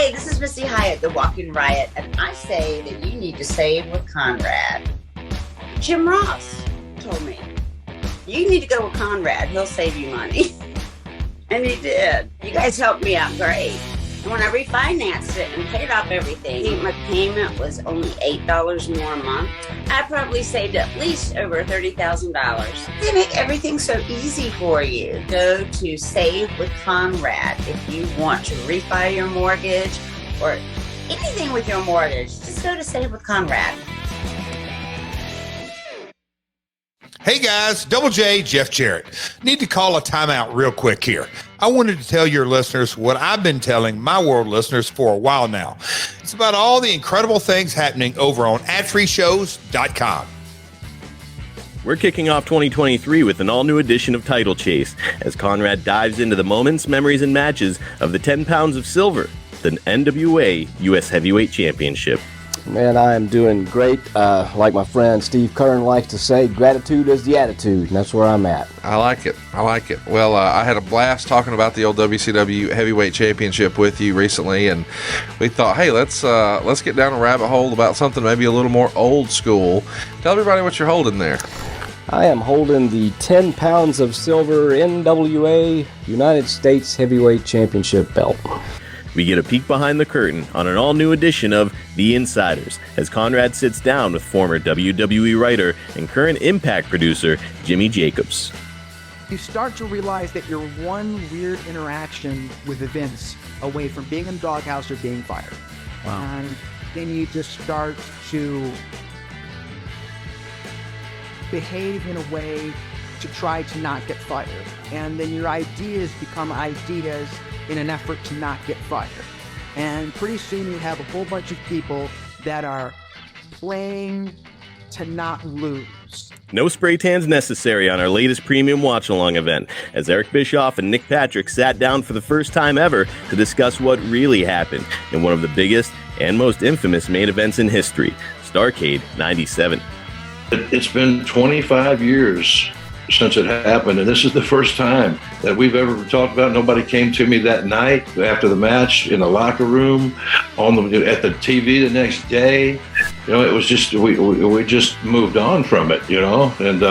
Hey, this is Missy Hyatt, the Walking Riot, and I say that you need to save with Conrad. Jim Ross told me, you need to go with Conrad. He'll save you money. And he did. You guys helped me out great. And when I refinanced it and paid off everything, I think my payment was only $8 more a month. I probably saved at least over $30,000. They make everything so easy for you. Go to Save with Conrad if you want to refi your mortgage or anything with your mortgage. Just go to Save with Conrad. Hey guys, Double J, Jeff Jarrett. Need to call a timeout real quick here. I wanted to tell your listeners what I've been telling my world listeners for a while now. It's about all the incredible things happening over on adfreeshows.com. We're kicking off 2023 with an all-new edition of Title Chase as Conrad dives into the moments, memories, and matches of the 10 pounds of silver, the NWA U.S. Heavyweight Championship. Man, I am doing great. Like my friend Steve Kern likes to say, gratitude is the attitude, and that's where I'm at. I like it. Well, I had a blast talking about the old WCW Heavyweight Championship with you recently, and we thought, hey, let's get down a rabbit hole about something maybe a little more old school. Tell everybody what you're holding there. I am holding the 10 pounds of silver NWA United States Heavyweight Championship belt. We get a peek behind the curtain on an all-new edition of The Insiders as Conrad sits down with former WWE writer and current Impact producer Jimmy Jacobs. You start to realize that you're one weird interaction with Vince away from being in the doghouse or being fired. Wow. And then you just start to behave in a way to try to not get fired. And then your ideas become ideas in an effort to not get fired. And pretty soon you have a whole bunch of people that are playing to not lose. No spray tans necessary on our latest premium watch-along event, as Eric Bischoff and Nick Patrick sat down for the first time ever to discuss what really happened in one of the biggest and most infamous main events in history, Starrcade 97. It's been 25 years since it happened, and this is the first time that we've ever talked about it. Nobody came to me that night after the match in the locker room, at the TV the next day. You know, it was just we just moved on from it. You know, and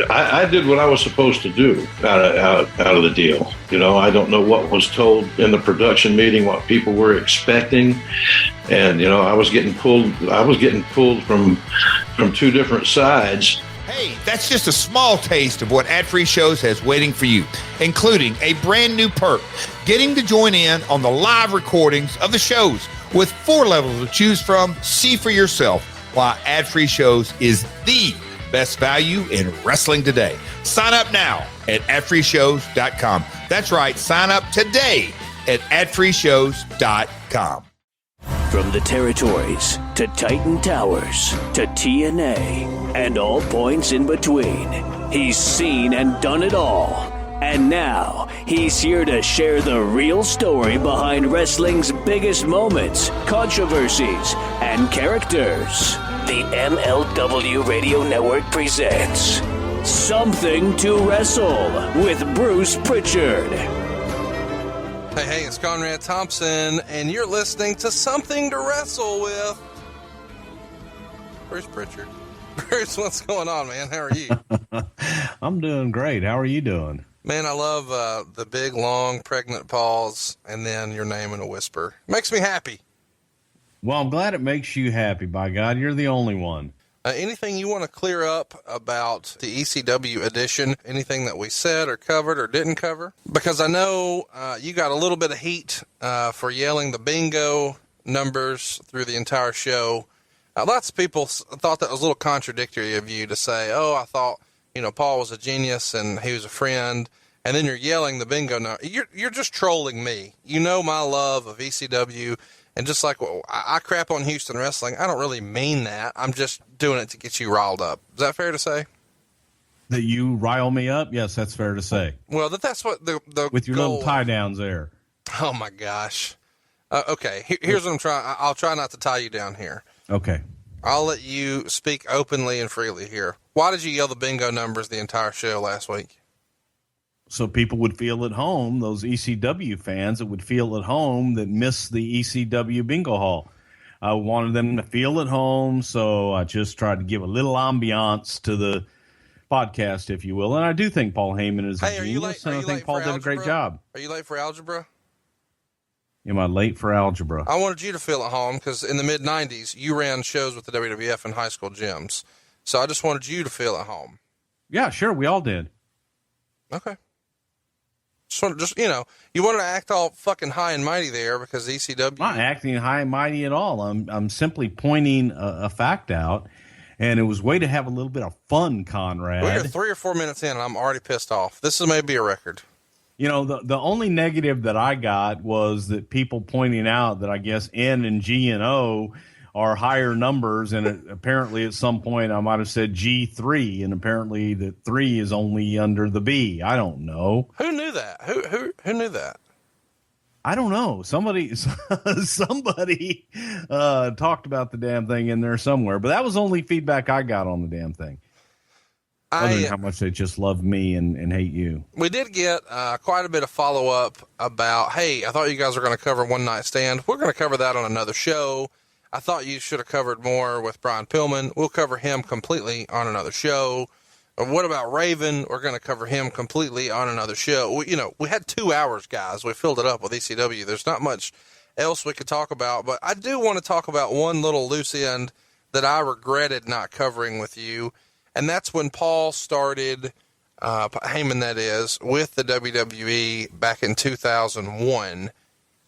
I did what I was supposed to do out of the deal. You know, I don't know what was told in the production meeting, what people were expecting, and you know, I was getting pulled from two different sides. Hey, that's just a small taste of what Ad Free Shows has waiting for you, including a brand new perk, getting to join in on the live recordings of the shows with 4 levels to choose from. See for yourself why Ad Free Shows is the best value in wrestling today. Sign up now at adfreeshows.com. That's right, sign up today at adfreeshows.com. From the territories to Titan Towers to TNA and all points in between, he's seen and done it all. And now he's here to share the real story behind wrestling's biggest moments, controversies, and characters. The MLW Radio Network presents Something To Wrestle with Bruce Prichard. Hey, it's Conrad Thompson, and you're listening to Something To Wrestle with Bruce Prichard. Bruce, what's going on, man? How are you? I'm doing great. How are you doing? Man, I love the big, long, pregnant pause, and then your name in a whisper. Makes me happy. Well, I'm glad it makes you happy. By God, you're the only one. Anything you want to clear up about the ECW edition? Anything that we said or covered or didn't cover? Because I know you got a little bit of heat for yelling the bingo numbers through the entire show. Lots of people thought that was a little contradictory of you to say, oh, I thought, you know, Paul was a genius and he was a friend. And then you're yelling the bingo number. You're just trolling me. You know my love of ECW. And just like I crap on Houston wrestling, I don't really mean that. I'm just doing it to get you riled up. Is that fair to say? That you rile me up? Yes, that's fair to say. Well, that's what the with your little tie downs there. Oh my gosh. Okay, here's what I'm trying. I'll try not to tie you down here. Okay. I'll let you speak openly and freely here. Why did you yell the bingo numbers the entire show last week? so people would feel at home, those ECW fans that would feel at home that miss the ECW bingo hall. I wanted them to feel at home, so I just tried to give a little ambiance to the podcast, if you will. And I do think Paul Heyman is a genius, and I think Paul did a great job. Are you late for algebra? Am I late for algebra? I wanted you to feel at home because in the mid-'90s, you ran shows with the WWF in high school gyms. So I just wanted you to feel at home. Yeah, sure. We all did. Okay. Just you wanted to act all fucking high and mighty there because ECW. Not acting high and mighty at all. I'm simply pointing a fact out, and it was a way to have a little bit of fun, Conrad. We're 3 or 4 minutes in, and I'm already pissed off. This is maybe a record. The only negative that I got was that people pointing out that I guess N and G and O are higher numbers, and apparently at some point I might have said G3, and apparently the 3 is only under the B. I don't know. Who knew that? Who knew that? I don't know. Somebody talked about the damn thing in there somewhere, but that was the only feedback I got on the damn thing. Other than how much they just love me and hate you. We did get quite a bit of follow-up about, hey, I thought you guys were going to cover One Night Stand. We're going to cover that on another show. I thought you should have covered more with Brian Pillman. We'll cover him completely on another show. Or what about Raven? We're going to cover him completely on another show. We had 2 hours, guys. We filled it up with ECW. There's not much else we could talk about, but I do want to talk about one little loose end that I regretted not covering with you. And that's when Paul started, Heyman that is, with the WWE back in 2001.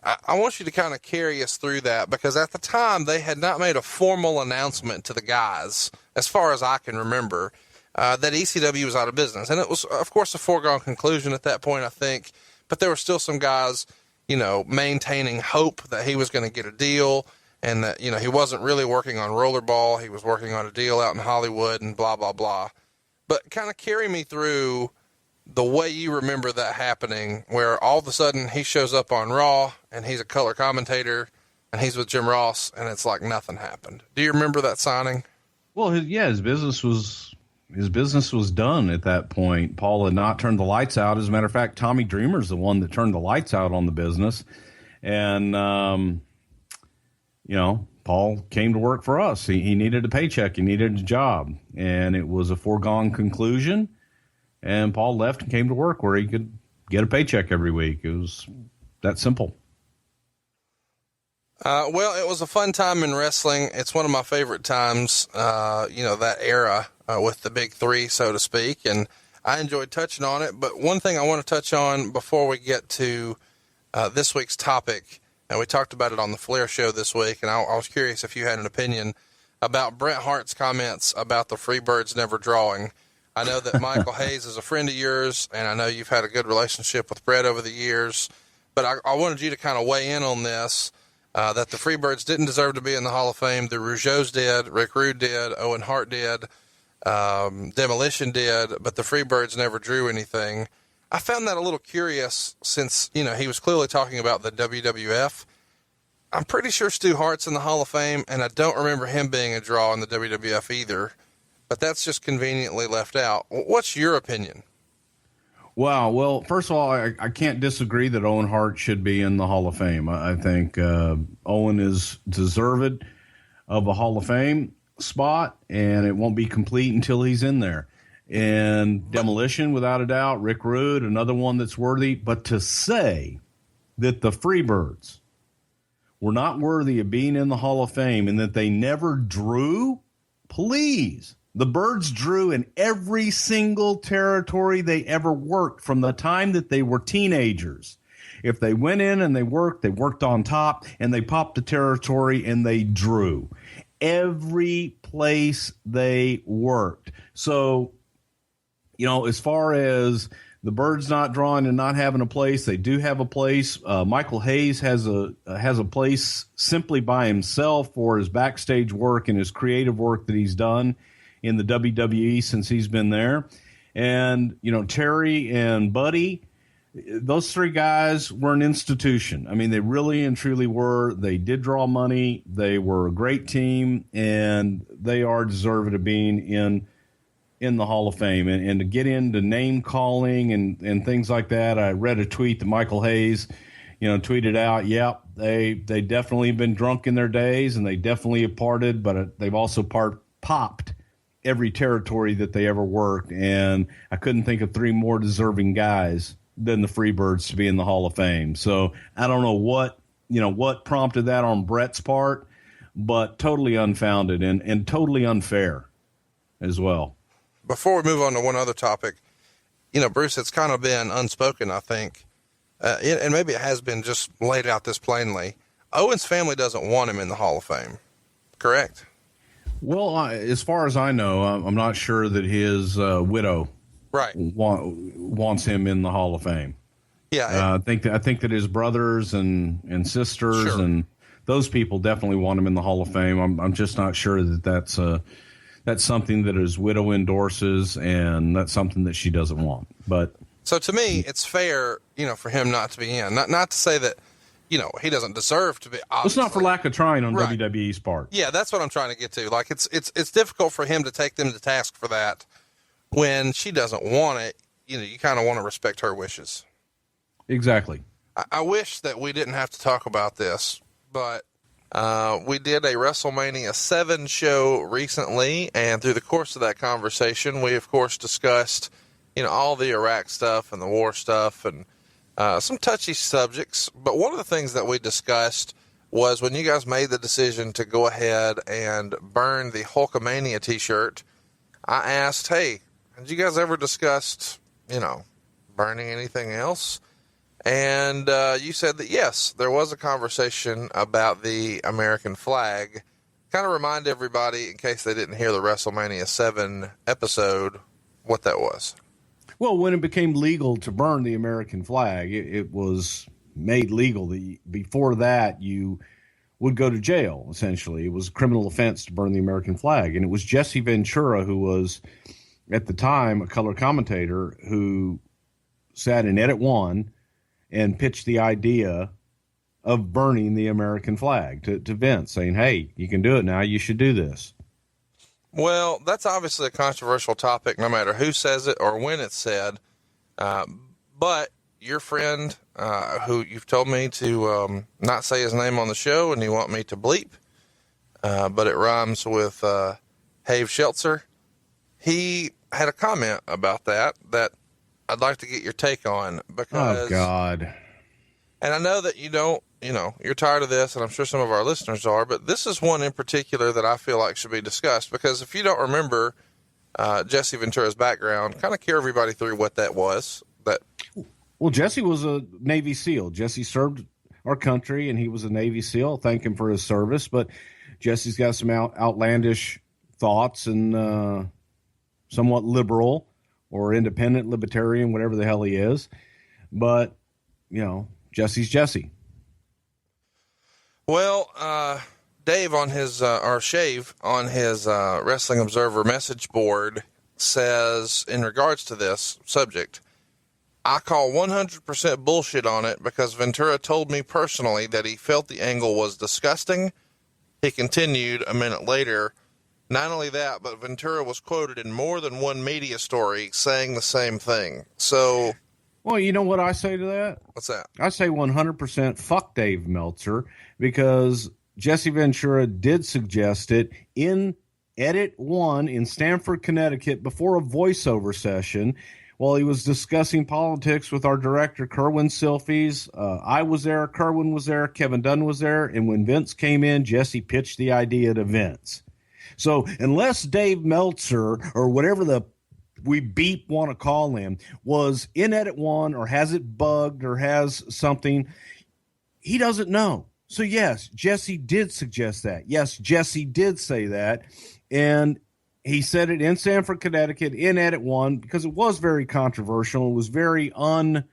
I want you to kind of carry us through that because at the time they had not made a formal announcement to the guys, as far as I can remember, that ECW was out of business. And it was, of course, a foregone conclusion at that point, I think. But there were still some guys, maintaining hope that he was going to get a deal. And that, he wasn't really working on Rollerball. He was working on a deal out in Hollywood and blah, blah, blah. But kind of carry me through the way you remember that happening, where all of a sudden he shows up on Raw and he's a color commentator and he's with Jim Ross and it's like nothing happened. Do you remember that signing? Well, his business was done at that point. Paul had not turned the lights out. As a matter of fact, Tommy Dreamer's the one that turned the lights out on the business. And, Paul came to work for us. He needed a paycheck. He needed a job. And it was a foregone conclusion. And Paul left and came to work where he could get a paycheck every week. It was that simple. Well, it was a fun time in wrestling. It's one of my favorite times, that era with the big three, so to speak. And I enjoyed touching on it. But one thing I want to touch on before we get to this week's topic, and we talked about it on the Flair show this week, and I was curious if you had an opinion about Bret Hart's comments about the Freebirds never drawing. I know that Michael Hayes is a friend of yours, and I know you've had a good relationship with Bret over the years, but I wanted you to kind of weigh in on this, that the Freebirds didn't deserve to be in the Hall of Fame. The Rougeaus did, Rick Rude did, Owen Hart did, Demolition did, but the Freebirds never drew anything. I found that a little curious since, he was clearly talking about the WWF. I'm pretty sure Stu Hart's in the Hall of Fame, and I don't remember him being a draw in the WWF either, but that's just conveniently left out. What's your opinion? Wow. Well, first of all, I can't disagree that Owen Hart should be in the Hall of Fame. I think Owen is deserved of a Hall of Fame spot, and it won't be complete until he's in there. And Demolition, without a doubt, Rick Rude, another one that's worthy. But to say that the Freebirds were not worthy of being in the Hall of Fame and that they never drew, please. The Birds drew in every single territory they ever worked from the time that they were teenagers. If they went in and they worked on top, and they popped the territory and they drew. Every place they worked. So, as far as the Birds not drawing and not having a place, they do have a place. Michael Hayes has a place simply by himself for his backstage work and his creative work that he's done in the WWE since he's been there. And, Terry and Buddy, those three guys were an institution. I mean, they really and truly were. They did draw money. They were a great team, and they are deserving of being in in the Hall of Fame, and to get into name calling and things like that. I read a tweet that Michael Hayes, tweeted out, yep, they definitely been drunk in their days, and they definitely have parted, but they've also popped every territory that they ever worked. And I couldn't think of three more deserving guys than the Freebirds to be in the Hall of Fame. So I don't know what prompted that on Brett's part, but totally unfounded and totally unfair as well. Before we move on to one other topic, Bruce, it's kind of been unspoken, I think, and maybe it has been just laid out this plainly. Owen's family doesn't want him in the Hall of Fame, correct? Well, as far as I know, I'm not sure that his widow wants him in the Hall of Fame. Yeah, I think that his brothers and sisters and those people definitely want him in the Hall of Fame. I'm just not sure that that's something that his widow endorses, and that's something that she doesn't want. But so to me, it's fair, for him not to be in. Not to say that, he doesn't deserve to be. Obviously. It's not for lack of trying on WWE's part. Yeah, that's what I'm trying to get to. Like, it's difficult for him to take them to task for that when she doesn't want it. You kind of want to respect her wishes. Exactly. I wish that we didn't have to talk about this, but we did a WrestleMania 7 show recently, and through the course of that conversation, we of course discussed, all the Iraq stuff and the war stuff and some touchy subjects. But one of the things that we discussed was when you guys made the decision to go ahead and burn the Hulkamania t-shirt, I asked, hey, had you guys ever discussed, burning anything else? And you said that, yes, there was a conversation about the American flag. Kind of remind everybody, in case they didn't hear the WrestleMania 7 episode, what that was. Well, when it became legal to burn the American flag, it was made legal. Before that, you would go to jail, essentially. It was a criminal offense to burn the American flag. And it was Jesse Ventura, who was, at the time, a color commentator, who sat in Edit 1 and pitched the idea of burning the American flag to Vince, saying, hey, you can do it now. You should do this. Well, that's obviously a controversial topic, no matter who says it or when it's said. But your friend, who you've told me to not say his name on the show, and you want me to bleep, but it rhymes with Have Sheltzer, he had a comment about that I'd like to get your take on, because, oh God. And I know that you don't, you're tired of this, and I'm sure some of our listeners are, but this is one in particular that I feel like should be discussed, because if you don't remember Jesse Ventura's background, kind of carry everybody through what that was. Well, Jesse was a Navy SEAL. Jesse served our country, and he was a Navy SEAL. Thank him for his service, but Jesse's got some outlandish thoughts and somewhat liberal or independent libertarian, whatever the hell he is. But, Jesse's Jesse. Well, Dave on his, or Shave on his Wrestling Observer message board says, in regards to this subject, I call 100% bullshit on it because Ventura told me personally that he felt the angle was disgusting. He continued a minute later, not only that, but Ventura was quoted in more than one media story saying the same thing. So, well, you know what I say to that? What's that? I say 100% fuck Dave Meltzer, because Jesse Ventura did suggest it in Edit 1 in Stamford, Connecticut, before a voiceover session while he was discussing politics with our director, Kerwin Silfies. I was there, Kerwin was there, Kevin Dunn was there, and when Vince came in, Jesse pitched the idea to Vince. So unless Dave Meltzer, or whatever we beep want to call him, was in Edit 1 or has it bugged or has something, he doesn't know. So yes, Jesse did suggest that. Yes, Jesse did say that. And he said it in Stamford, Connecticut, in Edit 1, because it was very controversial. It was very un-Jesse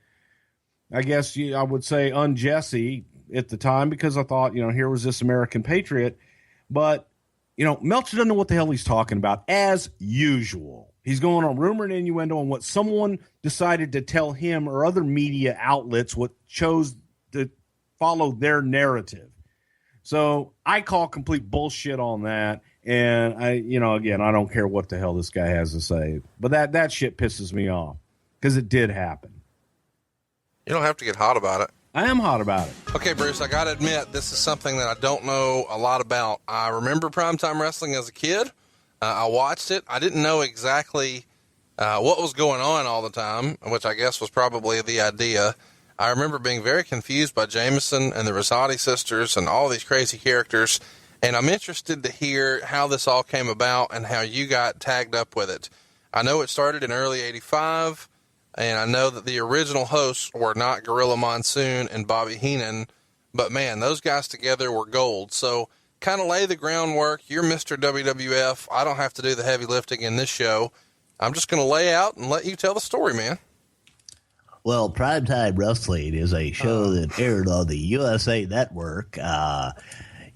at the time, because I thought, here was this American patriot. But, Meltzer doesn't know what the hell he's talking about, as usual. He's going on rumor and innuendo on what someone decided to tell him, or other media outlets what chose to follow their narrative. So I call complete bullshit on that. And again, I don't care what the hell this guy has to say, but that shit pisses me off because it did happen. You don't have to get hot about it. I am hot about it. Okay, Bruce, I got to admit, this is something that I don't know a lot about. I remember primetime wrestling as a kid. I watched it. I didn't know exactly what was going on all the time, which I guess was probably the idea. I remember being very confused by Jameson and the Rosati sisters and all these crazy characters, and I'm interested to hear how this all came about and how you got tagged up with it. I know it started in early 85, and I know that the original hosts were not Gorilla Monsoon and Bobby Heenan, but man, those guys together were gold. So kind of lay the groundwork. You're Mr. WWF. I don't have to do the heavy lifting in this show. I'm just going to lay out and let you tell the story, man. Well, Primetime Wrestling is a show that aired on the USA Network,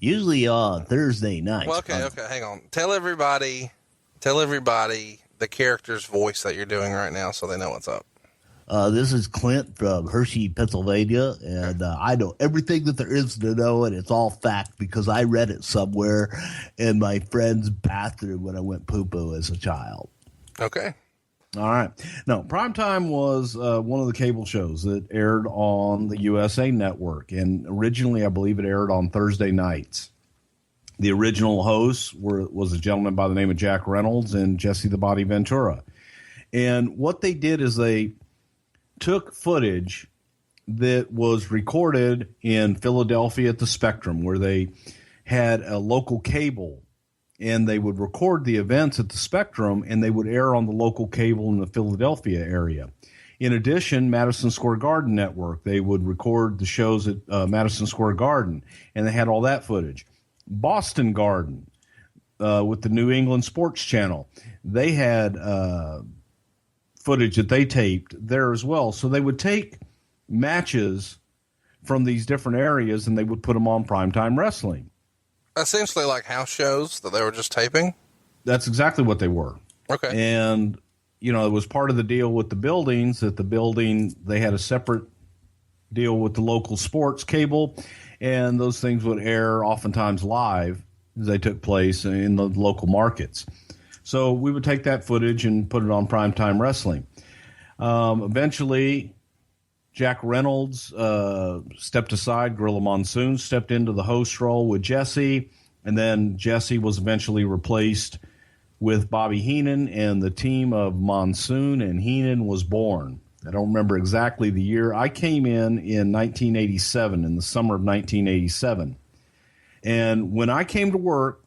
usually on Thursday nights. Well, okay, hang on. Tell everybody the character's voice that you're doing right now so they know what's up. This is Clint from Hershey, Pennsylvania, and I know everything that there is to know, and it's all fact because I read it somewhere in my friend's bathroom when I went poo-poo as a child. Okay. All right. No, Primetime was one of the cable shows that aired on the USA Network, and originally I believe it aired on Thursday nights. The original hosts was a gentleman by the name of Jack Reynolds and Jesse the Body Ventura. And what they did is they took footage that was recorded in Philadelphia at the Spectrum, where they had a local cable, and they would record the events at the Spectrum, and they would air on the local cable in the Philadelphia area. In addition, Madison Square Garden Network, they would record the shows at Madison Square Garden, and they had all that footage. Boston Garden, with the New England Sports Channel, they had footage that they taped there as well. So they would take matches from these different areas and they would put them on Primetime Wrestling. Essentially like house shows that they were just taping? That's exactly what they were. Okay. And, it was part of the deal with the buildings that they had a separate deal with the local sports cable, and those things would air oftentimes live as they took place in the local markets. So we would take that footage and put it on Primetime Wrestling. Eventually, Jack Reynolds stepped aside. Gorilla Monsoon stepped into the host role with Jesse, and then Jesse was eventually replaced with Bobby Heenan, and the team of Monsoon and Heenan was born. I don't remember exactly the year. I came in 1987, in the summer of 1987. And when I came to work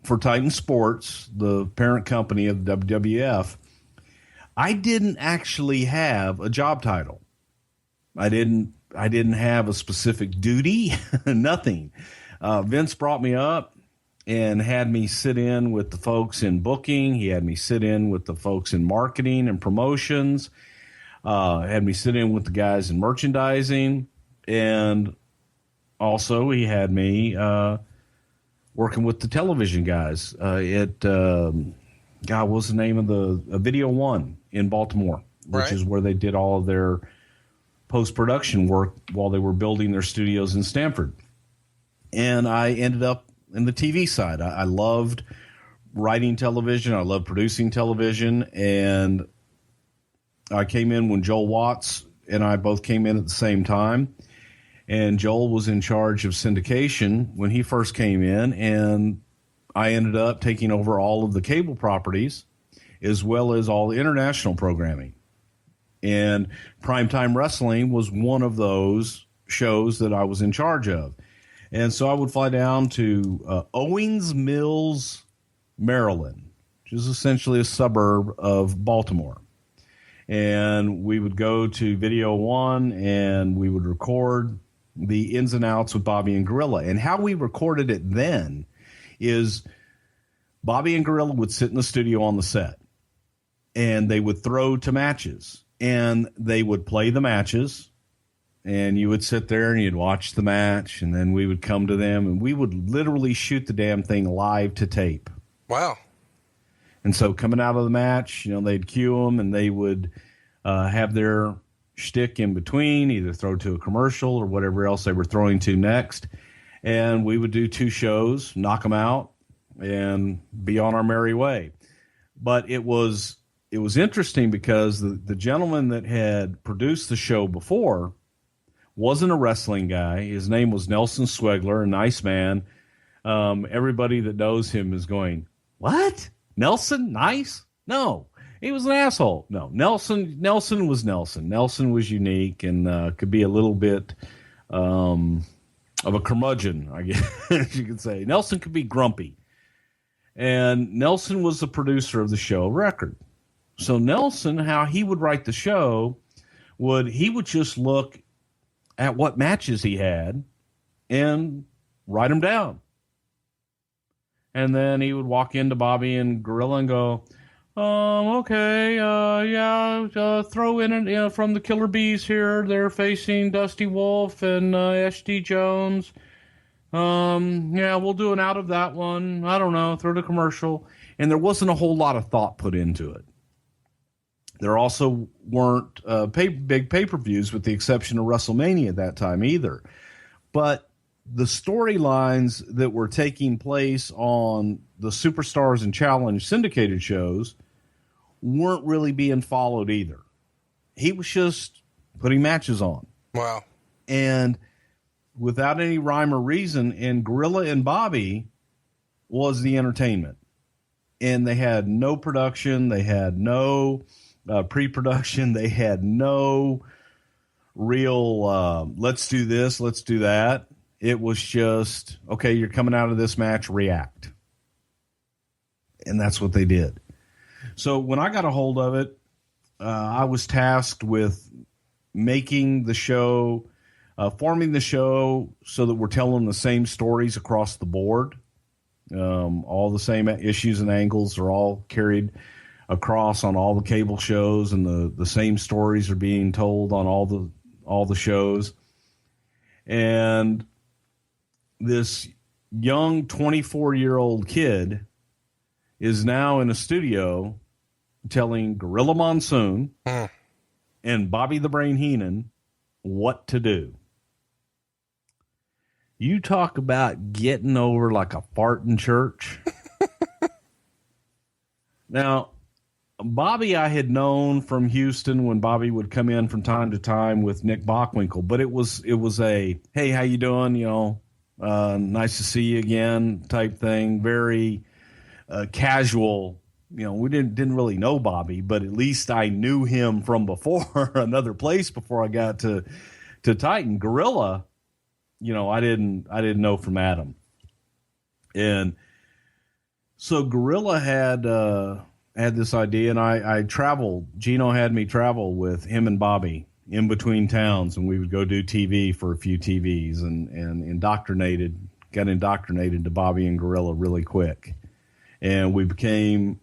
for Titan Sports, the parent company of the WWF, I didn't actually have a job title. I didn't have a specific duty, nothing. Vince brought me up and had me sit in with the folks in booking. He had me sit in with the folks in marketing and promotions. Had me sit in with the guys in merchandising. And also he had me working with the television guys at, what was the name of the Video One in Baltimore, which is where they did all of their post-production work while they were building their studios in Stamford. And I ended up in the TV side. I loved writing television. I loved producing television. And I came in when Joel Watts and I both came in at the same time. And Joel was in charge of syndication when he first came in, and I ended up taking over all of the cable properties as well as all the international programming. And Primetime Wrestling was one of those shows that I was in charge of. And so I would fly down to Owings Mills, Maryland, which is essentially a suburb of Baltimore. And we would go to Video One and we would record the ins and outs with Bobby and Gorilla. And how we recorded it then is Bobby and Gorilla would sit in the studio on the set and they would throw to matches and they would play the matches and you would sit there and you'd watch the match and then we would come to them and we would literally shoot the damn thing live to tape. Wow. And so coming out of the match, they'd cue them and they would have their shtick in between, either throw to a commercial or whatever else they were throwing to next. And we would do 2 shows, knock them out, and be on our merry way. But it was interesting because the gentleman that had produced the show before wasn't a wrestling guy. His name was Nelson Swegler, a nice man. Everybody that knows him is going, what? Nelson? Nice? No, he was an asshole. No, Nelson was Nelson. Nelson was unique and could be a little bit of a curmudgeon, I guess you could say. Nelson could be grumpy. And Nelson was the producer of the show Record. So Nelson, how he would write the show, he would just look at what matches he had and write them down. And then he would walk into Bobby and Gorilla and go, okay, throw in from the Killer Bees here. They're facing Dusty Wolf and SD Jones. We'll do an out of that one. I don't know, throw the commercial. And there wasn't a whole lot of thought put into it. There also weren't big pay-per-views with the exception of WrestleMania at that time either. But the storylines that were taking place on the Superstars and Challenge syndicated shows weren't really being followed either. He was just putting matches on. Wow. And without any rhyme or reason, and Gorilla and Bobby was the entertainment. And they had no production. They had no pre-production. They had no real, let's do this, let's do that. It was just, okay, you're coming out of this match, react. And that's what they did. So when I got a hold of it, I was tasked with making the show, forming the show so that we're telling the same stories across the board. All the same issues and angles are all carried across on all the cable shows, and the same stories are being told on all the shows. And this young 24-year-old kid is now in a studio telling Gorilla Monsoon and Bobby the Brain Heenan what to do. You talk about getting over like a fart in church. Now, Bobby I had known from Houston when Bobby would come in from time to time with Nick Bockwinkel, but it was a, hey, how you doing? Nice to see you again type thing. Very casual. We didn't really know Bobby, but at least I knew him from before, another place before I got to Titan. Gorilla, I didn't know from Adam. And so Gorilla had this idea, and I traveled. Gino had me travel with him and Bobby in between towns, and we would go do TV for a few TVs and got indoctrinated to Bobby and Gorilla really quick. And we became,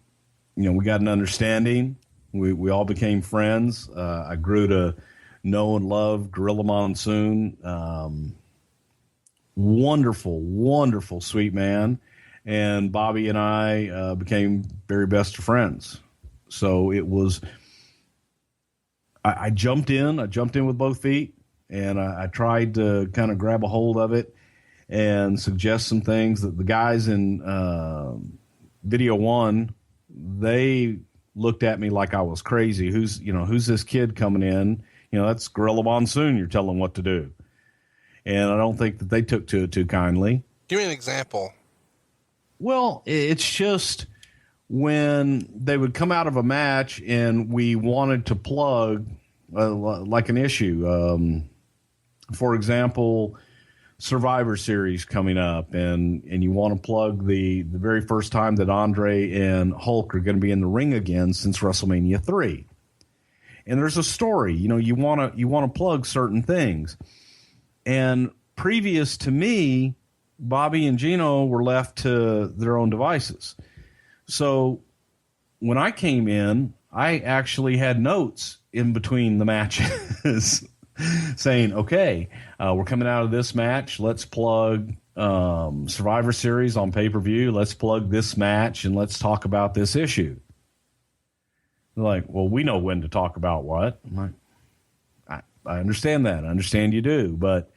we got an understanding. We all became friends. I grew to know and love Gorilla Monsoon. Wonderful, wonderful, sweet man. And Bobby and I became very best friends. So it was, I jumped in with both feet, and I tried to kind of grab a hold of it and suggest some things that the guys in Video One, they looked at me like I was crazy. Who's this kid coming in? That's Gorilla Monsoon you're telling what to do. And I don't think that they took to it too kindly. Give me an example. Well, it's just when they would come out of a match and we wanted to plug like an issue. For example, Survivor Series coming up, and you want to plug the very first time that Andre and Hulk are going to be in the ring again since WrestleMania 3. And there's a story, you want to plug certain things. And previous to me, Bobby and Gino were left to their own devices. So when I came in, I actually had notes in between the matches saying, okay, we're coming out of this match. Let's plug Survivor Series on pay-per-view. Let's plug this match, and let's talk about this issue. They're like, well, we know when to talk about what. I'm like, I understand that. I understand you do, but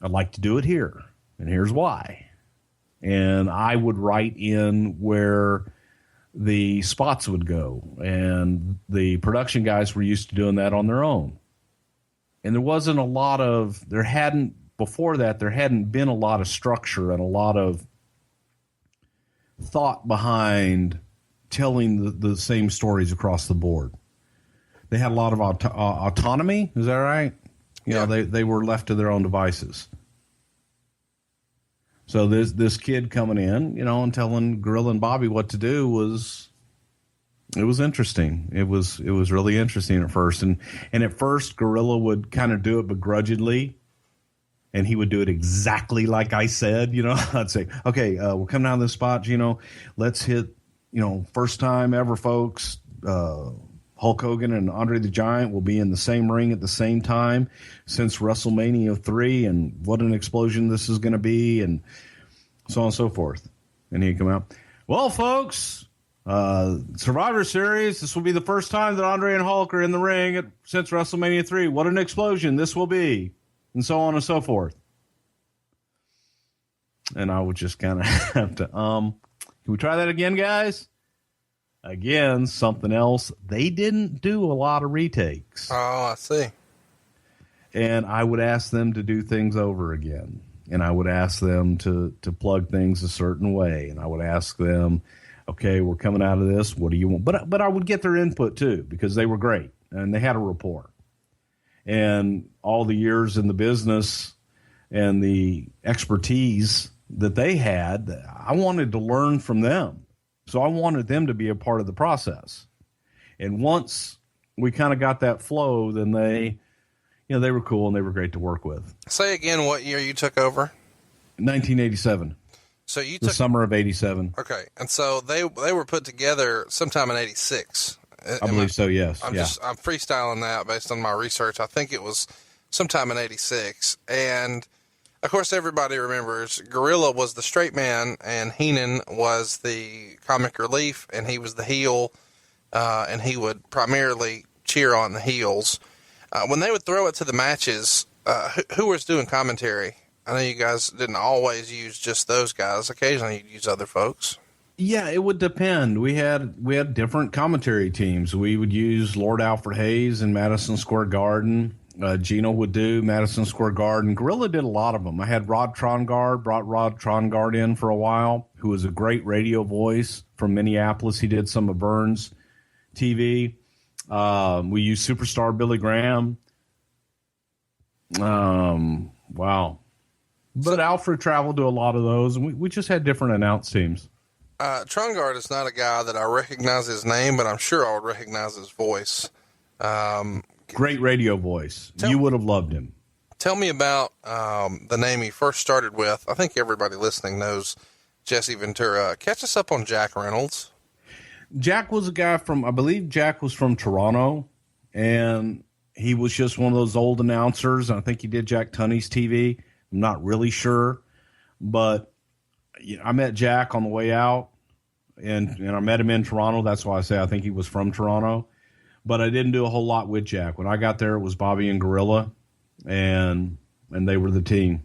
I'd like to do it here, and here's why. and I would write in where the spots would go, and the production guys were used to doing that on their own. And there hadn't been a lot of structure and a lot of thought behind telling the same stories across the board. They had a lot of autonomy. Is that right? Yeah. They were left to their own devices. So this kid coming in, and telling Gorilla and Bobby what to do was interesting. It was really interesting at first. And at first Gorilla would kind of do it begrudgingly, and he would do it exactly like I said. I'd say, okay, we're coming out of this spot, Gino. Let's hit, first time ever, folks. Hulk Hogan and Andre the Giant will be in the same ring at the same time since WrestleMania 3, and what an explosion this is going to be, and so on and so forth. And he'd come out, well, folks, Survivor Series, this will be the first time that Andre and Hulk are in the ring since WrestleMania 3. What an explosion this will be, and so on and so forth. And I would just kind of have to, can we try that again, guys? Again, something else. They didn't do a lot of retakes. Oh, I see. And I would ask them to do things over again. And I would ask them to plug things a certain way. And I would ask them, okay, we're coming out of this. What do you want? But I would get their input too, because they were great and they had a rapport. And all the years in the business and the expertise that they had, I wanted to learn from them. So I wanted them to be a part of the process. And once we kind of got that flow, then they were cool and they were great to work with. Say again what year you took over? 1987. So you the summer of 87. Okay. And so they were put together sometime in 86. I believe so, yes. I'm freestyling that based on my research. I think it was sometime in 86. And of course, everybody remembers Gorilla was the straight man and Heenan was the comic relief, and he was the heel, and he would primarily cheer on the heels. When they would throw it to the matches, who was doing commentary? I know you guys didn't always use just those guys. Occasionally you'd use other folks. Yeah, it would depend. We had different commentary teams. We would use Lord Alfred Hayes in Madison Square Garden. Gino would do Madison Square Garden. Gorilla did a lot of them. I had brought Rod Trongard in for a while, who was a great radio voice from Minneapolis. He did some of Burns TV. We used Superstar Billy Graham. Wow. But Alfred traveled to a lot of those, and we just had different announce teams. Trongard is not a guy that I recognize his name, but I'm sure I would recognize his voice. Great radio voice. You would have loved him. Tell me about the name he first started with. I think everybody listening knows Jesse Ventura. Catch us up on Jack Reynolds. Jack was a guy I believe Jack was from Toronto, and he was just one of those old announcers. I think he did Jack Tunney's TV. I'm not really sure, but I met Jack on the way out, and I met him in Toronto. That's why I say I think he was from Toronto. But I didn't do a whole lot with Jack. When I got there, it was Bobby and Gorilla, and they were the team.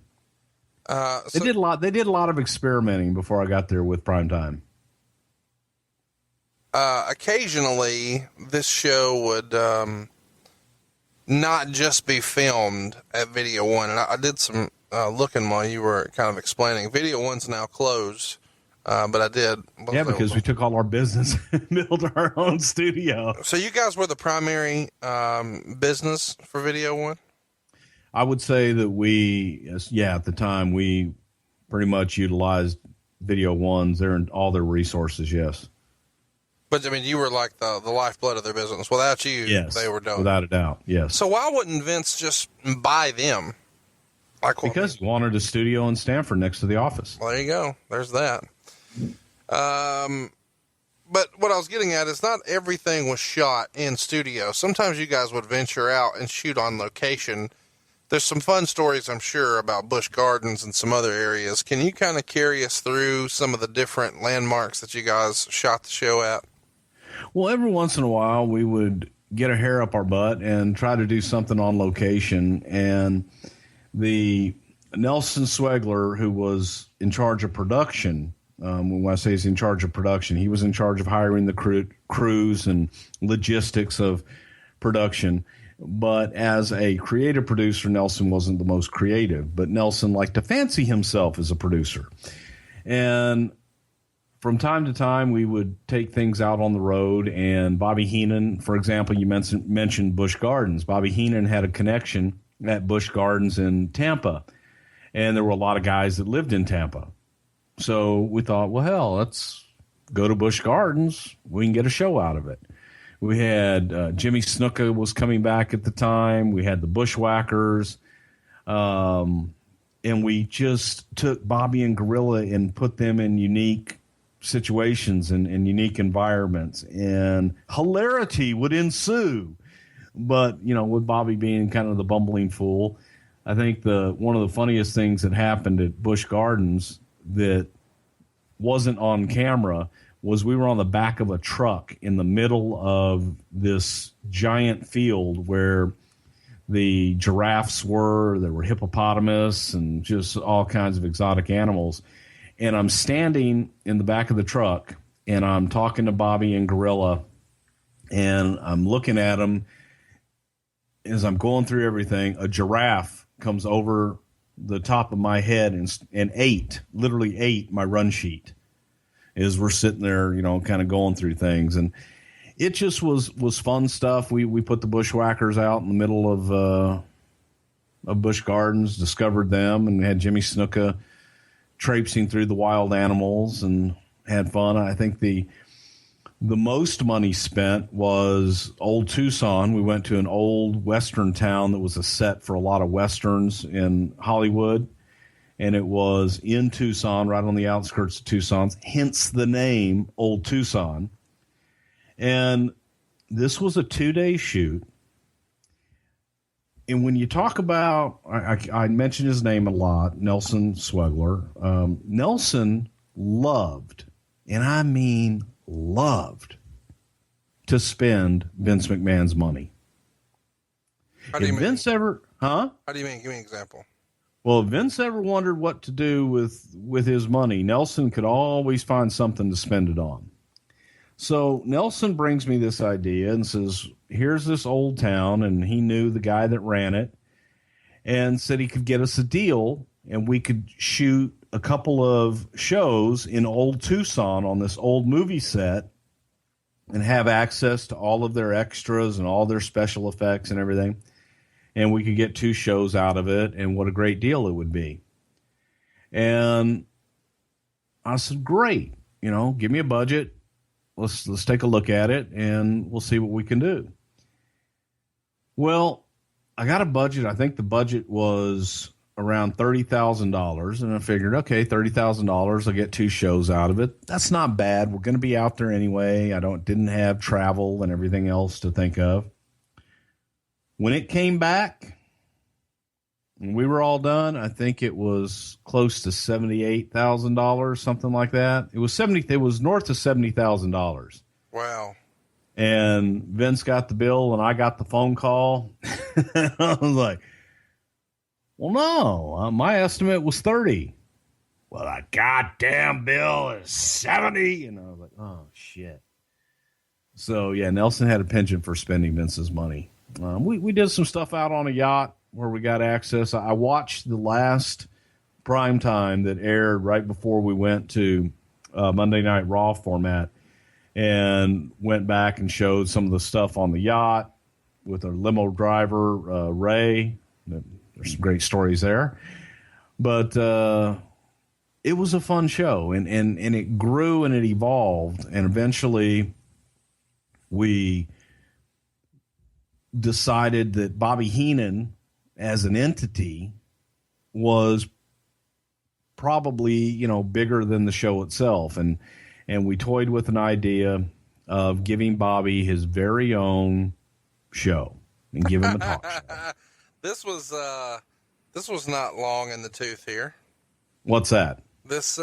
They did a lot. They did a lot of experimenting before I got there with Primetime. Occasionally, this show would not just be filmed at Video One, and I did some looking while you were kind of explaining. Video One's now closed. But I did. Yeah, because we took all our business and built our own studio. So you guys were the primary business for Video One? I would say that at the time, we pretty much utilized Video One's, all their resources, yes. But, I mean, you were like the lifeblood of their business. Without you, yes, they were done. Without a doubt, yes. So why wouldn't Vince just buy them? Because he wanted a studio in Stamford next to the office. Well, there you go. There's that. But what I was getting at is not everything was shot in studio. Sometimes you guys would venture out and shoot on location. There's some fun stories, I'm sure, about Busch Gardens and some other areas. Can you kind of carry us through some of the different landmarks that you guys shot the show at? Well, every once in a while we would get a hair up our butt and try to do something on location. And the Nelson Swegler, who was in charge of production, when I say he's in charge of production, he was in charge of hiring the crews and logistics of production. But as a creative producer, Nelson wasn't the most creative. But Nelson liked to fancy himself as a producer. And from time to time, we would take things out on the road. And Bobby Heenan, for example, you mentioned Busch Gardens. Bobby Heenan had a connection at Busch Gardens in Tampa. And there were a lot of guys that lived in Tampa. So we thought, well, hell, let's go to Busch Gardens. We can get a show out of it. We had Jimmy Snuka was coming back at the time. We had the Bushwhackers. And we just took Bobby and Gorilla and put them in unique situations and unique environments. And hilarity would ensue. But, you know, with Bobby being kind of the bumbling fool, I think one of the funniest things that happened at Busch Gardens that wasn't on camera was we were on the back of a truck in the middle of this giant field where the giraffes were, there were hippopotamus and just all kinds of exotic animals. And I'm standing in the back of the truck and I'm talking to Bobby and Gorilla and I'm looking at them as I'm going through everything. A giraffe comes over the top of my head and literally ate my run sheet as we're sitting there, you know, kind of going through things. And it just was fun stuff. We put the Bushwhackers out in the middle of Busch Gardens, discovered them, and had Jimmy Snuka traipsing through the wild animals and had fun. I think the most money spent was Old Tucson. We went to an old Western town that was a set for a lot of Westerns in Hollywood. And it was in Tucson, right on the outskirts of Tucson, hence the name Old Tucson. And this was a 2-day shoot. And when you talk about, I mentioned his name a lot, Nelson Swegler. Nelson loved, and I mean loved, to spend Vince McMahon's money. How do you mean? Vince ever, huh? How do you mean? Give me an example. Well, if Vince ever wondered what to do with his money, Nelson could always find something to spend it on. So Nelson brings me this idea and says, here's this old town, and he knew the guy that ran it, and said he could get us a deal, and we could shoot a couple of shows in Old Tucson on this old movie set and have access to all of their extras and all their special effects and everything. And we could get 2 shows out of it, and what a great deal it would be. And I said, great, you know, give me a budget. Let's take a look at it, and we'll see what we can do. Well, I got a budget. I think the budget was around $30,000, and I figured, okay, $30,000, I'll get 2 shows out of it. That's not bad. We're going to be out there anyway. I didn't have travel and everything else to think of. When it came back and we were all done, I think it was close to $78,000, something like that. It was north of $70,000. Wow. And Vince got the bill and I got the phone call. I was like, well, no, my estimate was 30. Well, that goddamn bill is 70. And I was like, oh shit. So yeah, Nelson had a penchant for spending Vince's money. We did some stuff out on a yacht where we got access. I watched the last prime time that aired right before we went to Monday Night Raw format, and went back and showed some of the stuff on the yacht with our limo driver, Ray. There's some great stories there. But it was a fun show, and it grew and it evolved, and eventually we decided that Bobby Heenan as an entity was probably, you know, bigger than the show itself. And we toyed with an idea of giving Bobby his very own show and give him a talk show. This was not long in the tooth here. What's that? This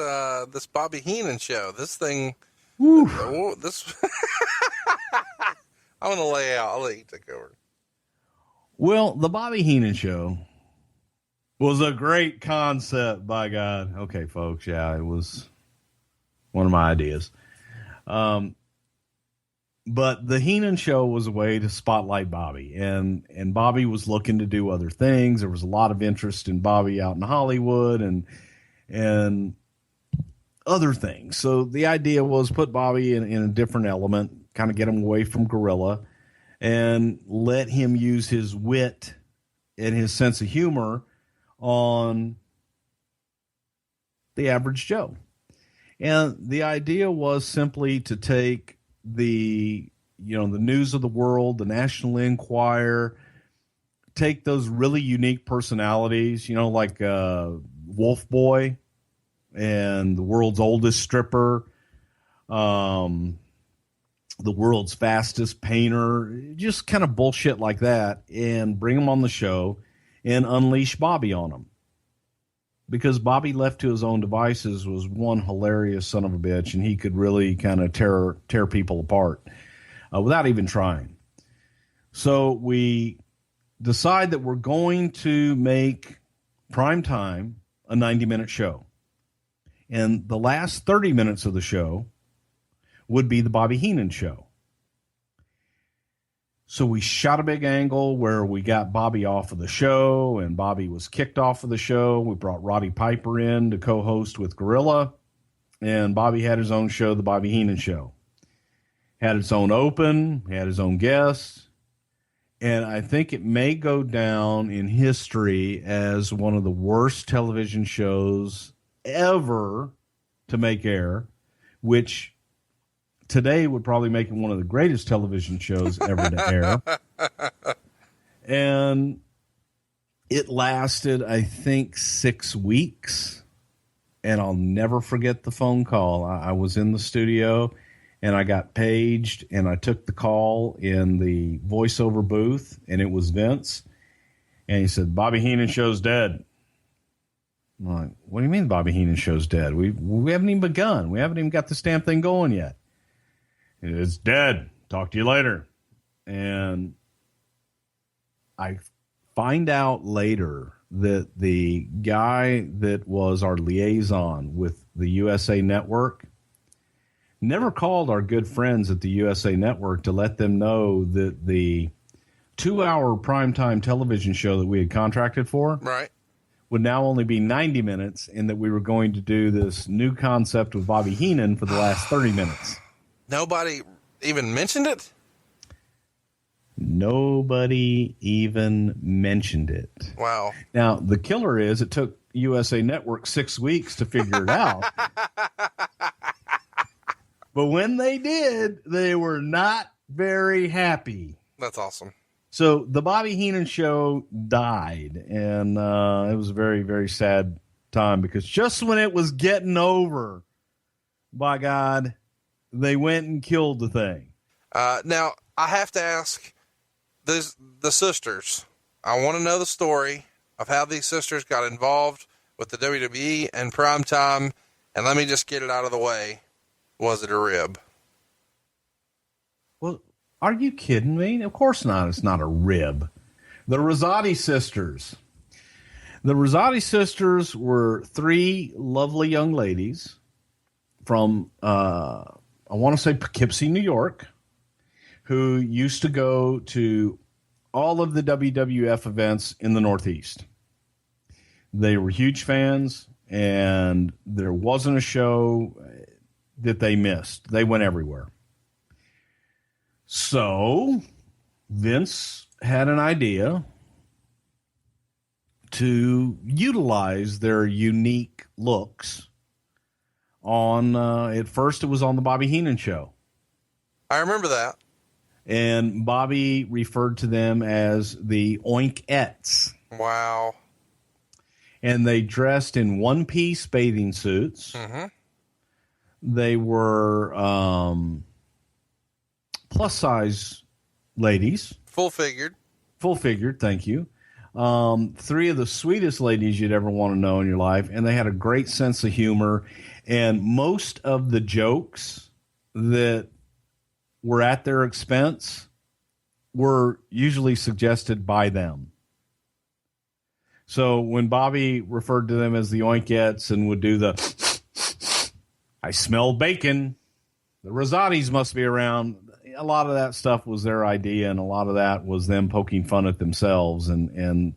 Bobby Heenan show, this thing, this, I'm going to lay out. I'll let you take over. Well, the Bobby Heenan show, Was a great concept, by God. Okay, folks. Yeah, it was one of my ideas. But the Heenan show was a way to spotlight Bobby, and Bobby was looking to do other things. There was a lot of interest in Bobby out in Hollywood and other things. So the idea was put Bobby in a different element, kind of get him away from Gorilla, and let him use his wit and his sense of humor on the average Joe. And the idea was simply to take the news of the world, the National Enquirer, take those really unique personalities, like Wolf Boy and the world's oldest stripper, the world's fastest painter, just kind of bullshit like that, and bring them on the show and unleash Bobby on them. Because Bobby, left to his own devices, was one hilarious son of a bitch, and he could really kind of tear people apart without even trying. So we decide that we're going to make Primetime a 90-minute show. And the last 30 minutes of the show would be the Bobby Heenan show. So we shot a big angle where we got Bobby off of the show, and Bobby was kicked off of the show. We brought Roddy Piper in to co-host with Gorilla, and Bobby had his own show, The Bobby Heenan Show. Had its own open, had his own guests, and I think it may go down in history as one of the worst television shows ever to make air, which today would probably make it one of the greatest television shows ever to air. And it lasted, I think, 6 weeks. And I'll never forget the phone call. I was in the studio and I got paged, and I took the call in the voiceover booth, and it was Vince. And he said, "Bobby Heenan show's dead." I'm like, "What do you mean Bobby Heenan show's dead? We haven't even begun. We haven't even got this damn thing going yet." "It's dead. Talk to you later." And I find out later that the guy that was our liaison with the USA Network never called our good friends at the USA Network to let them know that the 2-hour primetime television show that we had contracted for would now only be 90 minutes, and that we were going to do this new concept with Bobby Heenan for the last 30 minutes. Nobody even mentioned it? Nobody even mentioned it. Wow. Now, the killer is it took USA Network 6 weeks to figure it out. But when they did, they were not very happy. That's awesome. So the Bobby Heenan show died, and it was a very, very sad time, because just when it was getting over, by God, they went and killed the thing. Now, I have to ask the sisters. I want to know the story of how these sisters got involved with the WWE and Primetime, and let me just get it out of the way. Was it a rib? Well, are you kidding me? Of course not. It's not a rib. The Rosati sisters. The Rosati sisters were 3 lovely young ladies from, I want to say Poughkeepsie, New York, who used to go to all of the WWF events in the Northeast. They were huge fans, and there wasn't a show that they missed. They went everywhere. So Vince had an idea to utilize their unique looks on, at first it was on the Bobby Heenan show. I remember that. And Bobby referred to them as the Oinkettes. Wow. And they dressed in one-piece bathing suits. Mm-hmm. They were plus-size ladies. Full-figured. Full-figured, thank you. 3 of the sweetest ladies you'd ever want to know in your life, and they had a great sense of humor. And most of the jokes that were at their expense were usually suggested by them. So when Bobby referred to them as the Oinkettes and would do the, I smell bacon, the Rosati's must be around. A lot of that stuff was their idea, and a lot of that was them poking fun at themselves. And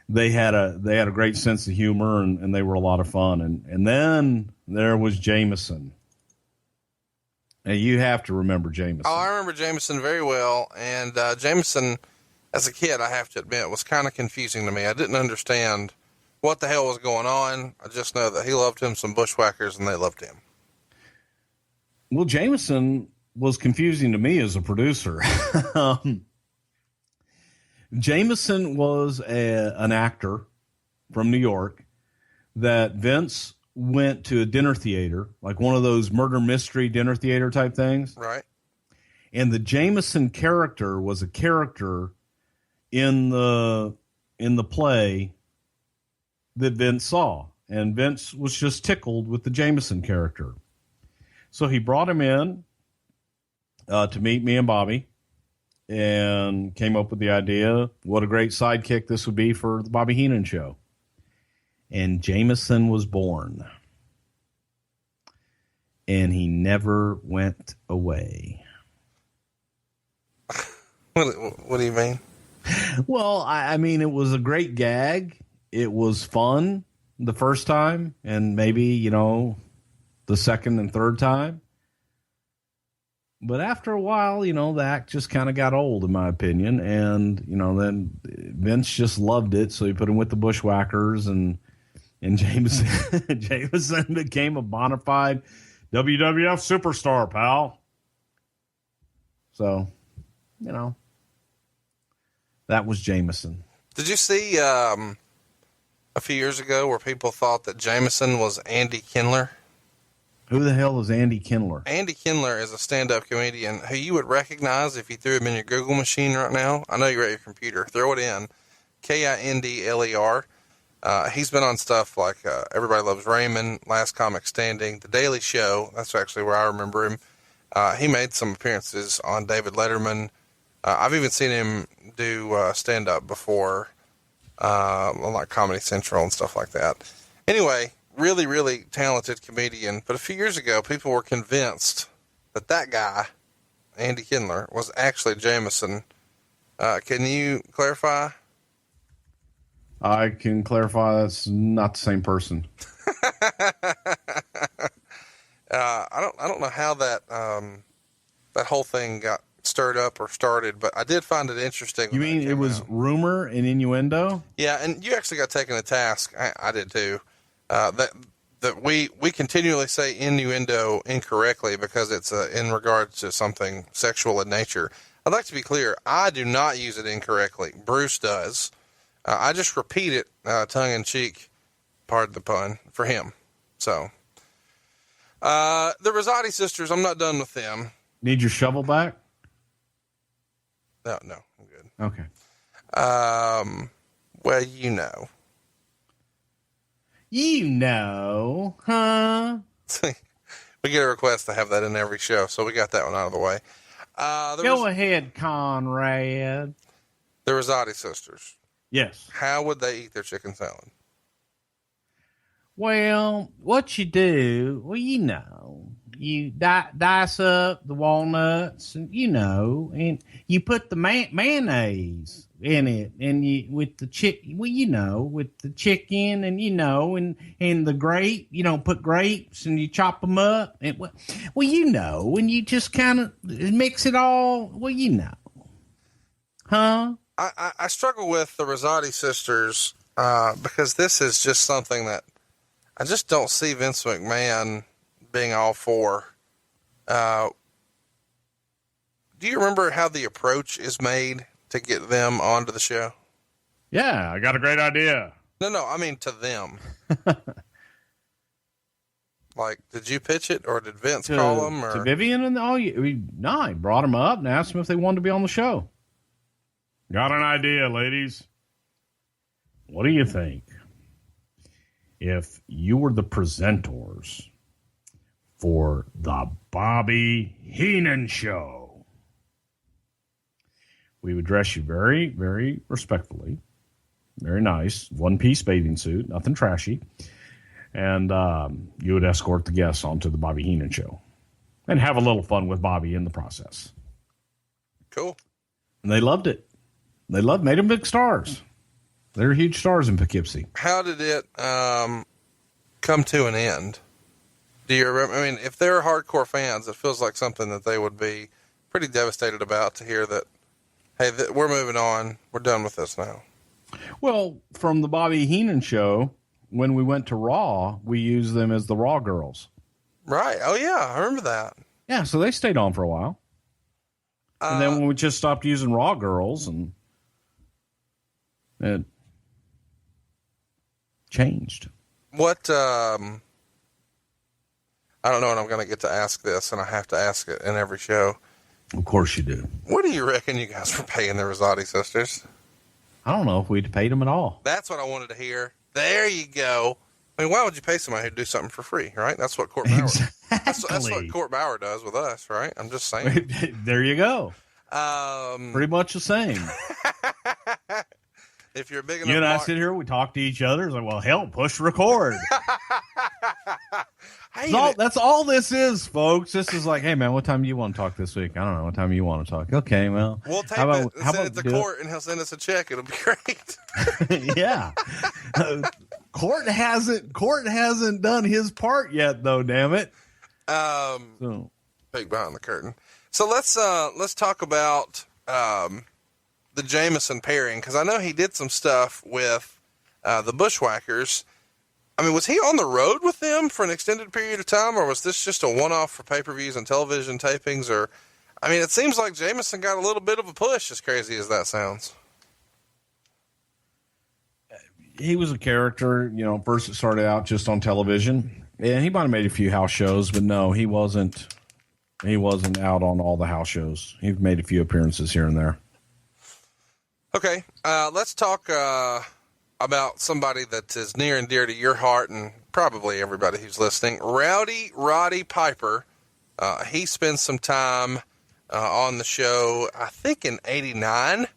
they had a great sense of humor, and they were a lot of fun. And then there was Jameson. And you have to remember Jameson. Oh, I remember Jameson very well. And Jameson, as a kid, I have to admit, was kind of confusing to me. I didn't understand what the hell was going on. I just know that he loved him some Bushwhackers, and they loved him. Well, Jameson was confusing to me as a producer. Jameson was an actor from New York that Vince went to a dinner theater, like one of those murder mystery dinner theater type things. Right. And the Jameson character was a character in the play that Vince saw. And Vince was just tickled with the Jameson character. So he brought him in to meet me and Bobby, and came up with the idea, what a great sidekick this would be for the Bobby Heenan show. And Jameson was born. And he never went away. What do you mean? Well, I mean, it was a great gag. It was fun the first time, and maybe, the second and third time. But after a while, the act just kind of got old, in my opinion. And, then Vince just loved it. So he put him with the Bushwhackers, and Jameson, Jameson became a bona fide WWF superstar, pal. So, that was Jameson. Did you see a few years ago where people thought that Jameson was Andy Kindler? Who the hell is Andy Kindler? Andy Kindler is a stand-up comedian who you would recognize if you threw him in your Google machine right now. I know you're at your computer. Throw it in. Kindler. He's been on stuff like Everybody Loves Raymond, Last Comic Standing, The Daily Show. That's actually where I remember him. He made some appearances on David Letterman. I've even seen him do stand-up before, on like Comedy Central and stuff like that. Anyway, really, really talented comedian. But a few years ago, people were convinced that guy, Andy Kindler, was actually Jameson. Can you clarify? I can clarify that's not the same person. I don't know how that whole thing got stirred up or started, but I did find it interesting. You mean it was rumor and innuendo? Yeah, and you actually got taken to task. I did too. That we continually say innuendo incorrectly because it's in regards to something sexual in nature. I'd like to be clear. I do not use it incorrectly. Bruce does. I just repeat it tongue in cheek, pardon the pun, for him. So the Rosati sisters, I'm not done with them. Need your shovel back? No, I'm good. Okay. Well, huh? We get a request to have that in every show, so we got that one out of the way. Go ahead, Conrad. The Rosati sisters. Yes. How would they eat their chicken salad? Well, what you do, you dice up the walnuts, and and you put the mayonnaise in it, and you with the with the chicken, and and the grape, put grapes, and you chop them up, and and you just kind of mix it all. Huh? I struggle with the Rosati sisters because this is just something that I just don't see Vince McMahon being all for. Do you remember how the approach is made to get them onto the show? Yeah, I got a great idea. No, I mean to them. Like, did you pitch it, or did Vince call them? Or? To Vivian and all you? No, he brought them up and asked them if they wanted to be on the show. Got an idea, ladies. What do you think if you were the presenters for the Bobby Heenan show? We would dress you very, very respectfully. very nice, one-piece bathing suit, nothing trashy. And you would escort the guests onto the Bobby Heenan show and have a little fun with Bobby in the process. Cool. And they loved it. Made them big stars. They're huge stars in Poughkeepsie. How did it come to an end? Do you remember? I mean, if they're hardcore fans, it feels like something that they would be pretty devastated about to hear that, hey, we're moving on. We're done with this now. Well, from the Bobby Heenan show, when we went to Raw, we used them as the Raw girls. Right. Oh, yeah. I remember that. Yeah, so they stayed on for a while. And then when we just stopped using Raw girls, and it changed. What, I don't know, and I'm going to get to ask this, and I have to ask it in every show. Of course you do. What do you reckon you guys were paying the Rosati sisters? I don't know if we'd paid them at all. That's what I wanted to hear. There you go. I mean, why would you pay somebody who'd do something for free, right? That's what Court Bauer. That's what Court Bauer does with us, right? I'm just saying. There you go. Pretty much the same. If you're big enough, you and I sit here, we talk to each other. It's like, well, hell, push record. That's all this is, folks. This is like, hey, man, what time do you want to talk this week? I don't know. What time do you want to talk? Okay, well, we'll tape it and send it to Court, and he'll send us a check. It'll be great. Yeah. Court hasn't done his part yet, though. Damn it. Big behind the curtain. So let's talk about the Jameson pairing, because I know he did some stuff with the Bushwhackers. I mean, was he on the road with them for an extended period of time, or was this just a one-off for pay-per-views and television tapings? Or, I mean, it seems like Jameson got a little bit of a push, as crazy as that sounds. He was a character, first it started out just on television, and he might have made a few house shows, but no, he wasn't out on all the house shows. He made a few appearances here and there. Okay. Let's talk, about somebody that is near and dear to your heart and probably everybody who's listening. Rowdy Roddy Piper. He spent some time on the show, I think in 89,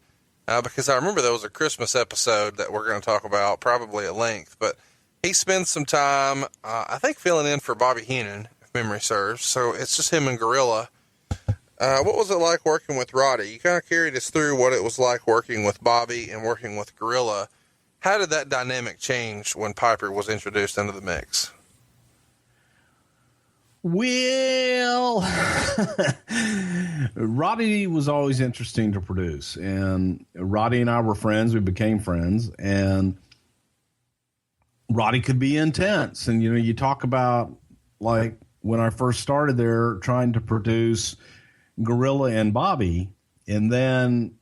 because I remember there was a Christmas episode that we're going to talk about probably at length, but he spends some time, I think, filling in for Bobby Heenan, if memory serves. So it's just him and Gorilla. What was it like working with Roddy? You kind of carried us through what it was like working with Bobby and working with Gorilla. How did that dynamic change when Piper was introduced into the mix? Well, Roddy was always interesting to produce, and Roddy and I were friends. We became friends, and Roddy could be intense. And, you talk about, like, when I first started there trying to produce Gorilla and Bobby, and then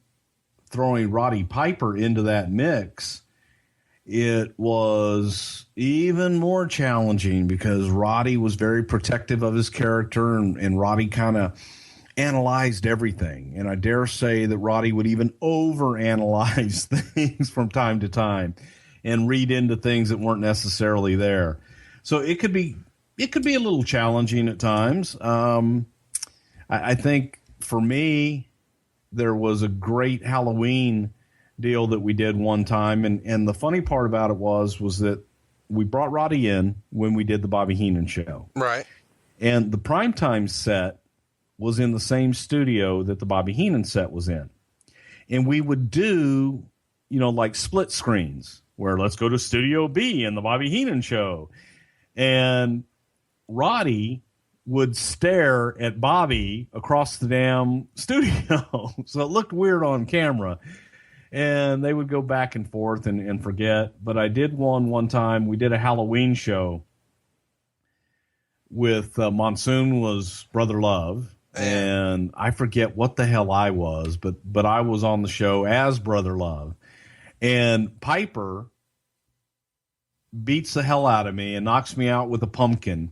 throwing Roddy Piper into that mix, it was even more challenging because Roddy was very protective of his character, and Roddy kind of analyzed everything. And I dare say that Roddy would even overanalyze things from time to time and read into things that weren't necessarily there. So it could be a little challenging at times. I think for me, there was a great Halloween deal that we did one time. And the funny part about it was that we brought Roddy in when we did the Bobby Heenan show. Right. And the primetime set was in the same studio that the Bobby Heenan set was in. And we would do, like split screens where let's go to Studio B in the Bobby Heenan show. And Roddy would stare at Bobby across the damn studio. So it looked weird on camera. And they would go back and forth and forget. But I did one time. We did a Halloween show with Monsoon was Brother Love. And I forget what the hell I was, but I was on the show as Brother Love. And Piper beats the hell out of me and knocks me out with a pumpkin.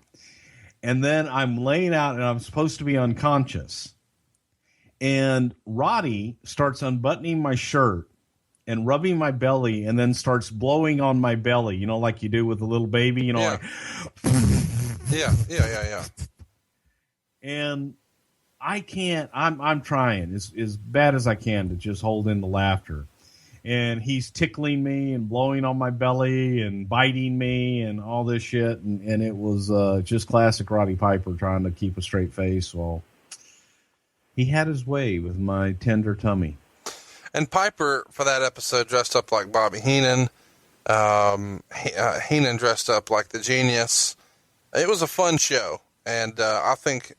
And then I'm laying out and I'm supposed to be unconscious. And Roddy starts unbuttoning my shirt and rubbing my belly and then starts blowing on my belly, like you do with a little baby, yeah. like. Yeah. And I can't, I'm trying as bad as I can to just hold in the laughter. and he's tickling me and blowing on my belly and biting me and all this shit. And it was just classic Roddy Piper trying to keep a straight face while he had his way with my tender tummy. And Piper, for that episode, dressed up like Bobby Heenan. Heenan dressed up like the Genius. It was a fun show. And I think,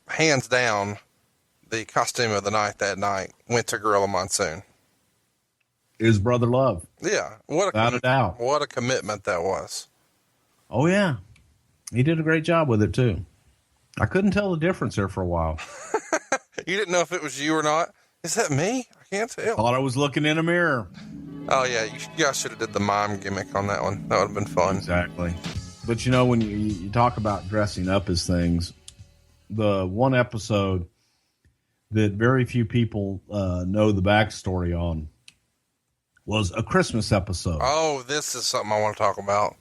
hands down, the costume of the night that night went to Gorilla Monsoon. His brother Love. Yeah. Without a doubt. What a commitment that was. Oh, yeah. He did a great job with it, too. I couldn't tell the difference there for a while. You didn't know if it was you or not? Is that me? I can't tell. Thought I was looking in a mirror. Oh, yeah. You guys should have did the mime gimmick on that one. That would have been fun. Exactly. But, when you talk about dressing up as things, the one episode that very few people know the backstory on was a Christmas episode. Oh, this is something I want to talk about.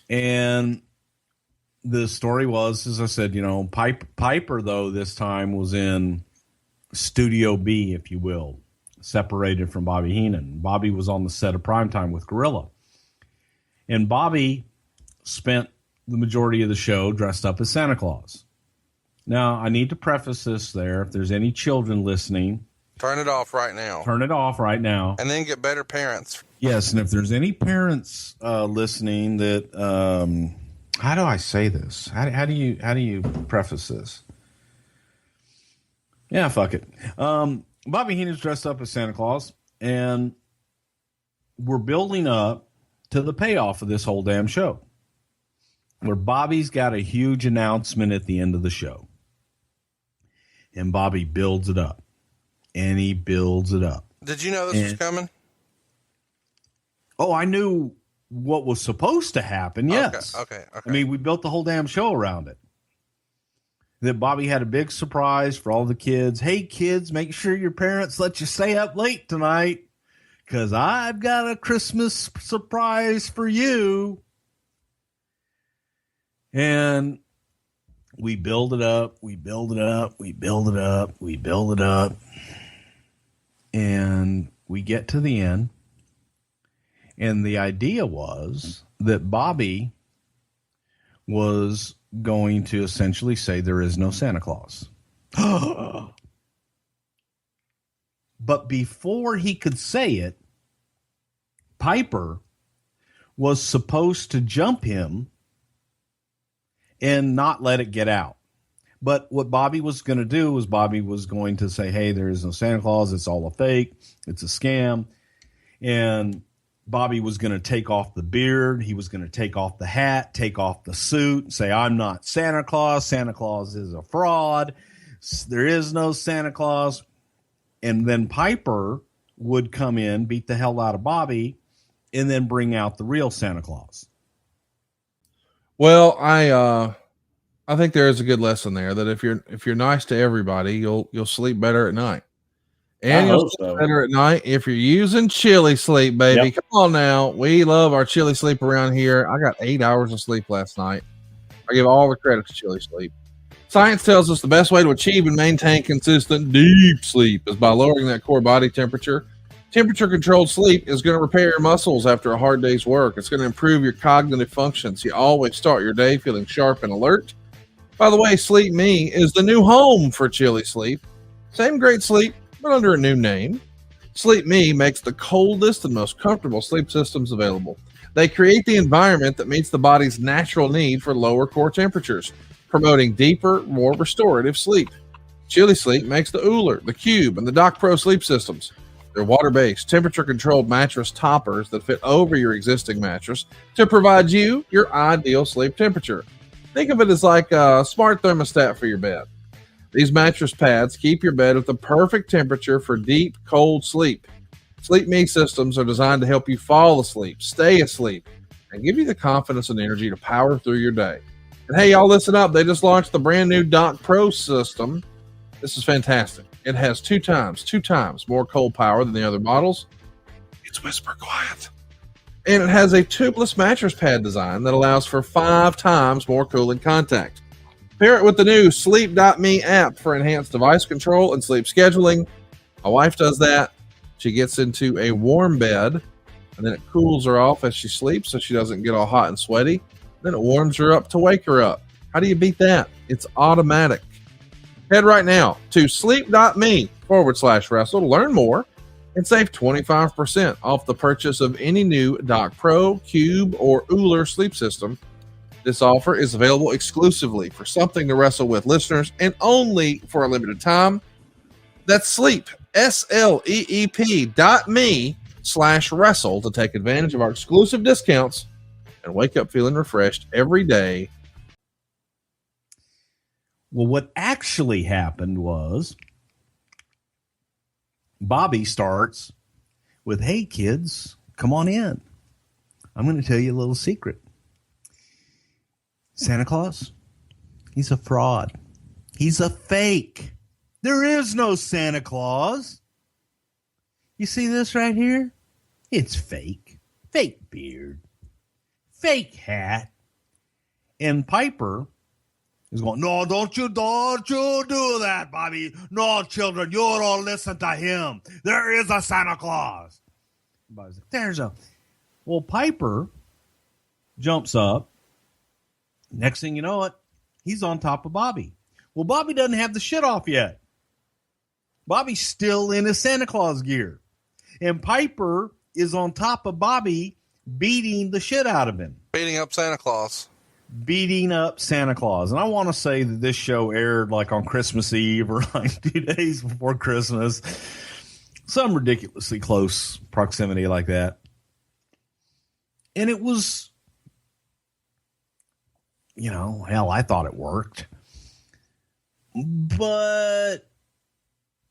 And the story was, as I said, Piper, though, this time was in Studio B, if you will, separated from Bobby Heenan. Bobby was on the set of Primetime with Gorilla. And Bobby spent the majority of the show dressed up as Santa Claus. Now, I need to preface this there. If there's any children listening, turn it off right now. Turn it off right now. And then get better parents. Yes, and if there's any parents listening that, how do I say this? How do you preface this? Yeah, fuck it. Bobby Heenan's dressed up as Santa Claus, and we're building up to the payoff of this whole damn show, where Bobby's got a huge announcement at the end of the show. And Bobby builds it up. And he builds it up. Did you know this was coming? Oh, I knew what was supposed to happen, yes. Okay. I mean, we built the whole damn show around it. That Bobby had a big surprise for all the kids. Hey, kids, make sure your parents let you stay up late tonight, because I've got a Christmas surprise for you. And we build it up, we build it up, we build it up, we build it up. And we get to the end. And the idea was that Bobby was going to essentially say there is no Santa Claus. But before he could say it, Piper was supposed to jump him and not let it get out. But what Bobby was going to do was Bobby was going to say, hey, there is no Santa Claus. It's all a fake. It's a scam. And Bobby was going to take off the beard. He was going to take off the hat, take off the suit, say, I'm not Santa Claus. Santa Claus is a fraud. There is no Santa Claus. And then Piper would come in, beat the hell out of Bobby, and then bring out the real Santa Claus. Well, I think there is a good lesson there that if you're nice to everybody, you'll sleep better at night. And you'll sleep better at night if you're using Chili Sleep, baby. Yep. Come on now. We love our Chili Sleep around here. I got 8 hours of sleep last night. I give all the credit to Chili Sleep. Science tells us the best way to achieve and maintain consistent deep sleep is by lowering that core body temperature. Temperature-controlled sleep is going to repair your muscles after a hard day's work. It's going to improve your cognitive functions. You always start your day feeling sharp and alert. By the way, Sleep Me is the new home for Chili Sleep. Same great sleep, but under a new name. Sleep Me makes the coldest and most comfortable sleep systems available. They create the environment that meets the body's natural need for lower core temperatures, promoting deeper, more restorative sleep. Chili Sleep makes the Uller, the Cube, and the Doc Pro sleep systems. They're water-based, temperature-controlled mattress toppers that fit over your existing mattress to provide you your ideal sleep temperature. Think of it as like a smart thermostat for your bed. These mattress pads keep your bed at the perfect temperature for deep, cold sleep. Sleep Me systems are designed to help you fall asleep, stay asleep, and give you the confidence and energy to power through your day. And hey, y'all, listen up. They just launched the brand new Doc Pro system. This is fantastic. It has two times more cold power than the other models. It's whisper quiet. And it has a tubeless mattress pad design that allows for 5 times more cooling contact. Pair it with the new Sleep.me app for enhanced device control and sleep scheduling. My wife does that. She gets into a warm bed, and then it cools her off as she sleeps so she doesn't get all hot and sweaty. Then it warms her up to wake her up. How do you beat that? It's automatic. Head right now to sleep.me/wrestle to learn more and save 25% off the purchase of any new Doc Pro, Cube, or Uller sleep system. This offer is available exclusively for Something to Wrestle with listeners and only for a limited time. That's sleep, SLEEP.me/wrestle to take advantage of our exclusive discounts and wake up feeling refreshed every day. Well, what actually happened was Bobby starts with, "Hey, kids, come on in. I'm going to tell you a little secret. Santa Claus, he's a fraud. He's a fake. There is no Santa Claus. You see this right here? It's fake. Fake beard. Fake hat." And Piper is going, "No, don't you do that, Bobby. No, children, you don't listen to him. There is a Santa Claus." Bobby's like, "There's a..." Well, Piper jumps up. Next thing you know it, he's on top of Bobby. Well, Bobby doesn't have the shit off yet. Bobby's still in his Santa Claus gear. And Piper is on top of Bobby, beating the shit out of him. Beating up Santa Claus. Beating up Santa Claus. And I want to say that this show aired like on Christmas Eve or like 2 days before Christmas. Some ridiculously close proximity like that. And it was, you know, hell, I thought it worked. But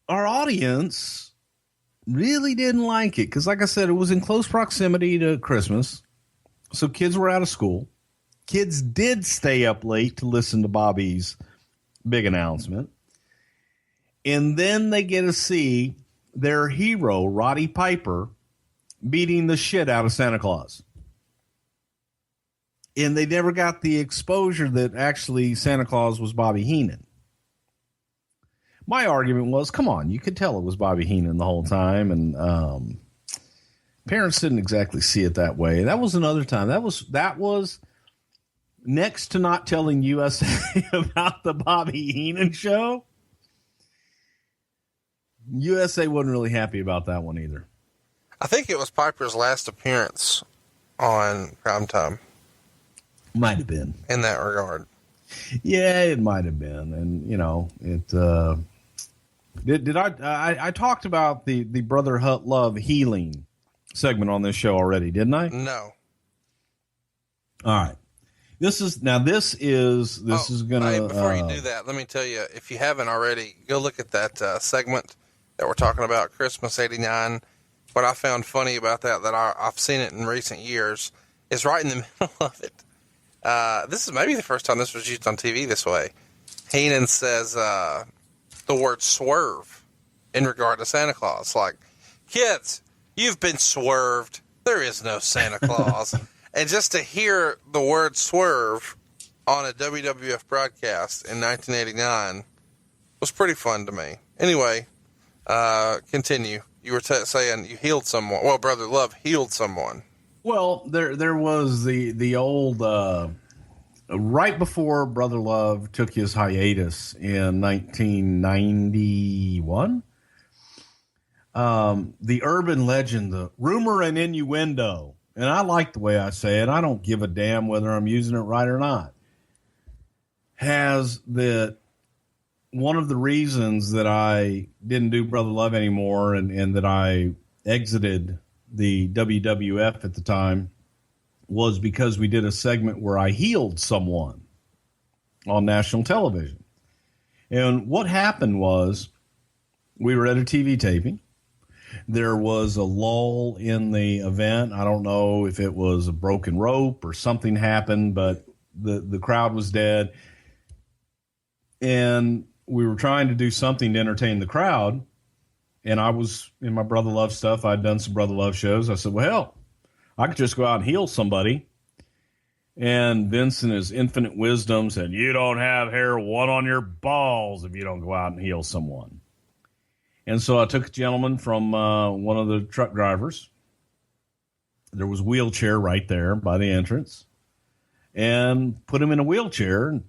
our audience really didn't like it. Because like I said, it was in close proximity to Christmas. So kids were out of school. Kids did stay up late to listen to Bobby's big announcement. And then they get to see their hero, Roddy Piper, beating the shit out of Santa Claus. And they never got the exposure that actually Santa Claus was Bobby Heenan. My argument was, come on, you could tell it was Bobby Heenan the whole time. And parents didn't exactly see it that way. That was another time. That was next to not telling USA about the Bobby Heenan show. USA wasn't really happy about that one either. I think it was Piper's last appearance on Primetime. Might have been. In that regard. Yeah, it might have been. And, you know, it I talked about the Brother Hut Love healing segment on this show already, didn't I? No. All right. This is going to... before you do that, let me tell you, if you haven't already, go look at that segment that we're talking about, Christmas 89. What I found funny about that I've seen it in recent years, is right in the middle of it. This is maybe the first time this was used on TV this way. Heenan says the word swerve in regard to Santa Claus. Like, kids, you've been swerved. There is no Santa Claus. And just to hear the word swerve on a WWF broadcast in 1989 was pretty fun to me. Anyway, continue. You were saying you healed someone. Well, Brother Love healed someone. Well, there was the old, right before Brother Love took his hiatus in 1991, the urban legend, the rumor and innuendo, and I like the way I say it, I don't give a damn whether I'm using it right or not, has that one of the reasons that I didn't do Brother Love anymore and that I exited the WWF at the time was because we did a segment where I healed someone on national television. And what happened was we were at a TV taping. There was a lull in the event. I don't know if it was a broken rope or something happened, but the crowd was dead. And we were trying to do something to entertain the crowd. And I was in my Brother Love stuff. I'd done some Brother Love shows. I said, well, hell, I could just go out and heal somebody. And Vince in his infinite wisdom said, you don't have hair one on your balls if you don't go out and heal someone. And so I took a gentleman from one of the truck drivers. There was a wheelchair right there by the entrance, and put him in a wheelchair and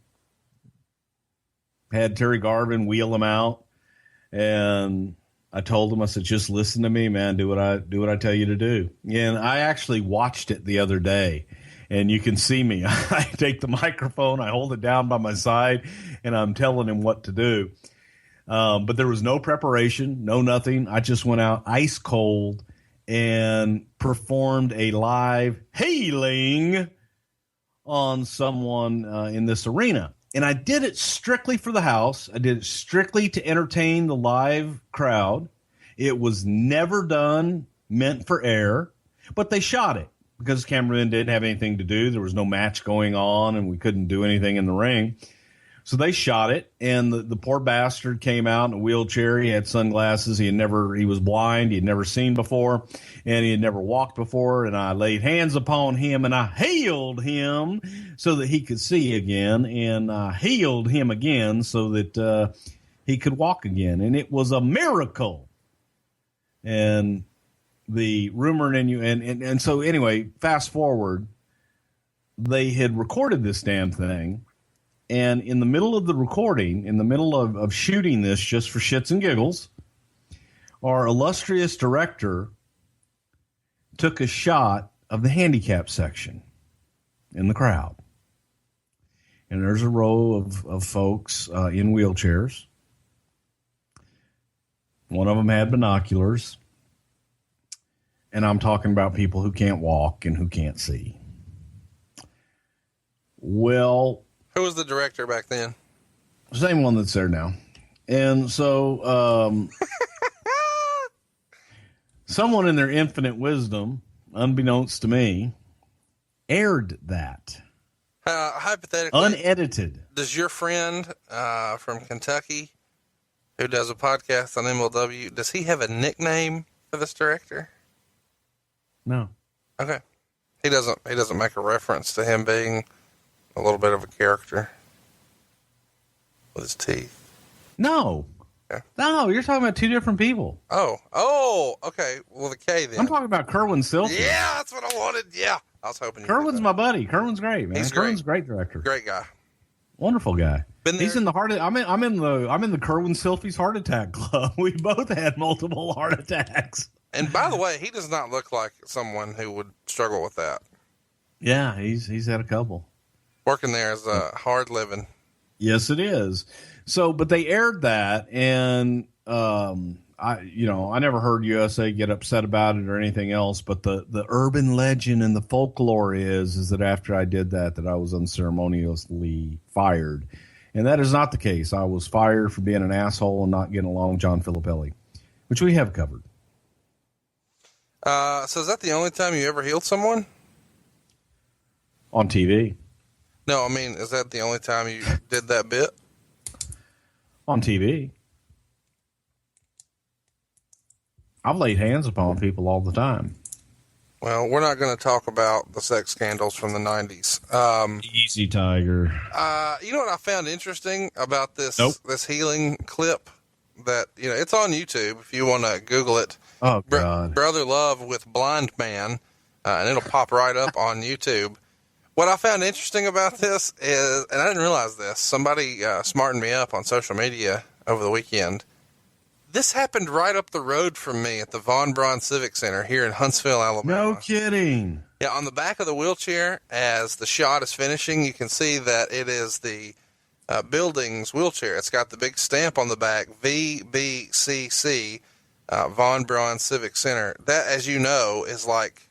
had Terry Garvin wheel him out. And I told him, I said, just listen to me, man. Do what I tell you to do. And I actually watched it the other day, and you can see me. I take the microphone, I hold it down by my side, and I'm telling him what to do. But there was no preparation, no nothing. I just went out ice cold and performed a live healing on someone in this arena. And I did it strictly for the house. I did it strictly to entertain the live crowd. It was never done, meant for air, but they shot it because the cameraman didn't have anything to do. There was no match going on, and we couldn't do anything in the ring. So they shot it, and the poor bastard came out in a wheelchair. He had sunglasses. He was blind. He had never seen before, and he had never walked before. And I laid hands upon him, and I healed him so that he could see again, and I healed him again so that he could walk again. And it was a miracle. And the rumor and so anyway, fast forward, they had recorded this damn thing. And in the middle of the recording, in the middle of shooting this just for shits and giggles, our illustrious director took a shot of the handicap section in the crowd. And there's a row of folks in wheelchairs. One of them had binoculars. And I'm talking about people who can't walk and who can't see. Well, who was the director back then? Same one that's there now. And so someone in their infinite wisdom, unbeknownst to me, aired that. Hypothetically, unedited. Does your friend from Kentucky who does a podcast on MLW, does he have a nickname for this director? No. Okay. He doesn't make a reference to him being a little bit of a character with his teeth. No. Okay. No, you're talking about two different people. Oh, okay. Well, the K then. I'm talking about Kerwin Silky. Yeah, that's what I wanted. Yeah. I was hoping Kerwin's my buddy. Kerwin's great, man. He's Kerwin's great. a great director. Great guy. Wonderful guy. Been there. He's in the heart of, I'm in the Kerwin Silky's heart attack club. We both had multiple heart attacks. And by the way, he does not look like someone who would struggle with that. Yeah, he's had a couple. Working there is hard living. Yes, it is. So, but they aired that, and I never heard USA get upset about it or anything else. But the urban legend and the folklore is that after I did that I was unceremoniously fired, and that is not the case. I was fired for being an asshole and not getting along with John Filippelli, which we have covered. So is that the only time you ever healed someone? On TV. No, I mean, is that the only time you did that bit? On TV. I've laid hands upon people all the time. Well, we're not going to talk about the sex scandals from the 90s. Easy, Tiger. You know what I found interesting about this this healing clip? That, it's on YouTube if you want to Google it. Oh, God. Brother Love with Blind Man, and it'll pop right up on YouTube. What I found interesting about this is, and I didn't realize this, somebody smartened me up on social media over the weekend. This happened right up the road from me at the Von Braun Civic Center here in Huntsville, Alabama. No kidding. Yeah, on the back of the wheelchair, as the shot is finishing, you can see that it is the building's wheelchair. It's got the big stamp on the back, VBCC, Von Braun Civic Center. That, as you know, is like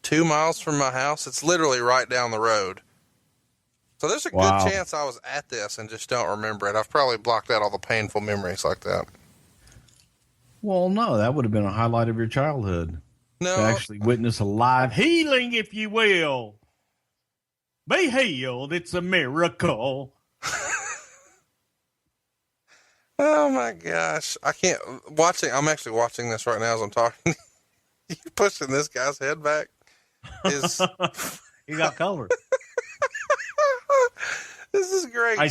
2 miles from my house. It's literally right down the road. So there's a good chance I was at this and just don't remember it. I've probably blocked out all the painful memories like that. Well, no, that would have been a highlight of your childhood. No. To actually witness a live healing, if you will. Be healed. It's a miracle. Oh my gosh. I can't I'm actually watching this right now as I'm talking. You pushing this guy's head back is he got colored. This is great. I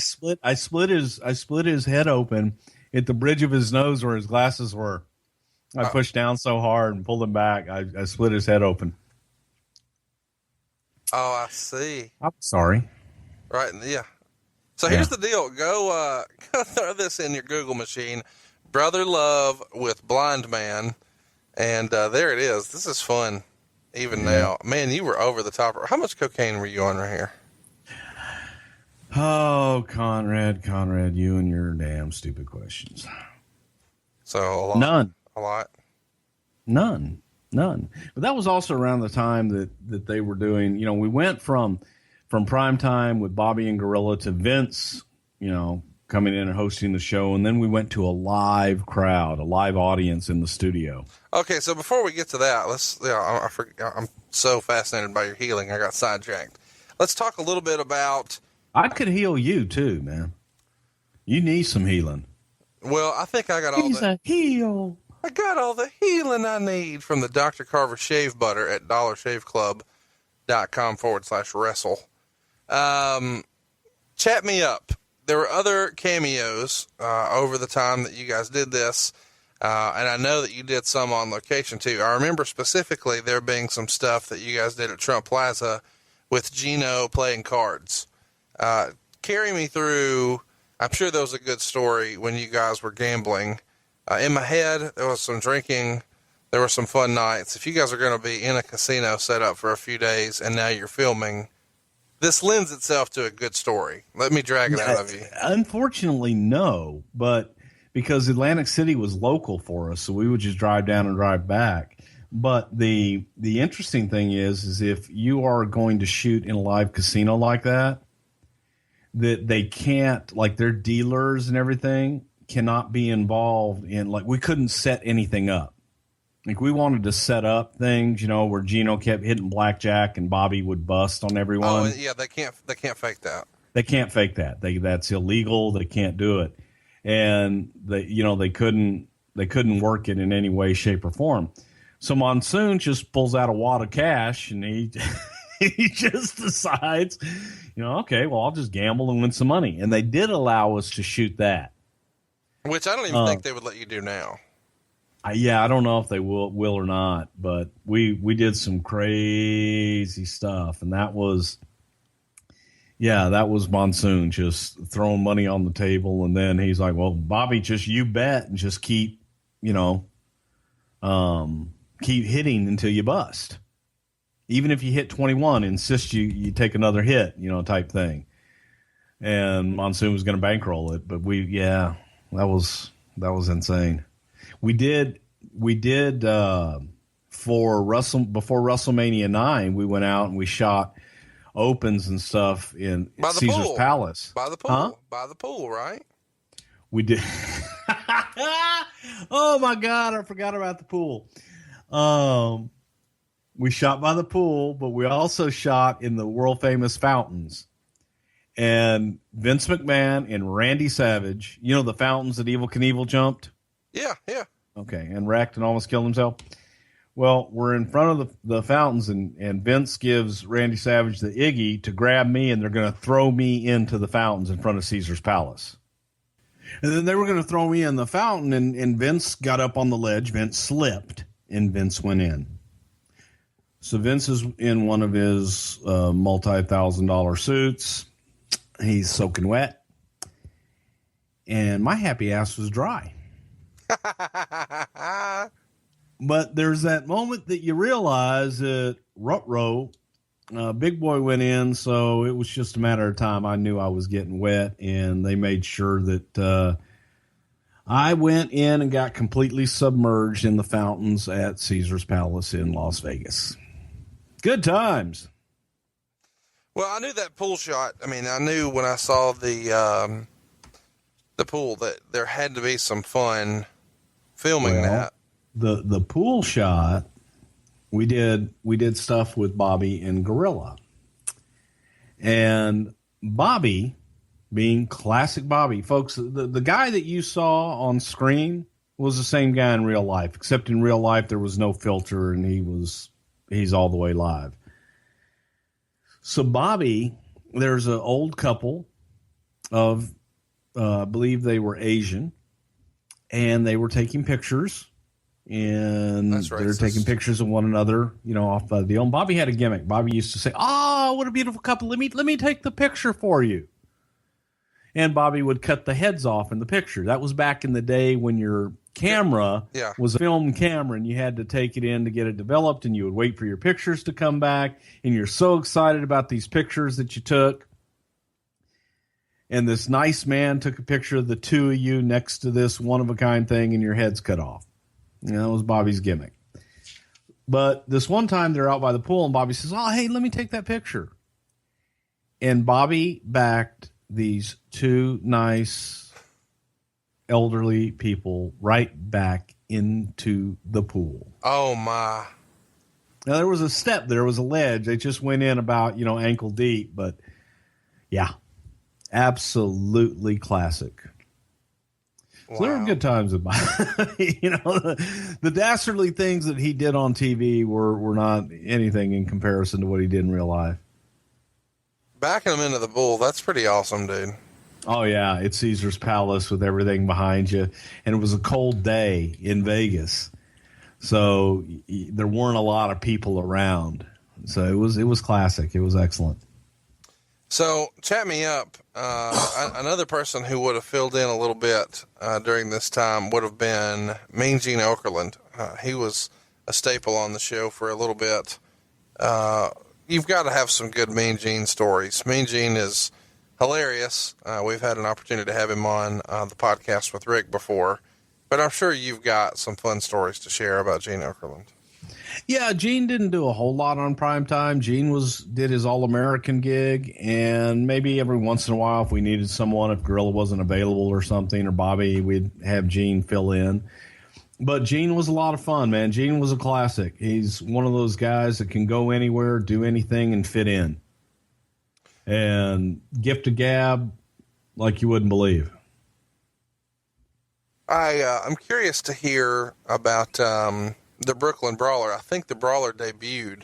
split his head open at the bridge of his nose where his glasses were. I pushed down so hard and pulled him back. I split his head open. Oh, I see. I'm sorry. Right. Yeah. So here's the deal. Go throw this in your Google machine. Brother Love with Blind Man. And there it is. This is fun. Even now. Man, you were over the top. How much cocaine were you on right here? Oh, Conrad, you and your damn stupid questions. So a lot. None. A lot. None. But that was also around the time that they were doing, we went from prime time with Bobby and Gorilla to Vince, coming in and hosting the show. And then we went to a live crowd, a live audience in the studio. Okay. So before we get to that, I'm so fascinated by your healing. I got sidetracked. Let's talk a little bit about. I could heal you too, man. You need some healing. Well, I think I got all a heal. I got all the healing I need from the Dr. Carver shave butter at dollarshaveclub.com/wrestle. Chat me up. There were other cameos over the time that you guys did this, and I know that you did some on location too. I remember specifically there being some stuff that you guys did at Trump Plaza with Gino playing cards. Carry me through. I'm sure there was a good story when you guys were gambling. In my head, there was some drinking. There were some fun nights. If you guys are going to be in a casino set up for a few days and now you're filming, this lends itself to a good story. Let me drag it out of you. Unfortunately, no, but because Atlantic City was local for us, so we would just drive down and drive back. But the interesting thing is if you are going to shoot in a live casino like that they can't, like their dealers and everything cannot be involved in, like, we couldn't set anything up. Like, we wanted to set up things, where Gino kept hitting blackjack and Bobby would bust on everyone. Oh, yeah, they can't fake that. They can't fake that. That's illegal. They can't do it. And they couldn't work it in any way, shape, or form. So Monsoon just pulls out a wad of cash and he just decides, okay, well, I'll just gamble and win some money. And they did allow us to shoot that. Which I don't even think they would let you do now. I don't know if they will or not, but we did some crazy stuff. And that was Monsoon just throwing money on the table. And then he's like, well, Bobby, just you bet and just keep hitting until you bust. Even if you hit 21, insist you take another hit, type thing. And Monsoon was going to bankroll it, but that was insane. We did before WrestleMania 9, we went out and we shot opens and stuff in Caesar's Palace. By the pool. Huh? By the pool, right? We did. Oh my God, I forgot about the pool. We shot by the pool, but we also shot in the world famous fountains. And Vince McMahon and Randy Savage, the fountains that Evel Knievel jumped? Yeah. Okay, and wrecked and almost killed himself. Well, we're in front of the fountains, and Vince gives Randy Savage the Iggy to grab me, and they're going to throw me into the fountains in front of Caesar's Palace. And then they were going to throw me in the fountain, and Vince got up on the ledge. Vince slipped, and Vince went in. So Vince is in one of his multi-$1,000 suits. He's soaking wet. And my happy ass was dry. But there's that moment that you realize that Rutrow, Big Boy went in, so it was just a matter of time. I knew I was getting wet, and they made sure that I went in and got completely submerged in the fountains at Caesar's Palace in Las Vegas. Good times. Well, I knew that pool shot. I mean, I knew when I saw the pool that there had to be some fun filming that. The pool shot, we did stuff with Bobby and Gorilla. And Bobby, being classic Bobby, folks, the guy that you saw on screen was the same guy in real life, except in real life there was no filter and he's all the way live. So Bobby, there's an old couple of, I believe they were Asian, and they were taking pictures, and they're taking pictures of one another, off the deal. And Bobby had a gimmick. Bobby used to say, "Oh, what a beautiful couple. Let me take the picture for you." And Bobby would cut the heads off in the picture. That was back in the day when your camera was a film camera, and you had to take it in to get it developed, and you would wait for your pictures to come back, and you're so excited about these pictures that you took. And this nice man took a picture of the two of you next to this one-of-a-kind thing, and your head's cut off. That was Bobby's gimmick. But this one time they're out by the pool, and Bobby says, "Oh, hey, let me take that picture." And Bobby backed these two nice elderly people right back into the pool. Oh, my. Now, there was a step, there was a ledge. They just went in about, ankle deep. But, yeah, absolutely classic. Wow. So there were good times with the dastardly things that he did on TV were not anything in comparison to what he did in real life. Backing him into the bull, that's pretty awesome, dude. Oh, yeah. It's Caesar's Palace with everything behind you. And it was a cold day in Vegas. So there weren't a lot of people around. So it was classic. It was excellent. So chat me up. Another person who would have filled in a little bit during this time would have been Mean Gene Okerlund. He was a staple on the show for a little bit. You've got to have some good Mean Gene stories. Mean Gene is hilarious. We've had an opportunity to have him on the podcast with Rick before, but I'm sure you've got some fun stories to share about Gene Okerlund. Yeah, Gene didn't do a whole lot on primetime. Gene did his All-American gig, and maybe every once in a while if we needed someone, if Gorilla wasn't available or something, or Bobby, we'd have Gene fill in. But Gene was a lot of fun, man. Gene was a classic. He's one of those guys that can go anywhere, do anything, and fit in. And gift of gab like you wouldn't believe. I'm curious to hear about the Brooklyn Brawler. I think the Brawler debuted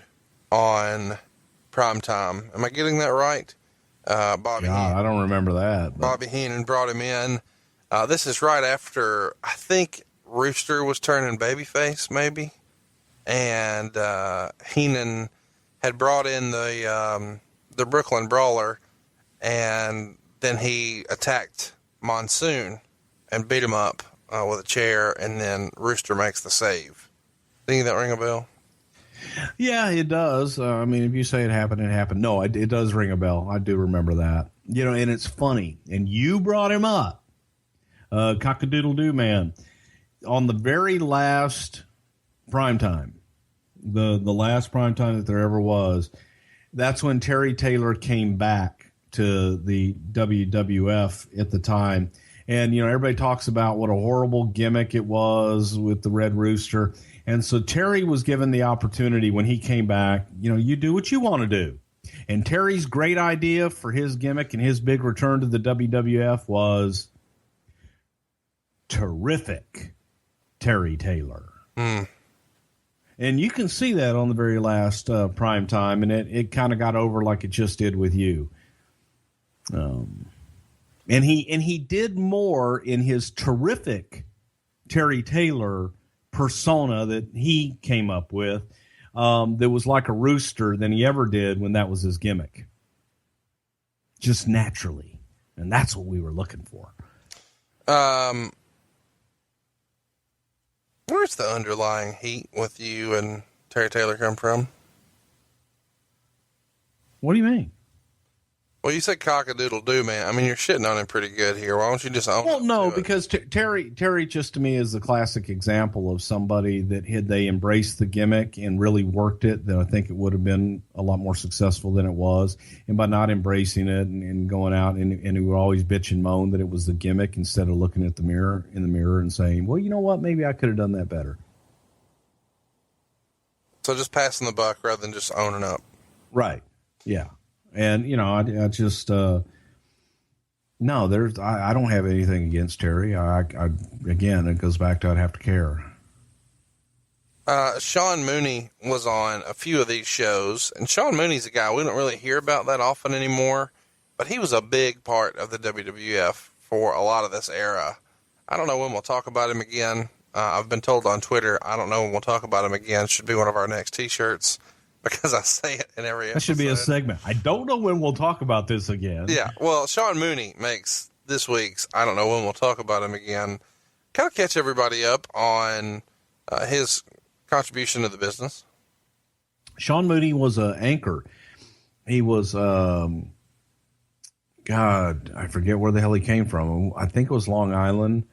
on primetime. Am I getting that right? Bobby Heenan. I don't remember that. But. Bobby Heenan brought him in. This is right after, I think, Rooster was turning babyface, maybe, and Heenan had brought in the Brooklyn Brawler, and then he attacked Monsoon and beat him up with a chair, and then Rooster makes the save. Think that ring a bell? Yeah, it does. I mean, if you say it happened, it happened. No, it does ring a bell. I do remember that. And it's funny, and you brought him up, Cock-a-doodle-doo man. On the very last primetime, the last primetime that there ever was, that's when Terry Taylor came back to the WWF at the time. And, everybody talks about what a horrible gimmick it was with the Red Rooster. And so Terry was given the opportunity when he came back, you do what you want to do. And Terry's great idea for his gimmick and his big return to the WWF was terrific. Terry Taylor. And you can see that on the very last prime time, and it kind of got over like it just did with you. And he did more in his terrific Terry Taylor persona that he came up with that was like a rooster than he ever did when that was his gimmick. Just naturally. And that's what we were looking for. Where's the underlying heat with you and Terry Taylor come from? What do you mean? Well, you said cock-a-doodle-doo, man. I mean, you're shitting on him pretty good here. Why don't you just own it? Well, no, because Terry just to me is the classic example of somebody that had they embraced the gimmick and really worked it, then I think it would have been a lot more successful than it was. And by not embracing it and going out and he would always bitch and moan that it was the gimmick instead of looking at the mirror and saying, well, you know what? Maybe I could have done that better. So just passing the buck rather than just owning up. Right. Yeah. And, I just, no, I don't have anything against Terry. Again, it goes back to I'd have to care. Sean Mooney was on a few of these shows, and Sean Mooney's a guy we don't really hear about that often anymore, but he was a big part of the WWF for a lot of this era. I don't know when we'll talk about him again. I've been told on Twitter, I don't know when we'll talk about him again. Should be one of our next T-shirts because I say it in every episode. That should be a segment. I don't know when we'll talk about this again. Yeah, well, Sean Mooney makes this week's I don't know when we'll talk about him again. Kind of catch everybody up on his contribution to the business. Sean Mooney was an anchor. He was, God, I forget where the hell he came from. I think it was Long Island,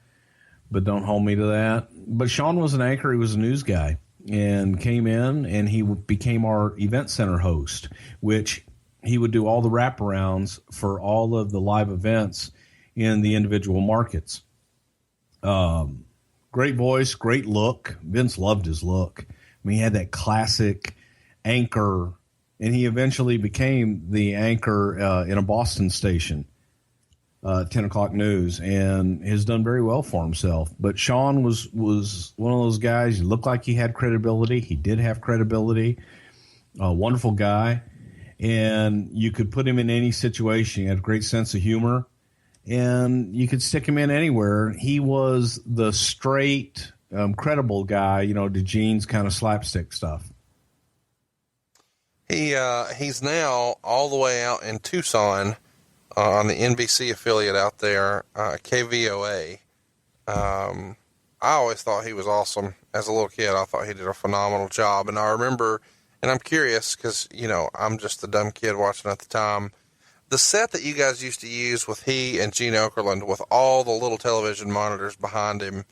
but don't hold me to that. But Sean was an anchor. He was a news guy and came in, and he became our event center host, which he would do all the wraparounds for all of the live events in the individual markets. Great voice, great look. Vince loved his look. I mean, he had that classic anchor, and he eventually became the anchor in a Boston station, 10 o'clock news, and has done very well for himself. But Sean was one of those guys. He looked like he had credibility. He did have credibility. A wonderful guy, and you could put him in any situation. He had a great sense of humor, and you could stick him in anywhere. He was the straight, credible guy, to Gene's kind of slapstick stuff. He's now all the way out in Tucson on the NBC affiliate out there, KVOA. I always thought he was awesome. As a little kid, I thought he did a phenomenal job. And I remember, and I'm curious because, I'm just a dumb kid watching at the time, the set that you guys used to use with he and Gene Okerlund with all the little television monitors behind him,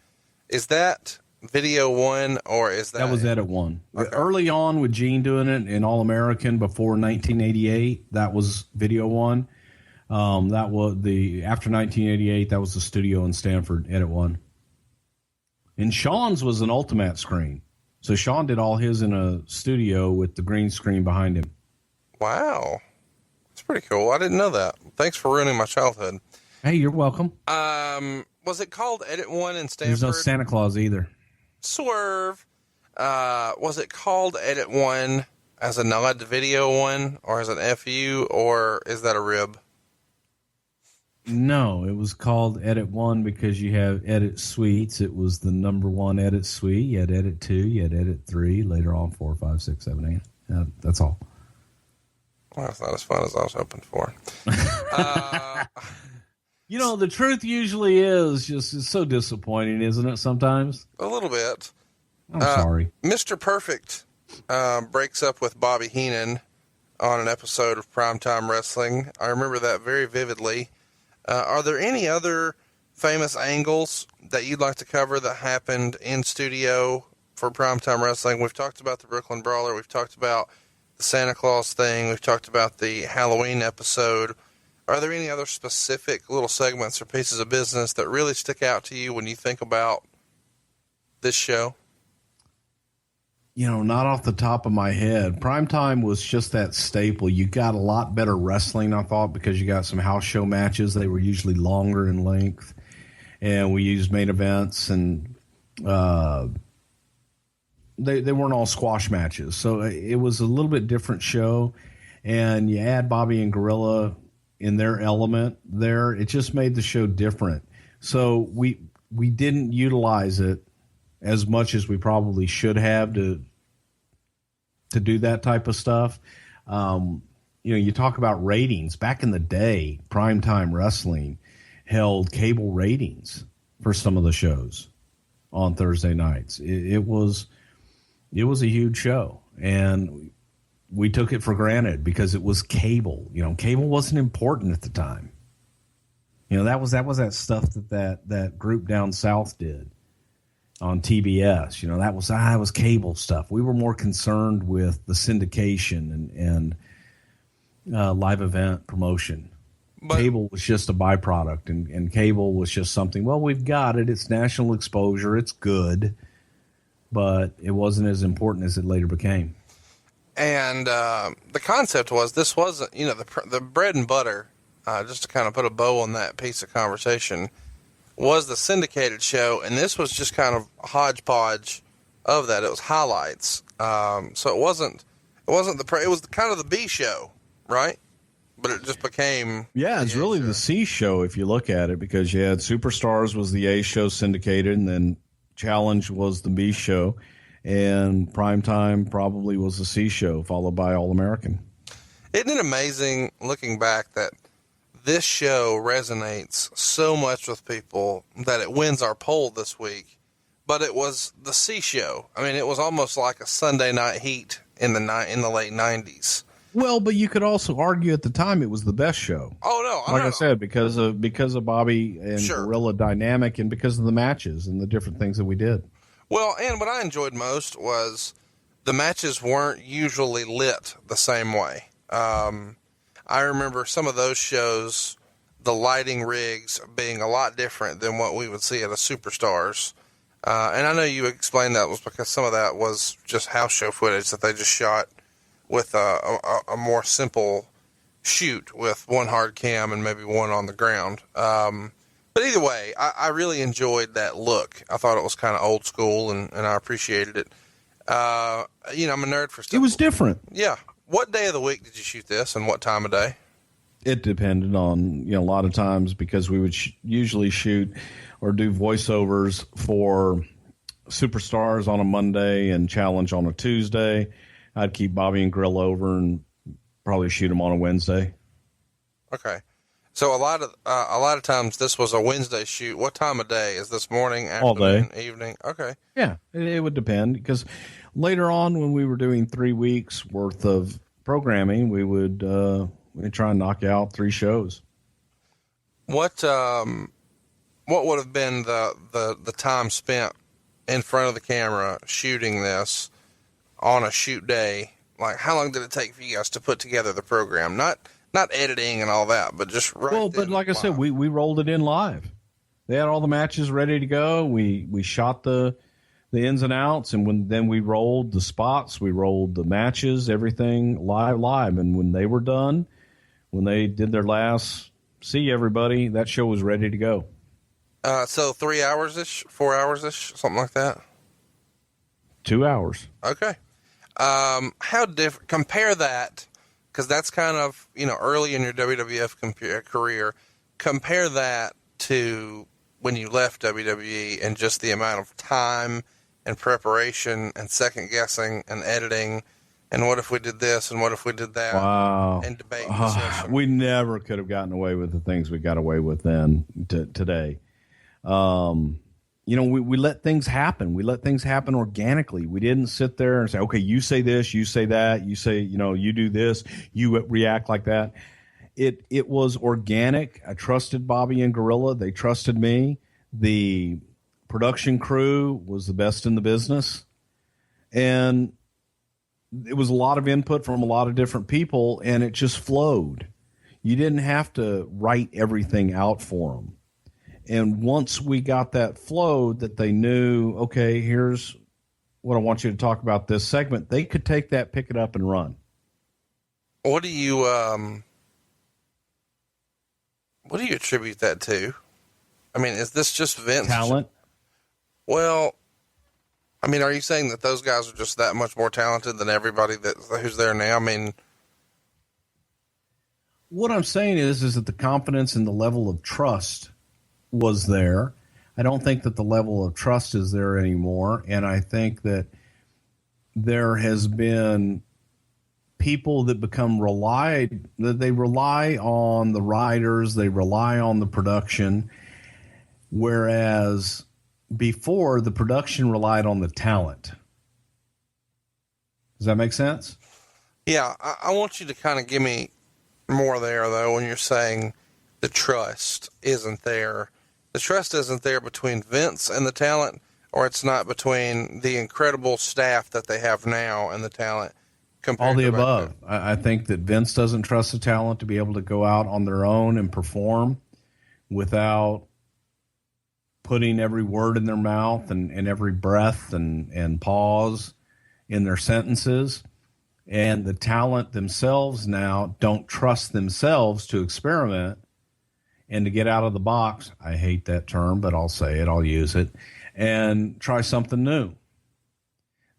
is that Video One, or is that... That was Edit One. Okay. Early on with Gene doing it in All American before 1988, that was Video One. That was after 1988, that was the studio in Stanford, Edit One. And Sean's was an Ultimate screen. So Sean did all his in a studio with the green screen behind him. Wow. That's pretty cool. I didn't know that. Thanks for ruining my childhood. Hey, you're welcome. Was it called Edit One in Stanford? There's no Santa Claus either. Swerve. Was it called Edit One as a nod to Video One, or as an FU, or is that a rib? No, it was called Edit One because you have Edit Suites. It was the number one Edit Suite. You had Edit 2, you had Edit 3, later on 4, 5, 6, 7, 8. That's all. Well, that's not as fun as I was hoping for. The truth usually is just it's so disappointing, isn't it, sometimes? A little bit. I'm sorry. Mr. Perfect breaks up with Bobby Heenan on an episode of Primetime Wrestling. I remember that very vividly. Are there any other famous angles that you'd like to cover that happened in studio for Primetime Wrestling? We've talked about the Brooklyn Brawler. We've talked about the Santa Claus thing. We've talked about the Halloween episode. Are there any other specific little segments or pieces of business that really stick out to you when you think about this show? Not off the top of my head. Primetime was just that staple. You got a lot better wrestling, I thought, because you got some house show matches. They were usually longer in length. And we used main events, and they weren't all squash matches. So it was a little bit different show. And you add Bobby and Gorilla in their element there, it just made the show different. So we didn't utilize it as much as we probably should have to do that type of stuff. You talk about ratings. Back in the day, Primetime Wrestling held cable ratings for some of the shows on Thursday nights. It was a huge show, and we took it for granted because it was cable. Cable wasn't important at the time. That was that stuff that group down south did on TBS. That was cable stuff. We were more concerned with the syndication and live event promotion. But cable was just a byproduct, and cable was just something, well, we've got it. It's national exposure. It's good, but it wasn't as important as it later became. And the concept was, this wasn't, the bread and butter, just to kind of put a bow on that piece of conversation, was the syndicated show, and this was just kind of a hodgepodge of that. It was highlights. So it was kind of the B show, right? but it just became. Yeah, it's really the C show if you look at it, because you had Superstars was the A show syndicated, and then Challenge was the B show, and Primetime probably was the C show, followed by All American. Isn't it amazing looking back that this show resonates so much with people that it wins our poll this week? But it was the C show. I mean, it was almost like a Sunday Night Heat in the late 90s. Well, but you could also argue at the time it was the best show. Oh no! I said, because of Bobby and Gorilla dynamic, and because of the matches and the different things that we did. Well, and what I enjoyed most was the matches weren't usually lit the same way. I remember some of those shows, the lighting rigs being a lot different than what we would see at a Superstars. And I know you explained that was because some of that was just house show footage that they just shot with a more simple shoot with one hard cam and maybe one on the ground. But either way, I really enjoyed that look. I thought it was kind of old school, and I appreciated it. I'm a nerd for stuff. It was different. Yeah. What day of the week did you shoot this, and what time of day? It depended on, a lot of times, because we would usually shoot or do voiceovers for Superstars on a Monday and Challenge on a Tuesday. I'd keep Bobby and Grill over and probably shoot them on a Wednesday. Okay. So a lot of times this was a Wednesday shoot. What time of day? Is this morning, afternoon, all day, evening? Okay. Yeah, it would depend, because later on when we were doing 3 weeks worth of programming, we would we'd try and knock out 3 shows. What would have been the time spent in front of the camera shooting this on a shoot day? Like, how long did it take for you guys to put together the program? Not editing and all that, but just right. Well, but like I said, we rolled it in live. They had all the matches ready to go. We shot the ins and outs, and then we rolled the spots, we rolled the matches, everything live. And when they were done, when they did their last see everybody, that show was ready to go. So 3 hours-ish, 4 hours-ish, something like that? 2 hours. Okay. How different, compare that, because that's kind of, early in your WWF career, compare that to when you left WWE and just the amount of time and preparation and second guessing and editing and what if we did this and what if we did that. Wow. And debate. We never could have gotten away with the things we got away with then today. We let things happen. We let things happen organically. We didn't sit there and say, okay, you say this, you say that, you say, you do this, you react like that. It was organic. I trusted Bobby and Gorilla. They trusted me. The production crew was the best in the business. And it was a lot of input from a lot of different people, and it just flowed. You didn't have to write everything out for them. And once we got that flow that they knew, okay, here's what I want you to talk about this segment, they could take that, pick it up, and run. What do you attribute that to? I mean, is this just Vince? Talent? Well, I mean, are you saying that those guys are just that much more talented than everybody who's there now? I mean, what I'm saying is that the confidence and the level of trust was there. I don't think that the level of trust is there anymore. And I think that there has been people that they rely on the writers, they rely on the production, whereas before the production relied on the talent. Does that make sense? Yeah. I want you to kind of give me more there, though, when you're saying the trust isn't there. The trust isn't there between Vince and the talent, or it's not between the incredible staff that they have now and the talent. All the above. I think that Vince doesn't trust the talent to be able to go out on their own and perform without putting every word in their mouth and every breath and pause in their sentences. And the talent themselves now don't trust themselves to experiment and to get out of the box. I hate that term, but I'll say it, I'll use it, and try something new.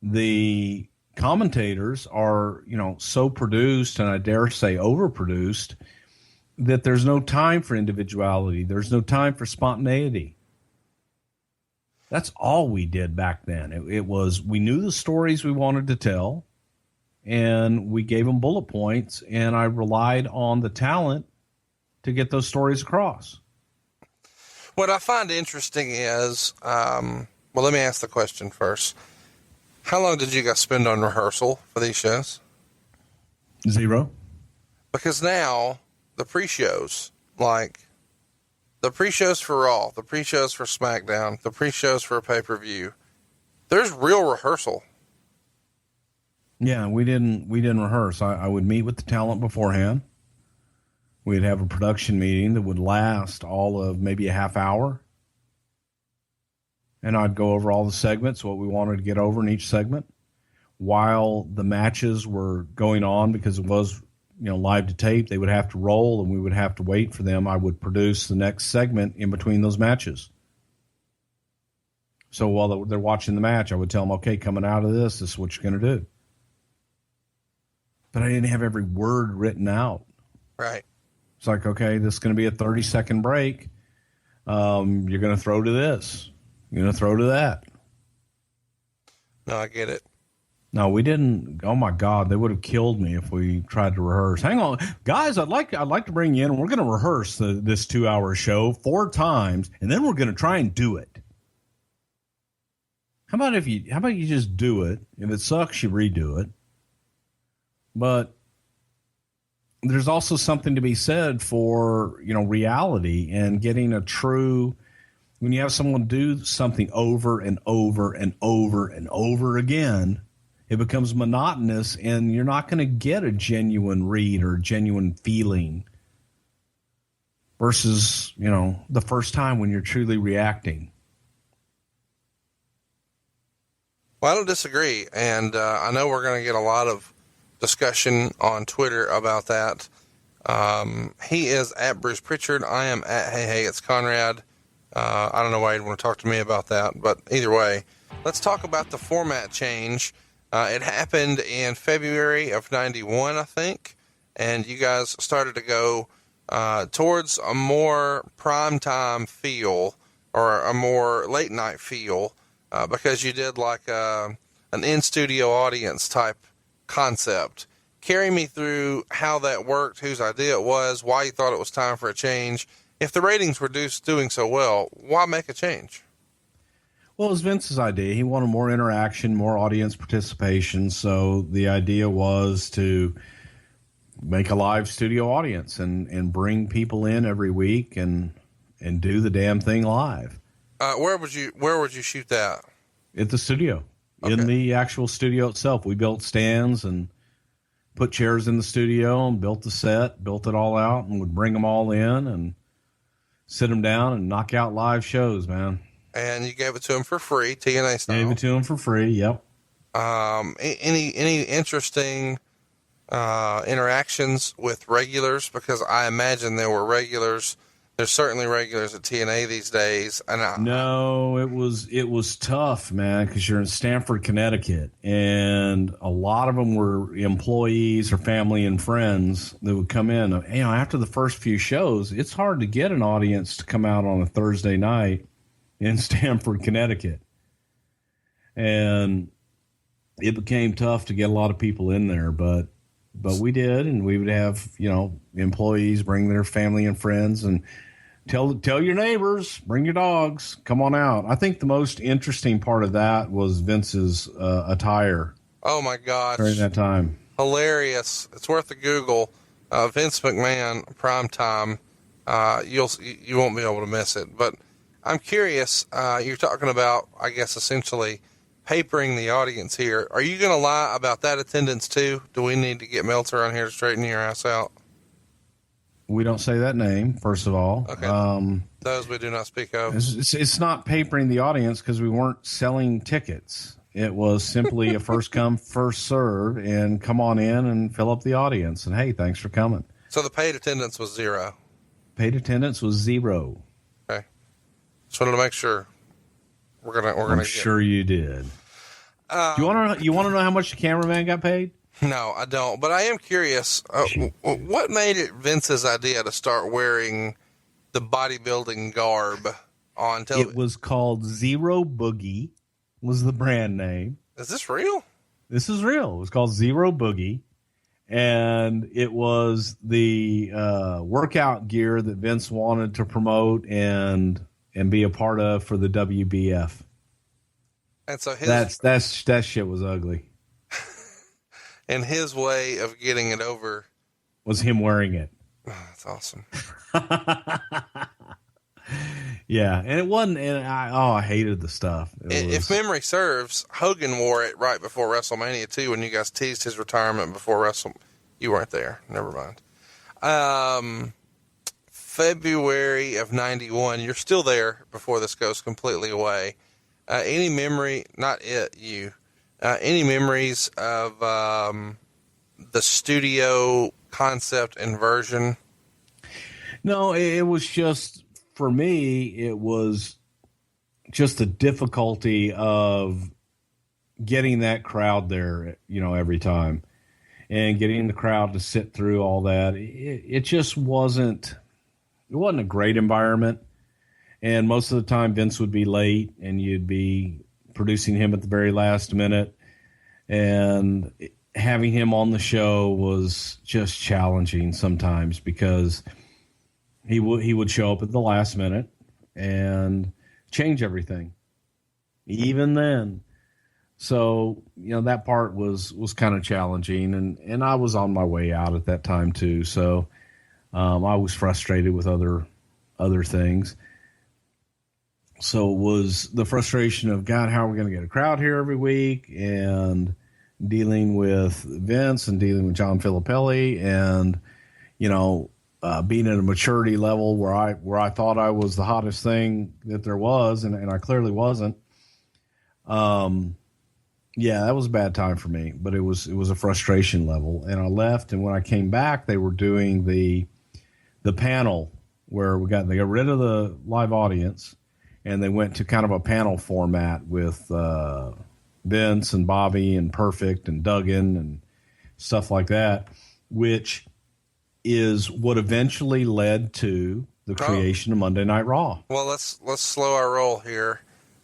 The commentators are, so produced, and I dare say overproduced, that there's no time for individuality. There's no time for spontaneity. That's all we did back then. It was, we knew the stories we wanted to tell, and we gave them bullet points, and I relied on the talent to get those stories across. What I find interesting is, well, let me ask the question first. How long did you guys spend on rehearsal for these shows? 0. Because now the pre-shows, like the pre-shows for Raw, the pre-shows for SmackDown, the pre-shows for a pay-per-view, there's real rehearsal. Yeah, we didn't rehearse. I would meet with the talent beforehand. We'd have a production meeting that would last all of maybe a half hour. And I'd go over all the segments, what we wanted to get over in each segment, while the matches were going on, because it was, live to tape. They would have to roll, and we would have to wait for them. I would produce the next segment in between those matches. So while they're watching the match, I would tell them, okay, coming out of this is what you're going to do. But I didn't have every word written out. Right. It's like, okay, this is going to be a 30-second break. You're going to throw to this. You're going to throw to that. No, I get it. No, we didn't. Oh my God, they would have killed me if we tried to rehearse. Hang on, guys, I'd like to bring you in, and we're going to rehearse this 2-hour show 4 times, and then we're going to try and do it. How about you just do it? If it sucks, you redo it. But there's also something to be said for, reality and getting a true, when you have someone do something over and over and over and over again, it becomes monotonous, and you're not going to get a genuine read or genuine feeling versus, the first time when you're truly reacting. Well, I don't disagree. And I know we're going to get a lot of discussion on Twitter about that. He is at Bruce Prichard. I am at Hey, it's Conrad. I don't know why you'd want to talk to me about that, but either way, let's talk about the format change. It happened in February of 91, I think, and you guys started to go towards a more primetime feel, or a more late night feel, because you did like an in-studio audience type concept. Carry me through how that worked, whose idea it was, why you thought it was time for a change. If the ratings were doing so well, why make a change? Well, it was Vince's idea. He wanted more interaction, more audience participation. So the idea was to make a live studio audience and bring people in every week and do the damn thing live. Where would you shoot that? At the studio. Okay. In the actual studio itself. We built stands and put chairs in the studio and built the set, built it all out, and would bring them all in and sit them down and knock out live shows, man. And you gave it to him for free, TNA style. Gave it to him for free, yep. Any interesting interactions with regulars? Because I imagine there were regulars. There's certainly regulars at TNA these days. No, it was tough, man, because you're in Stamford, Connecticut, and a lot of them were employees or family and friends that would come in. After the first few shows, it's hard to get an audience to come out on a Thursday night in Stamford, Connecticut. And it became tough to get a lot of people in there, but we did, and we would have, employees bring their family and friends and tell your neighbors, bring your dogs, come on out. I think the most interesting part of that was Vince's attire. Oh my gosh. During that time. Hilarious. It's worth a Google. Vince McMahon, primetime. You won't be able to miss it, but I'm curious. You're talking about, I guess, essentially papering the audience here. Are you going to lie about that attendance too? Do we need to get Meltzer on here to straighten your ass out? We don't say that name, first of all. Okay. Those we do not speak of. It's not papering the audience because we weren't selling tickets. It was simply a first come, first serve, and come on in and fill up the audience. And hey, thanks for coming. So the paid attendance was 0. Paid attendance was 0. Okay. Just wanted to make sure. I'm sure you did. You want to know how much the cameraman got paid? No, I don't. But I am curious. What made it Vince's idea to start wearing the bodybuilding garb on television? It was called Zero Boogie, was the brand name. Is this real? This is real. It was called Zero Boogie, and it was the workout gear that Vince wanted to promote and be a part of for the WBF. And so that shit was ugly. And his way of getting it over was him wearing it. Oh, that's awesome. Yeah, and it wasn't. And I hated the stuff. If memory serves, Hogan wore it right before WrestleMania 2 when you guys teased his retirement before You weren't there. Never mind. February of '91. You're still there before this goes completely away. Any memory? Not it. You. Any memories of the studio concept and version? No, it was just, for me, it was just the difficulty of getting that crowd there, every time, and getting the crowd to sit through all that. It just wasn't a great environment. And most of the time Vince would be late and you'd be producing him at the very last minute, and having him on the show was just challenging sometimes because he would show up at the last minute and change everything even then. So, that part was kind of challenging, and I was on my way out at that time too. So, I was frustrated with other things. So it was the frustration of, God, how are we going to get a crowd here every week, and dealing with Vince and dealing with John Filippelli, and, being at a maturity level where I thought I was the hottest thing that there was, and I clearly wasn't. Yeah, that was a bad time for me, but it was a frustration level. And I left, and when I came back, they were doing the panel where they got rid of the live audience, and they went to kind of a panel format with Vince and Bobby and Perfect and Duggan and stuff like that, which is what eventually led to the creation of Monday Night Raw. Well, let's slow our roll here.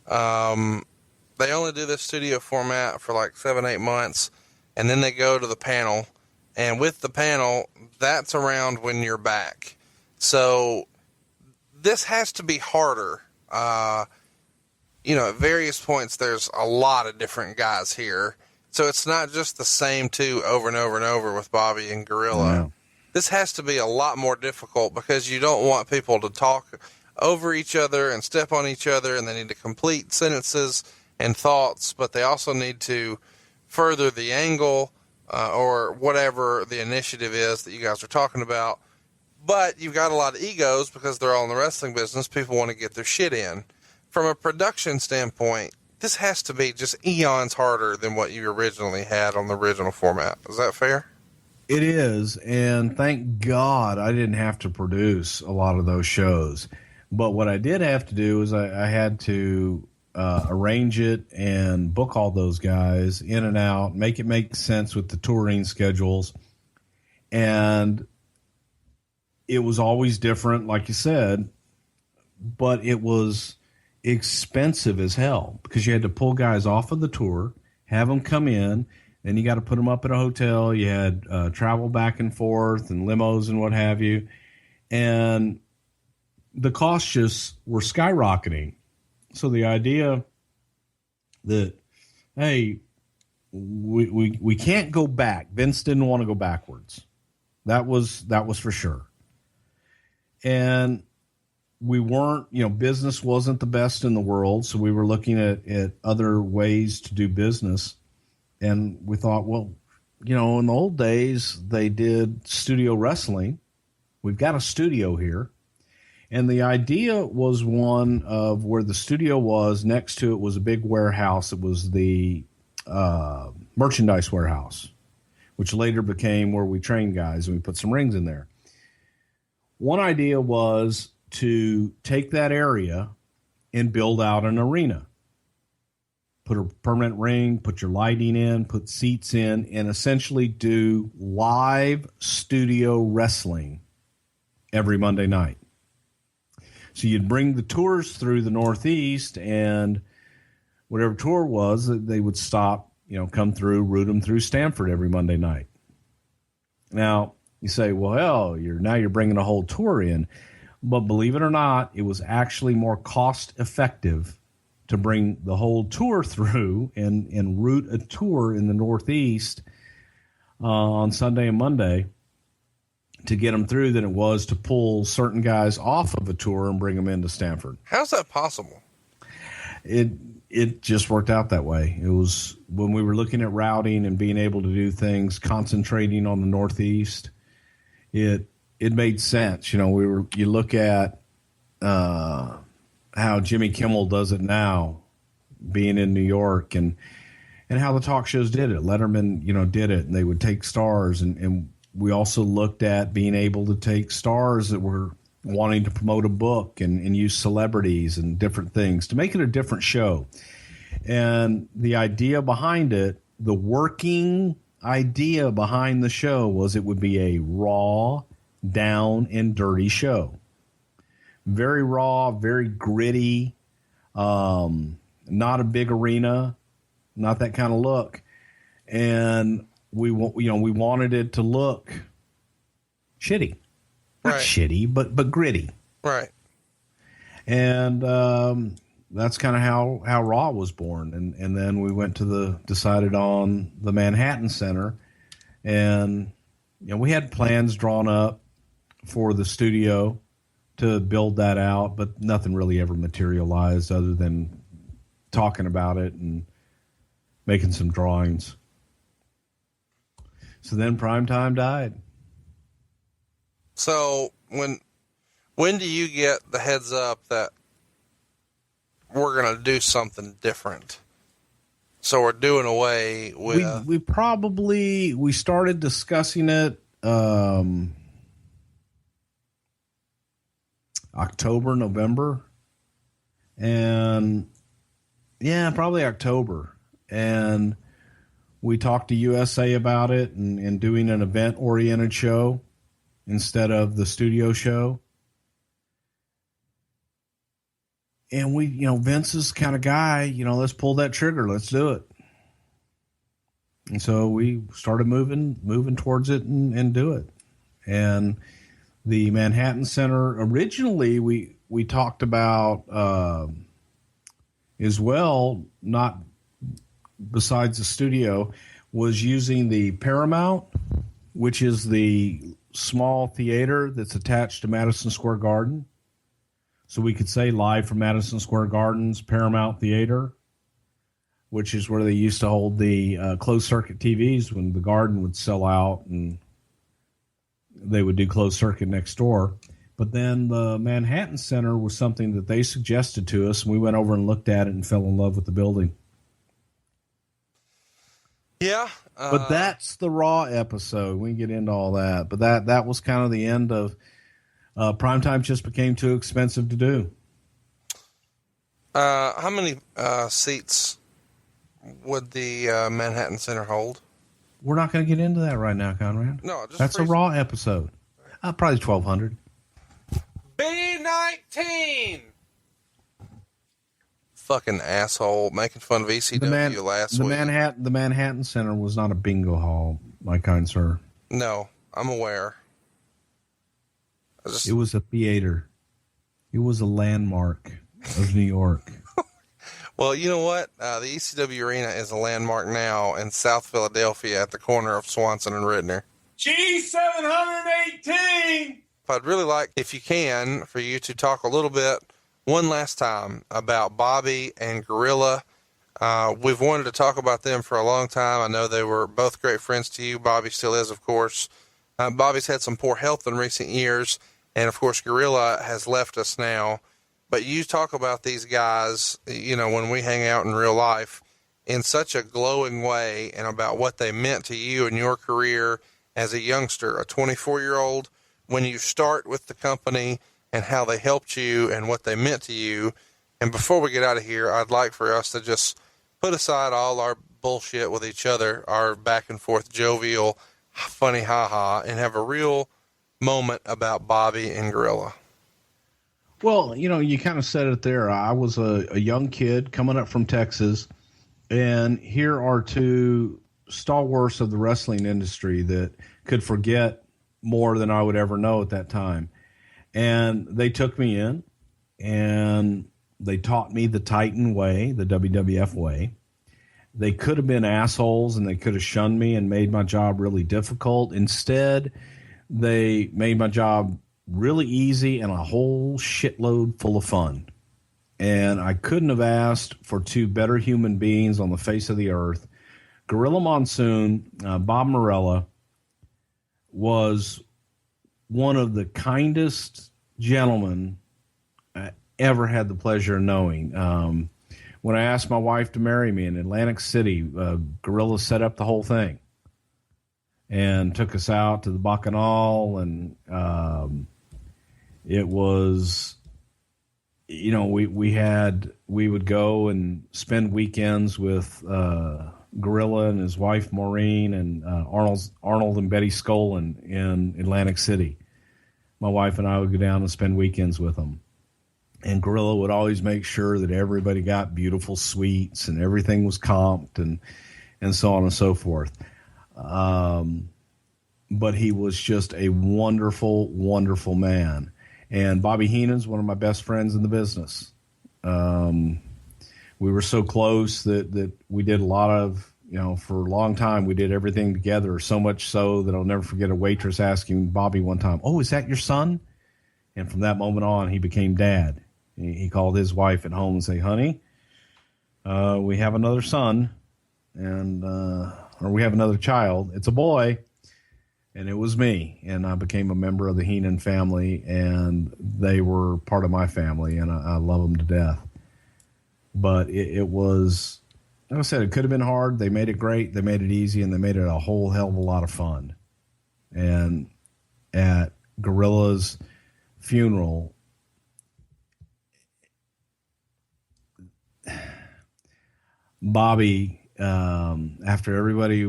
They only do this studio format for like 7-8 months, and then they go to the panel. And with the panel, that's around when you're back. So this has to be harder. At various points, there's a lot of different guys here. So it's not just the same two over and over and over with Bobby and Gorilla. Yeah. This has to be a lot more difficult because you don't want people to talk over each other and step on each other, and they need to complete sentences and thoughts, but they also need to further the angle or whatever the initiative is that you guys are talking about. But you've got a lot of egos because they're all in the wrestling business. People want to get their shit in. From a production standpoint, this has to be just eons harder than what you originally had on the original format. Is that fair? It is, and thank God I didn't have to produce a lot of those shows. But what I did have to do is I had to arrange it and book all those guys in and out, make it make sense with the touring schedules. And it was always different, like you said, but it was expensive as hell because you had to pull guys off of the tour, have them come in, then you got to put them up at a hotel. You had travel back and forth and limos and what have you. And the costs just were skyrocketing. So the idea that, hey, we can't go back. Vince didn't want to go backwards. That was for sure. And we weren't, business wasn't the best in the world. So we were looking at other ways to do business. And we thought, well, in the old days, they did studio wrestling. We've got a studio here. And the idea was one of where the studio was, next to it was a big warehouse. It was the merchandise warehouse, which later became where we trained guys, and we put some rings in there. One idea was to take that area and build out an arena. put a permanent ring, put your lighting in, put seats in, and essentially do live studio wrestling every Monday night. So you'd bring the tours through the Northeast, and whatever tour was, they would stop, come through, route them through Stamford every Monday night. Now, you say, well, hell, you're bringing a whole tour in. But believe it or not, it was actually more cost effective to bring the whole tour through and route a tour in the Northeast on Sunday and Monday to get them through than it was to pull certain guys off of a tour and bring them into Stamford. How's that possible? It just worked out that way. It was when we were looking at routing and being able to do things, concentrating on the Northeast, it made sense. You look at how Jimmy Kimmel does it now, being in New York, and how the talk shows did it. Letterman, did it, and they would take stars, and we also looked at being able to take stars that were wanting to promote a book and use celebrities and different things to make it a different show. And the idea behind it, the working idea behind the show, was it would be a raw, down and dirty show. Very raw, very gritty, not a big arena, not that kind of look. And we wanted it to look shitty. Not shitty, but gritty. Right. And that's kind of how Raw was born. And then we decided on the Manhattan Center. And we had plans drawn up for the studio to build that out, but nothing really ever materialized other than talking about it and making some drawings. So then Primetime died. So when do you get the heads up that we're going to do something different? So we're doing away with... We started discussing it October, November, and probably October. And we talked to USA about it and doing an event-oriented show instead of the studio show. And we, Vince is kind of guy, let's pull that trigger. Let's do it. And so we started moving towards it and do it. And the Manhattan Center, originally we talked about as well, not besides the studio, was using the Paramount, which is the small theater that's attached to Madison Square Garden. So we could say live from Madison Square Garden's Paramount Theater, which is where they used to hold the closed circuit TVs when the Garden would sell out and they would do closed circuit next door. But then the Manhattan Center was something that they suggested to us, and we went over and looked at it and fell in love with the building. Yeah. But that's the Raw episode. We can get into all that. But that was kind of the end of Primetime. Just became too expensive to do. How many seats would the Manhattan Center hold? We're not going to get into that right now, Conrad. No, that's a Raw episode. Probably 1,200. B19! Fucking asshole, making fun of ECW last week. The Manhattan Center was not a bingo hall, my kind sir. No, I'm aware. It was a theater. It was a landmark of New York. Well, you know what? The ECW Arena is a landmark now in South Philadelphia at the corner of Swanson and Rittner. G718! I'd really like, if you can, for you to talk a little bit one last time about Bobby and Gorilla. We've wanted to talk about them for a long time. I know they were both great friends to you. Bobby still is, of course. Bobby's had some poor health in recent years, and of course Gorilla has left us now. But you talk about these guys, when we hang out in real life, in such a glowing way, and about what they meant to you and your career as a youngster, a 24-year-old, when you start with the company, and how they helped you and what they meant to you. And before we get out of here, I'd like for us to just put aside all our bullshit with each other, our back and forth jovial, funny ha-ha, and have a real moment about Bobby and Gorilla. Well, you kind of said it there. I was a young kid coming up from Texas, and here are two stalwarts of the wrestling industry that could forget more than I would ever know at that time. And they took me in, and they taught me the Titan way, the WWF way. They could have been assholes, and they could have shunned me and made my job really difficult. Instead, they made my job really easy and a whole shitload full of fun. And I couldn't have asked for two better human beings on the face of the earth. Gorilla Monsoon, Bob Morella, was one of the kindest gentlemen I ever had the pleasure of knowing. When I asked my wife to marry me in Atlantic City, Gorilla set up the whole thing and took us out to the Bacchanal, and it was, we would go and spend weekends with Gorilla and his wife Maureen and Arnold and Betty Skolin in Atlantic City. My wife and I would go down and spend weekends with them. And Gorilla would always make sure that everybody got beautiful suites and everything was comped and so on and so forth. But he was just a wonderful, wonderful man. And Bobby Heenan's one of my best friends in the business. We were so close that we did a lot of, for a long time, we did everything together, so much so that I'll never forget a waitress asking Bobby one time, "Oh, is that your son?" And from that moment on, he became dad. He called his wife at home and say, "Honey, we have another son, or we have another child. It's a boy." And it was me, and I became a member of the Heenan family, and they were part of my family, and I love them to death. But it was, like I said, it could have been hard. They made it great. They made it easy, and they made it a whole hell of a lot of fun. And at Gorilla's funeral, Bobby, after everybody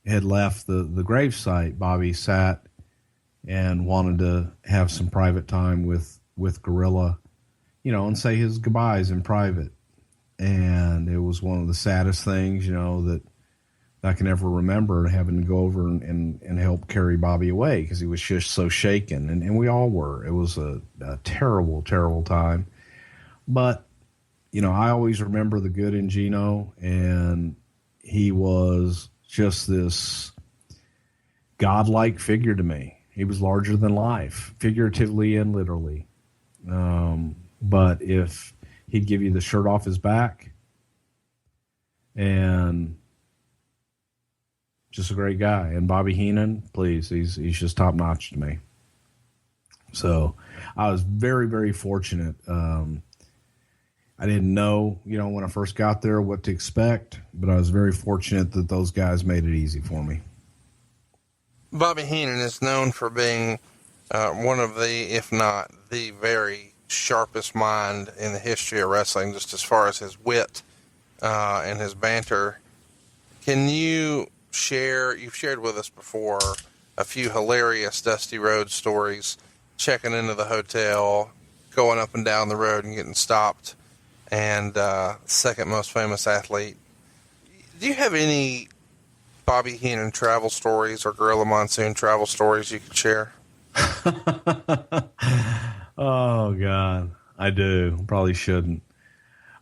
had left the gravesite, Bobby sat and wanted to have some private time with Gorilla, and say his goodbyes in private. And it was one of the saddest things, that I can ever remember, having to go over and help carry Bobby away because he was just so shaken. And we all were. It was a terrible, terrible time. But, I always remember the good in Gino, and he was just this godlike figure to me. He was larger than life, figuratively and literally. But if he'd give you the shirt off his back, and just a great guy. And Bobby Heenan, please, he's just top notch to me. So I was very, very fortunate. I didn't know, when I first got there what to expect, but I was very fortunate that those guys made it easy for me. Bobby Heenan is known for being one of the, if not the very sharpest mind in the history of wrestling, just as far as his wit and his banter. Can you share, you've shared with us before, a few hilarious Dusty Rhodes stories, checking into the hotel, going up and down the road and getting stopped, and second most famous athlete. Do you have any Bobby Heenan travel stories or Gorilla Monsoon travel stories you could share? Oh, God. I do. Probably shouldn't.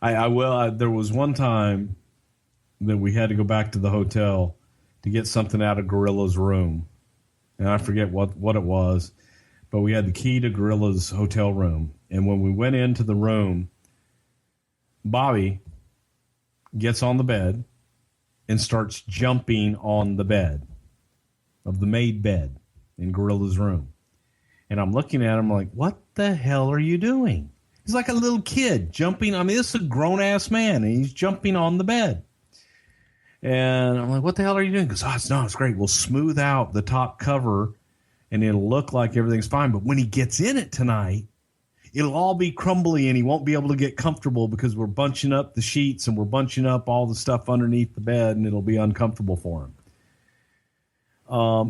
I will. There was one time that we had to go back to the hotel to get something out of Gorilla's room. And I forget what it was, but we had the key to Gorilla's hotel room. And when we went into the room, Bobby gets on the bed and starts jumping on the bed of the made bed in Gorilla's room. And I'm looking at him like, what the hell are you doing? He's like a little kid jumping. I mean, this is a grown-ass man, and he's jumping on the bed. And I'm like, what the hell are you doing? He goes, it's great. We'll smooth out the top cover, and it'll look like everything's fine. But when he gets in it tonight, it'll all be crumbly and he won't be able to get comfortable because we're bunching up the sheets and we're bunching up all the stuff underneath the bed and it'll be uncomfortable for him.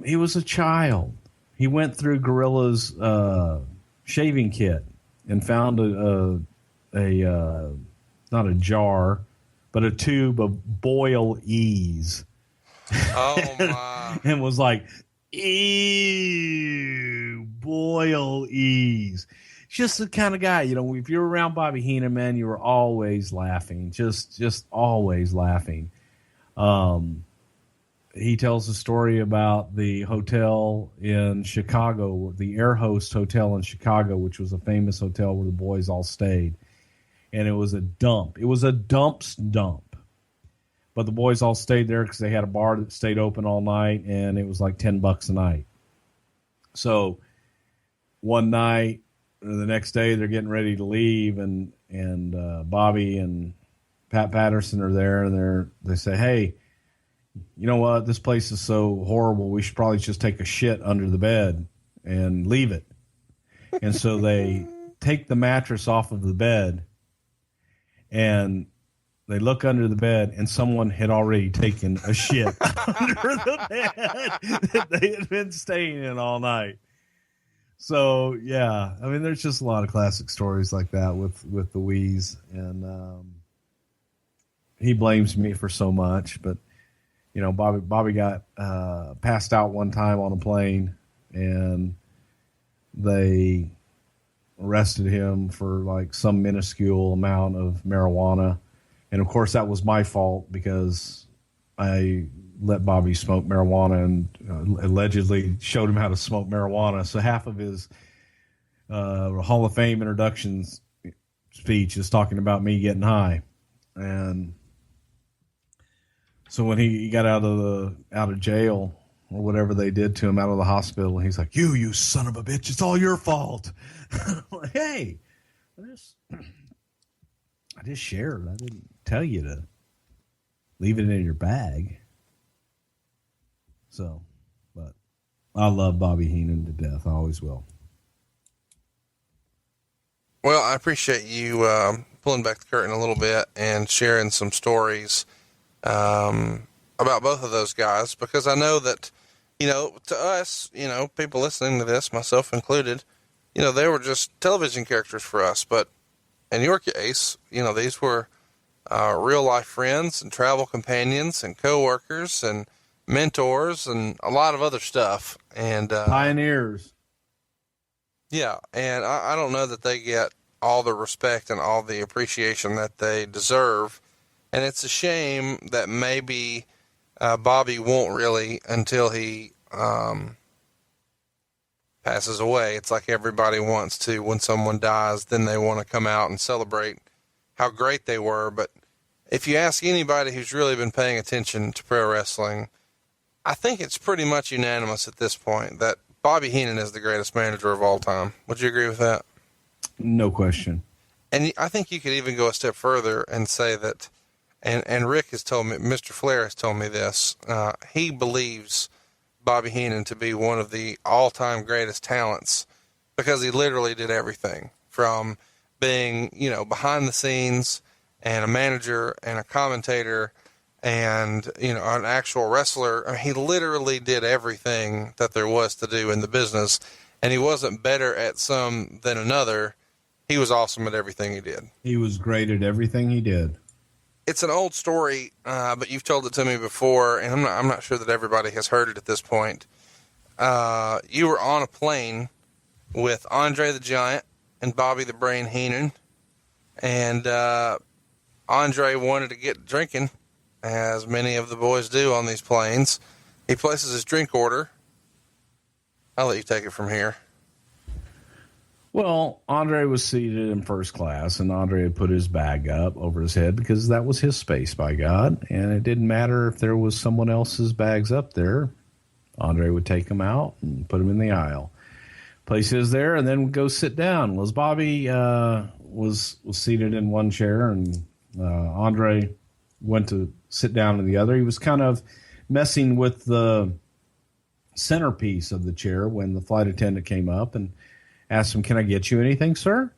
He was a child. He went through Gorilla's shaving kit and found a not a jar, but a tube of Boil Ease. Oh my! And was like, ew, Boil Ease. Just the kind of guy, if you're around Bobby Heenan, man, you were always laughing, just always laughing. He tells a story about the hotel in Chicago, the Air Host Hotel in Chicago, which was a famous hotel where the boys all stayed. And it was a dump. It was a dump's dump. But the boys all stayed there because they had a bar that stayed open all night, and it was like $10 a night. So one night, or the next day, they're getting ready to leave, and Bobby and Pat Patterson are there, and they say, hey, you know what? This place is so horrible. We should probably just take a shit under the bed and leave it. And so they take the mattress off of the bed, and they look under the bed, and someone had already taken a shit under the bed that they had been staying in all night. So, yeah, I mean, there's just a lot of classic stories like that with the Wheeze. And he blames me for so much. But, Bobby got passed out one time on a plane, and they arrested him for like some minuscule amount of marijuana. And of course that was my fault because I let Bobby smoke marijuana and allegedly showed him how to smoke marijuana. So half of his Hall of Fame introduction speech is talking about me getting high. And so when he got out of jail or whatever they did to him, out of the hospital, he's like, you son of a bitch, it's all your fault. I'm like, hey, I just shared. I didn't tell you to leave it in your bag. So, but I love Bobby Heenan to death. I always will. Well, I appreciate you pulling back the curtain a little bit and sharing some stories about both of those guys, because I know that, to us, people listening to this, myself included, they were just television characters for us. But in your case, these were real life friends and travel companions and coworkers and mentors and a lot of other stuff. And pioneers. Yeah. And I don't know that they get all the respect and all the appreciation that they deserve. And it's a shame that maybe Bobby won't really until he passes away. It's like everybody wants to, when someone dies, then they want to come out and celebrate how great they were. But if you ask anybody who's really been paying attention to pro wrestling, I think it's pretty much unanimous at this point that Bobby Heenan is the greatest manager of all time. Would you agree with that? No question. And I think you could even go a step further and say that, and Rick has told me, Mr. Flair has told me this, he believes Bobby Heenan to be one of the all-time greatest talents because he literally did everything from being, behind the scenes and a manager and a commentator and, an actual wrestler. I mean, he literally did everything that there was to do in the business, and he wasn't better at some than another. He was awesome at everything he did. He was great at everything he did. It's an old story, but you've told it to me before, and I'm not sure that everybody has heard it at this point. You were on a plane with Andre the Giant and Bobby the Brain Heenan, and Andre wanted to get drinking, as many of the boys do on these planes. He places his drink order. I'll let you take it from here. Well, Andre was seated in first class, and Andre had put his bag up over his head because that was his space, by God. And it didn't matter if there was someone else's bags up there. Andre would take them out and put them in the aisle, place his there, and then go sit down. Well, Bobby was seated in one chair, and Andre went to sit down in the other. He was kind of messing with the centerpiece of the chair when the flight attendant came up and asked him, "Can I get you anything, sir?"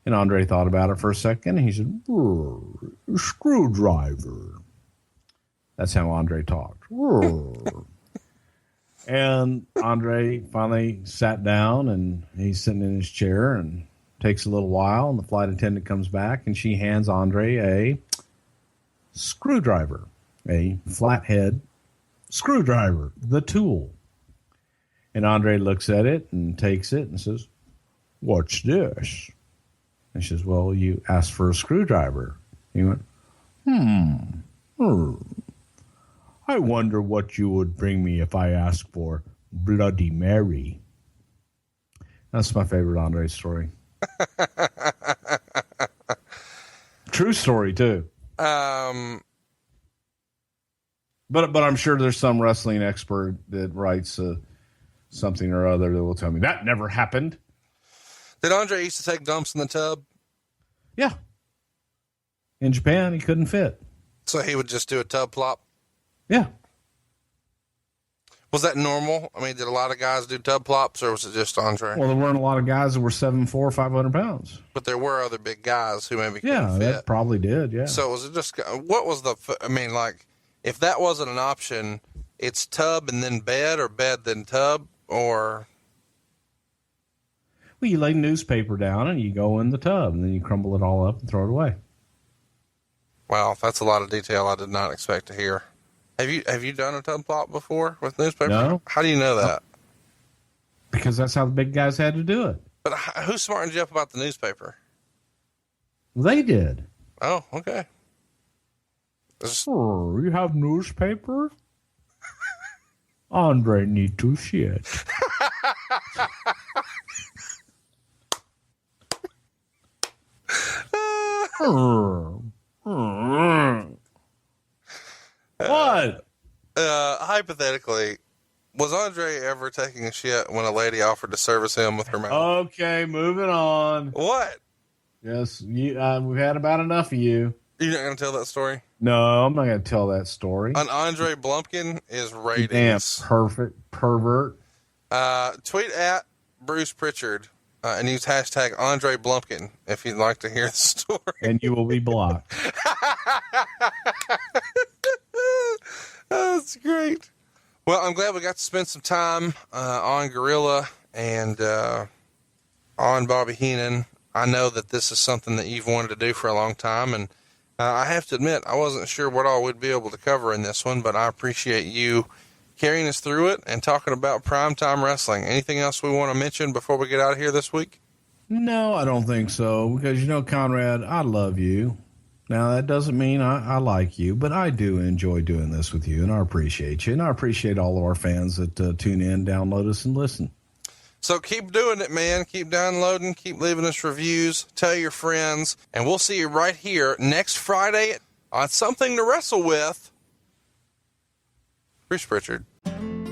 And Andre thought about it for a second, and he said, screwdriver. That's how Andre talked. And Andre finally sat down, and he's sitting in his chair, and takes a little while, and the flight attendant comes back, and she hands Andre a screwdriver, a flathead screwdriver, the tool. And Andre looks at it and takes it and says, "What's this?" And she says, "Well, you asked for a screwdriver." He went, I wonder what you would bring me if I asked for Bloody Mary. That's my favorite Andre story. True story, too. But I'm sure there's some wrestling expert that writes something or other that will tell me that never happened. Did Andre used to take dumps in the tub? Yeah. In Japan, he couldn't fit. So he would just do a tub plop? Yeah. Was that normal? I mean, did a lot of guys do tub plops, or was it just Andre? Well, there weren't a lot of guys that were 7'4", 500 pounds. But there were other big guys who maybe couldn't Yeah, fit. that probably did, yeah. So was it just, what was the, I mean, like, if that wasn't an option, it's tub and then bed, or bed then tub, or... Well, you lay newspaper down and you go in the tub, and then you crumble it all up and throw it away. Wow, that's a lot of detail I did not expect to hear. Have you done a tub plop before with newspaper? No. How do you know that? Because that's how the big guys had to do it. But who smartened you up about the newspaper? They did. Oh, okay. Oh, you have newspaper? Andre need to see it. What? Hypothetically, was Andre ever taking a shit when a lady offered to service him with her mouth? Okay, moving on. What? Yes, we've had about enough of you. You're not going to tell that story? No, I'm not going to tell that story. An Andre Blumpkin is ratings. Damn perfect pervert. Tweet at Bruce Prichard and use hashtag Andre Blumpkin if you'd like to hear the story. And you will be blocked. That's great. Well, I'm glad we got to spend some time on Gorilla and on Bobby Heenan. I know that this is something that you've wanted to do for a long time, and I have to admit, I wasn't sure what all we'd be able to cover in this one, but I appreciate you carrying us through it and talking about primetime wrestling. Anything else we want to mention before we get out of here this week? No, I don't think so, because, Conrad, I love you. Now, that doesn't mean I like you, but I do enjoy doing this with you, and I appreciate you, and I appreciate all of our fans that tune in, download us, and listen. So keep doing it, man. Keep downloading, keep leaving us reviews, tell your friends, and we'll see you right here next Friday on Something to Wrestle With. Bruce Prichard.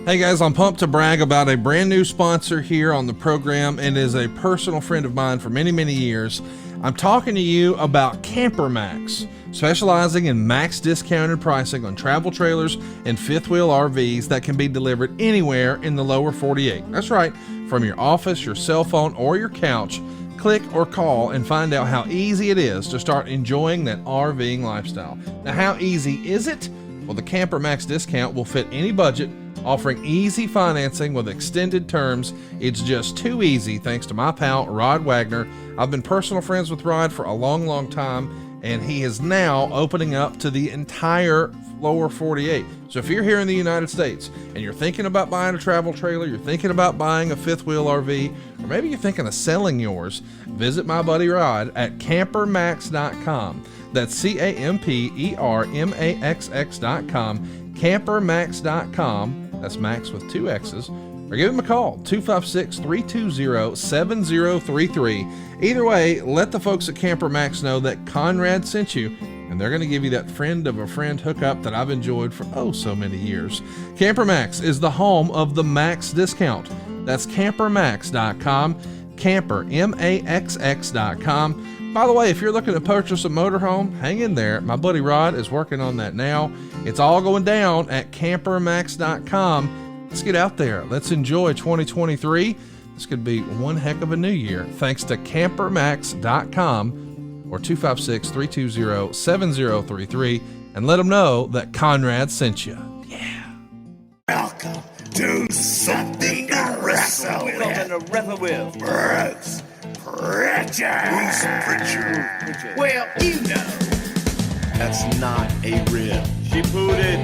Hey guys, I'm pumped to brag about a brand new sponsor here on the program, and is a personal friend of mine for many, many years. I'm talking to you about Camper Max, specializing in max discounted pricing on travel trailers and fifth wheel RVs that can be delivered anywhere in the lower 48. That's right, from your office, your cell phone, or your couch. Click or call and find out how easy it is to start enjoying that RVing lifestyle. Now, how easy is it? Well, the Camper Max discount will fit any budget, offering easy financing with extended terms. It's just too easy thanks to my pal, Rod Wagner. I've been personal friends with Rod for a long, long time, and he is now opening up to the entire lower 48. So if you're here in the United States and you're thinking about buying a travel trailer, you're thinking about buying a fifth wheel RV, or maybe you're thinking of selling yours, visit my buddy Rod at campermax.com. That's CAMPERMAXX.com, campermax.com. That's Max with 2 X's. Or give him a call, 256-320-7033. Either way, let the folks at Camper Max know that Conrad sent you, and they're going to give you that friend of a friend hookup that I've enjoyed for so many years. Camper Max is the home of the Max discount. That's campermax.com, campermaxx.com. By the way, if you're looking to purchase a motorhome, hang in there. My buddy Rod is working on that now. It's all going down at campermax.com. Let's get out there. Let's enjoy 2023. This could be one heck of a new year, thanks to campermax.com or 256-320-7033, and let them know that Conrad sent you. Welcome to Something to Wrestle With. Bruce Prichard. Well, you know. That's not a rib. She booted.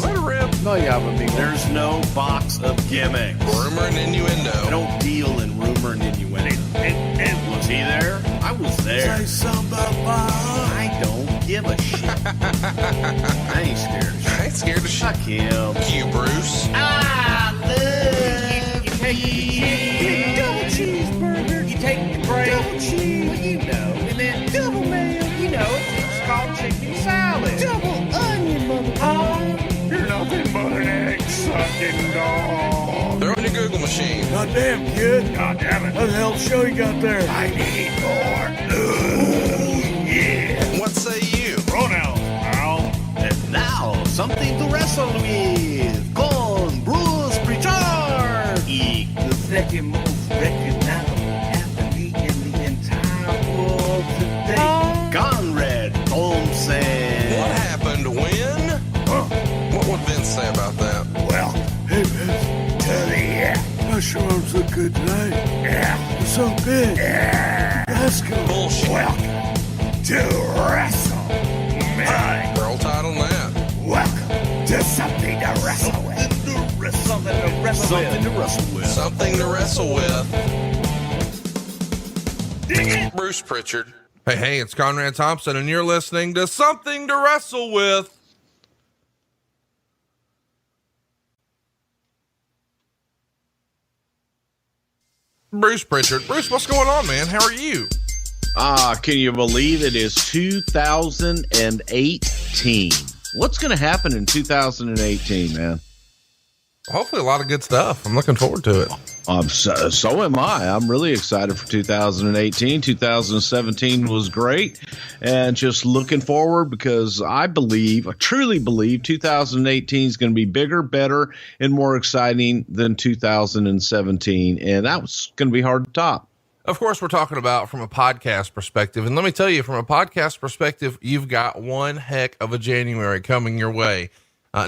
What a rip. No, yeah, but there's no box of gimmicks. Rumor and innuendo. I don't deal in rumor and innuendo. And was he there? I was there. Say something about I don't give a shit. I ain't scared of shit. I ain't scared of shit. Fuck him. You, Bruce. I love You take the double cheeseburger. You take the break. Double cheese. Well, you know. And then double mayo. You know, it's called chicken salad. Double onion, motherfucker. You're nothing but an egg-sucking dog. Throw in your Google machine. Goddamn, kid. God damn it. What the hell show you got there? I need more. Ooh, yeah. What say you? Pronouns, pal. And now, something to wrestle with. Con Bruce Prichard. The second most recognizable athlete in the entire world today. Conrad Thompson. What happened when? What would Vince say about that? Well, hey, Vince, to the my sure arms look good tonight. Yeah. You're so big. Yeah. Let's go. Bullshit. Welcome to Wrestle. Man. Roll tide on that. Welcome to Something to Wrestle With. Something to wrestle with. Something to wrestle with. Bruce Prichard. Hey, it's Conrad Thompson, and you're listening to Something to Wrestle With. Bruce Prichard. Bruce, what's going on, man? How are you? Can you believe it is 2018? What's going to happen in 2018, man? Hopefully a lot of good stuff. I'm looking forward to it. So am I. I'm really excited for 2018. 2017 was great, and just looking forward because I truly believe 2018 is going to be bigger, better, and more exciting than 2017, and that was going to be hard to top. Of course, we're talking about from a podcast perspective. And let me tell you, from a podcast perspective, you've got one heck of a January coming your way.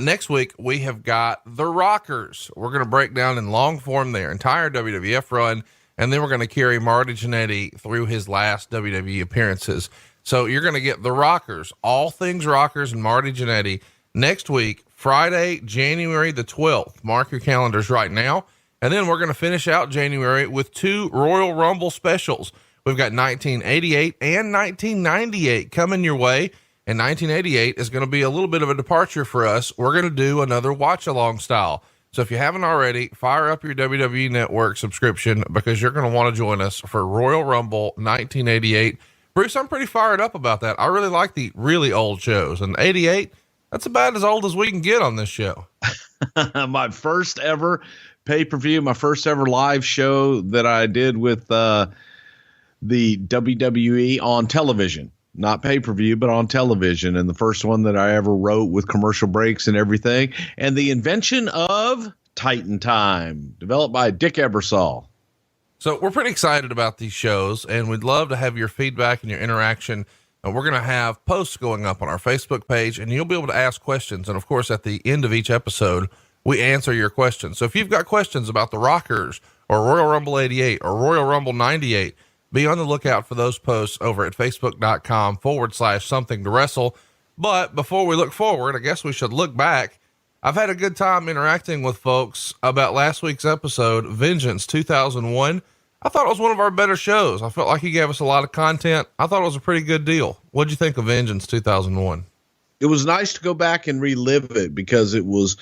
Next week, we have got the Rockers. We're going to break down in long form their entire WWF run, and then we're going to carry Marty Jannetty through his last WWE appearances. So you're going to get the Rockers, all things Rockers and Marty Jannetty next week, Friday, January the 12th. Mark your calendars right now. And then we're going to finish out January with two Royal Rumble specials. We've got 1988 and 1998 coming your way. And 1988 is going to be a little bit of a departure for us. We're going to do another watch along style. So if you haven't already, fire up your WWE Network subscription because you're going to want to join us for Royal Rumble 1988. Bruce, I'm pretty fired up about that. I really like the really old shows, and 88, that's about as old as we can get on this show. My first ever pay-per-view, my first ever live show that I did with the WWE on television, not pay-per-view, but on television. And the first one that I ever wrote with commercial breaks and everything. And the invention of Titan Time, developed by Dick Ebersol. So we're pretty excited about these shows, and we'd love to have your feedback and your interaction. And we're going to have posts going up on our Facebook page, and you'll be able to ask questions. And of course, at the end of each episode, we answer your questions. So if you've got questions about the Rockers or Royal Rumble 88 or Royal Rumble 98, be on the lookout for those posts over at facebook.com/something to wrestle. But before we look forward, I guess we should look back. I've had a good time interacting with folks about last week's episode, Vengeance 2001. I thought it was one of our better shows. I felt like he gave us a lot of content. I thought it was a pretty good deal. What'd you think of Vengeance 2001? It was nice to go back and relive it because it was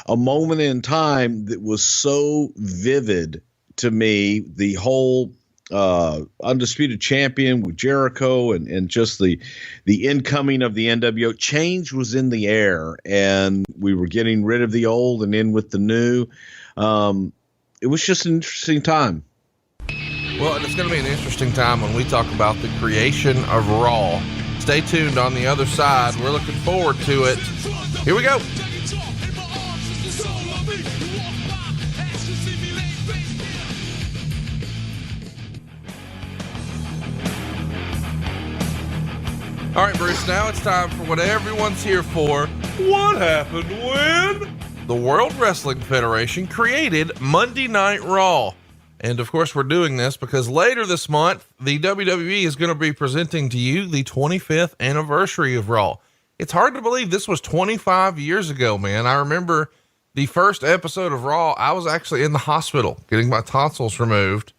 a moment in time that was so vivid to me. The whole Undisputed Champion with Jericho and just the incoming of the NWO. Change was in the air, and we were getting rid of the old and in with the new. It was just an interesting time. Well, and it's going to be an interesting time when we talk about the creation of Raw. Stay tuned on the other side. We're looking forward to it. Here we go. All right, Bruce, now it's time for what everyone's here for. What happened when? The World Wrestling Federation created Monday Night Raw. And of course, we're doing this because later this month, the WWE is going to be presenting to you the 25th anniversary of Raw. It's hard to believe this was 25 years ago, man. I remember the first episode of Raw, I was actually in the hospital getting my tonsils removed.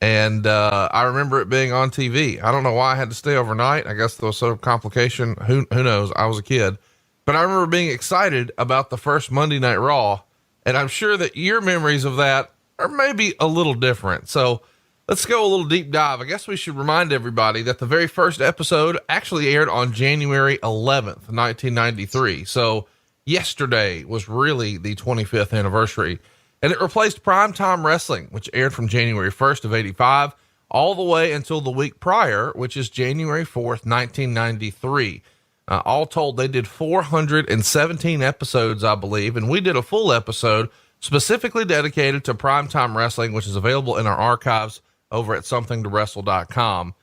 And I remember it being on TV. I don't know why I had to stay overnight. I guess there was some complication. Who knows? I was a kid. But I remember being excited about the first Monday Night Raw. And I'm sure that your memories of that are maybe a little different. So let's go a little deep dive. I guess we should remind everybody that the very first episode actually aired on January 11th, 1993. So yesterday was really the 25th anniversary. And it replaced Primetime Wrestling, which aired from January 1st of 85 all the way until the week prior, which is January 4th, 1993. All told, they did 417 episodes, I believe, and we did a full episode specifically dedicated to Primetime Wrestling, which is available in our archives over at somethingtowrestle.com.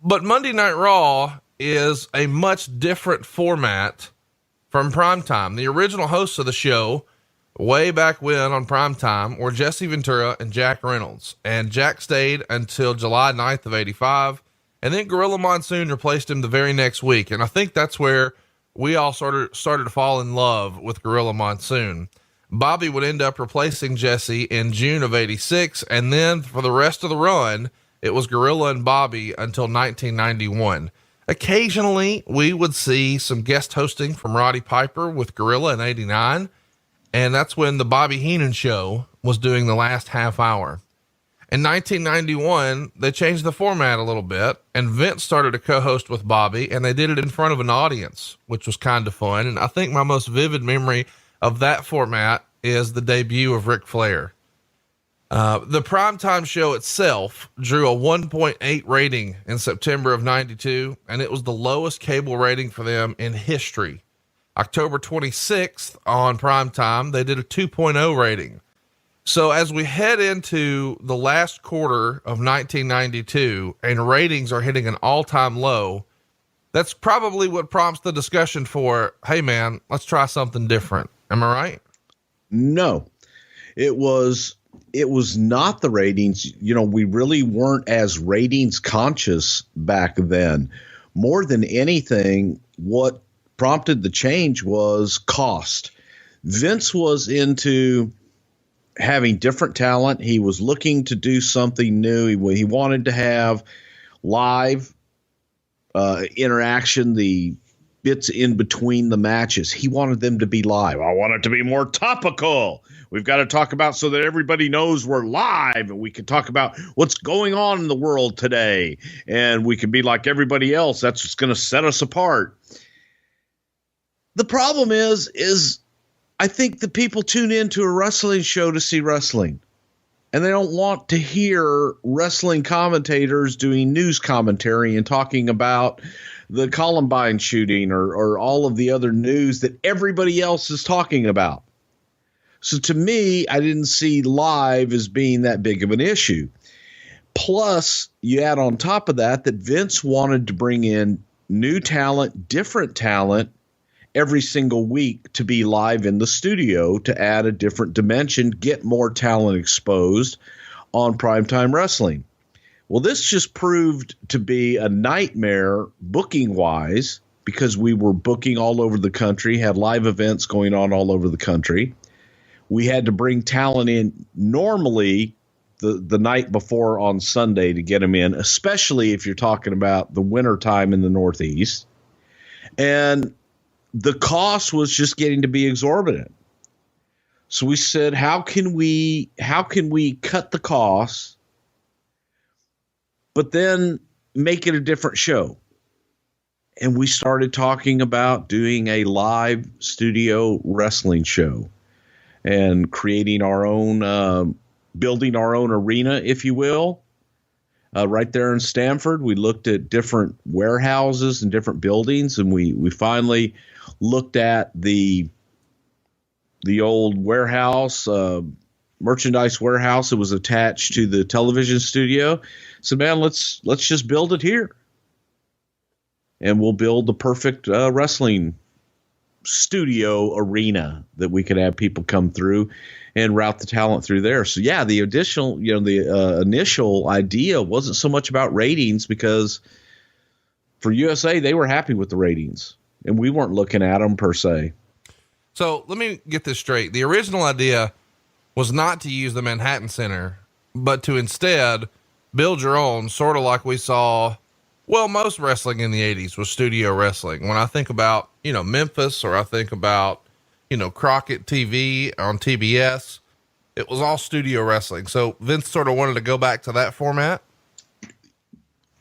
But Monday Night Raw is a much different format from Primetime. The original hosts of the show way back when on Primetime were Jesse Ventura and Jack Reynolds, and Jack stayed until July 9th of 85. And then Gorilla Monsoon replaced him the very next week. And I think that's where we all started to fall in love with Gorilla Monsoon. Bobby would end up replacing Jesse in June of 86. And then for the rest of the run, it was Gorilla and Bobby until 1991. Occasionally we would see some guest hosting from Roddy Piper with Gorilla in 89. And that's when the Bobby Heenan show was doing the last half hour. In 1991, they changed the format a little bit, and Vince started to co-host with Bobby, and they did it in front of an audience, which was kind of fun. And I think my most vivid memory of that format is the debut of Ric Flair. The primetime show itself drew a 1.8 rating in September of 92, and it was the lowest cable rating for them in history. October 26th on primetime, they did a 2.0 rating. So as we head into the last quarter of 1992 and ratings are hitting an all-time low, that's probably what prompts the discussion for, hey man, let's try something different. Am I right? No, it was not the ratings. You know, we really weren't as ratings conscious back then. More than anything, what prompted the change was cost. Vince was into having different talent. He was looking to do something new. He wanted to have live interaction, the bits in between the matches. He wanted them to be live. I want it to be more topical. We've got to talk about so that everybody knows we're live, and we can talk about what's going on in the world today. And we can be like everybody else. That's what's going to set us apart. The problem is I think the people tune into a wrestling show to see wrestling, and they don't want to hear wrestling commentators doing news commentary and talking about the Columbine shooting or all of the other news that everybody else is talking about. So to me, I didn't see live as being that big of an issue. Plus, you add on top of that Vince wanted to bring in new talent, different talent, every single week to be live in the studio to add a different dimension, get more talent exposed on primetime wrestling. Well, this just proved to be a nightmare booking wise because we were booking all over the country, had live events going on all over the country. We had to bring talent in normally the night before on Sunday to get them in, especially if you're talking about the winter time in the Northeast. And the cost was just getting to be exorbitant. So we said, how can we cut the costs, but then make it a different show? And we started talking about doing a live studio wrestling show and creating our own, building our own arena, if you will. Right there in Stamford, we looked at different warehouses and different buildings, and we finally looked at the old warehouse merchandise warehouse that was attached to the television studio. So, man, let's just build it here. And we'll build the perfect wrestling studio arena that we could have people come through and route the talent through there. So, yeah, the initial idea wasn't so much about ratings, because for USA, they were happy with the ratings, and we weren't looking at them per se. So let me get this straight. The original idea was not to use the Manhattan Center, but to instead build your own, sort of like we saw, well, most wrestling in the 80s was studio wrestling. When I think about, Memphis, or I think about, Crockett TV on TBS, it was all studio wrestling. So Vince sort of wanted to go back to that format.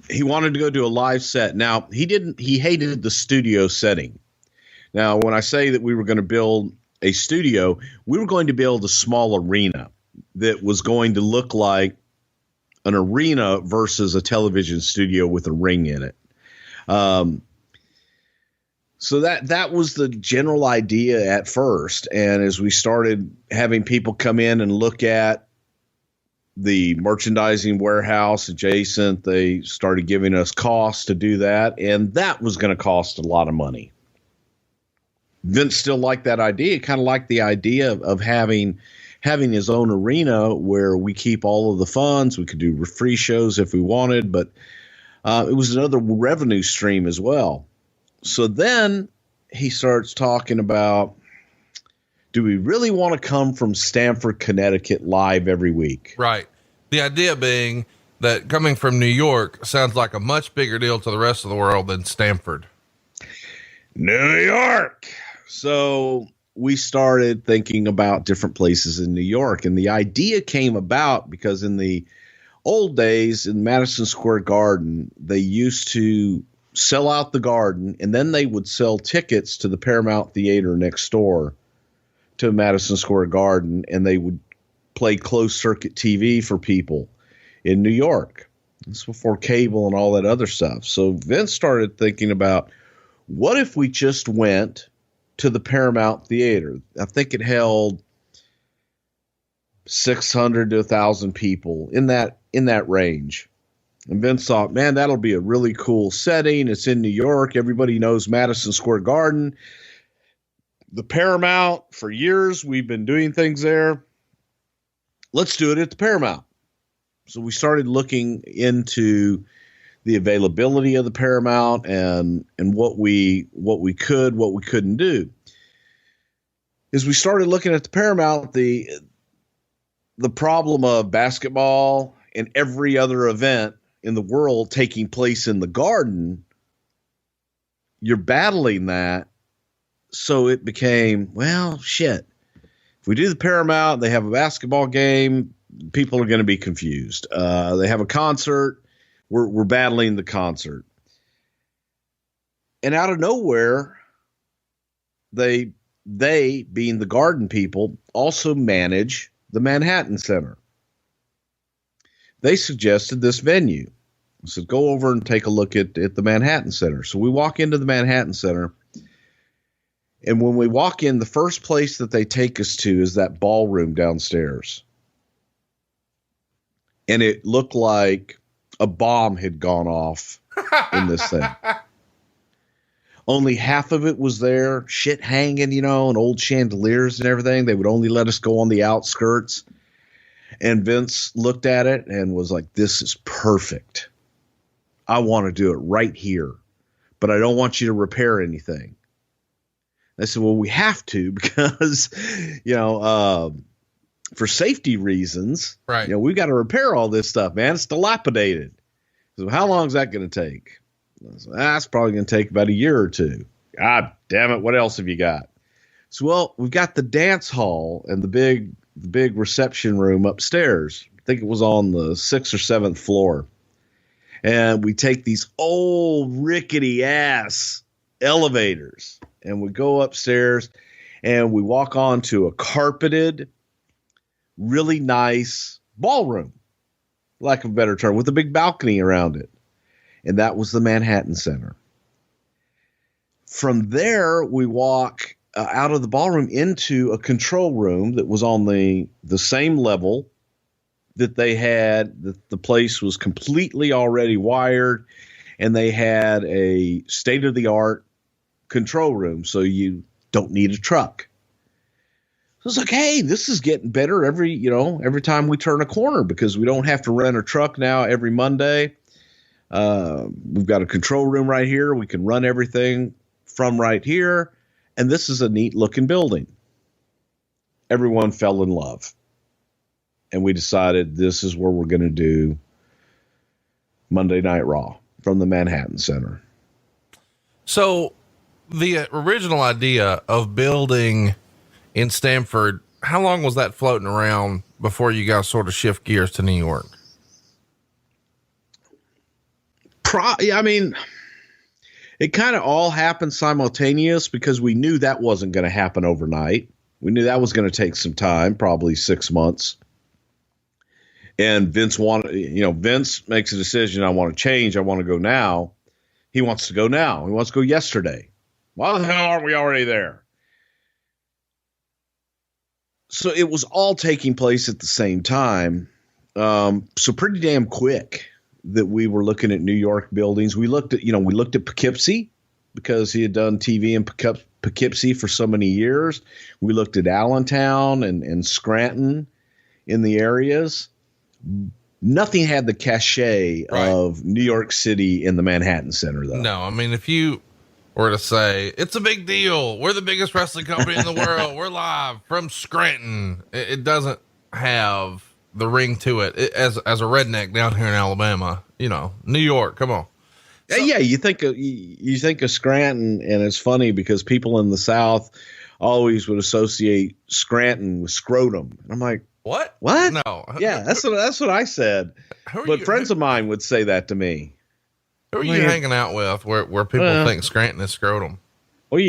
He wanted to go do a live set. Now, he hated the studio setting. Now, when I say that we were going to build a studio, we were going to build a small arena that was going to look like an arena versus a television studio with a ring in it. So that was the general idea at first. And as we started having people come in and look at the merchandising warehouse adjacent, they started giving us costs to do that. And that was going to cost a lot of money. Vince still liked that idea, kind of liked the idea of having his own arena where we keep all of the funds. We could do free shows if we wanted, but it was another revenue stream as well. So then he starts talking about, do we really want to come from Stamford, Connecticut live every week? Right. The idea being that coming from New York sounds like a much bigger deal to the rest of the world than Stamford. New York. So we started thinking about different places in New York, and the idea came about because in the old days in Madison Square Garden, they used to sell out the Garden, and then they would sell tickets to the Paramount Theater next door to Madison Square Garden, and they would play closed circuit TV for people in New York. This was before cable and all that other stuff. So Vince started thinking about, what if we just went to the Paramount Theater? I think it held 600 to 1,000 people, in that range. And Vince thought, man, that'll be a really cool setting. It's in New York. Everybody knows Madison Square Garden. The Paramount, for years, we've been doing things there. Let's do it at the Paramount. So we started looking into the availability of the Paramount and what we could, what we couldn't do. As we started looking at the Paramount, the problem of basketball and every other event in the world taking place in the Garden, you're battling that. So it became, well, shit. If we do the Paramount, they have a basketball game, people are going to be confused. They have a concert, we're battling the concert. And out of nowhere, they being the Garden people, also manage the Manhattan Center. They suggested this venue. I said, go over and take a look at the Manhattan Center. So we walk into the Manhattan Center, and when we walk in, the first place that they take us to is that ballroom downstairs. And it looked like a bomb had gone off in this thing. Only half of it was there, shit hanging, and old chandeliers and everything. They would only let us go on the outskirts. And Vince looked at it and was like, this is perfect. I want to do it right here, but I don't want you to repair anything. I said, well, we have to, because, for safety reasons, right? We've got to repair all this stuff, man. It's dilapidated. So how long is that going to take? I said, that's probably going to take about a year or two. God damn it. What else have you got? So, well, we've got the dance hall and the big reception room upstairs. I think it was on the 6th or 7th floor. And we take these old rickety ass elevators and we go upstairs and we walk onto a carpeted, really nice ballroom, lack of a better term, with a big balcony around it. And that was the Manhattan Center. From there, we walk out of the ballroom into a control room that was on the same level that they had. The place was completely already wired, and they had a state-of-the-art control room, so you don't need a truck. So it's like, hey, this is getting better every time we turn a corner, because we don't have to rent a truck now every Monday. We've got a control room right here. We can run everything from right here. And this is a neat looking building. Everyone fell in love. And we decided this is where we're going to do Monday Night Raw from the Manhattan Center. So the original idea of building in Stamford, how long was that floating around before you guys sort of shift gears to New York? I mean, it kind of all happened simultaneous, because we knew that wasn't going to happen overnight. We knew that was going to take some time, probably 6 months. And Vince makes a decision. I want to change. I want to go now. He wants to go now. He wants to go yesterday. Why the hell aren't we already there? So it was all taking place at the same time. So pretty damn quick that we were looking at New York buildings. We looked at Poughkeepsie, because he had done TV in Poughkeepsie for so many years. We looked at Allentown and Scranton in the areas. Nothing had the cachet of New York City in the Manhattan Center, though. No, I mean, if you were to say, it's a big deal, we're the biggest wrestling company in the world, we're live from Scranton, it doesn't have the ring to it. As a redneck down here in Alabama, New York, come on. So, yeah, you think of Scranton, and it's funny because people in the South always would associate Scranton with scrotum. And I'm like, what? No. Yeah, that's what I said. But friends of mine would say that to me. Who are you hanging out with where people think Scranton is scrotum? Well,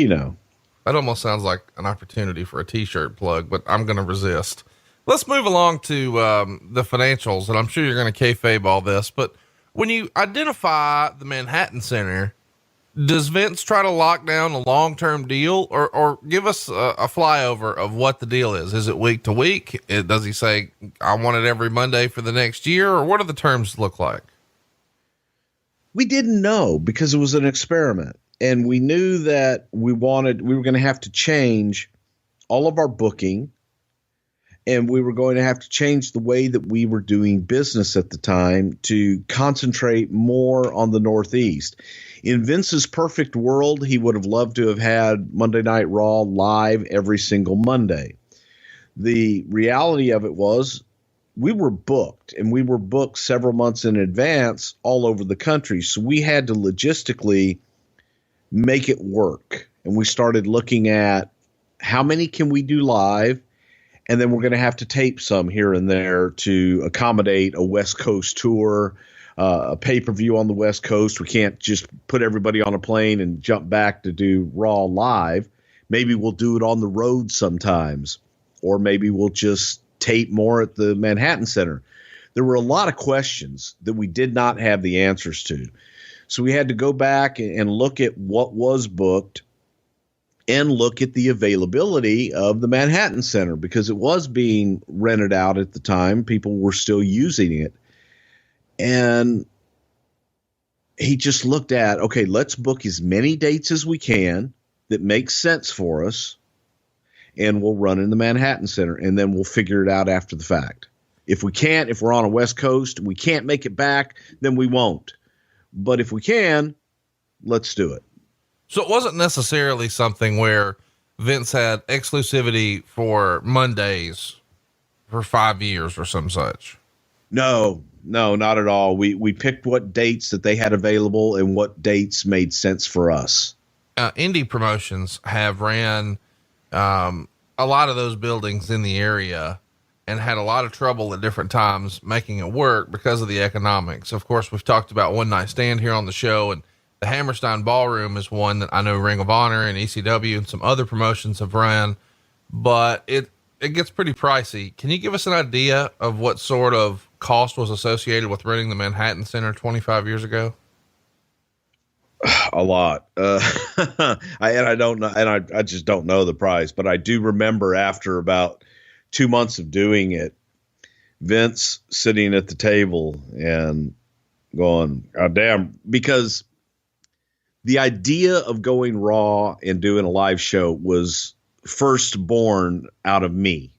that almost sounds like an opportunity for a t-shirt plug, but I'm going to resist. Let's move along to the financials, and I'm sure you're going to kayfabe all this, but when you identify the Manhattan Center, does Vince try to lock down a long-term deal, or give us a flyover of what the deal is? Is it week to week? Does he say, I want it every Monday for the next year, or what do the terms look like? We didn't know, because it was an experiment, and we knew that we were going to have to change all of our booking, and we were going to have to change the way that we were doing business at the time to concentrate more on the Northeast. In Vince's perfect world, he would have loved to have had Monday Night Raw live every single Monday. The reality of it was we were booked, and we were booked several months in advance all over the country. So we had to logistically make it work. And we started looking at how many can we do live? And then we're going to have to tape some here and there to accommodate a West Coast tour, a pay-per-view on the West Coast. We can't just put everybody on a plane and jump back to do Raw live. Maybe we'll do it on the road sometimes, or maybe we'll just tape more at the Manhattan Center. There were a lot of questions that we did not have the answers to. So we had to go back and look at what was booked and look at the availability of the Manhattan Center, because it was being rented out at the time. People were still using it. And he just looked at, okay, let's book as many dates as we can that make sense for us, and we'll run in the Manhattan Center, and then we'll figure it out after the fact. If we're on a West Coast, we can't make it back, then we won't. But if we can, let's do it. So it wasn't necessarily something where Vince had exclusivity for Mondays for 5 years or some such. No, not at all. We picked what dates that they had available and what dates made sense for us. Indie promotions have ran a lot of those buildings in the area and had a lot of trouble at different times making it work because of the economics. Of course, we've talked about One Night Stand here on the show, and the Hammerstein Ballroom is one that I know Ring of Honor and ECW and some other promotions have run, but it gets pretty pricey. Can you give us an idea of what sort of cost was associated with running the Manhattan Center 25 years ago? A lot. I don't know, and I just don't know the price, but I do remember after about 2 months of doing it, Vince sitting at the table and going, "God damn," because the idea of going Raw and doing a live show was first born out of me.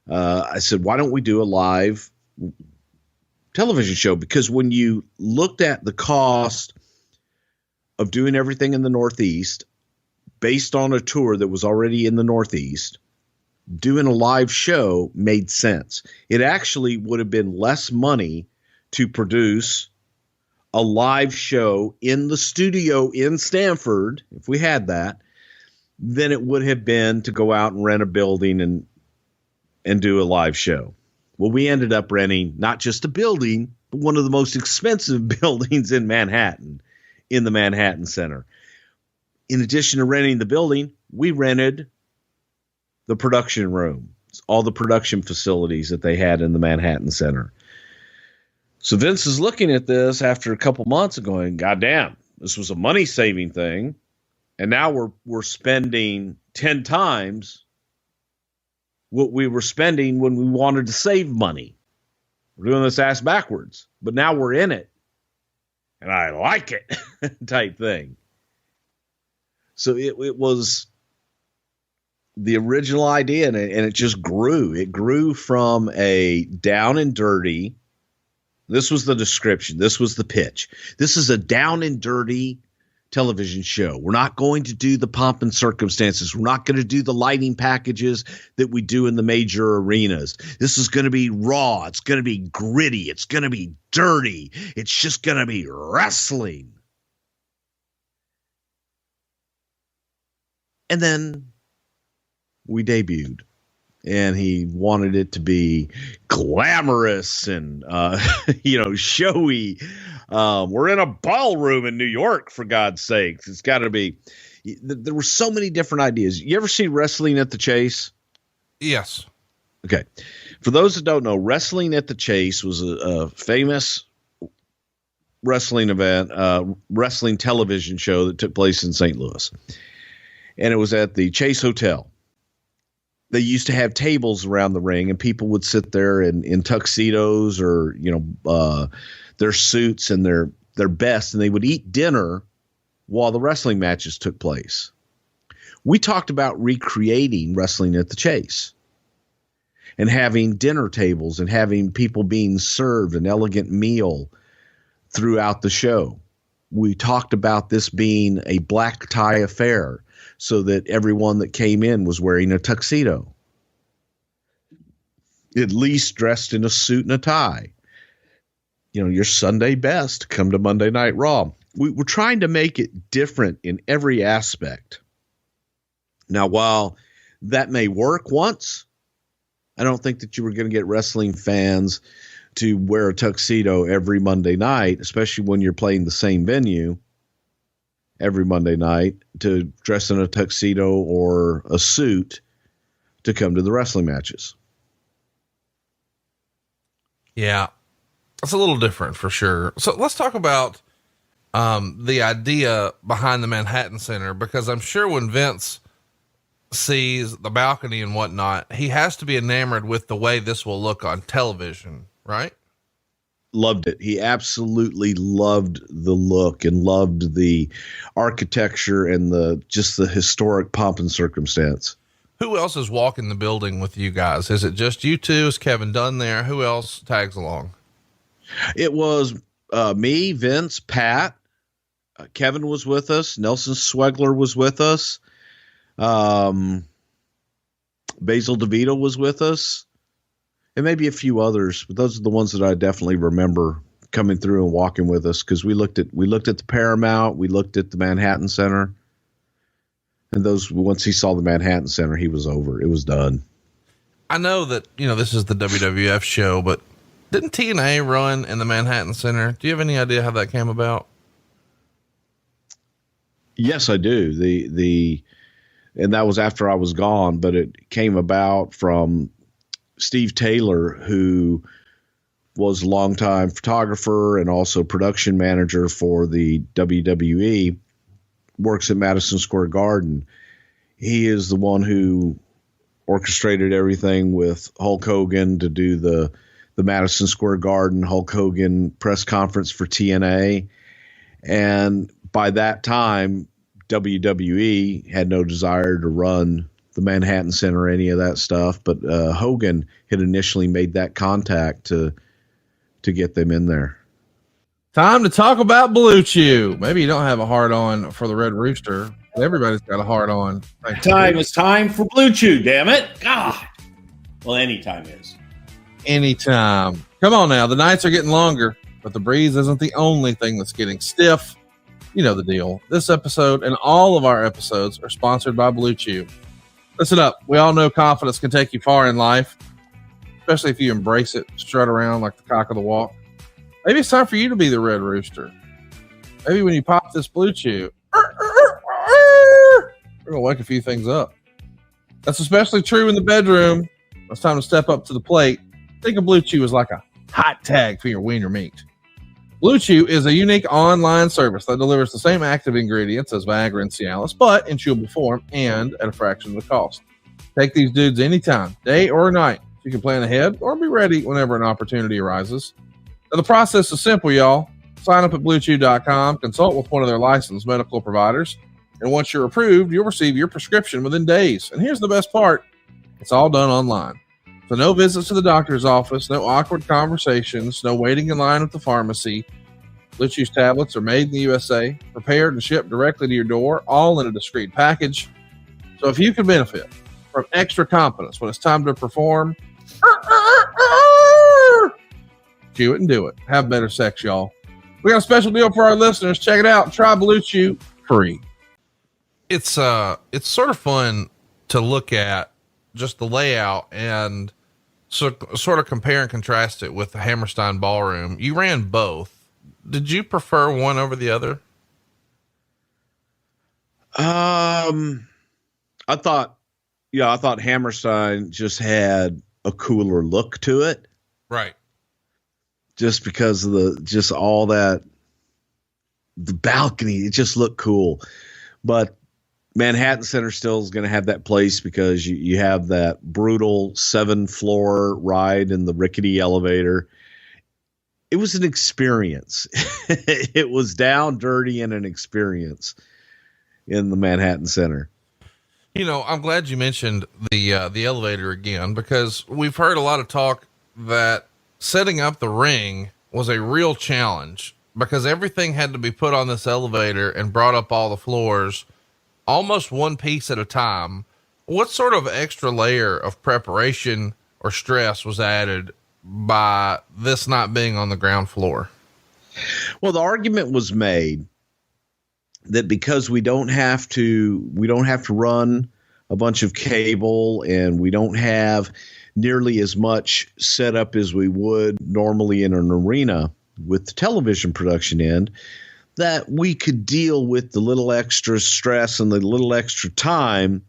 I said, why don't we do a live television show? Because when you looked at the cost of doing everything in the Northeast based on a tour that was already in the Northeast, doing a live show made sense. It actually would have been less money to produce a live show in the studio in Stanford, if we had that, than it would have been to go out and rent a building and do a live show. Well, we ended up renting not just a building, but one of the most expensive buildings in Manhattan, in the Manhattan Center. In addition to renting the building, we rented the production room, all the production facilities that they had in the Manhattan Center. So Vince is looking at this after a couple months and going, God damn, this was a money-saving thing. And now we're spending 10 times what we were spending when we wanted to save money. We're doing this ass backwards, but now we're in it. And I like it type thing. So it was the original idea, and it just grew. It grew from a down and dirty. This was the description. This was the pitch. This is a down and dirty television show. We're not going to do the pomp and circumstances. We're not going to do the lighting packages that we do in the major arenas. This is going to be raw. It's going to be gritty. It's going to be dirty. It's just going to be wrestling. And then we debuted, and he wanted it to be glamorous and, showy. We're in a ballroom in New York, for God's sakes. It's got to be. There were so many different ideas. You ever see Wrestling at the Chase? Yes. Okay. For those that don't know, Wrestling at the Chase was a famous wrestling event, wrestling television show that took place in St. Louis. And it was at the Chase Hotel. They used to have tables around the ring, and people would sit there in tuxedos or, their suits and their best, and they would eat dinner while the wrestling matches took place. We talked about recreating Wrestling at the Chase and having dinner tables and having people being served an elegant meal throughout the show. We talked about this being a black tie affair so that everyone that came in was wearing a tuxedo, at least dressed in a suit and a tie. Your Sunday best, come to Monday Night Raw. We're trying to make it different in every aspect. Now, while that may work once, I don't think that you were going to get wrestling fans to wear a tuxedo every Monday night, especially when you're playing the same venue every Monday night, to dress in a tuxedo or a suit to come to the wrestling matches. Yeah. It's a little different for sure. So let's talk about the idea behind the Manhattan Center, because I'm sure when Vince sees the balcony and whatnot, he has to be enamored with the way this will look on television, right? Loved it. He absolutely loved the look and loved the architecture and the historic pomp and circumstance. Who else is walking the building with you guys? Is it just you two? Is Kevin Dunn there? Who else tags along? It was me, Vince, Pat. Kevin was with us. Nelson Swegler was with us. Basil DeVito was with us. And maybe a few others, but those are the ones that I definitely remember coming through and walking with us, because we looked at the Paramount, we looked at the Manhattan Center, and once he saw the Manhattan Center, he was over. It was done. I know that this is the WWF show, but didn't TNA run in the Manhattan Center? Do you have any idea how that came about? Yes, I do. And that was after I was gone, but it came about from Steve Taylor, who was a longtime photographer and also production manager for the WWE, works at Madison Square Garden. He is the one who orchestrated everything with Hulk Hogan to do the Madison Square Garden Hulk Hogan press conference for TNA. And by that time, WWE had no desire to run the Manhattan Center or any of that stuff. But Hogan had initially made that contact to get them in there. Time to talk about Blue Chew. Maybe you don't have a hard on for the Red Rooster. Everybody's got a hard on. It's time for Blue Chew, damn it. God. Well, anytime is. Anytime. Come on now. The nights are getting longer, but the breeze isn't the only thing that's getting stiff. You know the deal. This episode and all of our episodes are sponsored by Blue Chew. Listen up. We all know confidence can take you far in life, especially if you embrace it, strut around like the cock of the walk. Maybe it's time for you to be the Red Rooster. Maybe when you pop this Blue Chew, we're going to wake a few things up. That's especially true in the bedroom. It's time to step up to the plate. Think of Blue Chew as like a hot tag for your wiener meat. Blue Chew is a unique online service that delivers the same active ingredients as Viagra and Cialis, but in chewable form and at a fraction of the cost. Take these dudes anytime, day or night. You can plan ahead or be ready whenever an opportunity arises. Now, the process is simple, y'all. Sign up at BlueChew.com, consult with one of their licensed medical providers, and once you're approved, you'll receive your prescription within days. And here's the best part. It's all done online. So no visits to the doctor's office, no awkward conversations, no waiting in line at the pharmacy. Blue Chew's tablets are made in the USA, prepared and shipped directly to your door, all in a discreet package. So if you can benefit from extra confidence when it's time to perform, chew it and do it. Have better sex, y'all. We got a special deal for our listeners. Check it out. Try Blue Chew free. It's sort of fun to look at just the layout and sort of compare and contrast it with the Hammerstein Ballroom. You ran both. Did you prefer one over the other? I thought Hammerstein just had a cooler look to it. Right. Just because of the balcony, it just looked cool. But Manhattan Center still is going to have that place because you have that brutal 7-floor ride in the rickety elevator. It was an experience. It was down, dirty, and an experience in the Manhattan Center. You know, I'm glad you mentioned the elevator again, because we've heard a lot of talk that setting up the ring was a real challenge because everything had to be put on this elevator and brought up all the floors, almost one piece at a time. What sort of extra layer of preparation or stress was added by this not being on the ground floor? Well, the argument was made that because we don't have to run a bunch of cable and we don't have nearly as much setup as we would normally in an arena with the television production end, that we could deal with the little extra stress and the little extra time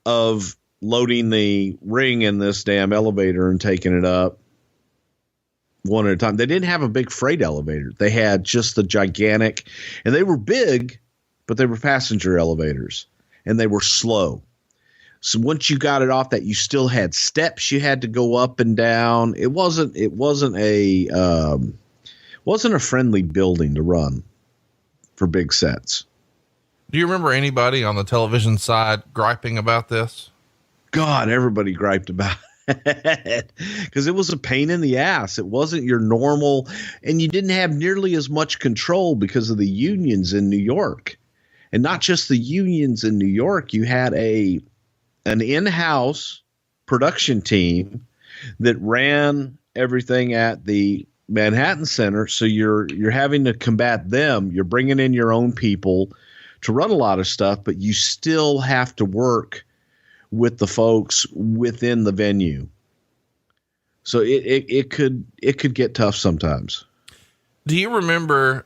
of loading the ring in this damn elevator and taking it up one at a time. They didn't have a big freight elevator. They had just the gigantic, and they were big, but they were passenger elevators and they were slow. So once you got it off that, you still had steps you had to go up and down. It wasn't a friendly building to run for big sets. Do you remember anybody on the television side griping about this? God, everybody griped about it because it was a pain in the ass. It wasn't your normal, and you didn't have nearly as much control because of the unions in New York. And not just the unions in New York, you had an in-house production team that ran everything at the Manhattan Center. So you're having to combat them. You're bringing in your own people to run a lot of stuff, but you still have to work with the folks within the venue. So it could get tough sometimes. Do you remember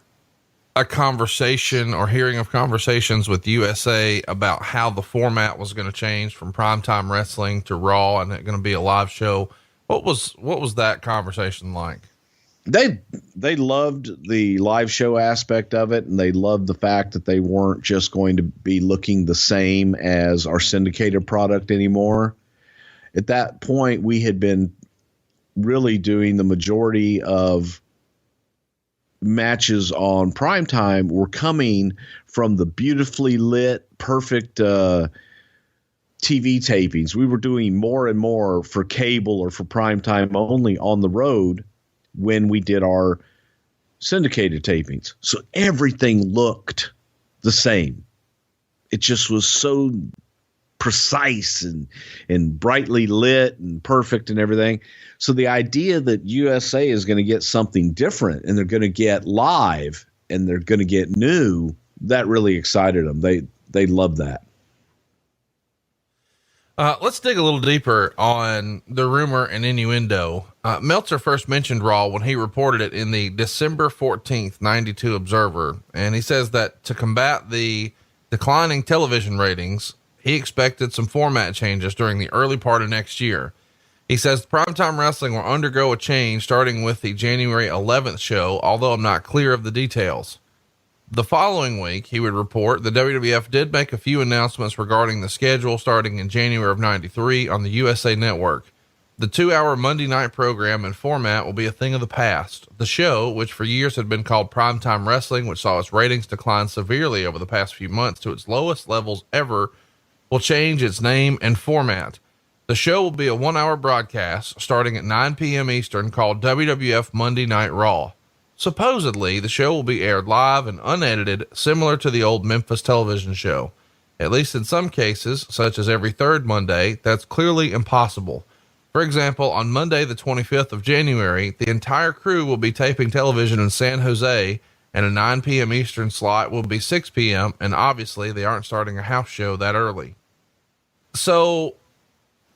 a conversation or hearing of conversations with USA about how the format was going to change from primetime wrestling to Raw and it going to be a live show? What was that conversation like? They loved the live show aspect of it, and they loved the fact that they weren't just going to be looking the same as our syndicated product anymore. At that point, we had been really doing the majority of matches on primetime were coming from the beautifully lit, perfect TV tapings. We were doing more and more for cable or for primetime only on the road when we did our syndicated tapings. So everything looked the same. It just was so precise and brightly lit and perfect and everything. So the idea that USA is going to get something different and they're going to get live and they're going to get new, that really excited them. They loved that. Let's dig a little deeper on the rumor and innuendo. Meltzer first mentioned Raw when he reported it in the December 14th, 92 Observer. And he says that to combat the declining television ratings, he expected some format changes during the early part of next year. He says primetime wrestling will undergo a change starting with the January 11th show, although I'm not clear of the details. The following week, he would report the WWF did make a few announcements regarding the schedule starting in January of 93 on the USA Network. The 2-hour Monday night program and format will be a thing of the past. The show, which for years had been called Primetime Wrestling, which saw its ratings decline severely over the past few months to its lowest levels ever, will change its name and format. The show will be a 1-hour broadcast starting at 9 p.m. Eastern called WWF Monday Night Raw. Supposedly, the show will be aired live and unedited, similar to the old Memphis television show. At least in some cases, such as every third Monday, that's clearly impossible. For example, on Monday, the 25th of January, the entire crew will be taping television in San Jose, and a 9 p.m. Eastern slot will be 6 p.m., and obviously they aren't starting a house show that early. So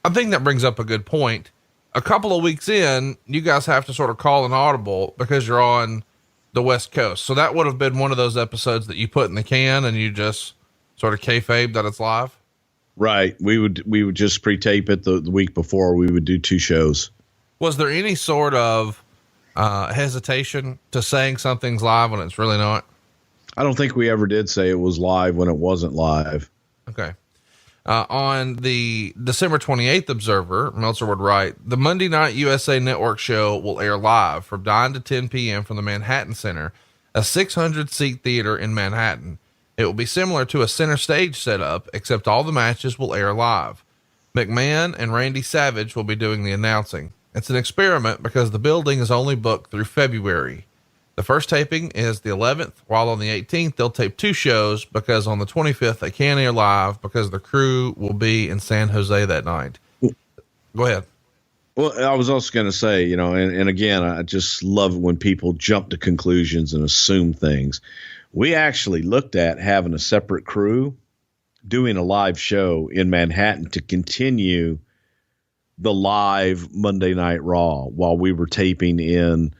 I think that brings up a good point. A couple of weeks in, you guys have to sort of call an audible because you're on the West Coast. So that would have been one of those episodes that you put in the can and you just sort of kayfabe that it's live. Right. We would just pre-tape it the week before. We would do 2 shows. Was there any sort of hesitation to saying something's live when it's really not? I don't think we ever did say it was live when it wasn't live. Okay. On the December 28th Observer, Meltzer would write, the Monday Night USA Network show will air live from 9 to 10 p.m. from the Manhattan Center, a 600-seat theater in Manhattan. It will be similar to a center stage setup, except all the matches will air live. McMahon and Randy Savage will be doing the announcing. It's an experiment because the building is only booked through February. The first taping is the 11th, while on the 18th, they'll tape 2 shows because on the 25th, they can't air live because the crew will be in San Jose that night. Go ahead. Well, I was also going to say, and again, I just love it when people jump to conclusions and assume things. We actually looked at having a separate crew doing a live show in Manhattan to continue the live Monday Night Raw while we were taping in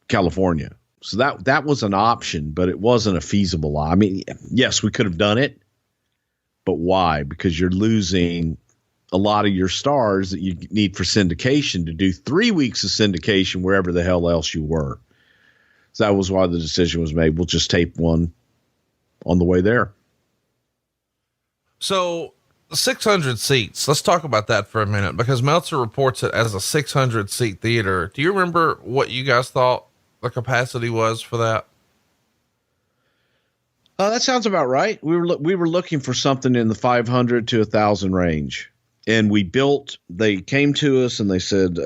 California. So that was an option, but it wasn't a feasible. I mean, yes, we could have done it, but why? Because you're losing a lot of your stars that you need for syndication to do 3 weeks of syndication wherever the hell else you were. So that was why the decision was made. We'll just tape one on the way there. So 600 seats. Let's talk about that for a minute because Meltzer reports it as a 600 seat theater. Do you remember what you guys thought the capacity was for that? That sounds about right. We were looking for something in the 500 to 1,000 range, and they came to us and they said,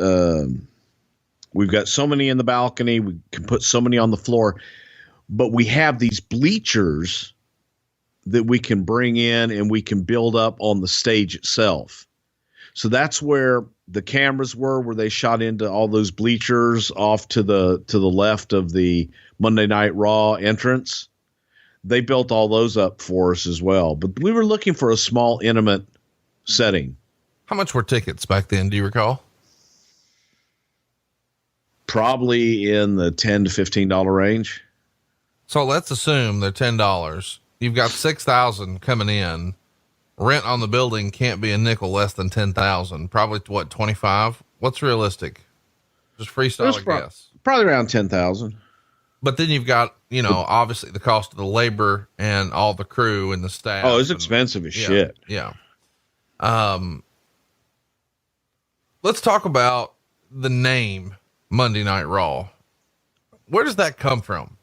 we've got so many in the balcony. We can put so many on the floor, but we have these bleachers that we can bring in and we can build up on the stage itself. So that's where the cameras where they shot into all those bleachers off to the left of the Monday Night Raw entrance. They built all those up for us as well, but we were looking for a small, intimate setting. How much were tickets back then? Do you recall? Probably in the $10 to $15 range. So let's assume they're $10. You've got 6,000 coming in. Rent on the building can't be a nickel less than 10,000. Probably what, 25? What's realistic? Just freestyle, I guess. Probably around 10,000. But then you've got, obviously the cost of the labor and all the crew and the staff. Oh, it's expensive as shit. Yeah. Let's talk about the name Monday Night Raw. Where does that come from?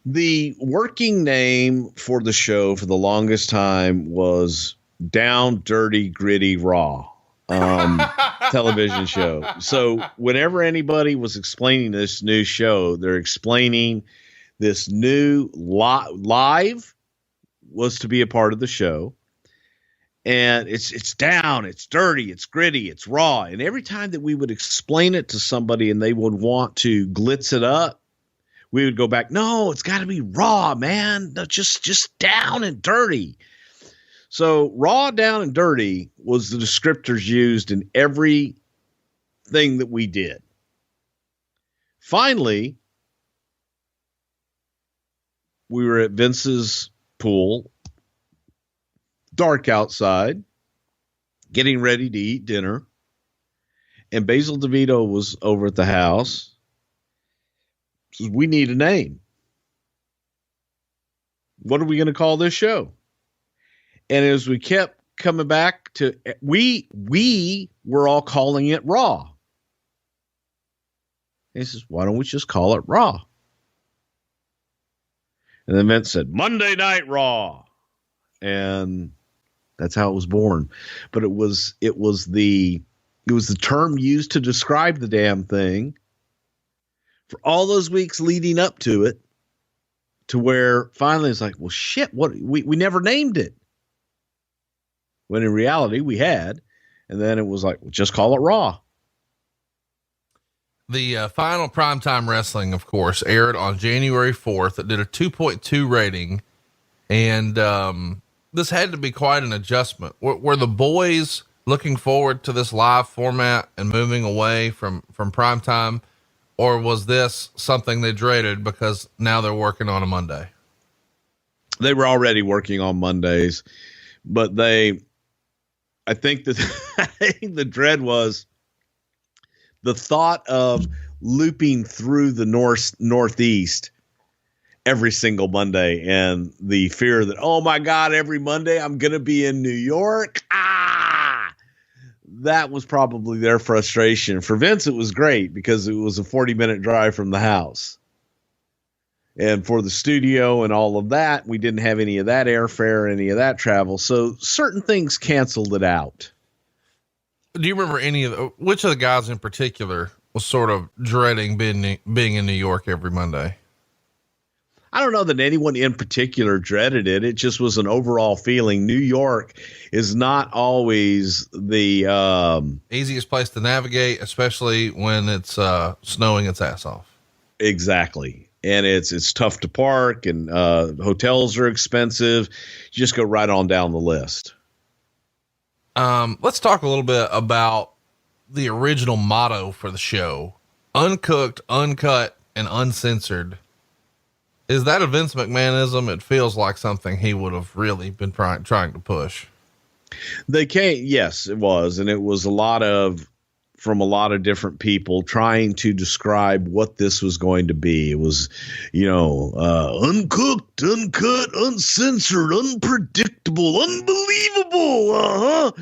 The working name for the show for the longest time was Down, Dirty, Gritty, Raw television show. So whenever anybody was explaining this new show, they're explaining this new live was to be a part of the show. And it's down, it's dirty, it's gritty, it's raw. And every time that we would explain it to somebody and they would want to glitz it up, we would go back, no, it's got to be raw, man. No, just down and dirty. So raw, down, and dirty was the descriptors used in everything that we did. Finally, we were at Vince's pool, dark outside, getting ready to eat dinner, and Basil DeVito was over at the house. Says, we need a name. What are we going to call this show? And as we kept coming back to, we were all calling it Raw. And he says, why don't we just call it Raw? And then Vince said, Monday Night Raw. And that's how it was born. But it was the term used to describe the damn thing for all those weeks leading up to it, to where finally it's like, well, shit, what we never named it. When in reality we had, and then it was like, well, just call it Raw. The final Primetime Wrestling, of course, aired on January 4th. It did a 2.2 rating. And, this had to be quite an adjustment. Were the boys looking forward to this live format and moving away from primetime, or was this something they dreaded because now they're working on a Monday? They were already working on Mondays, but I think the dread was the thought of looping through the northeast every single Monday, and the fear that, oh my God, every Monday I'm going to be in New York. That was probably their frustration. For Vince, it was great because it was a 40-minute drive from the house. And for the studio and all of that, we didn't have any of that airfare, any of that travel. So certain things canceled it out. Do you remember which of the guys in particular was sort of dreading being in New York every Monday? I don't know that anyone in particular dreaded it. It just was an overall feeling. New York is not always the easiest place to navigate, especially when it's snowing its ass off. Exactly. And it's tough to park, and hotels are expensive. You just go right on down the list. Let's talk a little bit about the original motto for the show: uncooked, uncut, and uncensored. Is that a Vince McMahonism? It feels like something he would have really been trying to push. Yes, it was. And it was from a lot of different people trying to describe what this was going to be. It was, uncooked, uncut, uncensored, unpredictable, unbelievable.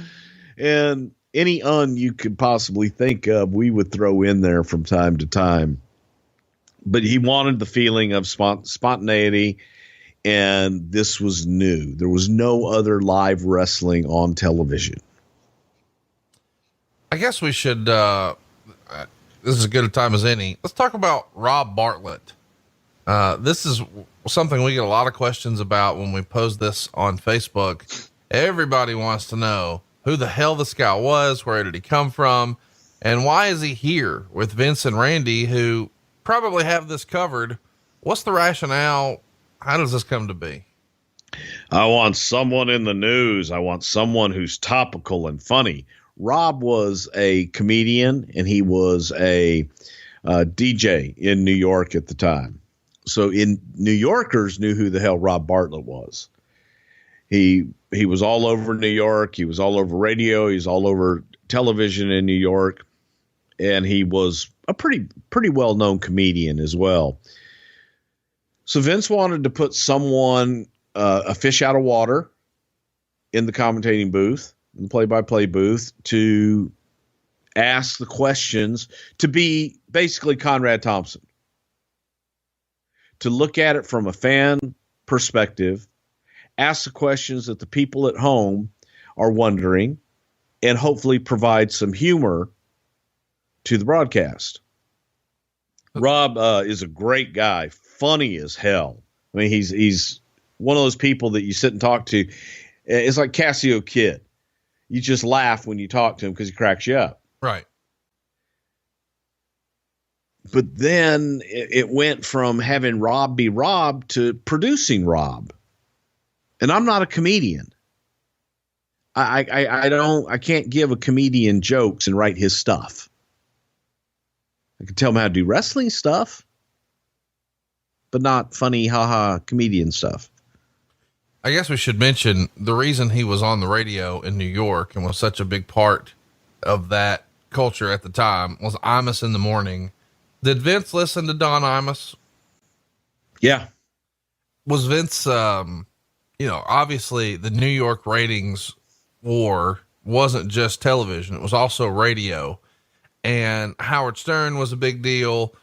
And any you could possibly think of, we would throw in there from time to time. But he wanted the feeling of spontaneity, and this was new. There was no other live wrestling on television. I guess we should, this is as good a time as any. Let's talk about Rob Bartlett. This is something we get a lot of questions about when we post this on Facebook. Everybody wants to know who the hell this guy was, where did he come from, and why is he here with Vince and Randy, who probably have this covered. What's the rationale? How does this come to be? I want someone in the news. I want someone who's topical and funny. Rob was a comedian, and he was a DJ in New York at the time. So New Yorkers knew who the hell Rob Bartlett was. He was all over New York. He was all over radio. He was all over television in New York. and he was a pretty well-known comedian as well. So Vince wanted to put someone, a fish out of water, in the commentating booth, in the play-by-play booth, to ask the questions, to be basically Conrad Thompson, to look at it from a fan perspective, ask the questions that the people at home are wondering, and hopefully provide some humor to the broadcast. Rob is a great guy, funny as hell. I mean, he's one of those people that you sit and talk to. It's like Cassio Kid. You just laugh when you talk to him because he cracks you up. Right. But then it went from having Rob be Rob to producing Rob. And I'm not a comedian. I can't give a comedian jokes and write his stuff. I can tell him how to do wrestling stuff, but not funny, haha, comedian stuff. I guess we should mention the reason he was on the radio in New York and was such a big part of that culture at the time was Imus in the Morning. Did Vince listen to Don Imus? Yeah. Was Vince, obviously the New York ratings war wasn't just television. It was also radio, and Howard Stern was a big deal.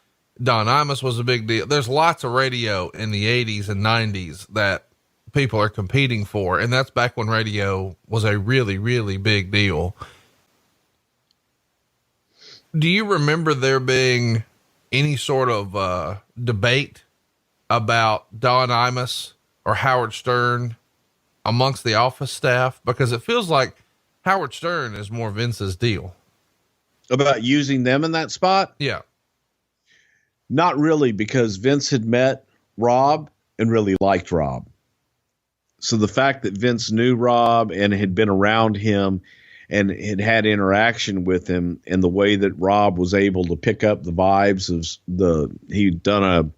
Don Imus was a big deal. There's lots of radio in the 80s and 90s that people are competing for. And that's back when radio was a really, really big deal. Do you remember there being any sort of debate about Don Imus or Howard Stern amongst the office staff? Because it feels like Howard Stern is more Vince's deal. About using them in that spot? Yeah. Not really, because Vince had met Rob and really liked Rob. So the fact that Vince knew Rob and had been around him and had interaction with him, and the way that Rob was able to pick up the vibes of he'd done a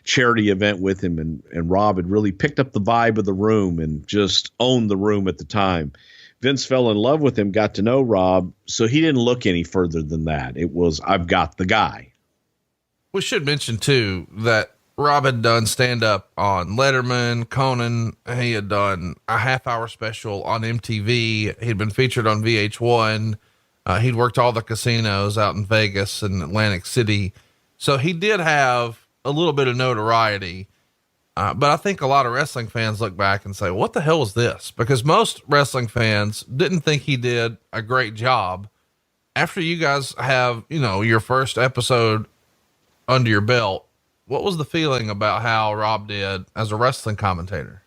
charity event with him, and Rob had really picked up the vibe of the room and just owned the room at the time. Vince fell in love with him, got to know Rob, so he didn't look any further than that. It was, I've got the guy. We should mention too that Rob had done stand up on Letterman, Conan. He had done a half-hour special on MTV. He'd been featured on VH1. He'd worked all the casinos out in Vegas and Atlantic City. So he did have a little bit of notoriety. But I think a lot of wrestling fans look back and say, what the hell was this? Because most wrestling fans didn't think he did a great job. After you guys have, your first episode under your belt, what was the feeling about how Rob did as a wrestling commentator?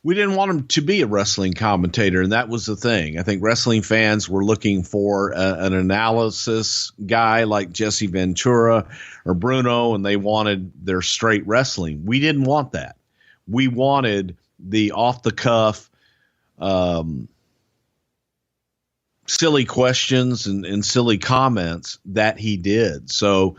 We didn't want him to be a wrestling commentator, and that was the thing. I think wrestling fans were looking for an analysis guy like Jesse Ventura or Bruno, and they wanted their straight wrestling. We didn't want that. We wanted the off-the-cuff, silly questions and silly comments that he did. So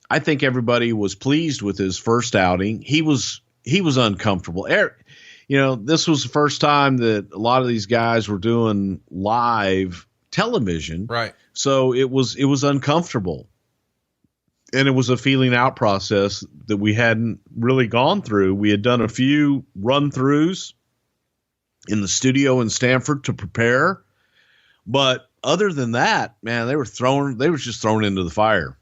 I think everybody was pleased with his first outing. He was uncomfortable. This was the first time that a lot of these guys were doing live television. Right. So it was uncomfortable, and it was a feeling out process that we hadn't really gone through. We had done a few run throughs in the studio in Stamford to prepare, but other than that, man, they were just thrown into the fire.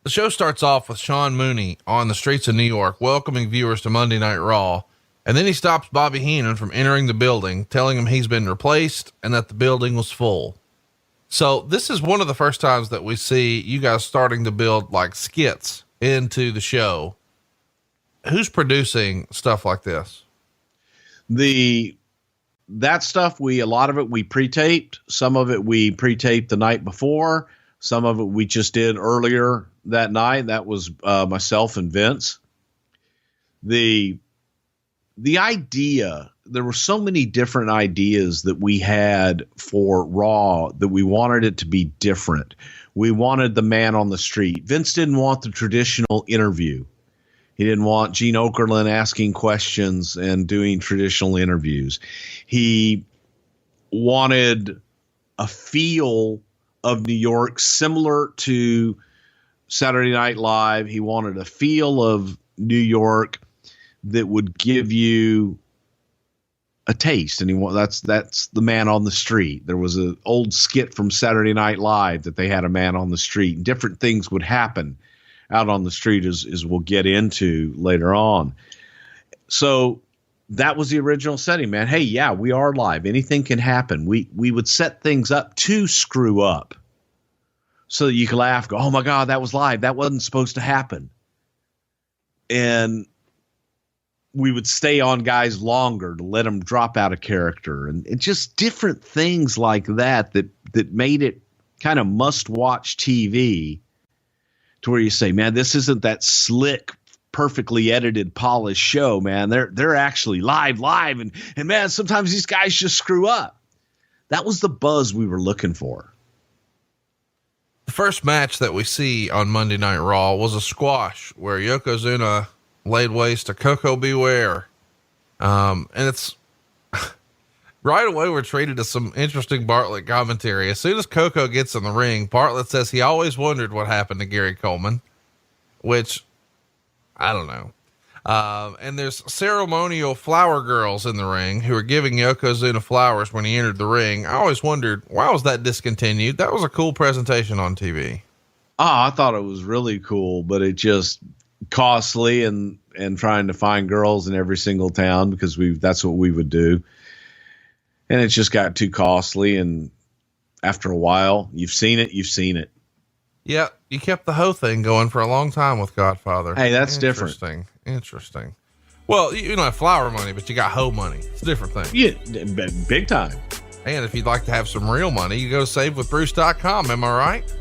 The show starts off with Sean Mooney on the streets of New York, welcoming viewers to Monday Night Raw. And then he stops Bobby Heenan from entering the building, telling him he's been replaced and that the building was full. So this is one of the first times that we see you guys starting to build like skits into the show. Who's producing stuff like this? That stuff, a lot of it we pre-taped. Some of it we pre-taped the night before. Some of it we just did earlier that night. That was myself and Vince. The idea, there were so many different ideas that we had for Raw that we wanted it to be different. We wanted the man on the street. Vince didn't want the traditional interview. He didn't want Gene Okerlund asking questions and doing traditional interviews. He wanted a feel of New York, similar to Saturday Night Live. He wanted a feel of New York that would give you a taste. And that's the man on the street. There was an old skit from Saturday Night Live that they had a man on the street, and different things would happen out on the street as we'll get into later on. So that was the original setting, man. Hey, yeah, we are live. Anything can happen. We would set things up to screw up so that you could laugh, go, oh my God, that was live. That wasn't supposed to happen. And we would stay on guys longer to let them drop out of character, and just different things like that made it kind of must-watch TV, to where you say, man, this isn't that slick, perfectly edited, polished show, man. They're actually live, and man, sometimes these guys just screw up. That was the buzz we were looking for. The first match that we see on Monday Night Raw was a squash where Yokozuna laid waste to Coco Beware. And it's right away, we're treated to some interesting Bartlett commentary. As soon as Coco gets in the ring, Bartlett says he always wondered what happened to Gary Coleman, which I don't know. And there's ceremonial flower girls in the ring who are giving Yokozuna flowers when he entered the ring. I always wondered, why was that discontinued? That was a cool presentation on TV. I thought it was really cool, but it just costly and trying to find girls in every single town, because that's what we would do. And it just got too costly. And after a while, you've seen it. Yeah. You kept the hoe thing going for a long time with Godfather. Hey, that's different. Interesting. Well, you don't have flower money, but you got hoe money. It's a different thing. Yeah. Big time. And if you'd like to have some real money, you go to savewithbruce.com. Am I right?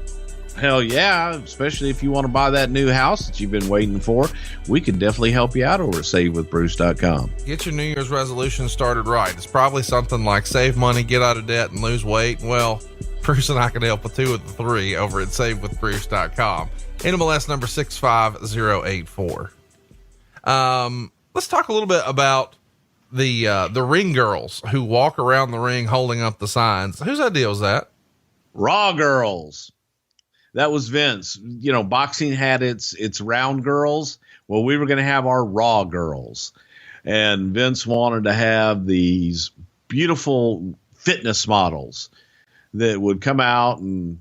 Hell yeah, especially if you want to buy that new house that you've been waiting for. We could definitely help you out over at savewithbruce.com. Get your New Year's resolution started right. It's probably something like save money, get out of debt, and lose weight. Well, Bruce and I can help with 2 of the 3 over at savewithbruce.com. NMLS number 65084. Let's talk a little bit about the ring girls who walk around the ring holding up the signs. Whose idea was that? Raw girls. That was Vince. You know, boxing had its round girls. Well, we were going to have our raw girls, and Vince wanted to have these beautiful fitness models that would come out and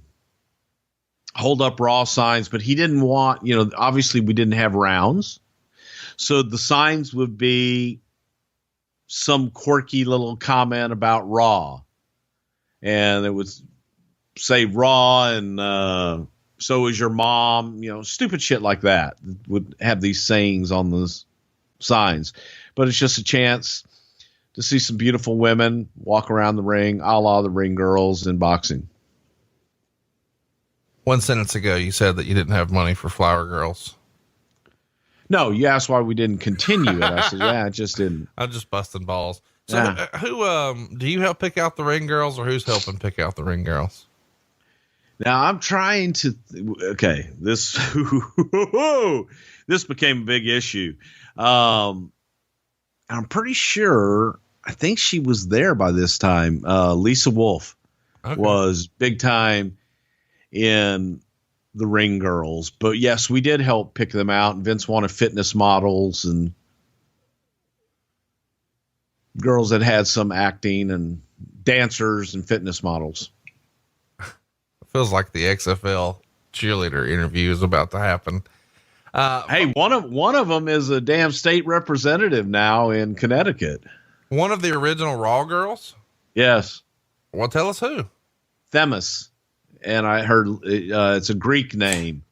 hold up raw signs, but he didn't want, obviously we didn't have rounds. So the signs would be some quirky little comment about raw, and it would say raw and so is your mom, stupid shit like that would have these sayings on the signs. But it's just a chance to see some beautiful women walk around the ring, a la the ring girls in boxing. One sentence ago, you said that you didn't have money for flower girls. No, you asked why we didn't continue it. I said, yeah, I just didn't. I'm just busting balls. So who, do you help pick out the ring girls, or who's helping pick out the ring girls? Now I'm trying to, okay, this became a big issue. I'm pretty sure, I think she was there by this time. Lisa Wolf was big time in the ring girls, but yes, we did help pick them out. And Vince wanted fitness models and girls that had some acting, and dancers and fitness models. Feels like the XFL cheerleader interview is about to happen. Hey, one of them is a damn state representative now in Connecticut. One of the original Raw girls? Yes. Well, tell us who. Themis. And I heard it's a Greek name.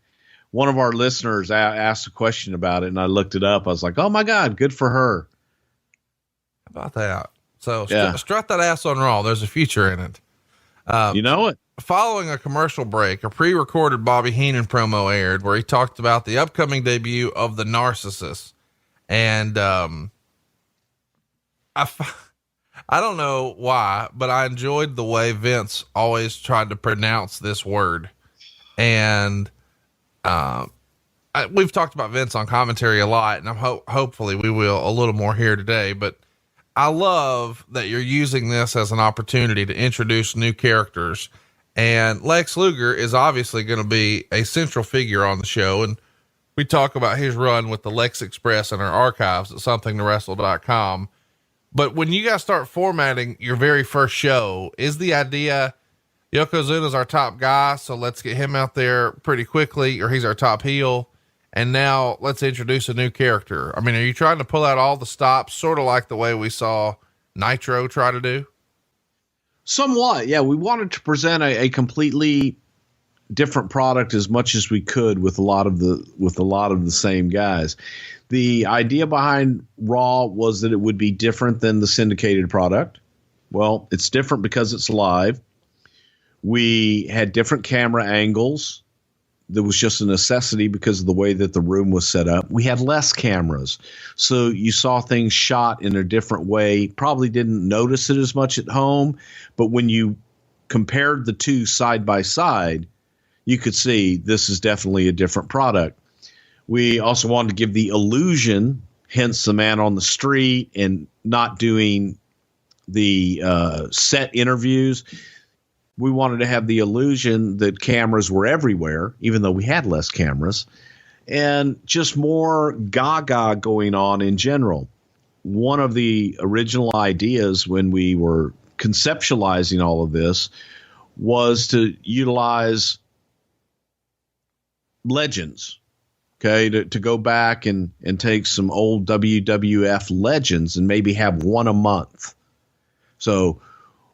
One of our listeners asked a question about it, and I looked it up. I was like, oh my God, good for her. How about that? So strut that ass on Raw. There's a future in it. You know it. Following a commercial break, a pre-recorded Bobby Heenan promo aired where he talked about the upcoming debut of the Narcissist. And, I don't know why, but I enjoyed the way Vince always tried to pronounce this word. And, we've talked about Vince on commentary a lot, and hopefully we will a little more here today, but I love that you're using this as an opportunity to introduce new characters And Lex Luger is obviously going to be a central figure on the show. And we talk about his run with the Lex Express in our archives at somethingtowrestle.com. But when you guys start formatting your very first show, is the idea Yokozuna's our top guy, so let's get him out there pretty quickly, or he's our top heel, and now let's introduce a new character? I mean, are you trying to pull out all the stops, sort of like the way we saw Nitro try to do? Somewhat, yeah. We wanted to present a completely different product as much as we could with a lot of the same guys. The idea behind Raw was that it would be different than the syndicated product. Well, it's different because it's live. We had different camera angles. There was just a necessity because of the way that the room was set up. We had less cameras, so you saw things shot in a different way. Probably didn't notice it as much at home, but when you compared the two side by side, you could see this is definitely a different product. We also wanted to give the illusion, hence the man on the street and not doing the set interviews. We wanted to have the illusion that cameras were everywhere, even though we had less cameras, and just more gaga going on in general. One of the original ideas when we were conceptualizing all of this was to utilize legends. Okay, to go back and take some old WWF legends and maybe have one a month. So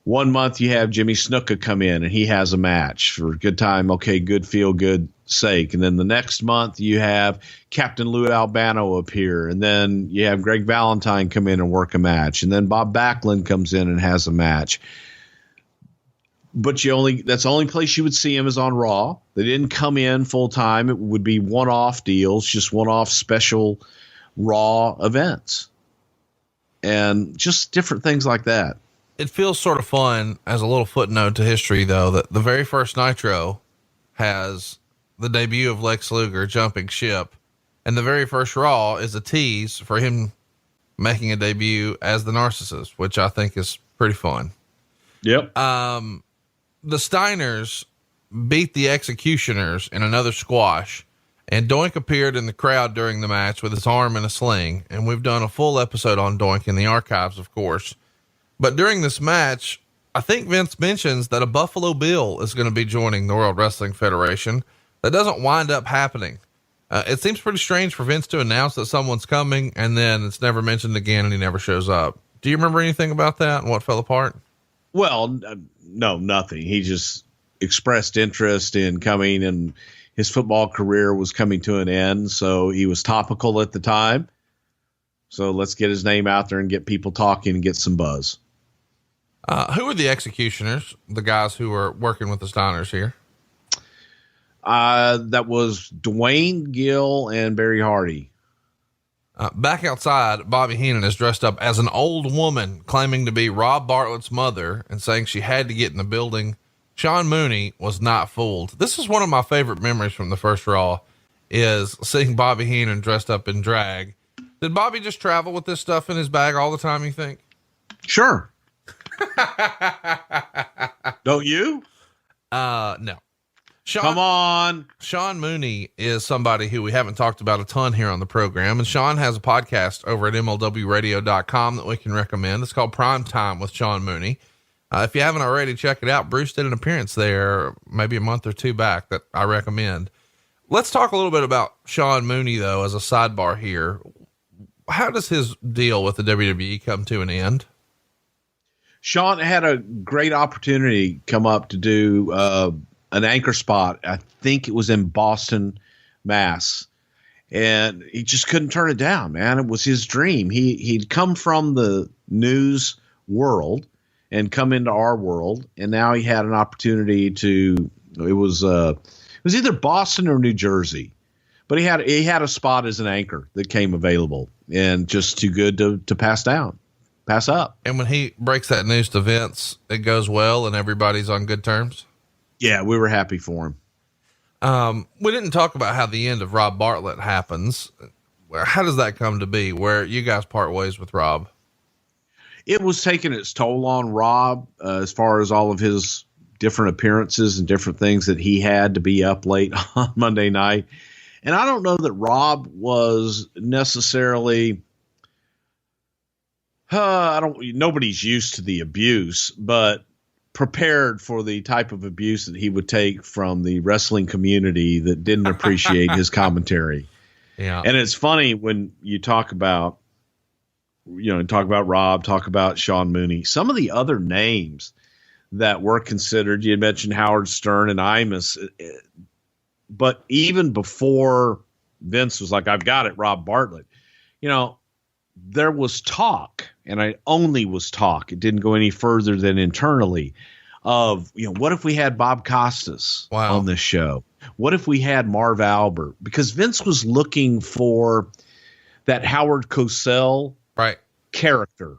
1 month you have Jimmy Snuka come in and he has a match for a good time. Okay, good feel good sake. And then the next month you have Captain Lou Albano appear. And then you have Greg Valentine come in and work a match. And then Bob Backlund comes in and has a match. But that's the only place you would see him is on Raw. They didn't come in full time. It would be one-off deals, just one-off special Raw events. And just different things like that. It feels sort of fun as a little footnote to history, though, that the very first Nitro has the debut of Lex Luger jumping ship. And the very first Raw is a tease for him making a debut as the Narcissist, which I think is pretty fun. Yep. The Steiners beat the Executioners in another squash, and Doink appeared in the crowd during the match with his arm in a sling. And we've done a full episode on Doink in the archives, of course. But during this match, I think Vince mentions that a Buffalo Bill is going to be joining the World Wrestling Federation. That doesn't wind up happening. It seems pretty strange for Vince to announce that someone's coming and then it's never mentioned again and he never shows up. Do you remember anything about that and what fell apart? Well, no, nothing. He just expressed interest in coming, and his football career was coming to an end. So he was topical at the time. So let's get his name out there and get people talking and get some buzz. Who are the Executioners? The guys who are working with the Steiners here? That was Dwayne Gill and Barry Hardy. Back outside, Bobby Heenan is dressed up as an old woman claiming to be Rob Bartlett's mother and saying she had to get in the building. Sean Mooney was not fooled. This is one of my favorite memories from the first Raw, is seeing Bobby Heenan dressed up in drag. Did Bobby just travel with this stuff in his bag all the time, you think? Sure. Don't you? No. Come on. Sean Mooney is somebody who we haven't talked about a ton here on the program. And Sean has a podcast over at MLWradio.com that we can recommend. It's called Prime Time with Sean Mooney. If you haven't already, check it out. Bruce did an appearance there maybe a month or two back that I recommend. Let's talk a little bit about Sean Mooney, though, as a sidebar here. How does his deal with the WWE come to an end? Sean had a great opportunity come up to do an anchor spot. I think it was in Boston, Mass. And he just couldn't turn it down, man. It was his dream. He'd come from the news world and come into our world. And now he had an opportunity to, it was either Boston or New Jersey, but he had a spot as an anchor that came available, and just too good to pass up. And when he breaks that news to Vince, it goes well and everybody's on good terms. Yeah, we were happy for him. We didn't talk about how the end of Rob Bartlett happens. How does that come to be, where you guys part ways with Rob? It was taking its toll on Rob as far as all of his different appearances and different things that he had to be up late on Monday night. And I don't know that Rob was necessarily, nobody's used to the abuse, but prepared for the type of abuse that he would take from the wrestling community that didn't appreciate his commentary. Yeah. And it's funny when you talk about, Rob, talk about Sean Mooney, some of the other names that were considered, you mentioned Howard Stern and Imus, but even before Vince was like, I've got it, Rob Bartlett, there was talk, and I only was talk. It didn't go any further than internally of, what if we had Bob Costas on this show? What if we had Marv Albert? Because Vince was looking for that Howard Cosell character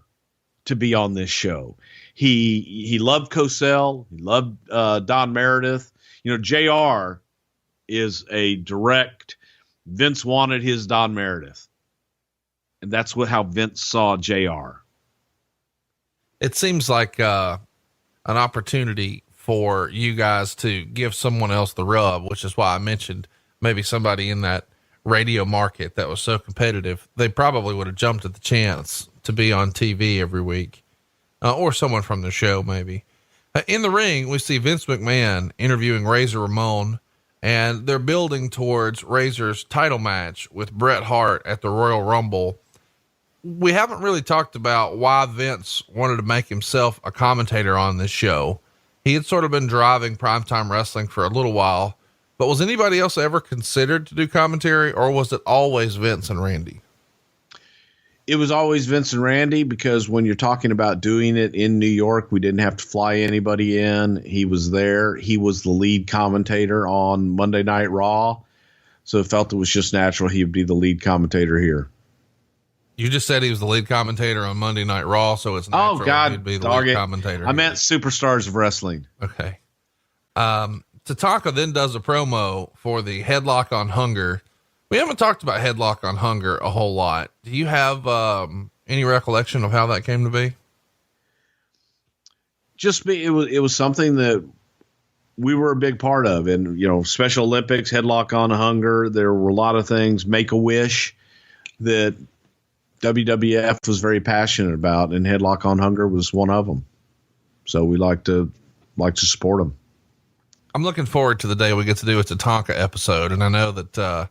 to be on this show. He loved Cosell. He loved Don Meredith. JR is a direct, Vince wanted his Don Meredith. And that's how Vince saw JR. It seems like an opportunity for you guys to give someone else the rub, which is why I mentioned maybe somebody in that radio market that was so competitive. They probably would have jumped at the chance to be on TV every week, or someone from the show maybe. In the ring, we see Vince McMahon interviewing Razor Ramon, and they're building towards Razor's title match with Bret Hart at the Royal Rumble. We haven't really talked about why Vince wanted to make himself a commentator on this show. He had sort of been driving primetime wrestling for a little while, but was anybody else ever considered to do commentary, or was it always Vince and Randy? It was always Vince and Randy, because when you're talking about doing it in New York, we didn't have to fly anybody in. He was there. He was the lead commentator on Monday Night Raw. So it felt it was just natural he would be the lead commentator here. You just said he was the lead commentator on Monday Night Raw, so it's natural he'd be the lead commentator. I meant Superstars of Wrestling. Okay. Tatanka then does a promo for the Headlock on Hunger. We haven't talked about Headlock on Hunger a whole lot. Do you have any recollection of how that came to be? It was something that we were a big part of, and Special Olympics, Headlock on Hunger. There were a lot of things, Make-A-Wish, that WWF was very passionate about, and Headlock on Hunger was one of them. So we like to support them. I'm looking forward to the day we get to do a Tatanka episode. And I know that,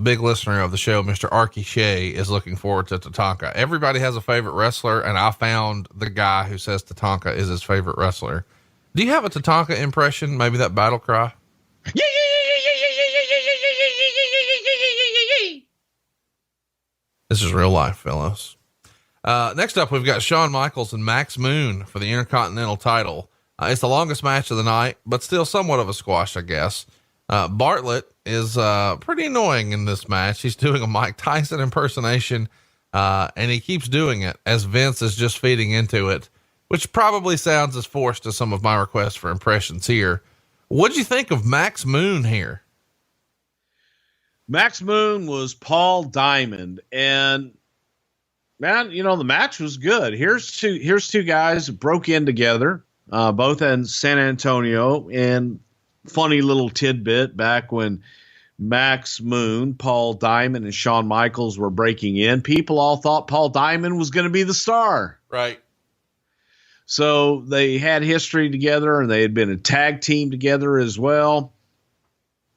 big listener of the show, Mr. Arky Shea, is looking forward to Tatanka. Everybody has a favorite wrestler, and I found the guy who says Tatanka is his favorite wrestler. Do you have a Tatanka impression? Maybe that battle cry? This is real life, fellows. Next up, we've got Shawn Michaels and Max Moon for the Intercontinental title. It's the longest match of the night, but still somewhat of a squash, I guess. Bartlett is pretty annoying in this match. He's doing a Mike Tyson impersonation, and he keeps doing it as Vince is just feeding into it, which probably sounds as forced as some of my requests for impressions here. What'd you think of Max Moon here? Max Moon was Paul Diamond, and man, the match was good. Here's two guys broke in together, both in San Antonio, and funny little tidbit back when Max Moon, Paul Diamond, and Shawn Michaels were breaking in, people all thought Paul Diamond was going to be the star. Right. So they had history together, and they had been a tag team together as well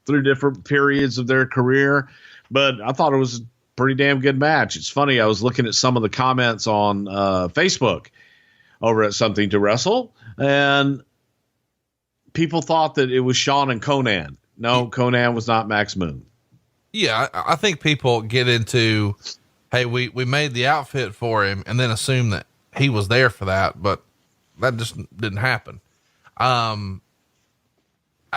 through different periods of their career. But I thought it was a pretty damn good match. It's funny. I was looking at some of the comments on Facebook over at Something to Wrestle, and people thought that it was Shawn and Conan. No, Conan was not Max Moon. Yeah. I think people get into, hey, we made the outfit for him and then assume that he was there for that, but that just didn't happen.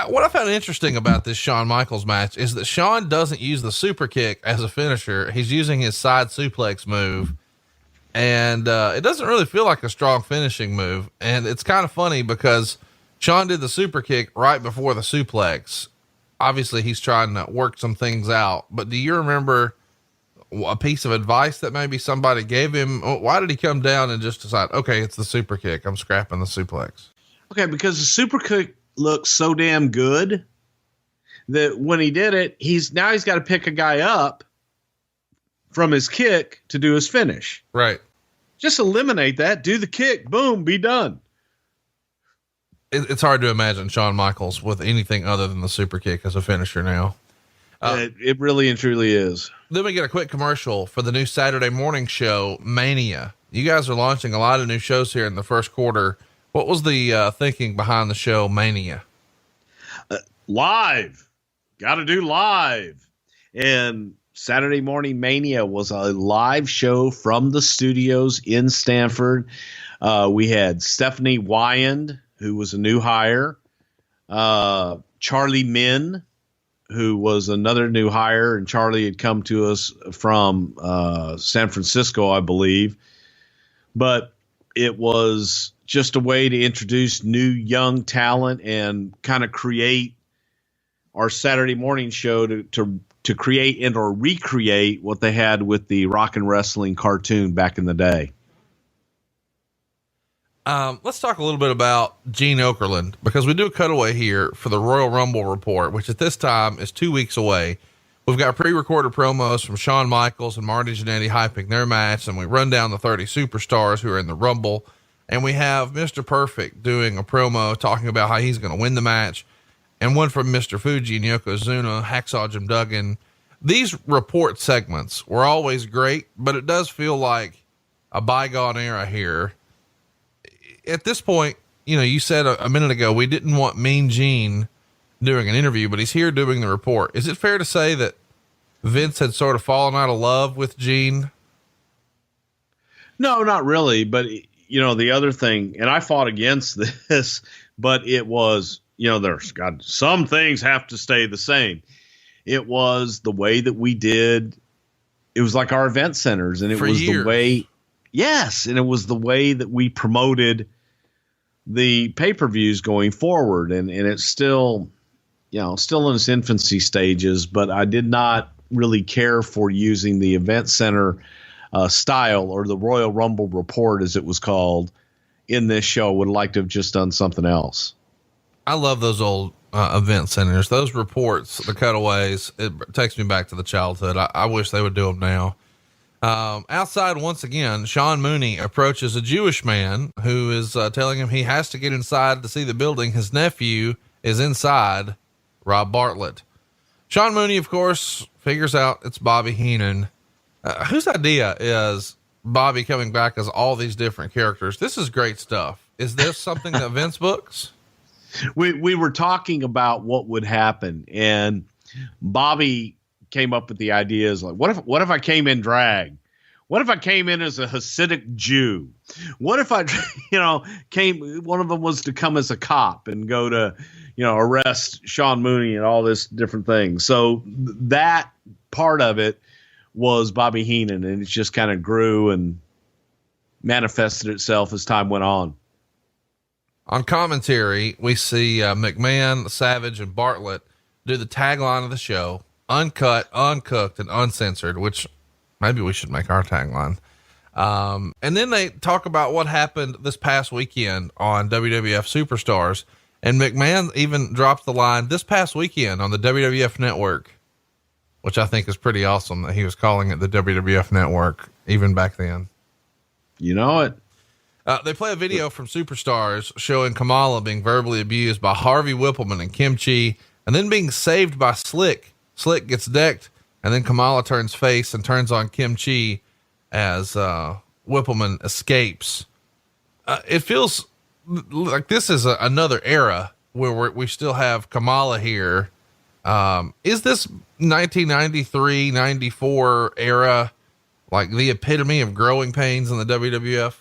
What I found interesting about this Shawn Michaels match is that Shawn doesn't use the super kick as a finisher. He's using his side suplex move, and it doesn't really feel like a strong finishing move. And it's kind of funny because Shawn did the super kick right before the suplex. Obviously he's trying to work some things out, but do you remember a piece of advice that maybe somebody gave him? Why did he come down and just decide, okay, it's the super kick, I'm scrapping the suplex? Okay, because the super kick looks so damn good that when he did it, he's got to pick a guy up from his kick to do his finish. Right. Just eliminate that, do the kick, boom, be done. It's hard to imagine Shawn Michaels with anything other than the super kick as a finisher now. It really and truly is. Then we get a quick commercial for the new Saturday morning show, Mania. You guys are launching a lot of new shows here in the first quarter. What was the thinking behind the show Mania? Live. Got to do live. And Saturday Morning Mania was a live show from the studios in Stanford. We had Stephanie Wyand, who was a new hire. Charlie Min, who was another new hire. And Charlie had come to us from San Francisco, I believe. But it was just a way to introduce new young talent and kind of create our Saturday morning show to create and or recreate what they had with the rock and wrestling cartoon back in the day. Let's talk a little bit about Gene Okerlund, because we do a cutaway here for the Royal Rumble report, which at this time is 2 weeks away. We've got pre-recorded promos from Shawn Michaels and Marty Jannetty hyping their match, and we run down the 30 superstars who are in the Rumble. And we have Mr. Perfect doing a promo talking about how he's going to win the match, and one from Mr. Fuji and Yokozuna, Hacksaw Jim Duggan. These report segments were always great, but it does feel like a bygone era here. At this point, you know, you said a minute ago, we didn't want Mean Gene doing an interview, but he's here doing the report. Is it fair to say that Vince had sort of fallen out of love with Gene? No, not really. But you know, the other thing, and I fought against this, but it was, you know, some things have to stay the same. It was the way that we did. It was like our event centers, and it was the way. Yes. And it was the way that we promoted the pay-per-views going forward. And it's still, you know, still in its infancy stages, but I did not really care for using the event center style, or the Royal Rumble report, as it was called, in this show. Would like to have just done something else. I love those old event centers, those reports, the cutaways. It takes me back to the childhood. I wish they would do them now. Outside, once again, Sean Mooney approaches a Jewish man who is telling him he has to get inside to see the building. His nephew is inside, Rob Bartlett. Sean Mooney, of course, figures out it's Bobby Heenan. Whose idea is Bobby coming back as all these different characters? This is great stuff. Is this something that Vince books? We were talking about what would happen, and Bobby came up with the ideas like, what if I came in drag? What if I came in as a Hasidic Jew? What if I, you know, one of them was to come as a cop and go to, you know, arrest Sean Mooney and all this different things. So that part of it was Bobby Heenan, and it just kind of grew and manifested itself as time went on. On commentary, we see McMahon, Savage, and Bartlett do the tagline of the show: uncut, uncooked, and uncensored, which maybe we should make our tagline. And then they talk about what happened this past weekend on WWF Superstars. And McMahon even dropped the line, this past weekend on the WWF Network, which I think is pretty awesome that he was calling it the WWF Network even back then. You know it. They play a video from Superstars showing Kamala being verbally abused by Harvey Whippleman and Kim Chi, and then being saved by Slick. Slick gets decked, and then Kamala turns face and turns on Kim Chi as Whippleman escapes. It feels like this is another era where we still have Kamala here. Is this 1993, 94 era like the epitome of growing pains in the WWF?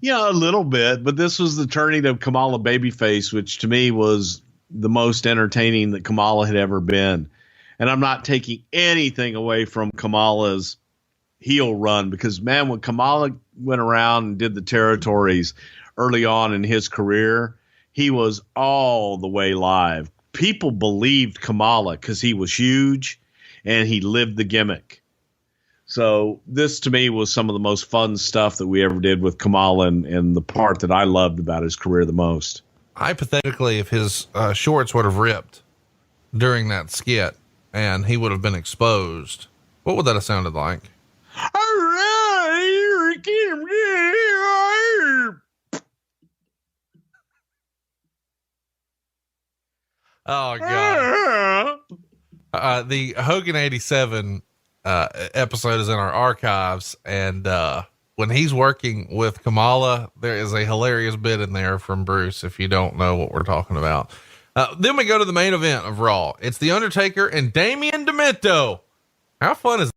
Yeah, a little bit, but this was the turning of Kamala babyface, which to me was the most entertaining that Kamala had ever been. And I'm not taking anything away from Kamala's heel run, because man, when Kamala went around and did the territories early on in his career, he was all the way live. People believed Kamala because he was huge and he lived the gimmick. So this to me was some of the most fun stuff that we ever did with Kamala, and the part that I loved about his career the most. Hypothetically, if his shorts would have ripped during that skit and he would have been exposed, what would that have sounded like? Oh God. The Hogan 87 episode is in our archives, and when he's working with Kamala, there is a hilarious bit in there from Bruce, if you don't know what we're talking about. Then we go to the main event of Raw. It's The Undertaker and Damien Demento. How fun is that?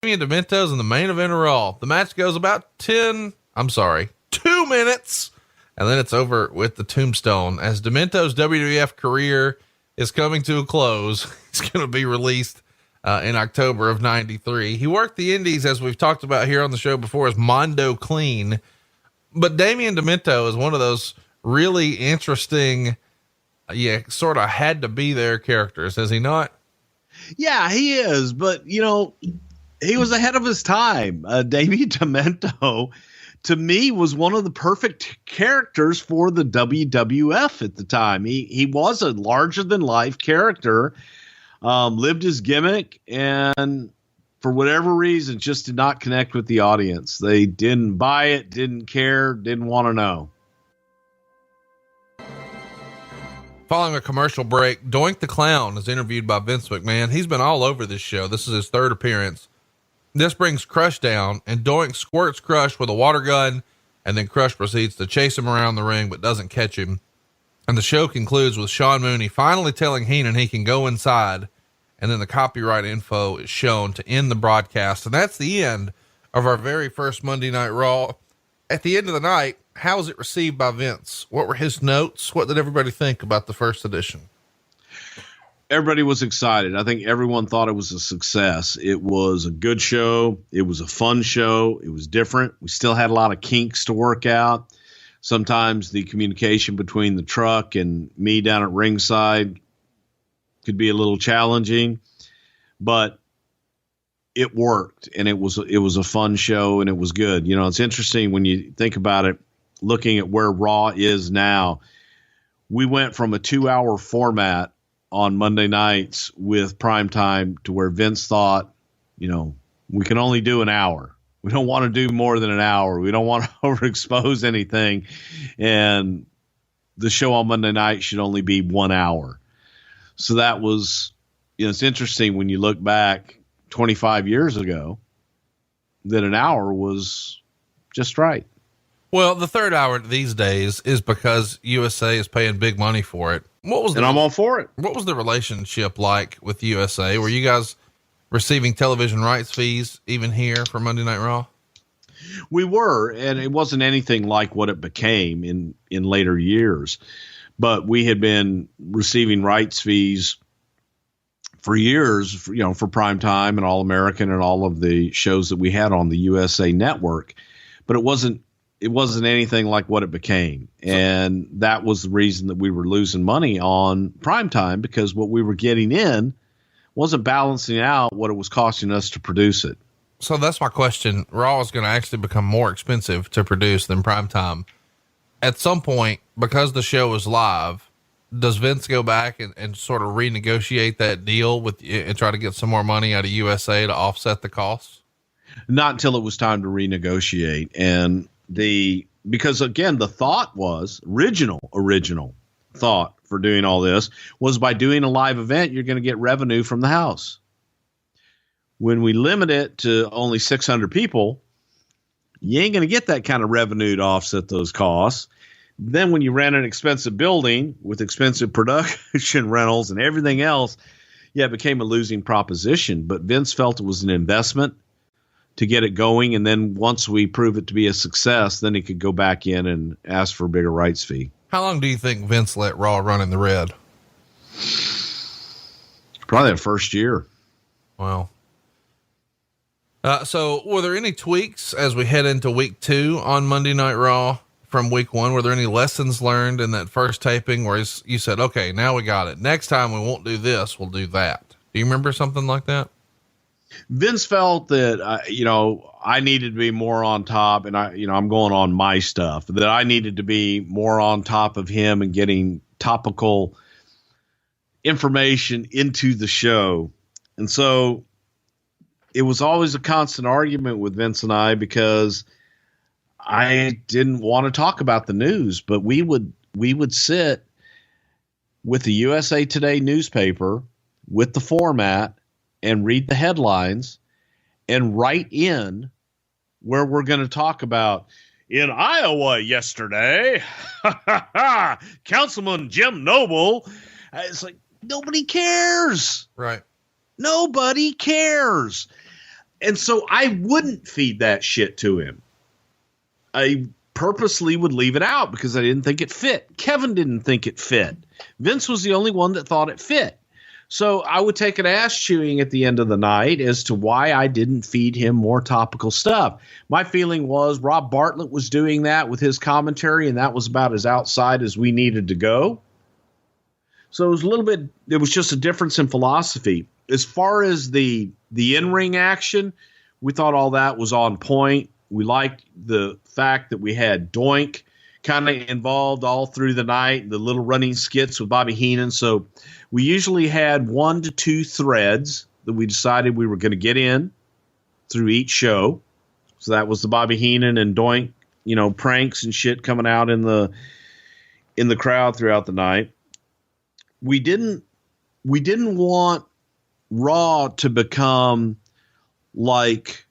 Damien Demento's in the main event of Raw. The match goes about 2 minutes, and then it's over with the tombstone. As Demento's WWF career is coming to a close, he's going to be released in October of 93. He worked the indies, as we've talked about here on the show before, as Mondo Clean. But Damien Demento is one of those really interesting, sort of had to be there characters, is he not? Yeah, he is. But, you know, he was ahead of his time. Damien Demento, to me, was one of the perfect characters for the WWF at the time. He was a larger than life character, lived his gimmick, and for whatever reason, just did not connect with the audience. They didn't buy it, didn't care, didn't want to know. Following a commercial break, Doink the Clown is interviewed by Vince McMahon. He's been all over this show. This is his third appearance. This brings Crush down, and Doink squirts Crush with a water gun, and then Crush proceeds to chase him around the ring, but doesn't catch him. And the show concludes with Sean Mooney finally telling Heenan he can go inside, and then the copyright info is shown to end the broadcast. And that's the end of our very first Monday Night Raw. At the end of the night, how was it received by Vince? What were his notes? What did everybody think about the first edition? Everybody was excited. I think everyone thought it was a success. It was a good show. It was a fun show. It was different. We still had a lot of kinks to work out. Sometimes the communication between the truck and me down at ringside could be a little challenging, but it worked, and it was a fun show, and it was good. You know, it's interesting when you think about it, looking at where Raw is now. We went from a 2-hour format on Monday nights with primetime to where Vince thought, you know, we can only do an hour. We don't want to do more than an hour. We don't want to overexpose anything. And the show on Monday night should only be 1 hour. So that was, you know, it's interesting when you look back 25 years ago that an hour was just right. Well, the third hour these days is because USA is paying big money for it. And I'm all for it. What was the relationship like with USA? Were you guys receiving television rights fees even here for Monday Night Raw? We were, and it wasn't anything like what it became in later years, but we had been receiving rights fees for years, you know, for Primetime and All American and all of the shows that we had on the USA Network, but it wasn't anything like what it became. And that was the reason that we were losing money on Primetime, because what we were getting in wasn't balancing out what it was costing us to produce it. So that's my question. Raw is going to actually become more expensive to produce than Primetime. At some point, because the show is live, does Vince go back and sort of renegotiate that deal with and try to get some more money out of USA to offset the costs? Not until it was time to renegotiate. And because again, the thought was original thought for doing all this was by doing a live event, you're going to get revenue from the house. When we limit it to only 600 people, you ain't going to get that kind of revenue to offset those costs. Then when you rent an expensive building with expensive production rentals and everything else, it became a losing proposition. But Vince felt it was an investment to get it going. And then once we prove it to be a success, then he could go back in and ask for a bigger rights fee. How long do you think Vince let Raw run in the red? Probably the first year. Wow. So were there any tweaks as we head into week 2 on Monday Night Raw from week 1? Were there any lessons learned in that first taping where you said, okay, now we got it. Next time we won't do this, we'll do that. Do you remember something like that? Vince felt that, I needed to be more on top, and I'm going on my stuff, that I needed to be more on top of him and getting topical information into the show. And so it was always a constant argument with Vince and I, because I didn't want to talk about the news, but we would sit with the USA Today newspaper with the format and read the headlines and write in where we're going to talk about in Iowa yesterday, Councilman Jim Noble. It's like, nobody cares. Right. Nobody cares. And so I wouldn't feed that shit to him. I purposely would leave it out because I didn't think it fit. Kevin didn't think it fit. Vince was the only one that thought it fit. So I would take an ass chewing at the end of the night as to why I didn't feed him more topical stuff. My feeling was Rob Bartlett was doing that with his commentary, and that was about as outside as we needed to go. So it was just a difference in philosophy. As far as the in-ring action, we thought all that was on point. We liked the fact that we had Doink kind of involved all through the night, the little running skits with Bobby Heenan. So we usually had 1 to 2 threads that we decided we were going to get in through each show. So that was the Bobby Heenan and Doink, pranks and shit coming out in the crowd throughout the night. We didn't want Raw to become like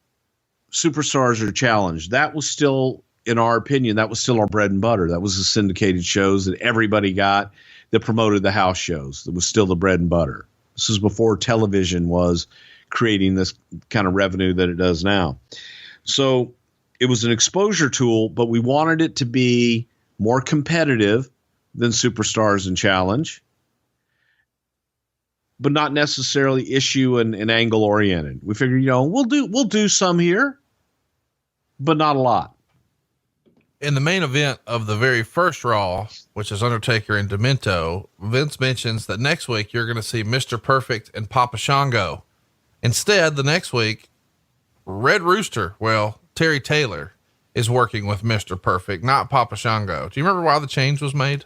Superstars or Challenge. That was still, in our opinion, that was still our bread and butter. That was the syndicated shows that everybody got that promoted the house shows. That was still the bread and butter. This is before television was creating this kind of revenue that it does now. So it was an exposure tool, but we wanted it to be more competitive than Superstars and Challenge, but not necessarily issue and angle oriented. We figured, we'll do some here, but not a lot. In the main event of the very first Raw, which is Undertaker and Demento, Vince mentions that next week you're going to see Mr. Perfect and Papa Shango. Instead, the next week, Red Rooster, Terry Taylor, is working with Mr. Perfect, not Papa Shango. Do you remember why the change was made?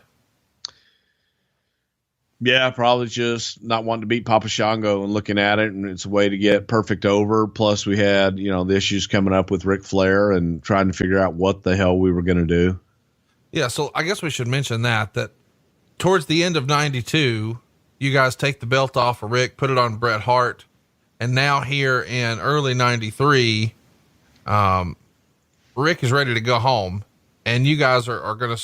Yeah, probably just not wanting to beat Papa Shango and looking at it, and it's a way to get Perfect over. Plus, we had, the issues coming up with Ric Flair and trying to figure out what the hell we were going to do. Yeah, so I guess we should mention that towards the end of 92, you guys take the belt off of Rick, put it on Bret Hart, and now here in early 93, Rick is ready to go home, and you guys are going to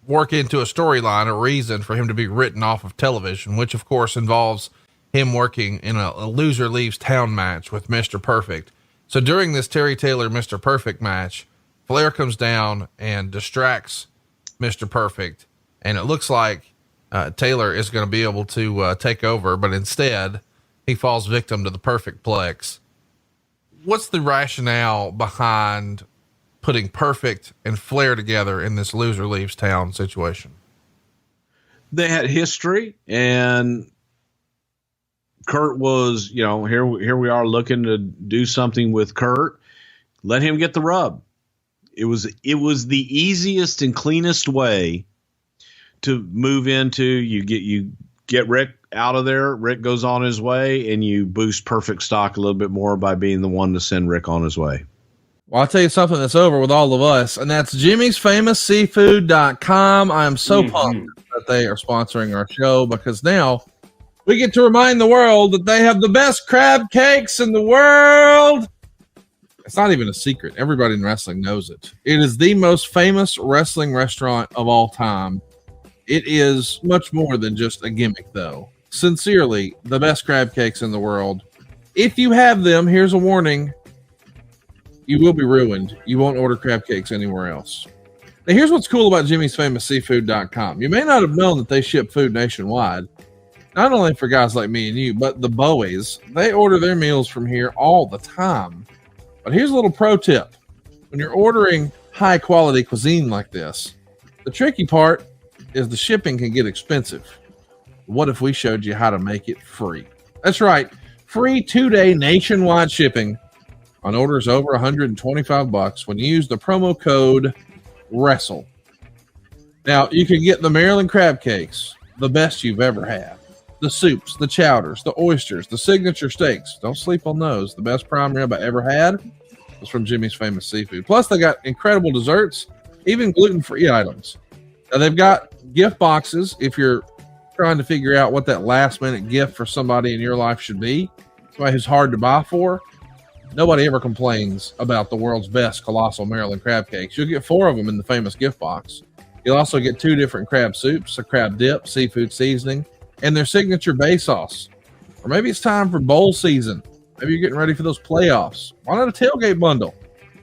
work into a storyline, a reason for him to be written off of television, which of course involves him working in a loser leaves town match with Mr. Perfect. So during this Terry Taylor, Mr. Perfect match, Flair comes down and distracts Mr. Perfect. And it looks like, Taylor is going to be able to, take over, but instead he falls victim to the Perfect Plex. What's the rationale behind putting Perfect and Flair together in this loser leaves town situation? They had history, and Kurt was, here we are looking to do something with Kurt. Let him get the rub. It was the easiest and cleanest way to move into. You get Rick out of there. Rick goes on his way, and you boost Perfect stock a little bit more by being the one to send Rick on his way. Well, I'll tell you something that's over with all of us, and that's jimmysfamousseafood.com. I am so pumped that they are sponsoring our show, because now we get to remind the world that they have the best crab cakes in the world. It's not even a secret. Everybody in wrestling knows it. It is the most famous wrestling restaurant of all time. It is much more than just a gimmick, though. Sincerely, the best crab cakes in the world. If you have them, here's a warning. You will be ruined. You won't order crab cakes anywhere else. Now, here's what's cool about jimmysfamousseafood.com. You may not have known that they ship food nationwide, not only for guys like me and you, but the Bowies. They order their meals from here all the time. But here's a little pro tip. When you're ordering high quality cuisine like this, the tricky part is the shipping can get expensive. What if we showed you how to make it free? That's right. free 2-day nationwide shipping on orders over $125 when you use the promo code WRESTLE. Now, you can get the Maryland crab cakes, the best you've ever had. The soups, the chowders, the oysters, the signature steaks. Don't sleep on those. The best prime rib I ever had was from Jimmy's Famous Seafood. Plus, they got incredible desserts, even gluten-free items. Now, they've got gift boxes if you're trying to figure out what that last-minute gift for somebody in your life should be, somebody who's hard to buy for. Nobody ever complains about the world's best colossal Maryland crab cakes. You'll get 4 of them in the famous gift box. You'll also get 2 different crab soups, a crab dip, seafood seasoning, and their signature bay sauce. Or maybe it's time for bowl season. Maybe you're getting ready for those playoffs. Why not a tailgate bundle?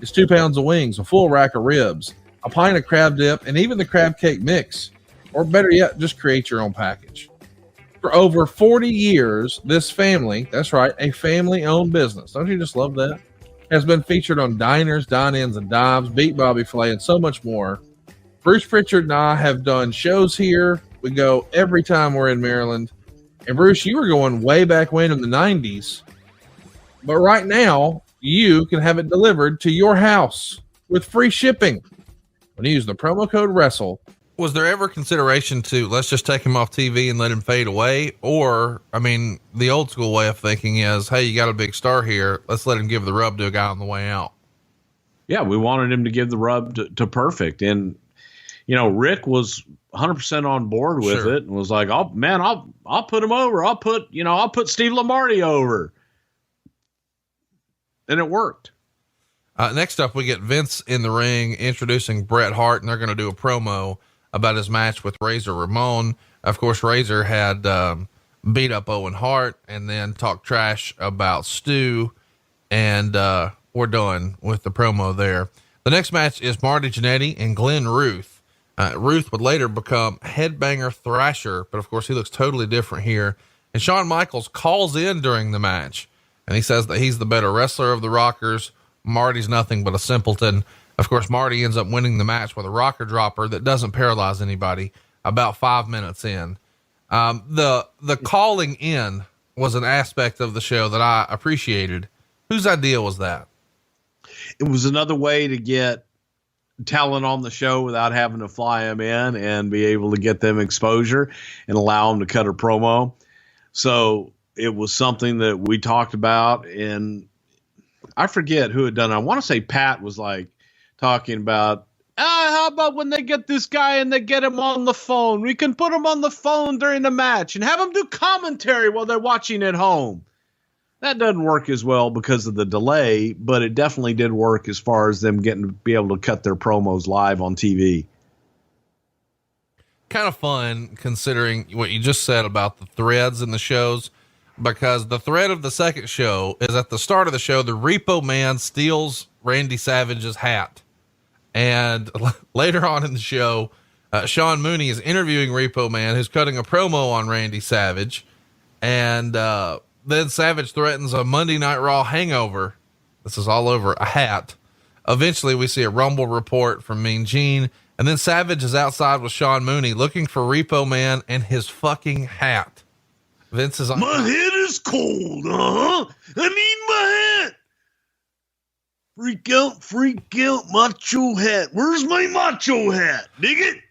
It's 2 pounds of wings, a full rack of ribs, a pint of crab dip, and even the crab cake mix. Or better yet, just create your own package. For over 40 years, this family, that's right, a family-owned business, don't you just love that? Has been featured on diners, dine-ins, and dives, Beat Bobby Flay, and so much more. Bruce Prichard and I have done shows here. We go every time we're in Maryland. And Bruce, you were going way back when in the 90s. But right now, you can have it delivered to your house with free shipping when you use the promo code WRESTLE. Was there ever consideration to let's just take him off TV and let him fade away? Or, I mean, the old school way of thinking is, hey, you got a big star here. Let's let him give the rub to a guy on the way out. Yeah, we wanted him to give the rub to Perfect. And, you know, Rick was 100% on board with it and was like, oh man, I'll put him over. I'll put Steve Lamarty over. And it worked. Next up, we get Vince in the ring introducing Bret Hart, and they're going to do a promo about his match with Razor Ramon. Of course, Razor had beat up Owen Hart and then talked trash about Stu, and we're done with the promo there. The next match is Marty Jannetty and Glenn Ruth. Ruth would later become Headbanger Thrasher, but of course he looks totally different here. And Shawn Michaels calls in during the match, and he says that he's the better wrestler of the Rockers. Marty's nothing but a simpleton. Of course, Marty ends up winning the match with a rocker dropper that doesn't paralyze anybody about 5 minutes in. The calling in was an aspect of the show that I appreciated. Whose idea was that? It was another way to get talent on the show without having to fly them in and be able to get them exposure and allow them to cut a promo. So it was something that we talked about, and I forget who had done it. I want to say Pat was like talking about, how about when they get this guy and they get him on the phone? We can put him on the phone during the match and have him do commentary while they're watching at home. That doesn't work as well because of the delay, but it definitely did work as far as them getting to be able to cut their promos live on TV. Kind of fun considering what you just said about the threads in the shows, because the thread of the second show is at the start of the show, the Repo Man steals Randy Savage's hat. And later on in the show, Sean Mooney is interviewing Repo Man, who's cutting a promo on Randy Savage. And, then Savage threatens a Monday Night Raw hangover. This is all over a hat. Eventually we see a Rumble report from Mean Gene, and then Savage is outside with Sean Mooney looking for Repo Man and his fucking hat. Vince is on. My head is cold. I need my hat. Freak out, macho hat. Where's my macho hat? Dig it?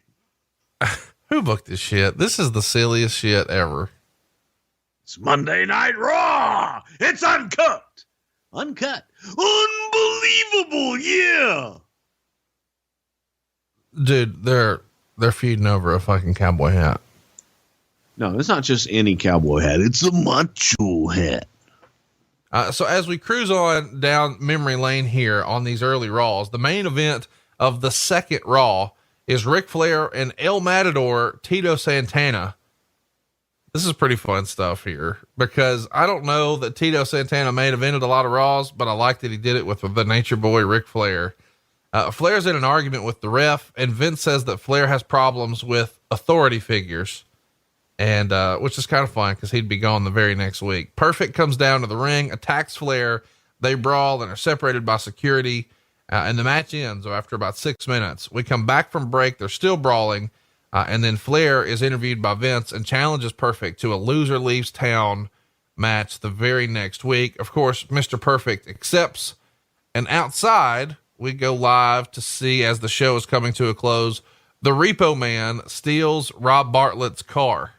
Who booked this shit? This is the silliest shit ever. It's Monday Night Raw. It's uncut. Uncut. Unbelievable. Yeah. Dude, they're feuding over a fucking cowboy hat. No, it's not just any cowboy hat. It's a macho hat. So as we cruise on down memory lane here on these early Raws, the main event of the second Raw is Ric Flair and El Matador Tito Santana. This is pretty fun stuff here because I don't know that Tito Santana may have ended a lot of Raws, but I like that he did it with the Nature Boy Ric Flair. Flair's in an argument with the ref, and Vince says that Flair has problems with authority figures, and which is kind of fun because he'd be gone the very next week. Perfect comes down to the ring, attacks Flair. They brawl and are separated by security, and the match ends after about 6 minutes. We come back from break. They're still brawling. And then Flair is interviewed by Vince and challenges Perfect to a loser leaves town match the very next week. Of course, Mr. Perfect accepts, and outside we go live to see, as the show is coming to a close, the Repo Man steals Rob Bartlett's car.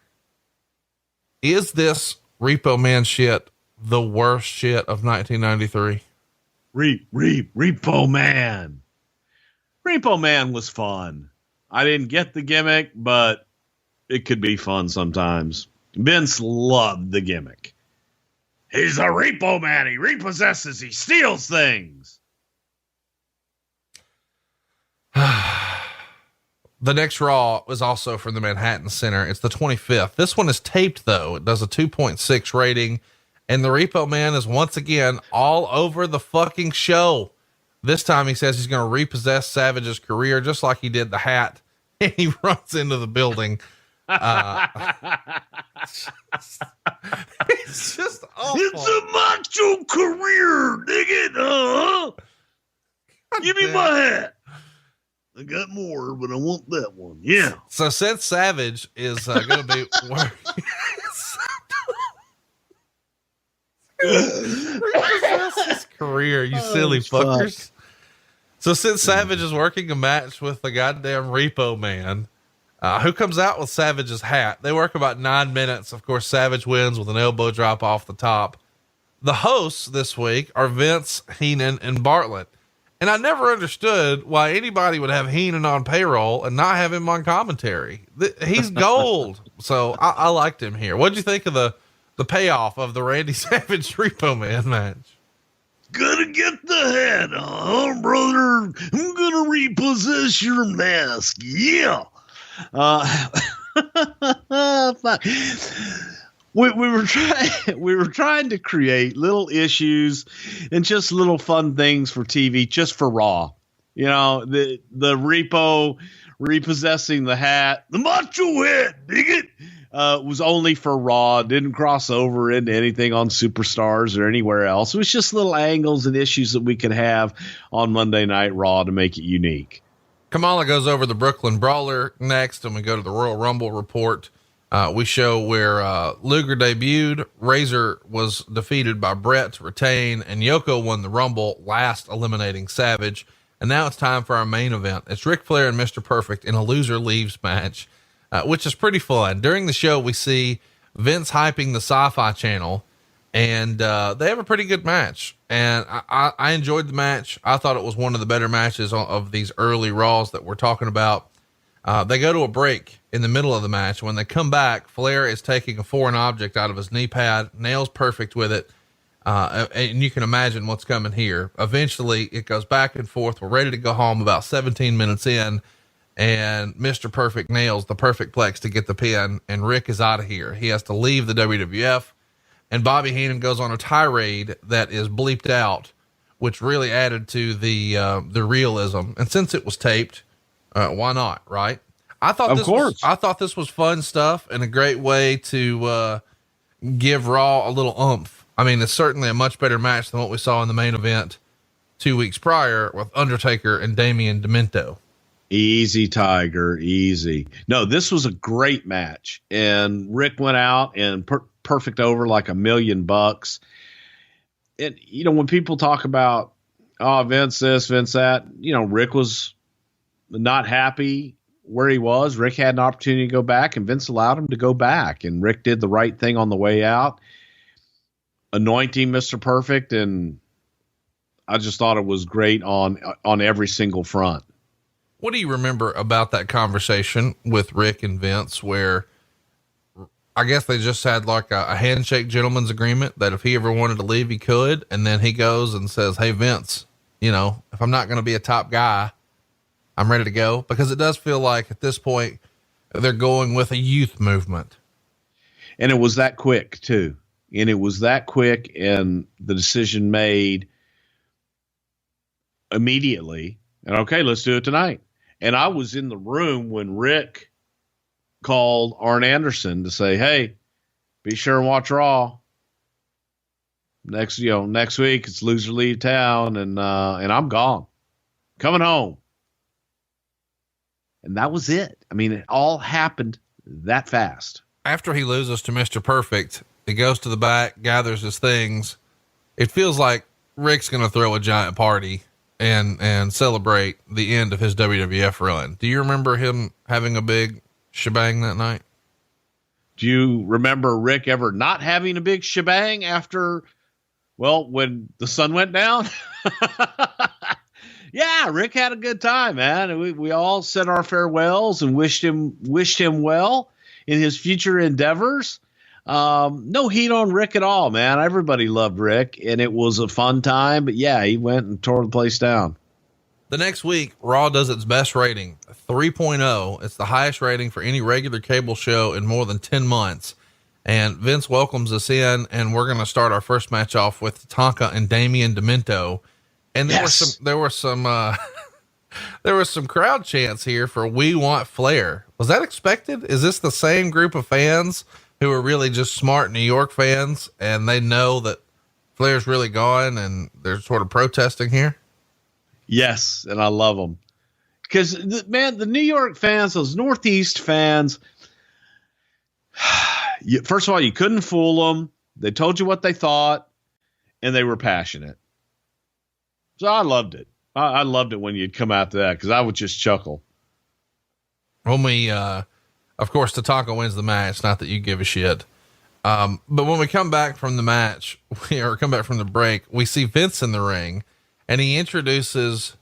Is this Repo Man shit the worst shit of 1993? Repo Man. Repo Man was fun. I didn't get the gimmick, but it could be fun sometimes. Vince loved the gimmick. He's a Repo Man. He repossesses. He steals things. The next Raw was also from the Manhattan Center. It's the 25th. This one is taped though. It does a 2.6 rating, and the Repo Man is once again all over the fucking show. This time he says he's going to repossess Savage's career, just like he did the hat. And he runs into the building. It's just awful. It's a macho career. Dig it. Give me my hat. I got more, but I want that one. Yeah. So since Savage is going to be working his career, you silly fuckers. So since Savage is working a match with the goddamn Repo Man, who comes out with Savage's hat, they work about 9 minutes. Of course, Savage wins with an elbow drop off the top. The hosts this week are Vince, Heenan, and Bartlett. And I never understood why anybody would have Heenan on payroll and not have him on commentary. He's gold. So I liked him here. What'd you think of the payoff of the Randy Savage Repo Man match? Gotta get the hat, brother. I'm gonna repossess your mask. Yeah. We were trying to create little issues and just little fun things for TV, just for Raw. You know, the Repo repossessing the hat, the macho hat, dig it, was only for Raw. Didn't cross over into anything on Superstars or anywhere else. It was just little angles and issues that we could have on Monday Night Raw to make it unique. Kamala goes over the Brooklyn Brawler next, and we go to the Royal Rumble report. We show where Luger debuted, Razor was defeated by Brett to retain, and Yoko won the Rumble, last eliminating Savage. And now it's time for our main event. It's Ric Flair and Mr. Perfect in a loser leaves match, which is pretty fun. During the show, we see Vince hyping the Sci-Fi Channel, and they have a pretty good match. And I enjoyed the match. I thought it was one of the better matches of these early Raws that we're talking about. They go to a break in the middle of the match. When they come back, Flair is taking a foreign object out of his knee pad, nails Perfect with it. And you can imagine what's coming here. Eventually it goes back and forth. We're ready to go home about 17 minutes in, and Mr. Perfect nails the Perfect Plex to get the pin, and Rick is out of here. He has to leave the WWF, and Bobby Heenan goes on a tirade that is bleeped out, which really added to the realism. And since it was taped, why not? Right. I thought this was fun stuff and a great way to, give Raw a little oomph. I mean, it's certainly a much better match than what we saw in the main event 2 weeks prior with Undertaker and Damian Demento. Easy, Tiger, easy. No, this was a great match, and Rick went out and Perfect over like $1 million. And, you know, when people talk about, oh, Vince this, Vince that, you know, Rick was not happy where he was. Rick had an opportunity to go back, and Vince allowed him to go back, and Rick did the right thing on the way out, anointing Mr. Perfect. And I just thought it was great on every single front. What do you remember about that conversation with Rick and Vince, where I guess they just had like a handshake gentleman's agreement that if he ever wanted to leave, he could. And then he goes and says, hey, Vince, you know, if I'm not going to be a top guy, I'm ready to go. Because it does feel like at this point they're going with a youth movement. And it was that quick too. And it was that quick, and the decision made immediately. And okay, let's do it tonight. And I was in the room when Rick called Arn Anderson to say, hey, be sure and watch Raw. Next week it's loser leave town, and I'm gone, coming home. And that was it. I mean, it all happened that fast. After he loses to Mr. Perfect, He goes to the back, gathers his things. It feels like Rick's going to throw a giant party and celebrate the end of his WWF run. Do you remember him having a big shebang that night? Do you remember Rick ever not having a big shebang after, well, when the sun went down? Yeah, Rick had a good time, man. We all said our farewells and wished him well in his future endeavors. No heat on Rick at all, man. Everybody loved Rick, and it was a fun time. But yeah, he went and tore the place down. The next week, Raw does its best rating, 3.0. It's the highest rating for any regular cable show in more than 10 months. And Vince welcomes us in, and we're going to start our first match off with Tonka and Damian Demento. And there were some crowd chants here for "We Want Flair." Was that expected? Is this the same group of fans who are really just smart New York fans, and they know that Flair's really gone and they're sort of protesting here? Yes. And I love them because the New York fans, those Northeast fans, first of all, you couldn't fool them. They told you what they thought and they were passionate. So I loved it. I loved it when you'd come out to that because I would just chuckle. When we, of course, Tatanka wins the match. Not that you give a shit. But when we come back from the match, come back from the break, we see Vince in the ring and he introduces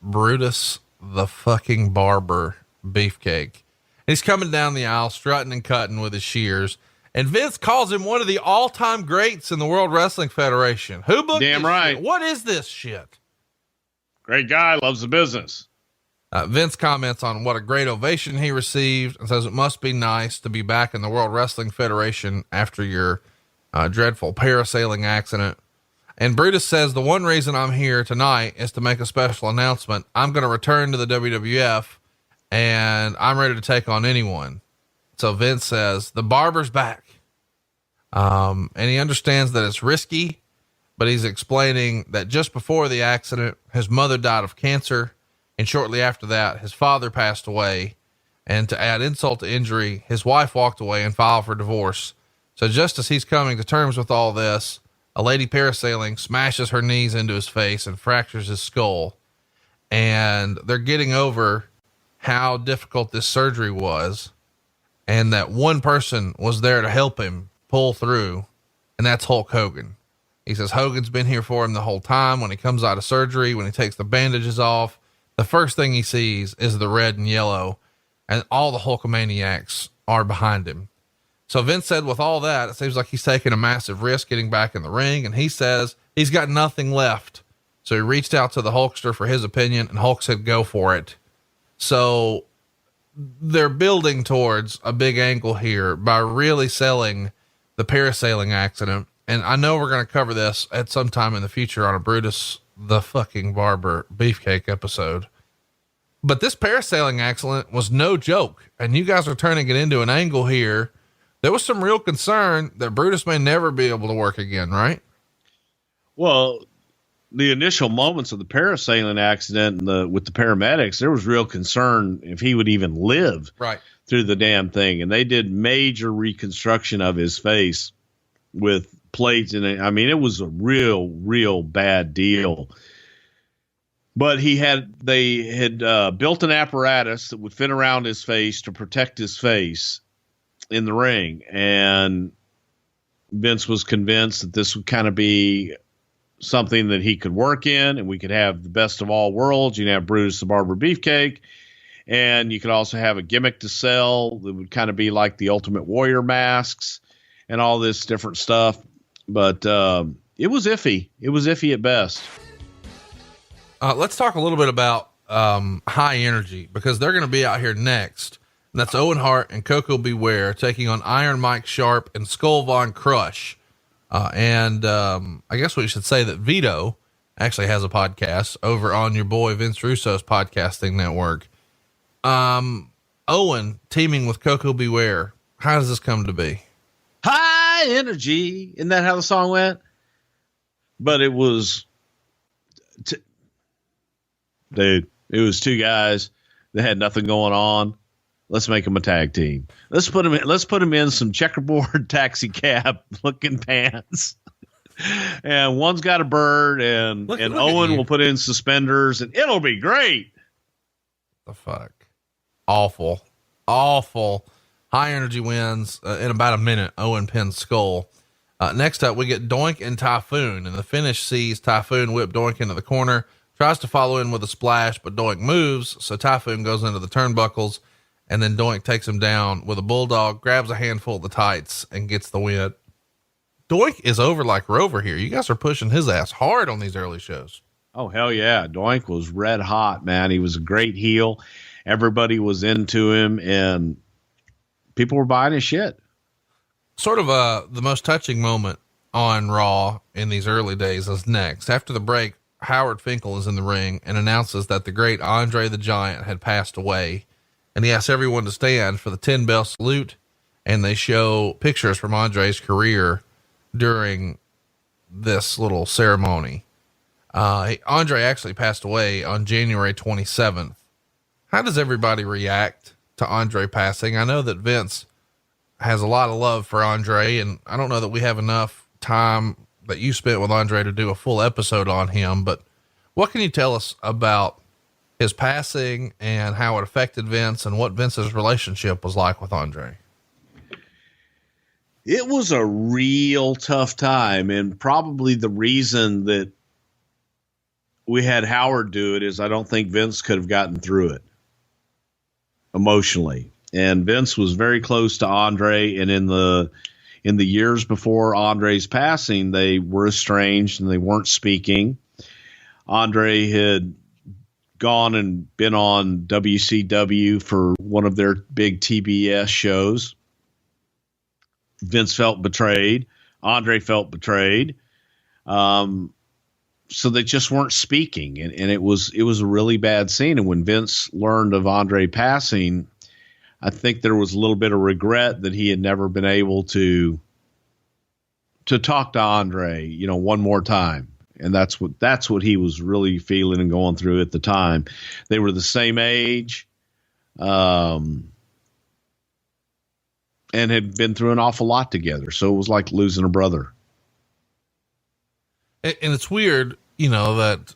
Brutus the fucking Barber Beefcake. He's coming down the aisle, strutting and cutting with his shears. And Vince calls him one of the all-time greats in the World Wrestling Federation. Who booked Damn right. Shit? What is this shit? Great guy, loves the business. Vince comments on what a great ovation he received and says it must be nice to be back in the World Wrestling Federation after your dreadful parasailing accident. And Brutus says, the one reason I'm here tonight is to make a special announcement. I'm going to return to the WWF and I'm ready to take on anyone. So Vince says the Barber's back. And he understands that it's risky, but he's explaining that just before the accident, his mother died of cancer. And shortly after that, his father passed away. And to add insult to injury, his wife walked away and filed for divorce. So just as he's coming to terms with all this, a lady parasailing smashes her knees into his face and fractures his skull. And they're getting over how difficult this surgery was. And that one person was there to help him pull through. And that's Hulk Hogan. He says Hogan's been here for him the whole time. When he comes out of surgery, when he takes the bandages off, the first thing he sees is the red and yellow, and all the Hulkamaniacs are behind him. So Vince said with all that, it seems like he's taking a massive risk getting back in the ring. And he says he's got nothing left. So he reached out to the Hulkster for his opinion, and Hulk said, go for it. So they're building towards a big angle here by really selling the parasailing accident. And I know we're going to cover this at some time in the future on a Brutus the fucking Barber Beefcake episode. But this parasailing accident was no joke. And you guys are turning it into an angle here. There was some real concern that Brutus may never be able to work again, right? Well, the initial moments of the parasailing accident with the paramedics, there was real concern if he would even live through the damn thing. And they did major reconstruction of his face with plates in it. I mean, it was a real bad deal. But they had built an apparatus that would fit around his face to protect his face in the ring. And Vince was convinced that this would kind of be something that he could work in, and we could have the best of all worlds. You'd have Brutus the Barber Beefcake, and you could also have a gimmick to sell that would kind of be like the Ultimate Warrior masks and all this different stuff. But it was iffy. It was iffy at best. Let's talk a little bit about High Energy, because they're going to be out here next. And that's Owen Hart and Coco Beware taking on Iron Mike Sharp and Skull Von Crush. I guess we should say that Vito actually has a podcast over on your boy Vince Russo's podcasting network. Owen teaming with Coco Beware. How does this come to be? High Energy. Isn't that how the song went? But it was, dude, it was two guys that had nothing going on. Let's make them a tag team. Let's put them in some checkerboard taxi cab looking pants. And one's got a bird, and Owen will put in suspenders, and it'll be great. The fuck. Awful. High energy wins in about a minute. Owen pins Skull. Next up, we get Doink and Typhoon, and the finish sees Typhoon whip Doink into the corner, tries to follow in with a splash, but Doink moves, so Typhoon goes into the turnbuckles, and then Doink takes him down with a bulldog, grabs a handful of the tights, and gets the win. Doink is over like Rover here. You guys are pushing his ass hard on these early shows. Oh, hell yeah. Doink was red hot, man. He was a great heel. Everybody was into him, and people were buying his shit. Sort of the most touching moment on Raw in these early days is next. After the break, Howard Finkel is in the ring and announces that the great Andre the Giant had passed away, and he asks everyone to stand for the 10 bell salute, and they show pictures from Andre's career during this little ceremony. Andre actually passed away on January 27th. How does everybody react to Andre passing? I know that Vince has a lot of love for Andre, and I don't know that we have enough time that you spent with Andre to do a full episode on him, but what can you tell us about his passing and how it affected Vince and what Vince's relationship was like with Andre? It was a real tough time, and probably the reason that we had Howard do it is I don't think Vince could have gotten through it emotionally. And Vince was very close to Andre, and in the years before Andre's passing, they were estranged and they weren't speaking. Andre had gone and been on WCW for one of their big TBS shows. Vince felt betrayed. Andre felt betrayed. So they just weren't speaking, and it was a really bad scene. And when Vince learned of Andre passing, I think there was a little bit of regret that he had never been able to talk to Andre, one more time. And that's what he was really feeling and going through at the time. They were the same age, and had been through an awful lot together. So it was like losing a brother. And it's weird, that,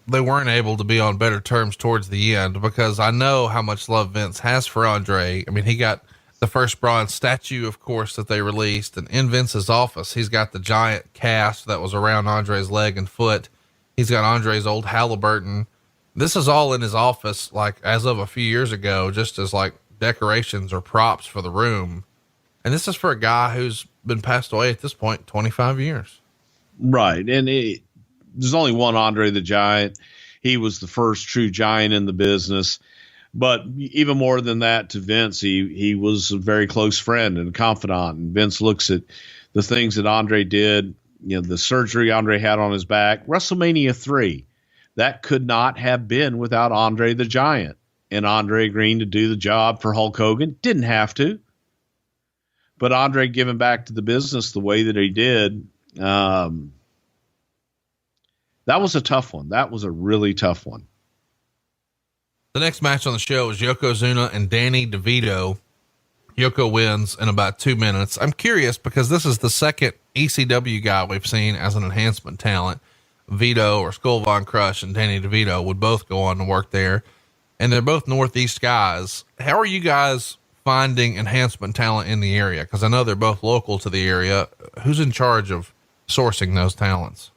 they weren't able to be on better terms towards the end, because I know how much love Vince has for Andre. I mean, he got the first bronze statue, of course, that they released, and in Vince's office, he's got the giant cast that was around Andre's leg and foot. He's got Andre's old Halliburton. This is all in his office, like as of a few years ago, just as like decorations or props for the room. And this is for a guy who's been passed away at this point, 25 years. Right. And there's only one Andre the Giant. He was the first true giant in the business. But even more than that, to Vince, he was a very close friend and confidant. And Vince looks at the things that Andre did, the surgery Andre had on his back, WrestleMania 3. That could not have been without Andre the Giant. And Andre agreeing to do the job for Hulk Hogan. Didn't have to. But Andre giving back to the business the way that he did, that was a tough one. That was a really tough one. The next match on the show is Yokozuna and Danny DeVito. Yoko wins in about 2 minutes. I'm curious because this is the second ECW guy we've seen as an enhancement talent. Vito or Skull Von Crush and Danny DeVito would both go on to work there, and they're both Northeast guys. How are you guys finding enhancement talent in the area? Because I know they're both local to the area. Who's in charge of sourcing those talents?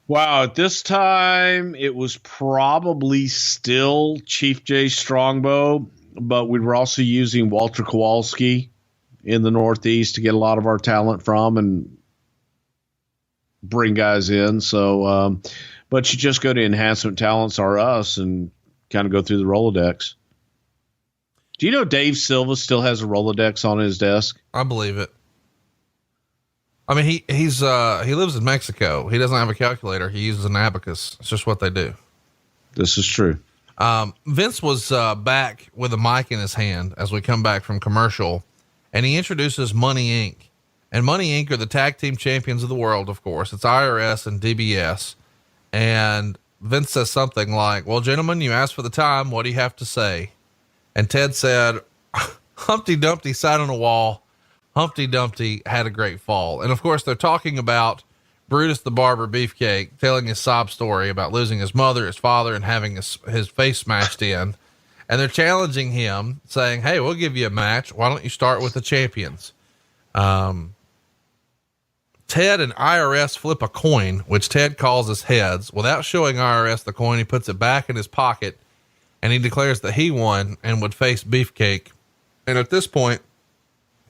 Wow, at this time, it was probably still Chief J Strongbow, but we were also using Walter Kowalski in the Northeast to get a lot of our talent from and bring guys in. So, but you just go to Enhancement Talents R Us and kind of go through the Rolodex. Do you know Dave Silva still has a Rolodex on his desk? I believe it. I mean, he lives in Mexico. He doesn't have a calculator. He uses an abacus. It's just what they do. This is true. Vince was back with a mic in his hand as we come back from commercial, and he introduces Money Inc. And Money Inc. are the tag team champions of the world, of course. It's IRS and DBS. And Vince says something like, well, gentlemen, you asked for the time. What do you have to say? And Ted said, Humpty Dumpty sat on a wall. Humpty Dumpty had a great fall. And of course they're talking about Brutus the Barber Beefcake telling his sob story about losing his mother, his father, and having his face smashed in. And they're challenging him, saying, hey, we'll give you a match. Why don't you start with the champions? Ted and IRS flip a coin, which Ted calls his heads. Without showing IRS the coin, he puts it back in his pocket, and he declares that he won and would face Beefcake. And at this point,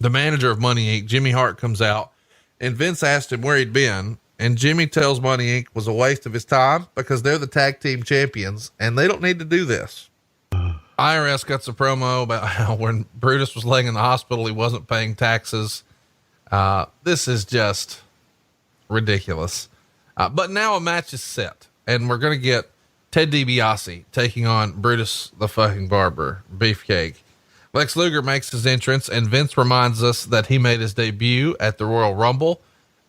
the manager of Money Inc., Jimmy Hart, comes out, and Vince asked him where he'd been. And Jimmy tells Money Inc. was a waste of his time because they're the tag team champions and they don't need to do this. IRS cuts a promo about how when Brutus was laying in the hospital, he wasn't paying taxes. This is just ridiculous. But now a match is set, and we're going to get Ted DiBiase taking on Brutus the fucking Barber Beefcake. Lex Luger makes his entrance, and Vince reminds us that he made his debut at the Royal Rumble,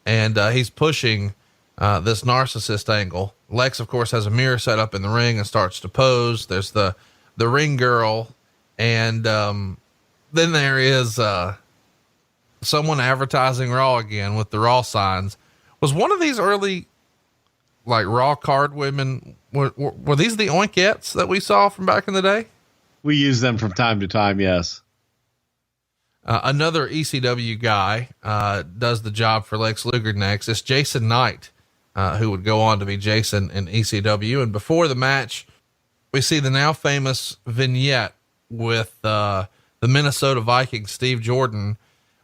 and he's pushing this narcissist angle. Lex, of course, has a mirror set up in the ring and starts to pose. There's the ring girl, and then there is someone advertising Raw again with the Raw signs. Was one of these early, like, Raw card women, were these the Oinkettes that we saw from back in the day? We use them from time to time, yes. Another ECW guy does the job for Lex Luger next. It's Jason Knight, who would go on to be Jason in ECW. And before the match, we see the now famous vignette with the Minnesota Vikings, Steve Jordan,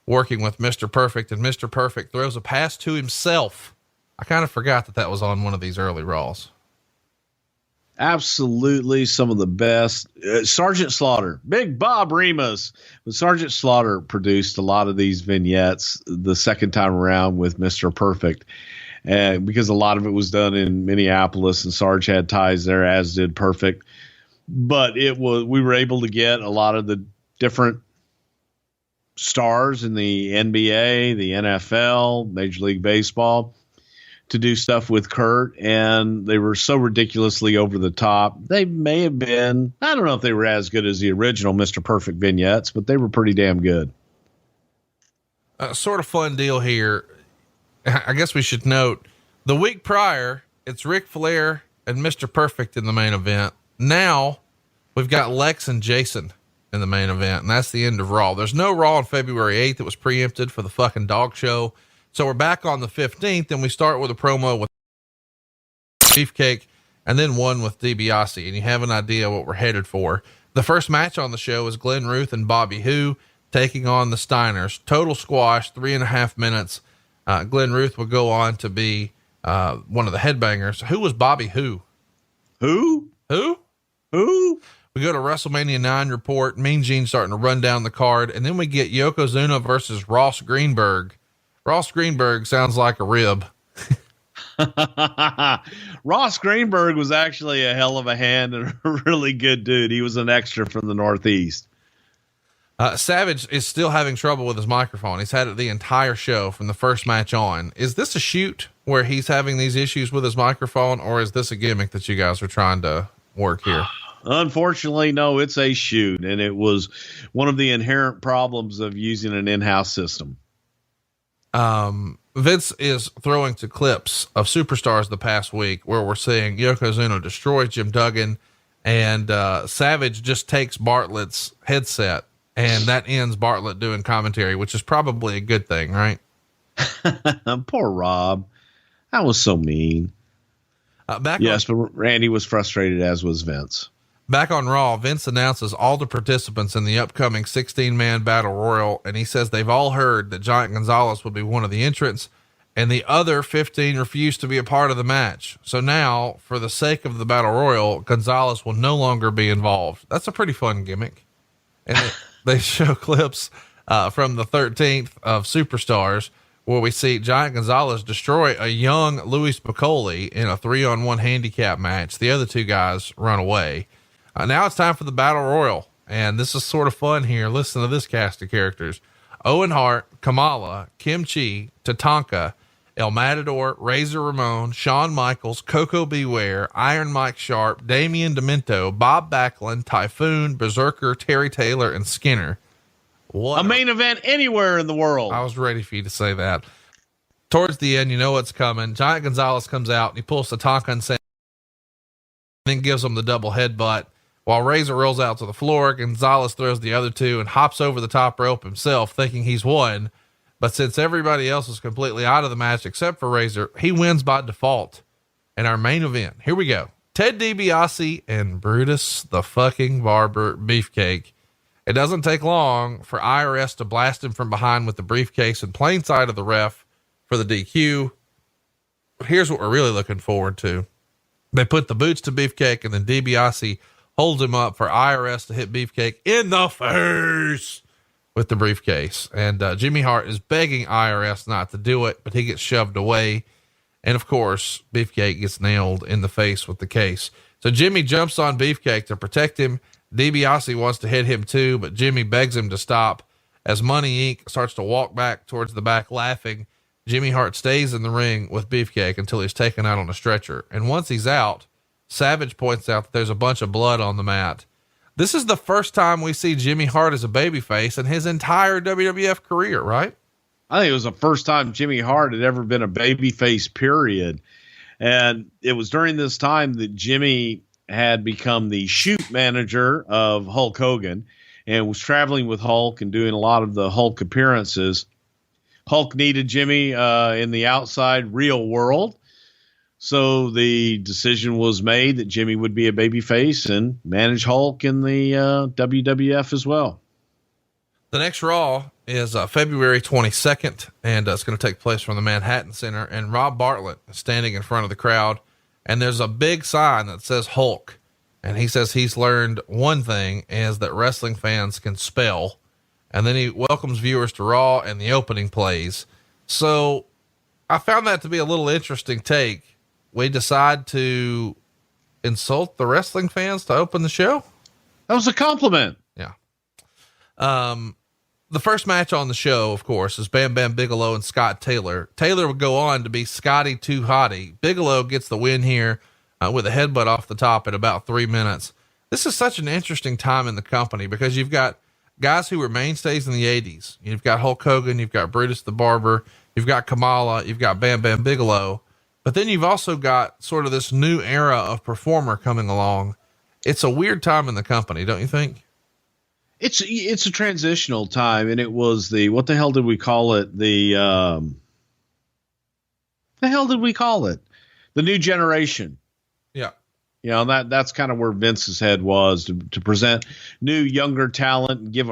working with Mr. Perfect, and Mr. Perfect throws a pass to himself. I kind of forgot that was on one of these early Raws. Absolutely. Some of the best. Sergeant Slaughter, Big Bob Remus, but Sergeant Slaughter produced a lot of these vignettes the second time around with Mr. Perfect. Because a lot of it was done in Minneapolis, and Sarge had ties there, as did Perfect. But we were able to get a lot of the different stars in the NBA, the NFL, Major League Baseball to do stuff with Kurt, and they were so ridiculously over the top. They may have been, I don't know if they were as good as the original Mr. Perfect vignettes, but they were pretty damn good. Sort of fun deal here. I guess we should note the week prior, it's Ric Flair and Mr. Perfect in the main event. Now we've got Lex and Jason in the main event, and that's the end of Raw. There's no Raw on February 8th. It was preempted for the fucking dog show. So we're back on the 15th, and we start with a promo with Beefcake and then one with DiBiase, and you have an idea what we're headed for. The first match on the show is Glenn Ruth and Bobby Who taking on the Steiners. Total squash, 3.5 minutes. Glenn Ruth would go on to be one of the headbangers. Who was Bobby Who? Who? We go to WrestleMania 9 report. Mean Gene starting to run down the card, and then we get Yokozuna versus Ross Greenberg. Ross Greenberg sounds like a rib. Ross Greenberg was actually a hell of a hand and a really good dude. He was an extra from the Northeast. Savage is still having trouble with his microphone. He's had it the entire show from the first match on. Is this a shoot where he's having these issues with his microphone, or is this a gimmick that you guys are trying to work here? Unfortunately, no, it's a shoot, and it was one of the inherent problems of using an in-house system. Vince is throwing to clips of Superstars the past week where we're seeing Yokozuna destroy Jim Duggan, and Savage just takes Bartlett's headset, and that ends Bartlett doing commentary, which is probably a good thing, right? Poor Rob. That was so mean. But Randy was frustrated, as was Vince. Back on Raw, Vince announces all the participants in the upcoming 16-man battle royal, and he says they've all heard that Giant Gonzalez will be one of the entrants, and the other 15 refused to be a part of the match. So now, for the sake of the battle royal, Gonzalez will no longer be involved. That's a pretty fun gimmick. And they show clips from the 13th of Superstars, where we see Giant Gonzalez destroy a young Luis Piccoli in a 3-on-1 handicap match. The other two guys run away. Now it's time for the battle royal, and this is sort of fun here. Listen to this cast of characters: Owen Hart, Kamala, Kim Chi, Tatanka, El Matador, Razor Ramon, Shawn Michaels, Coco Beware, Iron Mike Sharp, Damian Demento, Bob Backlund, Typhoon, Berserker, Terry Taylor, and Skinner. What a main event anywhere in the world. I was ready for you to say that. Towards the end, you know what's coming. Giant Gonzalez comes out and he pulls the Tonka and then gives him the double headbutt. While Razor rolls out to the floor, Gonzalez throws the other two and hops over the top rope himself, thinking he's won. But since everybody else is completely out of the match except for Razor, he wins by default. In our main event, here we go. Ted DiBiase and Brutus the fucking Barber Beefcake. It doesn't take long for IRS to blast him from behind with the briefcase in plain sight of the ref for the DQ. Here's what we're really looking forward to. They put the boots to Beefcake and then DiBiase holds him up for IRS to hit Beefcake in the face with the briefcase. And Jimmy Hart is begging IRS not to do it, but he gets shoved away. And of course, Beefcake gets nailed in the face with the case. So Jimmy jumps on Beefcake to protect him. DiBiase wants to hit him too, but Jimmy begs him to stop. As Money Inc. starts to walk back towards the back laughing, Jimmy Hart stays in the ring with Beefcake until he's taken out on a stretcher. And once he's out, Savage points out that there's a bunch of blood on the mat. This is the first time we see Jimmy Hart as a babyface in his entire WWF career, right? I think it was the first time Jimmy Hart had ever been a babyface, period. And it was during this time that Jimmy had become the shoot manager of Hulk Hogan and was traveling with Hulk and doing a lot of the Hulk appearances. Hulk needed Jimmy in the outside real world. So the decision was made that Jimmy would be a babyface and manage Hulk in the WWF as well. The next Raw is February 22nd, and it's going to take place from the Manhattan Center. And Rob Bartlett is standing in front of the crowd, and there's a big sign that says Hulk. And he says he's learned one thing is that wrestling fans can spell. And then he welcomes viewers to Raw and the opening plays. So I found that to be a little interesting take. We decide to insult the wrestling fans to open the show. That was a compliment. Yeah. The first match on the show, of course, is Bam Bam Bigelow and Scott Taylor. Taylor would go on to be Scotty Too Hottie. Bigelow gets the win here with a headbutt off the top at about 3 minutes. This is such an interesting time in the company because you've got guys who were mainstays in the 80s. You've got Hulk Hogan, you've got Brutus the Barber, you've got Kamala, you've got Bam Bam Bigelow. But then you've also got sort of this new era of performer coming along. It's a weird time in the company, don't you think? It's a transitional time, and it was what the hell did we call it? The new generation. Yeah. You know, that's kind of where Vince's head was to present new, younger talent and give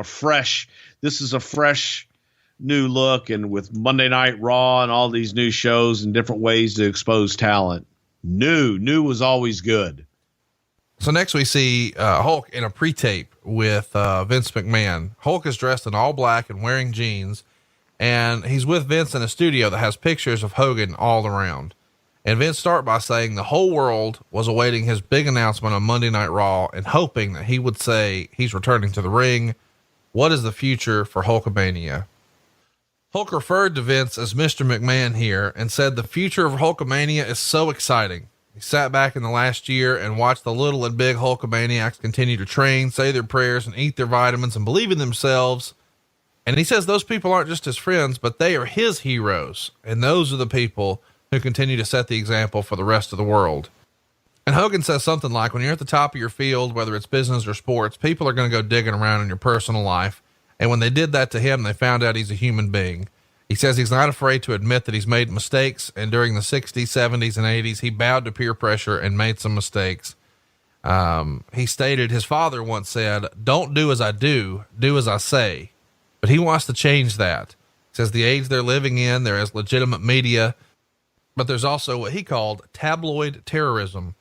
this is a fresh new look, and with Monday Night Raw and all these new shows and different ways to expose talent. New was always good. So next we see Hulk in a pre-tape with Vince McMahon. Hulk is dressed in all black and wearing jeans, and he's with Vince in a studio that has pictures of Hogan all around. And Vince started by saying the whole world was awaiting his big announcement on Monday Night Raw and hoping that he would say he's returning to the ring. What is the future for Hulkamania? Hulk referred to Vince as Mr. McMahon here and said the future of Hulkamania is so exciting. He sat back in the last year and watched the little and big Hulkamaniacs continue to train, say their prayers, and eat their vitamins and believe in themselves. And he says those people aren't just his friends, but they are his heroes. And those are the people who continue to set the example for the rest of the world. And Hogan says something like, when you're at the top of your field, whether it's business or sports, people are going to go digging around in your personal life. And when they did that to him, they found out he's a human being. He says he's not afraid to admit that he's made mistakes. And during the 60s, 70s, and 80s, he bowed to peer pressure and made some mistakes. He stated his father once said, "Don't do as I do as I say." But he wants to change that. He says the age they're living in, there is legitimate media, but there's also what he called tabloid terrorism.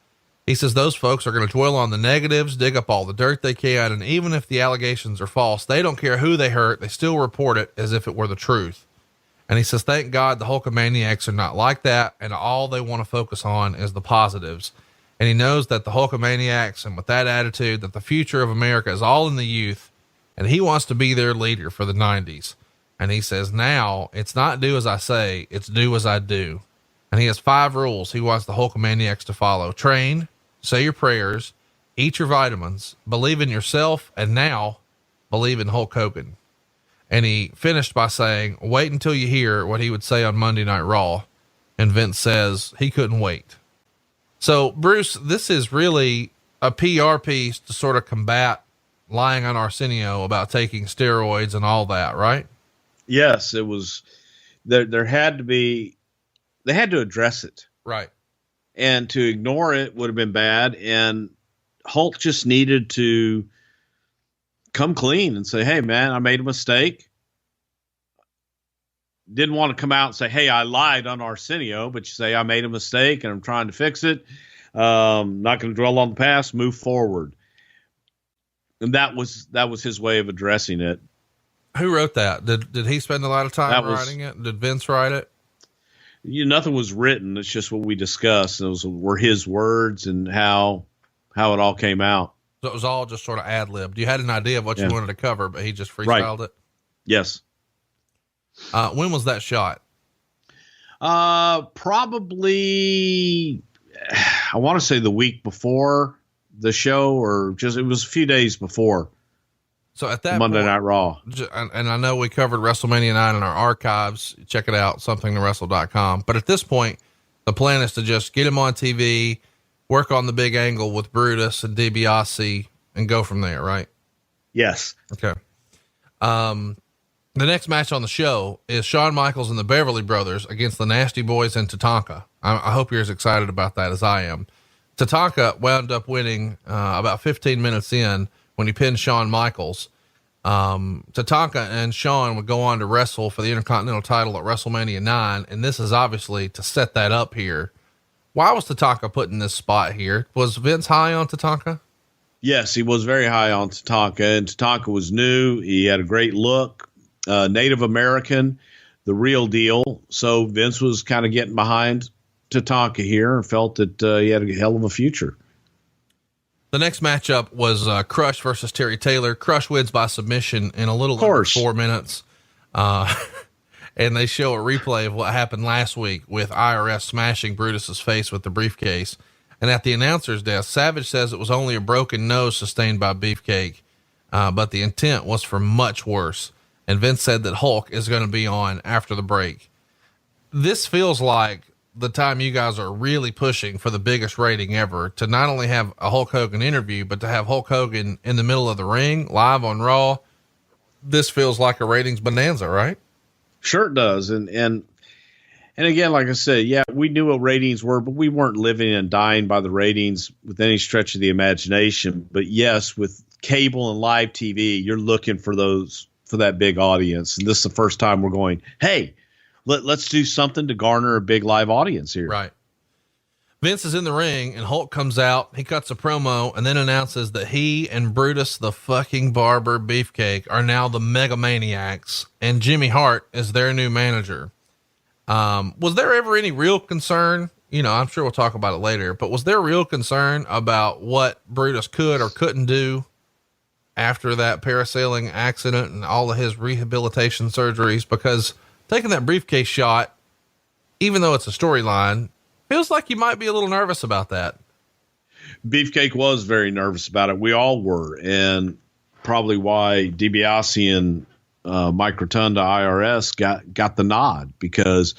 He says those folks are going to dwell on the negatives, dig up all the dirt they can, and even if the allegations are false, they don't care who they hurt, they still report it as if it were the truth. And he says, thank God the Hulkamaniacs are not like that, and all they want to focus on is the positives. And he knows that the Hulkamaniacs, and with that attitude, that the future of America is all in the youth, and he wants to be their leader for the 90s. And he says, now it's not do as I say, it's do as I do. And he has 5 rules he wants the Hulkamaniacs to follow. Train, say your prayers, eat your vitamins, believe in yourself, and now believe in Hulk Hogan. And he finished by saying, wait until you hear what he would say on Monday Night Raw. And Vince says he couldn't wait. So Bruce, this is really a PR piece to sort of combat lying on Arsenio about taking steroids and all that, right? Yes, it was. There had to be. They had to address it, right? And to ignore it would have been bad. And Hulk just needed to come clean and say, "Hey, man, I made a mistake." Didn't want to come out and say, "Hey, I lied on Arsenio," but you say, "I made a mistake and I'm trying to fix it. Not going to dwell on the past. Move forward." And that was his way of addressing it. Who wrote that? Did he spend a lot of time writing it? Did Vince write it? Nothing was written. It's just what we discussed. Were his words and how it all came out. So it was all just sort of ad libbed. You had an idea of what you wanted to cover, but he just freestyled it. Yes. When was that shot? Probably, I want to say the week before the show, or it was a few days before. So at that Monday point, Night Raw. And I know we covered WrestleMania 9 in our archives. Check it out, somethingtowrestle.com. But at this point, the plan is to just get him on TV, work on the big angle with Brutus and DiBiase, and go from there, right? Yes. Okay. The next match on the show is Shawn Michaels and the Beverly Brothers against the Nasty Boys and Tatanka. I hope you're as excited about that as I am. Tatanka wound up winning about 15 minutes in when he pinned Shawn Michaels. Tatanka and Shawn would go on to wrestle for the Intercontinental title at WrestleMania 9. And this is obviously to set that up here. Why was Tatanka put in this spot here? Was Vince high on Tatanka? Yes, he was very high on Tatanka, and Tatanka was new. He had a great look, Native American, the real deal. So Vince was kind of getting behind Tatanka here and felt that he had a hell of a future. The next matchup was Crush versus Terry Taylor. Crush wins by submission in a little over 4 minutes. And they show a replay of what happened last week with IRS smashing Brutus's face with the briefcase. And at the announcer's desk, Savage says it was only a broken nose sustained by Beefcake, but the intent was for much worse. And Vince said that Hulk is going to be on after the break. This feels like the time you guys are really pushing for the biggest rating ever, to not only have a Hulk Hogan interview, but to have Hulk Hogan in the middle of the ring live on Raw. This feels like a ratings bonanza, right? Sure it does. And again, like I said, yeah, we knew what ratings were, but we weren't living and dying by the ratings with any stretch of the imagination. But yes, with cable and live TV, you're looking for that big audience. And this is the first time we're going, hey, let's do something to garner a big live audience here. Right. Vince is in the ring and Hulk comes out. He cuts a promo and then announces that he and Brutus the fucking Barber Beefcake are now the Megamaniacs, and Jimmy Hart is their new manager. Was there ever any real concern? I'm sure we'll talk about it later, but was there real concern about what Brutus could or couldn't do after that parasailing accident and all of his rehabilitation surgeries? Because taking that briefcase shot, even though it's a storyline, feels like you might be a little nervous about that. Beefcake was very nervous about it. We all were. And probably why DiBiase and Mike Rotunda IRS got the nod, because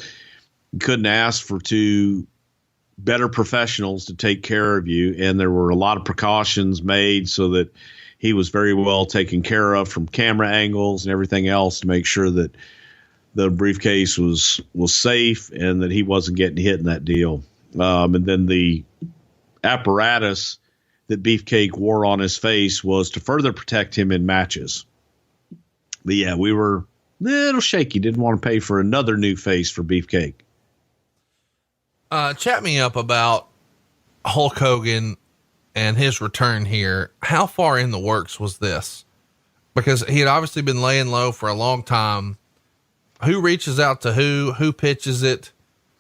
you couldn't ask for two better professionals to take care of you. And there were a lot of precautions made so that he was very well taken care of from camera angles and everything else to make sure that the briefcase was safe and that he wasn't getting hit in that deal. And then the apparatus that Beefcake wore on his face was to further protect him in matches. But yeah, we were a little shaky. Didn't want to pay for another new face for Beefcake. Chat me up about Hulk Hogan and his return here. How far in the works was this? Because he had obviously been laying low for a long time. Who reaches out to who pitches it?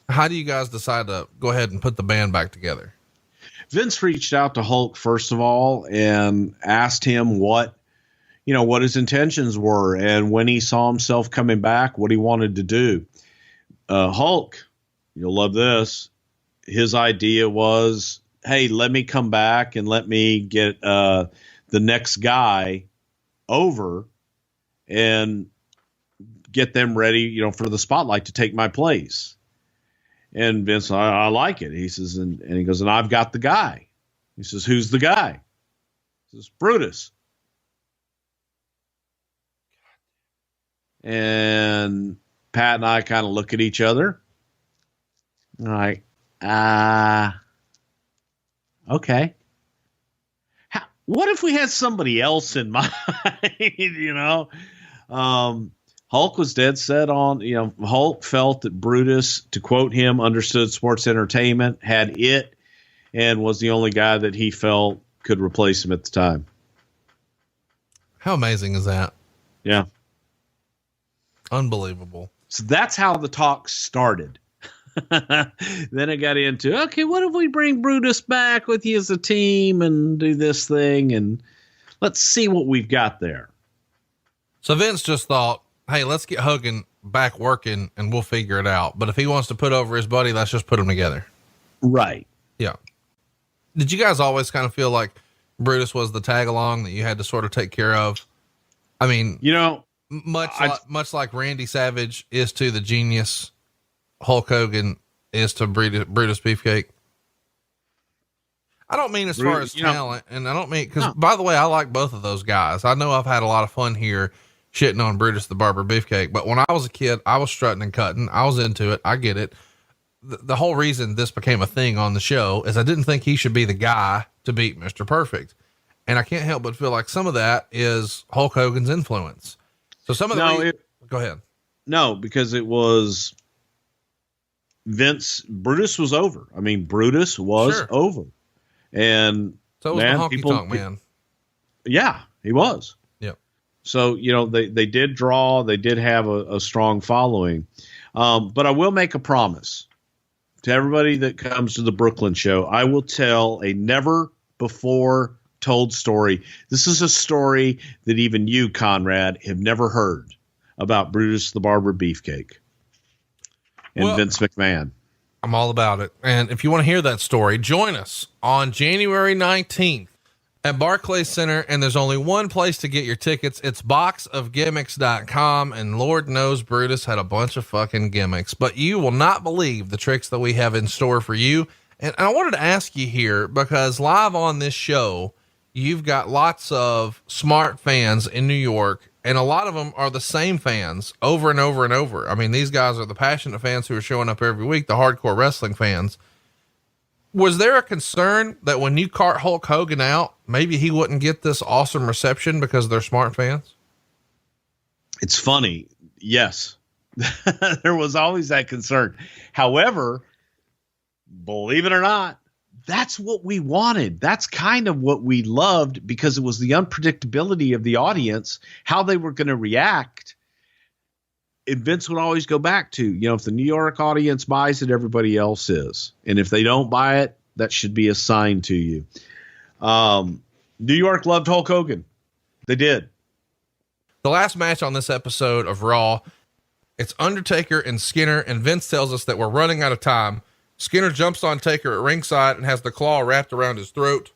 How do you guys decide to go ahead and put the band back together? Vince reached out to Hulk first of all and asked him what what his intentions were, and when he saw himself coming back, what he wanted to do. Hulk, you'll love this. His idea was, hey, let me come back and let me get the next guy over and get them ready, for the spotlight to take my place. And Vince, I like it. He says, and he goes, and I've got the guy. He says, who's the guy? He says, Brutus. And Pat and I kind of look at each other. Like, okay. What if we had somebody else in mind? Hulk was dead set on, Hulk felt that Brutus, to quote him, understood sports entertainment, had it, and was the only guy that he felt could replace him at the time. How amazing is that? Yeah. Unbelievable. So that's how the talk started. Then I got into, okay, what if we bring Brutus back with you as a team and do this thing, and let's see what we've got there. So Vince just thought, hey, let's get Hogan back working and we'll figure it out. But if he wants to put over his buddy, let's just put them together. Right. Yeah. Did you guys always kind of feel like Brutus was the tag along that you had to sort of take care of? I mean, much like Randy Savage is to the Genius, Hulk Hogan is to Brutus Beefcake. I don't mean as far as talent, and I don't mean, because by the way, I like both of those guys. I know I've had a lot of fun here shitting on Brutus the Barber Beefcake, but when I was a kid, I was strutting and cutting. I was into it. I get it. The whole reason this became a thing on the show is I didn't think he should be the guy to beat Mr. Perfect. And I can't help but feel like some of that is Hulk Hogan's influence. So some of go ahead. No, because it was Brutus was over. I mean, Brutus was over. And so was the honky tonk man. Yeah, he was. Yep. So, they did draw, they did have a strong following. But I will make a promise to everybody that comes to the Brooklyn show. I will tell a never before told story. This is a story that even you, Conrad, have never heard about Brutus the Barber Beefcake and Vince McMahon. I'm all about it. And if you want to hear that story, join us on January 19th at Barclays Center. And there's only one place to get your tickets. It's boxofgimmicks.com. And Lord knows Brutus had a bunch of fucking gimmicks, but you will not believe the tricks that we have in store for you. And I wanted to ask you here, because live on this show, you've got lots of smart fans in New York, and a lot of them are the same fans over and over and over. I mean, these guys are the passionate fans who are showing up every week, the hardcore wrestling fans. Was there a concern that when you cart Hulk Hogan out, maybe he wouldn't get this awesome reception because they're smart fans? It's funny. Yes. There was always that concern. However, believe it or not, that's what we wanted. That's kind of what we loved, because it was the unpredictability of the audience, how they were going to react. And Vince would always go back to, if the New York audience buys it, everybody else is. And if they don't buy it, that should be a sign to you. New York loved Hulk Hogan. They did. The last match on this episode of Raw, it's Undertaker and Skinner, and Vince tells us that we're running out of time. Skinner jumps on Taker at ringside and has the claw wrapped around his throat.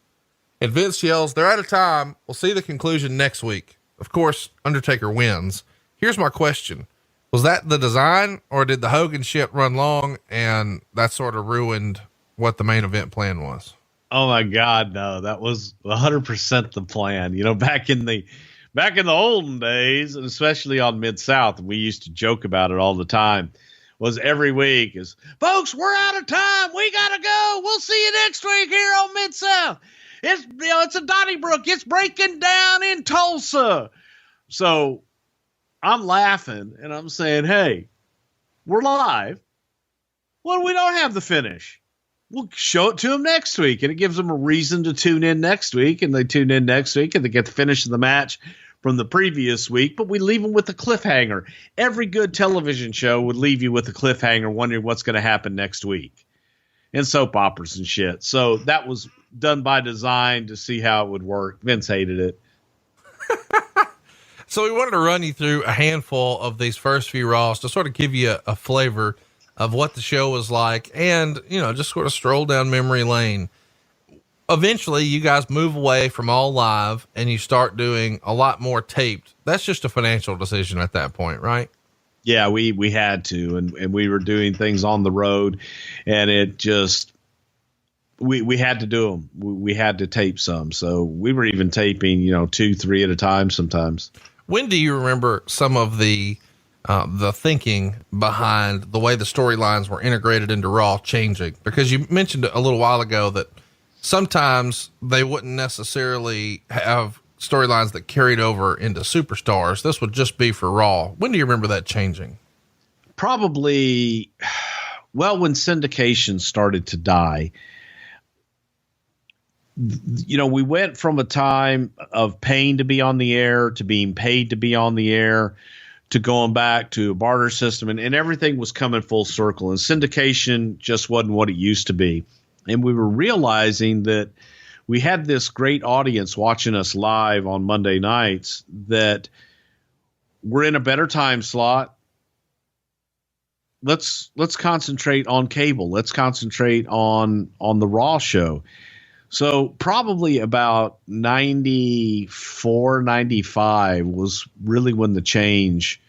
And Vince yells, "They're out of time. We'll see the conclusion next week." Of course, Undertaker wins. Here's my question. Was that the design, or did the Hogan shit run long and that sort of ruined what the main event plan was? Oh my God, no, that was 100% the plan. Back in the olden days, and especially on Mid-South, we used to joke about it all the time, was every week is, folks, we're out of time. We got to go. We'll see you next week here on Mid-South. It's a Donnybrook. It's breaking down in Tulsa. So I'm laughing and I'm saying, hey, we're live. Well, we don't have the finish. We'll show it to them next week. And it gives them a reason to tune in next week. And they tune in next week and they get the finish of the match from the previous week, but we leave them with a cliffhanger. Every good television show would leave you with a cliffhanger, wondering what's going to happen next week, and soap operas and shit. So that was done by design to see how it would work. Vince hated it. So we wanted to run you through a handful of these first few Raws to sort of give you a flavor of what the show was like and, just sort of stroll down memory lane. Eventually you guys move away from all live and you start doing a lot more taped. That's just a financial decision at that point, right? Yeah, we had to, and we were doing things on the road, and it just, we had to do them. We had to tape some. So we were even taping, 2, 3 at a time sometimes. When do you remember some of the thinking behind the way the storylines were integrated into Raw changing? Because you mentioned a little while ago that sometimes they wouldn't necessarily have storylines that carried over into Superstars. This would just be for Raw. When do you remember that changing? Probably, when syndication started to die. We went from a time of paying to be on the air to being paid to be on the air to going back to a barter system, and everything was coming full circle, and syndication just wasn't what it used to be. And we were realizing that we had this great audience watching us live on Monday nights that we're in a better time slot. Let's concentrate on cable. Let's concentrate on the Raw show. So probably about 94, 95 was really when the change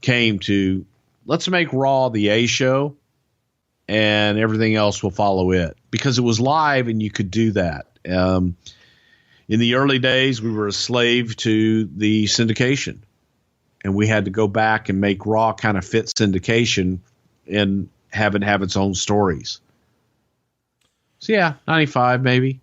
came to, let's make Raw the A show and everything else will follow it, because it was live and you could do that. In the early days, we were a slave to the syndication, and we had to go back and make Raw kind of fit syndication and have it have its own stories. So yeah, 95 maybe.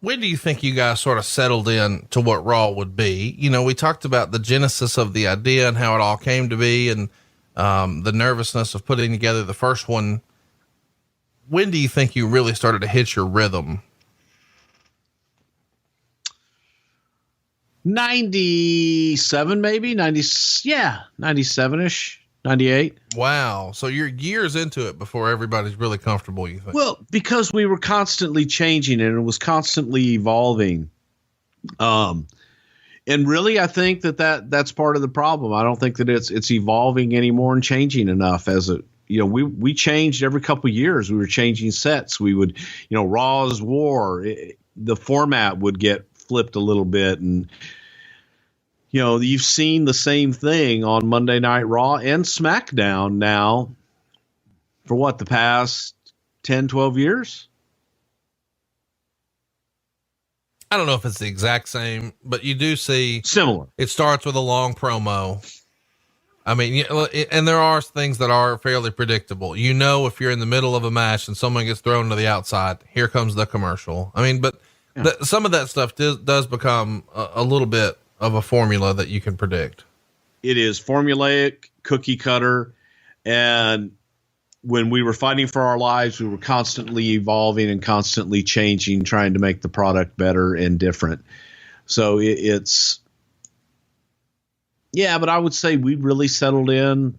When do you think you guys sort of settled in to what Raw would be? We talked about the genesis of the idea and how it all came to be, and the nervousness of putting together the first one. When do you think you really started to hit your rhythm? 97 maybe, 97-ish. 98. Wow. So you're years into it before everybody's really comfortable, you think? Well, because we were constantly changing and it was constantly evolving. And really, I think that's part of the problem. I don't think that it's evolving anymore and changing enough as it, we changed every couple of years. We were changing sets. We would, Raw's War, the format would get flipped a little bit, and you've seen the same thing on Monday Night Raw and SmackDown now for the past 10, 12 years? I don't know if it's the exact same, but you do see similar. It starts with a long promo. I mean, and there are things that are fairly predictable. If you're in the middle of a match and someone gets thrown to the outside, here comes the commercial. I mean, but some of that stuff does become a little bit of a formula that you can predict. It is formulaic, cookie cutter. And when we were fighting for our lives, we were constantly evolving and constantly changing, trying to make the product better and different. So it's, but I would say we really settled in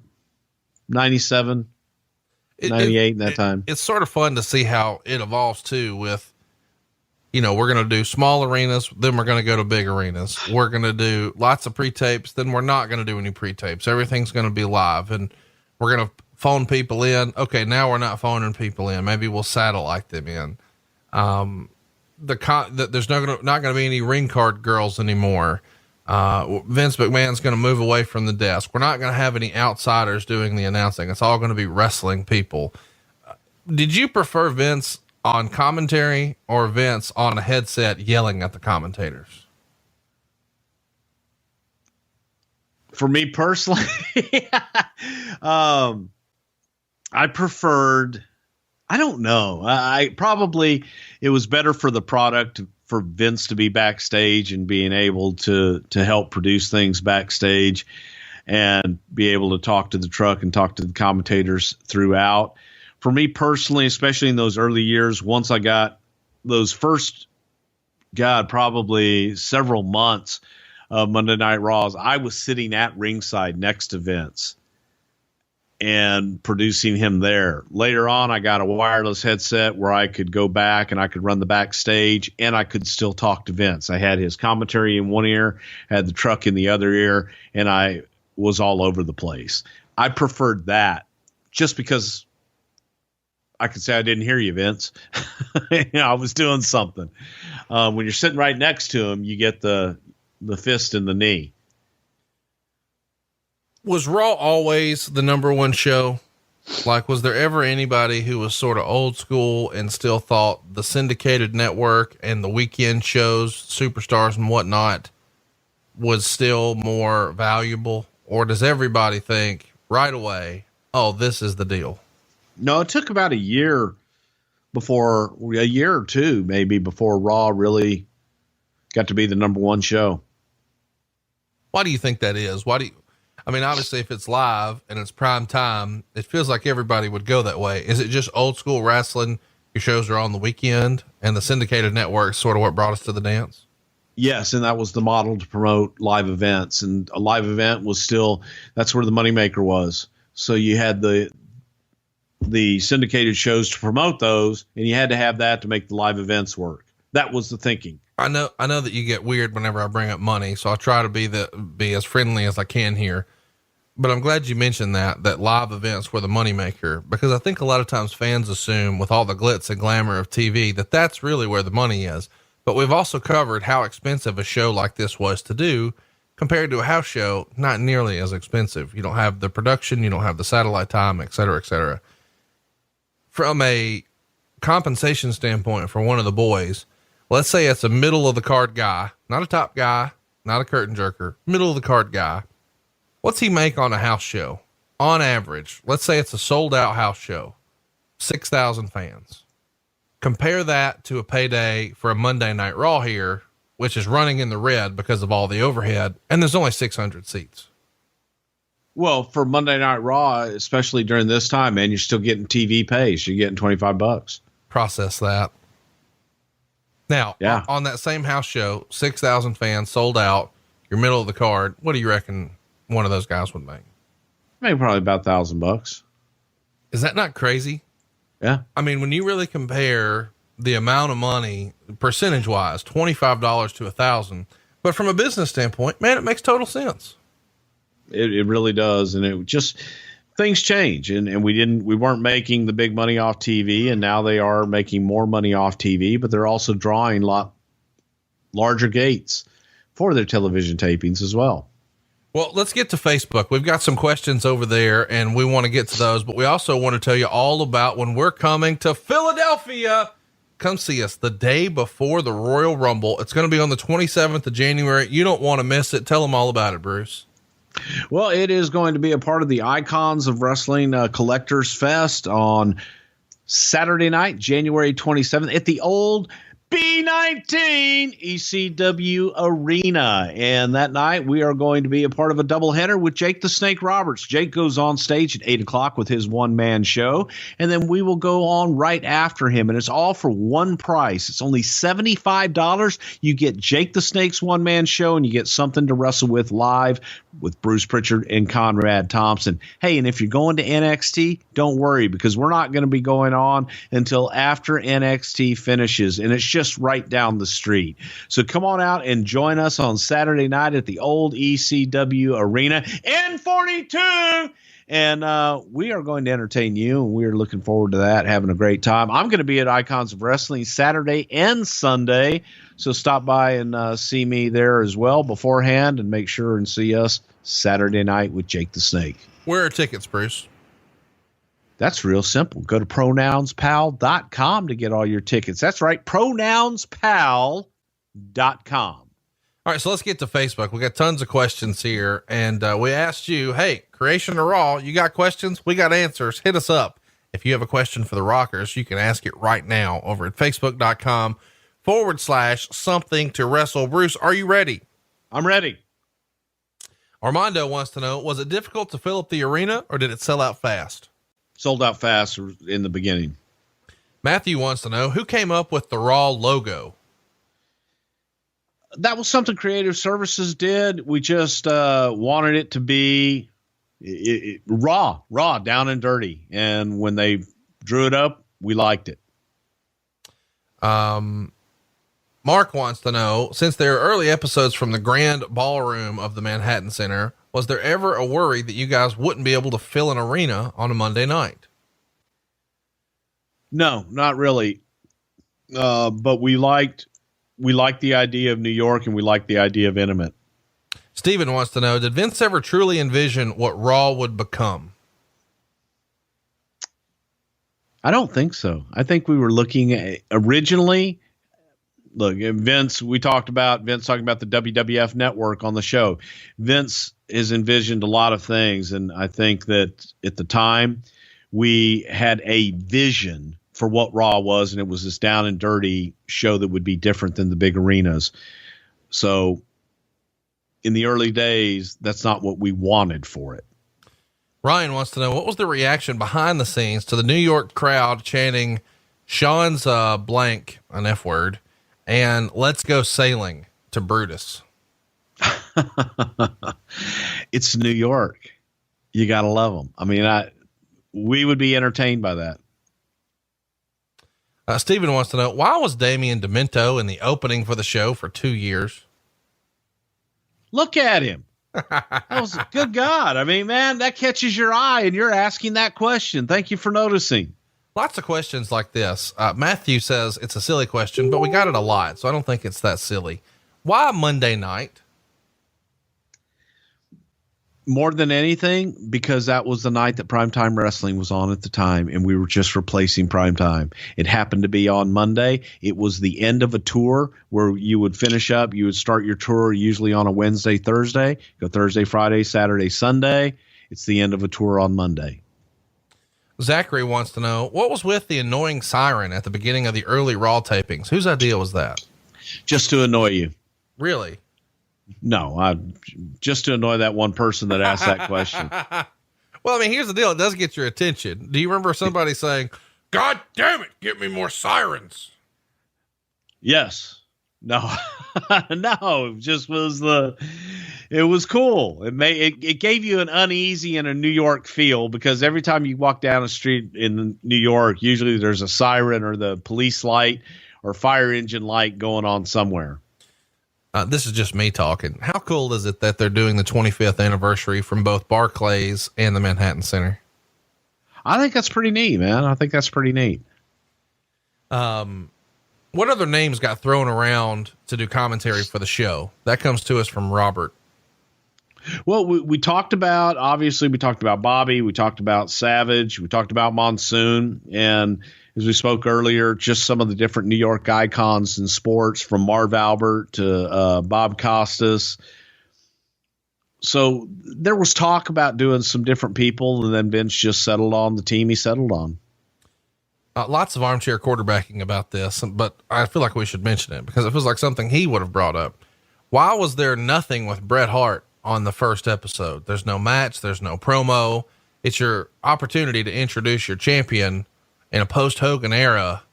97, 98 in that time. It's sort of fun to see how it evolves too with, we're going to do small arenas, then we're going to go to big arenas. We're going to do lots of pre-tapes, then we're not going to do any pre-tapes. Everything's going to be live, and we're going to phone people in. Okay, now we're not phoning people in. Maybe we'll satellite them in. There's not going to be any ring card girls anymore. Vince McMahon's going to move away from the desk. We're not going to have any outsiders doing the announcing. It's all going to be wrestling people. Did you prefer Vince on commentary or Vince on a headset yelling at the commentators? For me personally, I preferred, I don't know. I probably, it was better for the product for Vince to be backstage and being able to help produce things backstage and be able to talk to the truck and talk to the commentators throughout. For me personally, especially in those early years, once I got those first, probably several months of Monday Night Raws, I was sitting at ringside next to Vince. and producing him there. Later on, I got a wireless headset where I could go back and I could run the backstage and I could still talk to Vince. I had his commentary in one ear, had the truck in the other ear, and I was all over the place. I preferred that just because I could say I didn't hear you, Vince. I was doing something. When you're sitting right next to him, you get the fist in the knee. Was Raw always the number one show? Like, was there ever anybody who was sort of old school and still thought the syndicated network and the weekend shows, Superstars and whatnot, was still more valuable? Or does everybody think right away, oh, this is the deal? No, it took about a year or two, maybe, before Raw really got to be the number one show. Why do you think that is? Obviously if it's live and it's prime time, it feels like everybody would go that way. Is it just old school wrestling? Your shows are on the weekend and the syndicated network is sort of what brought us to the dance. Yes. And that was the model to promote live events, and a live event was still, that's where the moneymaker was. So you had the syndicated shows to promote those, and you had to have that to make the live events work. That was the thinking. I know that you get weird whenever I bring up money, so I'll try to be as friendly as I can here. But I'm glad you mentioned that live events were the moneymaker, because I think a lot of times fans assume with all the glitz and glamour of TV that that's really where the money is. But we've also covered how expensive a show like this was to do compared to a house show, not nearly as expensive. You don't have the production, you don't have the satellite time, et cetera, et cetera. From a compensation standpoint for one of the boys, let's say it's a middle of the card guy, not a top guy, not a curtain jerker, middle of the card guy. What's he make on a house show? On average, let's say it's a sold out house show, 6,000 fans. Compare that to a payday for a Monday Night Raw here, which is running in the red because of all the overhead, and there's only 600 seats. Well, for Monday Night Raw, especially during this time, man, you're still getting TV pays. You're getting $25. Process that. Now, yeah, on that same house show, 6,000 fans sold out, you're middle of the card. What do you reckon one of those guys would make? Maybe probably about $1,000. Is that not crazy? Yeah. I mean, when you really compare the amount of money percentage wise, $25 to $1,000, but from a business standpoint, man, it makes total sense. It really does. And it just, things change, and we weren't making the big money off TV, and now they are making more money off TV, but they're also drawing a lot larger gates for their television tapings as well. Well, let's get to Facebook. We've got some questions over there and we want to get to those, but we also want to tell you all about when we're coming to Philadelphia. Come see us the day before the Royal Rumble. It's going to be on the 27th of January. You don't want to miss it. Tell them all about it, Bruce. Well, it is going to be a part of the Icons of Wrestling Collectors Fest on Saturday night, January 27th at the old B19 ECW Arena. And that night we are going to be a part of a doubleheader with Jake the Snake Roberts. Jake goes on stage at 8:00 with his one-man show, and then we will go on right after him. And it's all for one price. It's only $75. You get Jake the Snake's one-man show, and you get Something to Wrestle with live with Bruce Prichard and Conrad Thompson. Hey, and if you're going to NXT, don't worry, because we're not going to be going on until after NXT finishes, and it's just right down the street. So come on out and join us on Saturday night at the old ECW Arena in 42. And we are going to entertain you, and we are looking forward to that, having a great time. I'm going to be at Icons of Wrestling Saturday and Sunday, so stop by and see me there as well beforehand, and make sure and see us Saturday night with Jake the Snake. Where are tickets, Bruce? That's real simple. Go to pronounspal.com to get all your tickets. That's right, pronounspal.com. All right, so let's get to Facebook. We got tons of questions here, and we asked you, hey, Creation or Raw, you got questions? We got answers. Hit us up. If you have a question for the Rockers, you can ask it right now over at facebook.com/something to wrestle. Bruce, are you ready? I'm ready. Armando wants to know, was it difficult to fill up the arena, or did it sell out fast? Sold out fast in the beginning. Matthew wants to know, who came up with the Raw logo? That was something Creative Services did. We just wanted it to be, raw, down and dirty. And when they drew it up, we liked it. Mark wants to know, since there are early episodes from the grand ballroom of the Manhattan Center, was there ever a worry that you guys wouldn't be able to fill an arena on a Monday night? No, not really. But we liked the idea of New York, and we liked the idea of intimate. Steven wants to know, did Vince ever truly envision what Raw would become? I don't think so. I think we were looking at originally. Look, Vince, talking about the WWF network on the show. Vince has envisioned a lot of things. And I think that at the time we had a vision for what Raw was, and it was this down and dirty show that would be different than the big arenas. So in the early days, that's not what we wanted for it. Ryan wants to know, what was the reaction behind the scenes to the New York crowd chanting Sean's blank, an F word, and let's go sailing to Brutus? It's New York. You got to love them. I mean, we would be entertained by that. Steven wants to know, why was Damian Demento in the opening for the show for 2 years? Look at him. That was good God. I mean, man, that catches your eye and you're asking that question. Thank you for noticing. Lots of questions like this. Matthew says it's a silly question, but we got it a lot, so I don't think it's that silly. Why Monday night? More than anything, because that was the night that Primetime Wrestling was on at the time, and we were just replacing Primetime. It happened to be on Monday. It was the end of a tour where you would finish up. You would start your tour usually on a Wednesday, Thursday, go Thursday, Friday, Saturday, Sunday. It's the end of a tour on Monday. Zachary wants to know, what was with the annoying siren at the beginning of the early Raw tapings? Whose idea was that? Just to annoy you. Really? No, just to annoy that one person that asked that question. Well, I mean, here's the deal. It does get your attention. Do you remember somebody saying, God damn it, get me more sirens? Yes. No, no, it just was it was cool. It gave you an uneasy and a New York feel, because every time you walk down a street in New York, usually there's a siren or the police light or fire engine light going on somewhere. This is just me talking. How cool is it that they're doing the 25th anniversary from both Barclays and the Manhattan Center? I think that's pretty neat, man. I think that's pretty neat. What other names got thrown around to do commentary for the show? That comes to us from Robert. Well, we talked about, obviously we talked about Bobby, we talked about Savage, we talked about Monsoon, and as we spoke earlier, just some of the different New York icons in sports, from Marv Albert to Bob Costas. So there was talk about doing some different people, and then Vince just settled on the team he settled on. Lots of armchair quarterbacking about this, but I feel like we should mention it because it feels like something he would have brought up. Why was there nothing with Bret Hart on the first episode? There's no match. There's no promo. It's your opportunity to introduce your champion in a post Hogan era,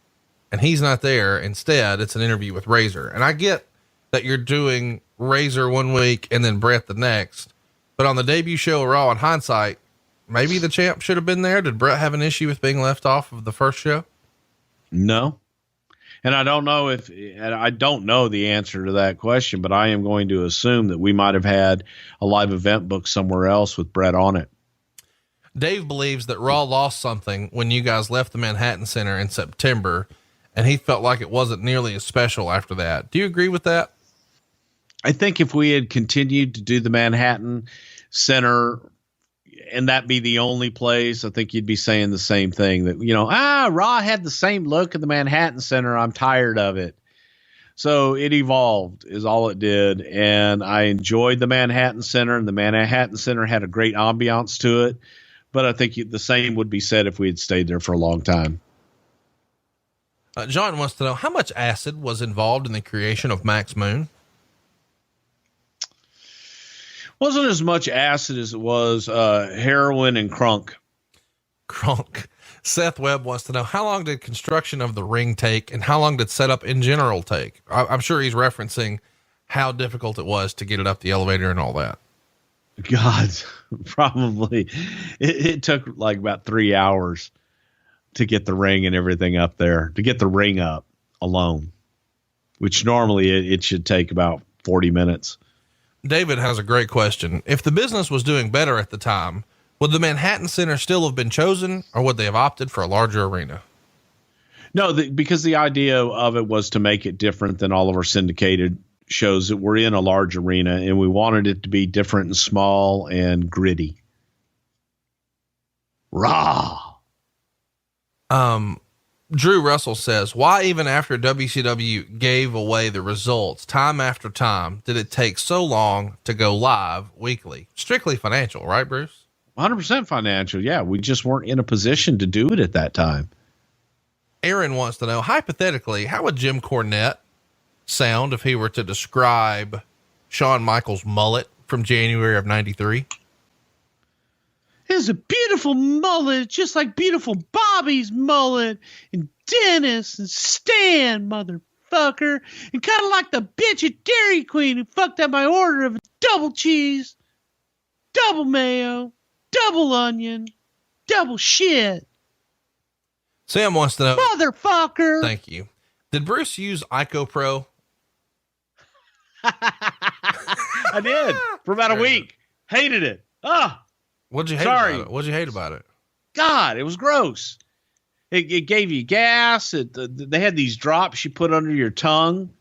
and he's not there. Instead, it's an interview with Razor. And I get that you're doing Razor one week and then Bret the next, but on the debut show of Raw, in hindsight, maybe the champ should have been there. Did Bret have an issue with being left off of the first show? No. And I don't know the answer to that question, but I am going to assume that we might have had a live event book somewhere else with Bret on it. Dave believes that Raw lost something when you guys left the Manhattan Center in September, and he felt like it wasn't nearly as special after that. Do you agree with that? I think if we had continued to do the Manhattan Center and that be the only place, I think you'd be saying the same thing, that, Raw had the same look at the Manhattan Center. I'm tired of it. So it evolved is all it did. And I enjoyed the Manhattan Center, and the Manhattan Center had a great ambiance to it. But I think the same would be said if we had stayed there for a long time. John wants to know, how much acid was involved in the creation of Max Moon? Wasn't as much acid as it was heroin and crunk. Crunk. Seth Webb wants to know, how long did construction of the ring take, and how long did setup in general take? I'm sure he's referencing how difficult it was to get it up the elevator and all that. God, probably it took like about 3 hours to get the ring and everything up there, to get the ring up alone, which normally it should take about 40 minutes. David has a great question. If the business was doing better at the time, would the Manhattan Center still have been chosen, or would they have opted for a larger arena? No, because the idea of it was to make it different than all of our syndicated shows that were in a large arena, and we wanted it to be different and small and gritty. Raw. Drew Russell says, why even after WCW gave away the results time after time did it take so long to go live weekly? Strictly financial, right, Bruce? 100% financial. Yeah. We just weren't in a position to do it at that time. Aaron wants to know, hypothetically, how would Jim Cornette sound if he were to describe Shawn Michaels' mullet from January of 93? It's a beautiful mullet, just like beautiful Bobby's mullet and Dennis and Stan, motherfucker. And kind of like the bitch at Dairy Queen who fucked up my order of a double cheese, double mayo, double onion, double shit. Sam wants to know, motherfucker. Thank you. Did Bruce use Ico Pro? I did for about a week. Hated it. What'd you hate about it? What'd you hate about it? God, it was gross. It gave you gas. They had these drops you put under your tongue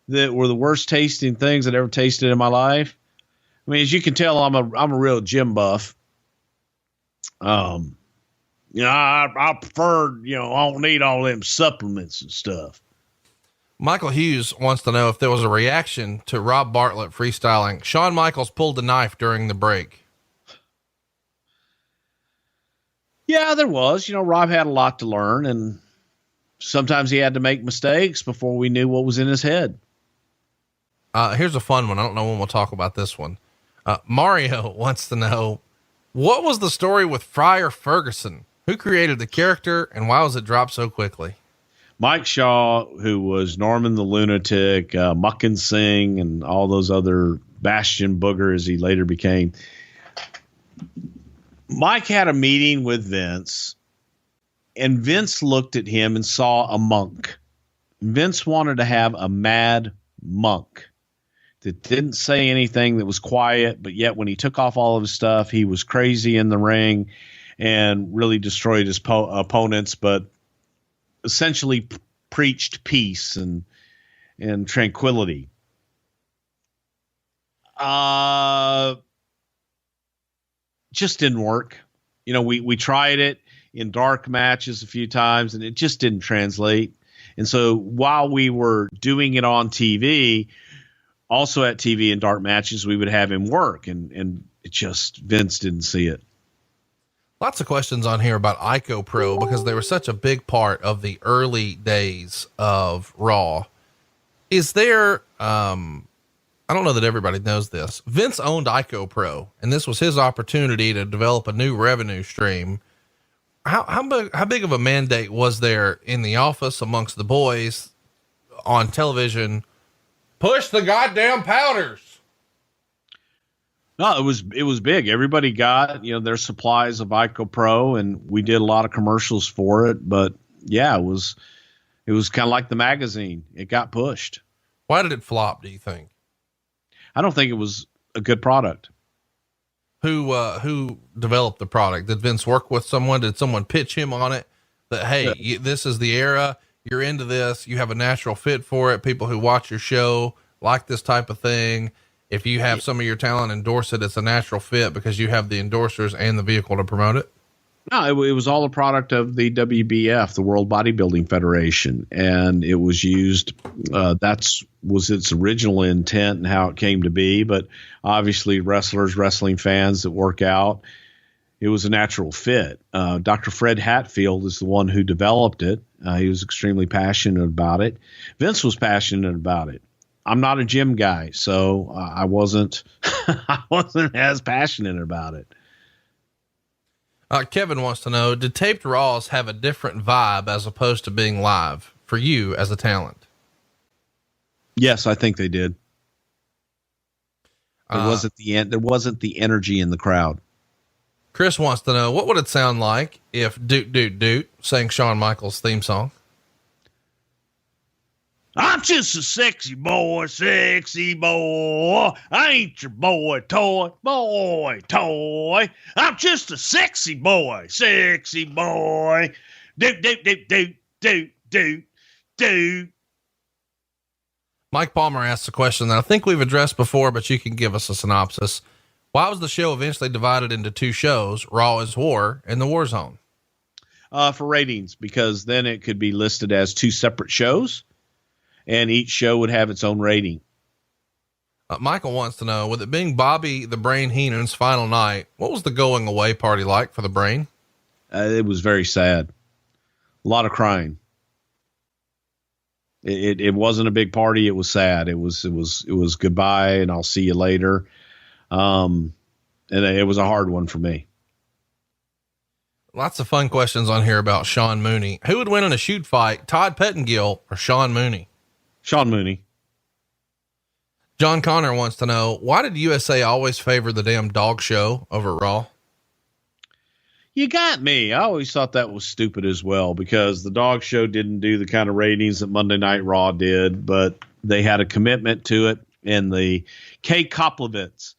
that were the worst tasting things I'd ever tasted in my life. I mean, as you can tell, I'm a real gym buff. I prefer, I don't need all them supplements and stuff. Michael Hughes wants to know if there was a reaction to Rob Bartlett freestyling. Shawn Michaels pulled the knife during the break. Yeah, there was. Rob had a lot to learn, and sometimes he had to make mistakes before we knew what was in his head. Here's a fun one. I don't know when we'll talk about this one. Mario wants to know, what was the story with Friar Ferguson? Who created the character, and why was it dropped so quickly? Mike Shaw, who was Norman the Lunatic, Muck and Sing, and all those other Bastion Booger as he later became. Mike had a meeting with Vince, and Vince looked at him and saw a monk. Vince wanted to have a mad monk that didn't say anything, that was quiet, but yet when he took off all of his stuff, he was crazy in the ring and really destroyed his opponents, but essentially preached peace and tranquility. Just didn't work. We tried it in dark matches a few times and it just didn't translate. And so while we were doing it on TV, also at TV in dark matches, we would have him work and it just, Vince didn't see it. Lots of questions on here about Ico Pro because they were such a big part of the early days of Raw. Is there, I don't know that everybody knows this. Vince owned Ico Pro, and this was his opportunity to develop a new revenue stream. How big of a mandate was there in the office amongst the boys on television? Push the goddamn powders. No, it was big. Everybody got, their supplies of Ico Pro, and we did a lot of commercials for it. But yeah, it was kind of like the magazine. It got pushed. Why did it flop, do you think? I don't think it was a good product. Who developed the product? Did Vince work with someone? Did someone pitch him on it that, hey, this is the era, you're into this, you have a natural fit for it. People who watch your show like this type of thing. If you have some of your talent endorse it, it's a natural fit because you have the endorsers and the vehicle to promote it. No, it was all a product of the WBF, the World Bodybuilding Federation, and it was used. That's was its original intent and how it came to be. But obviously, wrestling fans that work out, it was a natural fit. Dr. Fred Hatfield is the one who developed it. He was extremely passionate about it. Vince was passionate about it. I'm not a gym guy, so I wasn't as passionate about it. Kevin wants to know, did taped Raws have a different vibe as opposed to being live for you as a talent? Yes, I think they did. There wasn't the energy in the crowd. Chris wants to know, what would it sound like if Doot Doot Doot sang Shawn Michaels' theme song? I'm just a sexy boy. I ain't your boy toy. I'm just a sexy boy. Doot, doot, doot, doot, doot, doot, doot. Mike Palmer asks a question that I think we've addressed before, but you can give us a synopsis. Why was the show eventually divided into two shows, Raw is War and the War Zone? For ratings, because then it could be listed as two separate shows, and each show would have its own rating. Michael wants to know, with it being Bobby the Brain Heenan's final night, what was the going away party like for the Brain? It was very sad. A lot of crying. It wasn't a big party. It was sad. It was goodbye and I'll see you later. And it was a hard one for me. Lots of fun questions on here about Sean Mooney. Who would win in a shoot fight, Todd Pettengill or Sean Mooney? Sean Mooney. John Connor wants to know, why did USA always favor the damn dog show over Raw? You got me. I always thought that was stupid as well, because the dog show didn't do the kind of ratings that Monday Night Raw did, but they had a commitment to it. And the Kay Koplovitz,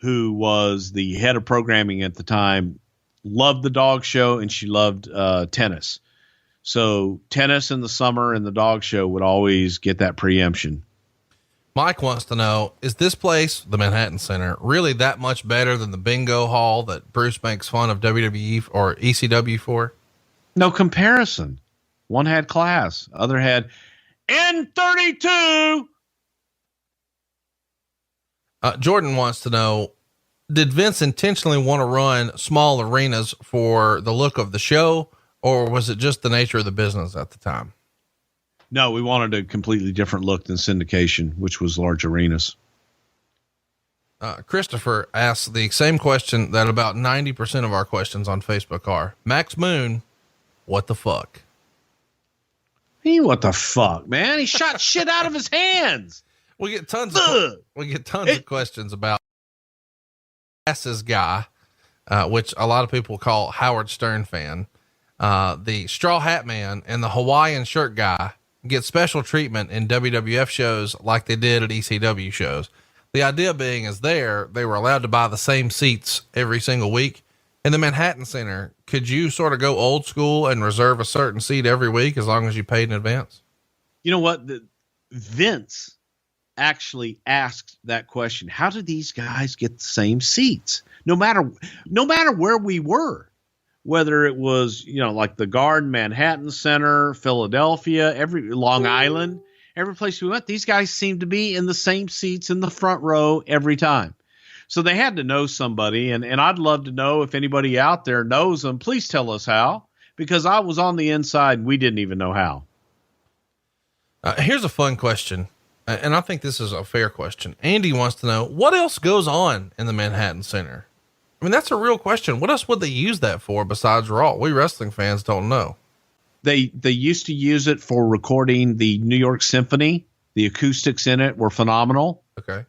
who was the head of programming at the time, loved the dog show, and she loved tennis. So tennis in the summer and the dog show would always get that preemption. Mike wants to know, is this place, the Manhattan Center, really that much better than the bingo hall that Bruce makes fun of WWE or ECW for? No comparison. One had class, other had N32. Jordan wants to know, did Vince intentionally want to run small arenas for the look of the show, or was it just the nature of the business at the time? No, we wanted a completely different look than syndication, which was large arenas. Christopher asks the same question that about 90% of our questions on Facebook are. Max Moon, what the fuck? What the fuck, man? He shot shit out of his hands. We get tons of questions about Ass's guy, which a lot of people call Howard Stern fan. The Straw Hat Man and the Hawaiian shirt guy get special treatment in WWF shows like they did at ECW shows. The idea being is they were allowed to buy the same seats every single week. In the Manhattan Center, could you sort of go old school and reserve a certain seat every week as long as you paid in advance? You know what? Vince actually asked that question. How did these guys get the same seats? No matter where we were. Whether it was, like the Garden, Manhattan Center, Philadelphia, Long Island, every place we went, these guys seemed to be in the same seats in the front row every time. So they had to know somebody. And I'd love to know if anybody out there knows them. Please tell us how, because I was on the inside and we didn't even know how. Here's a fun question. And I think this is a fair question. Andy wants to know, what else goes on in the Manhattan Center? I mean, that's a real question. What else would they use that for besides Raw? We wrestling fans don't know. They used to use it for recording the New York Symphony. The acoustics in it were phenomenal. Okay.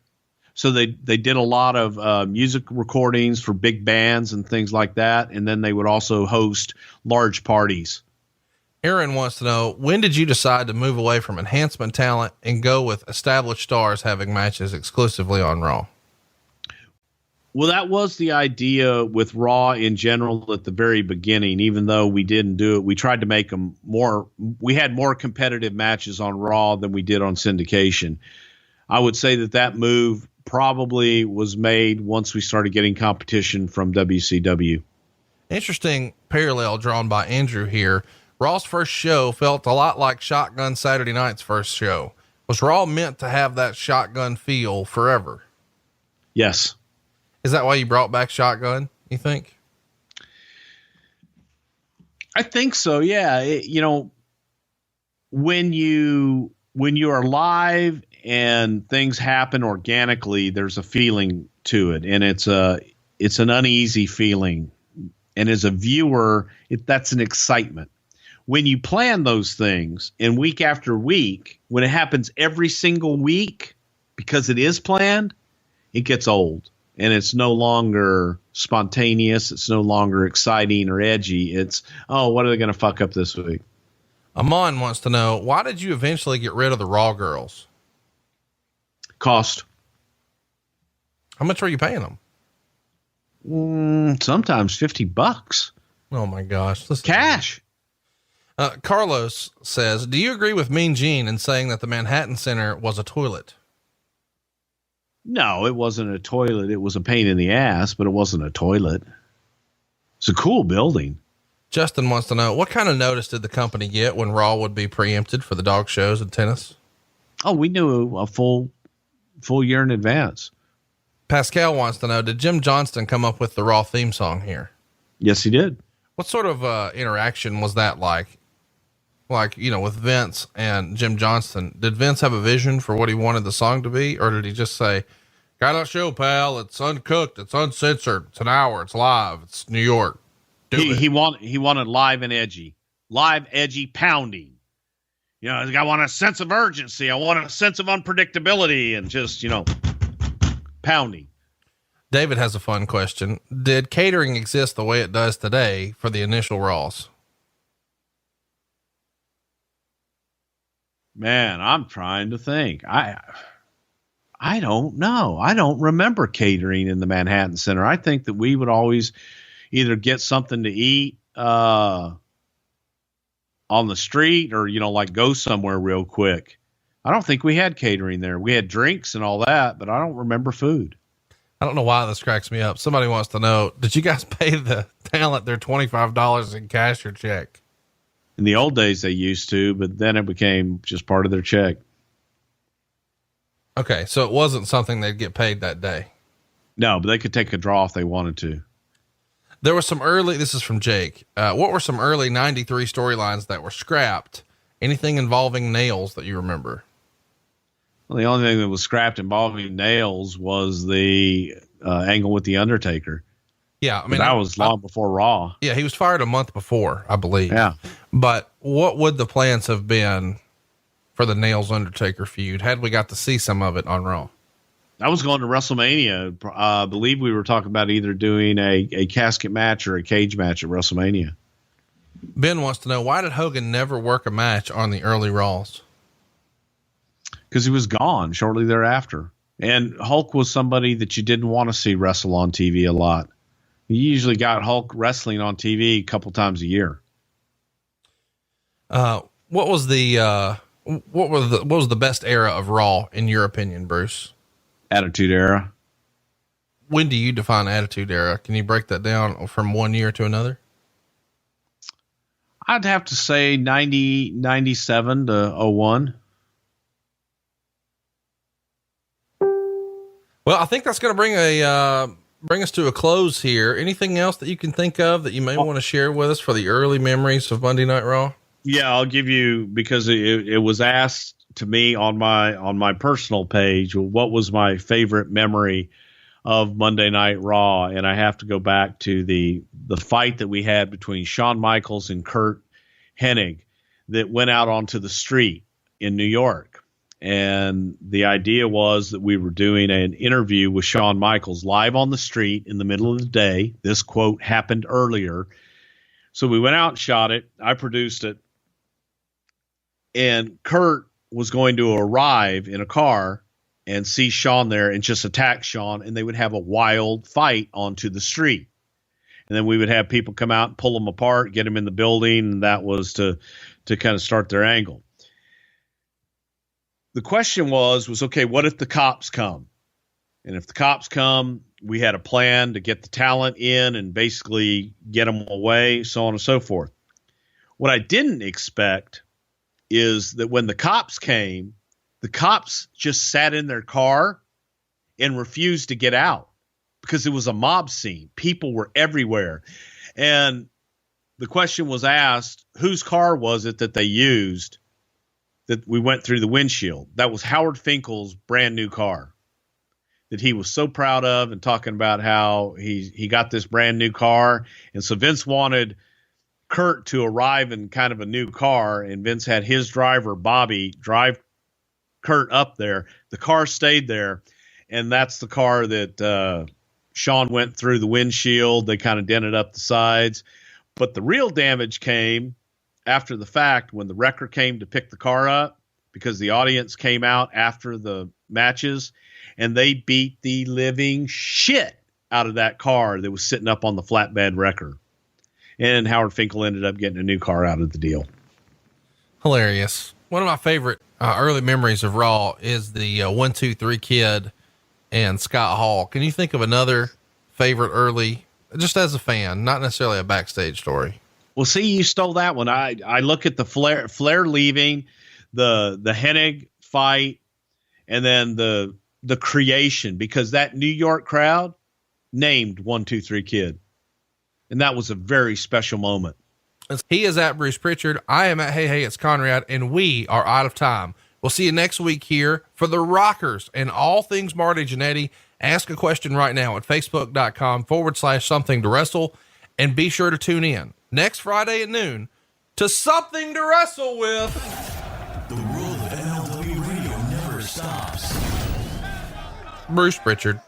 So they did a lot of music recordings for big bands and things like that. And then they would also host large parties. Aaron wants to know, when did you decide to move away from enhancement talent and go with established stars having matches exclusively on Raw? Well, that was the idea with Raw in general at the very beginning. Even though we didn't do it, we tried to make them more. We had more competitive matches on Raw than we did on syndication. I would say that move probably was made once we started getting competition from WCW. Interesting parallel drawn by Andrew here. Raw's first show felt a lot like Shotgun Saturday Night's first show. Was Raw meant to have that shotgun feel forever? Yes. Is that why you brought back Shotgun, you think? I think so. Yeah. When you are live and things happen organically, there's a feeling to it, and it's an uneasy feeling. And as a viewer, that's an excitement. When you plan those things and week after week, when it happens every single week, because it is planned, it gets old, and it's no longer spontaneous. It's no longer exciting or edgy. It's, oh, what are they going to fuck up this week? Amon wants to know, why did you eventually get rid of the Raw girls? Cost. How much were you paying them? Sometimes $50. Oh my gosh. Listen, cash. Carlos says, do you agree with Mean Gene in saying that the Manhattan Center was a toilet? No, it wasn't a toilet. It was a pain in the ass, but it wasn't a toilet. It's a cool building. Justin wants to know, what kind of notice did the company get when Raw would be preempted for the dog shows and tennis? Oh, we knew a full year in advance. Pascal wants to know, did Jim Johnston come up with the Raw theme song here? Yes, he did. What sort of interaction was that like? Like, you know, with Vince and Jim Johnston, did Vince have a vision for what he wanted the song to be? Or did he just say, got a show, pal. It's uncooked. It's uncensored. It's an hour. It's live. It's New York. He wanted live and edgy, pounding. You know, I want a sense of urgency. I want a sense of unpredictability and just, pounding. David has a fun question. Did catering exist the way it does today for the initial Raws? Man, I'm trying to think. I don't know. I don't remember catering in the Manhattan Center. I think that we would always either get something to eat on the street or, like go somewhere real quick. I don't think we had catering there. We had drinks and all that, but I don't remember food. I don't know why this cracks me up. Somebody wants to know, did you guys pay the talent their $25 in cash or check? In the old days, they used to, but then it became just part of their check. Okay. So it wasn't something they'd get paid that day. No, but they could take a draw if they wanted to. There was some early, this is from Jake. What were some early 93 storylines that were scrapped? Anything involving nails that you remember? Well, the only thing that was scrapped involving nails was the angle with the Undertaker. Yeah. I mean, that was long before Raw. Yeah. He was fired a month before, I believe. Yeah. But what would the plans have been for the Nails Undertaker feud had we got to see some of it on Raw? I was going to WrestleMania. I believe we were talking about either doing a casket match or a cage match at WrestleMania. Ben wants to know, why did Hogan never work a match on the early Raws? Because he was gone shortly thereafter. And Hulk was somebody that you didn't want to see wrestle on TV a lot. You usually got Hulk wrestling on TV a couple times a year. What was the best era of Raw in your opinion, Bruce? Attitude Era. When do you define Attitude Era? Can you break that down from one year to another? I'd have to say 97 to 01. Well, I think that's going to bring us to a close here. Anything else that you can think of that you may want to share with us for the early memories of Monday Night Raw? Yeah, I'll give you, because it was asked to me on my personal page, what was my favorite memory of Monday Night Raw? And I have to go back to the fight that we had between Shawn Michaels and Kurt Hennig that went out onto the street in New York. And the idea was that we were doing an interview with Shawn Michaels live on the street in the middle of the day. This quote happened earlier. So we went out and shot it. I produced it. And Kurt was going to arrive in a car and see Shawn there and just attack Shawn, and they would have a wild fight onto the street. And then we would have people come out and pull them apart, get them in the building, and that was to kind of start their angle. The question was, okay, what if the cops come? And if the cops come, we had a plan to get the talent in and basically get them away, so on and so forth. What I didn't expect is that when the cops came, the cops just sat in their car and refused to get out because it was a mob scene. People were everywhere. And the question was asked, whose car was it that they used that we went through the windshield? That was Howard Finkel's brand new car that he was so proud of and talking about how he got this brand new car. And so Vince wanted Kurt to arrive in kind of a new car, and Vince had his driver, Bobby, drive Kurt up there. The car stayed there, and that's the car that Sean went through the windshield. They kind of dented up the sides. But the real damage came after the fact when the wrecker came to pick the car up, because the audience came out after the matches and they beat the living shit out of that car that was sitting up on the flatbed wrecker. And Howard Finkel ended up getting a new car out of the deal. Hilarious. One of my favorite early memories of Raw is the 1, 2, 3 Kid and Scott Hall. Can you think of another favorite early, just as a fan, not necessarily a backstage story? Well, see, you stole that one. I look at the Flair leaving, the Hennig fight, and then the creation, because that New York crowd named 1, 2, 3 Kid. And that was a very special moment. He is at Bruce Prichard. I am at Hey, it's Conrad, and we are out of time. We'll see you next week here for the Rockers and all things Marty Jannetty. Ask a question right now at facebook.com/something to wrestle. And be sure to tune in next Friday at noon to Something to Wrestle with. The world of MLW radio never stops. Bruce Prichard.